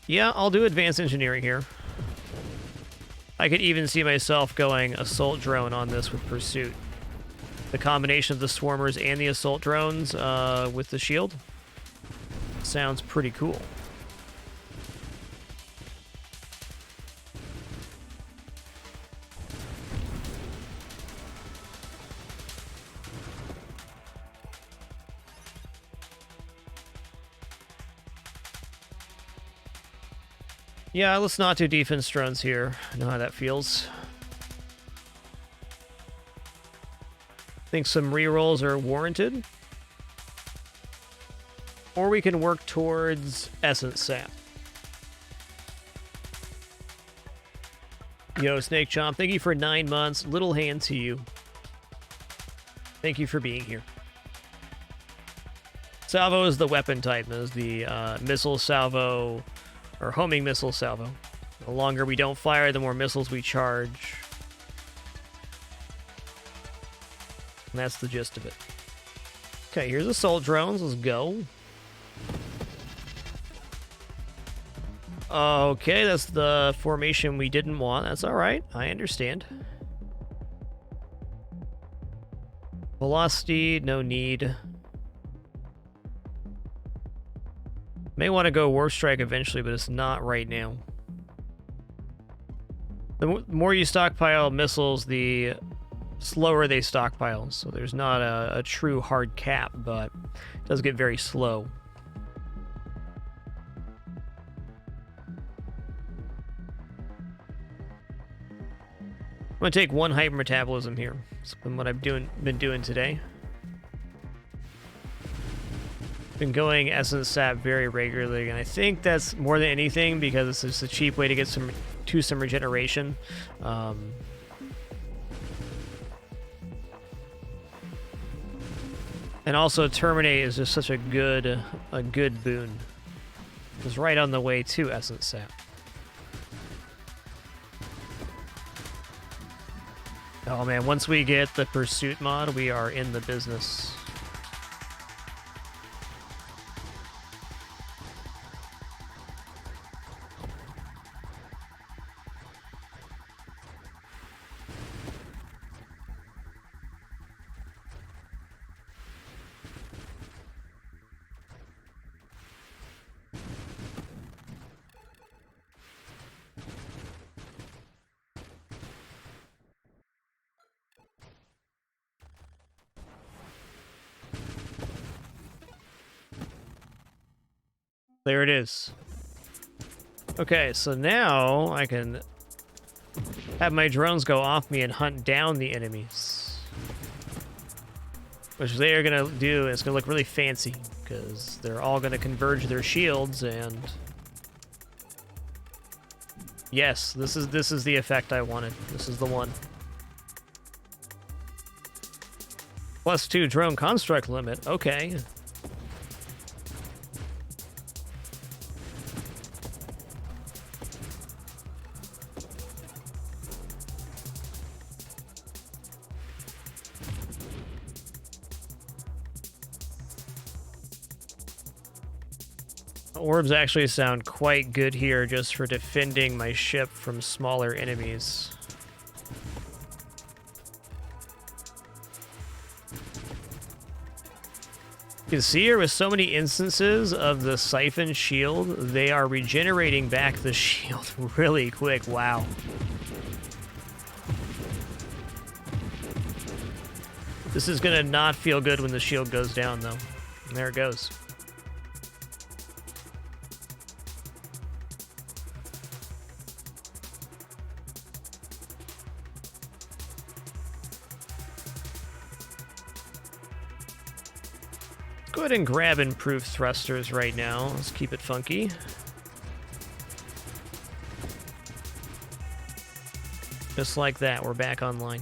[SPEAKER 1] Yeah, I'll do advanced engineering here. I could even see myself going assault drone on this with pursuit. The combination of the swarmers and the assault drones with the shield sounds pretty cool. Yeah, let's not do defense drones here. I know how that feels. Think some rerolls are warranted. Or we can work towards Essence Sap. Yo, Snake Chomp, thank you for 9 months. Little hand to you. Thank you for being here. Salvo is the weapon type. That is the missile salvo, or homing missile salvo. The longer we don't fire, the more missiles we charge. And that's the gist of it. Okay, here's assault drones. Let's go. Okay, that's the formation we didn't want. That's alright. I understand. Velocity, no need. May want to go Warp Strike eventually, but it's not right now. The more you stockpile missiles, the slower they stockpile. So there's not a true hard cap, but it does get very slow. I'm going to take one hyper metabolism here. That's been what I've been doing today. Been going Essence Sap very regularly, and I think that's more than anything because it's just a cheap way to get some regeneration. And also Terminate is just such a good boon. It's right on the way to Essence Sap. Oh man, once we get the Pursuit mod, we are in the business. There it is. Okay, so now I can have my drones go off me and hunt down the enemies. Which they are going to do, it's going to look really fancy, because they're all going to converge their shields, and... Yes, this is the effect I wanted. This is the one. +2 drone construct limit, okay. Orbs actually sound quite good here just for defending my ship from smaller enemies. You can see here with so many instances of the Siphon shield, they are regenerating back the shield really quick. Wow. This is gonna not feel good when the shield goes down, though. And there it goes. Go ahead and grab improved thrusters right now. Let's keep it funky. Just like that, we're back online.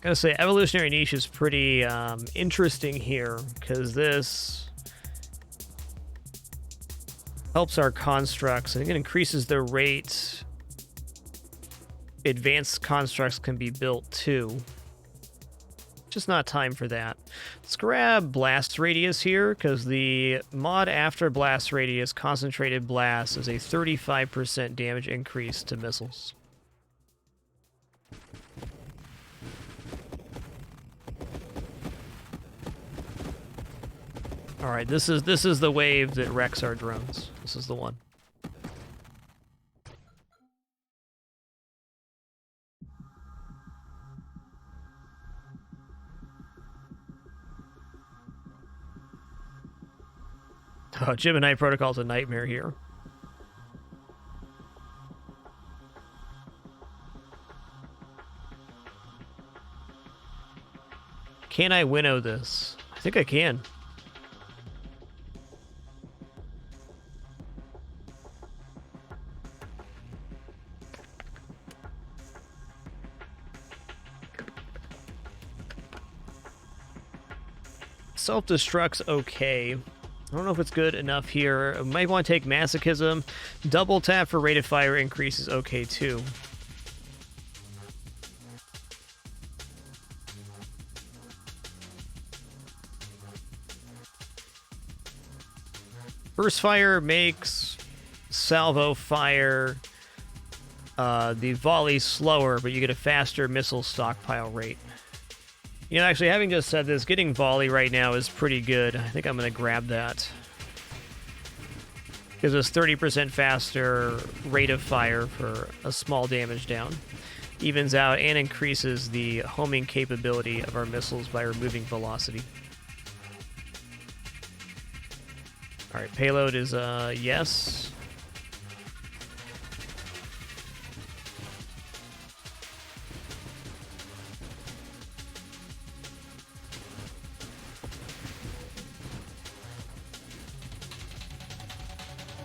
[SPEAKER 1] Gotta say, evolutionary niche is pretty interesting here, because this helps our constructs. I think it increases the rate advanced constructs can be built too. Just not time for that. Let's grab blast radius here, because the mod after blast radius, concentrated blast, is a 35% damage increase to missiles. All right, this is the wave that wrecks our drones. This is the one. Oh, Gemini Protocol's a nightmare here. Can I winnow this? I think I can. Self-destruct's okay. I don't know if it's good enough here. I might want to take Masochism. Double tap for rate of fire increase is okay too. Burst fire makes salvo fire the volley slower, but you get a faster missile stockpile rate. You know, actually, having just said this, getting volley right now is pretty good. I think I'm going to grab that. Gives us 30% faster rate of fire for a small damage down. Evens out and increases the homing capability of our missiles by removing velocity. All right, payload is yes.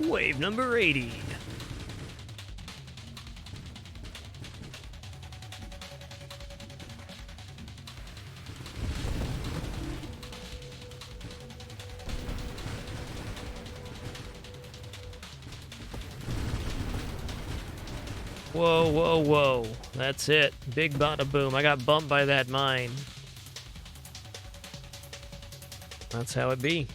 [SPEAKER 1] Wave number 80. Whoa, whoa, whoa. That's it. Big bada boom. I got bumped by that mine. That's how it be.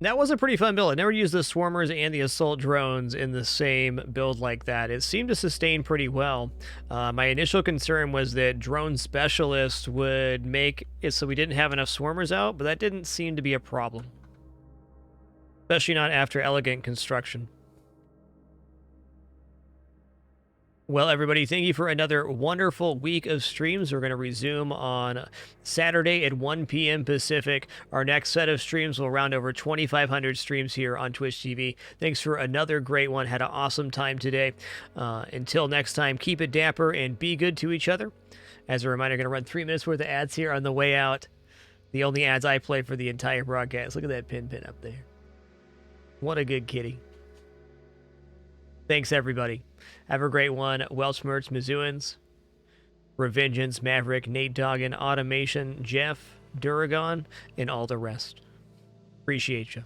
[SPEAKER 1] That was a pretty fun build. I never used the Swarmers and the Assault Drones in the same build like that. It seemed to sustain pretty well. My initial concern was that Drone Specialist would make it so we didn't have enough Swarmers out, but that didn't seem to be a problem. Especially not after Elegant Construction. Well, everybody, thank you for another wonderful week of streams. We're going to resume on Saturday at 1 p.m. Pacific. Our next set of streams will round over 2,500 streams here on Twitch TV. Thanks for another great one. Had an awesome time today. Until next time, keep it dapper and be good to each other. As a reminder, I'm going to run 3 minutes worth of ads here on the way out. The only ads I play for the entire broadcast. Look at that pin up there. What a good kitty. Thanks, everybody. Have a great one. Welchmertz, Mizzouans, Revengeance, Maverick, Nate Doggan, Automation, Jeff, Duragon, and all the rest. Appreciate you.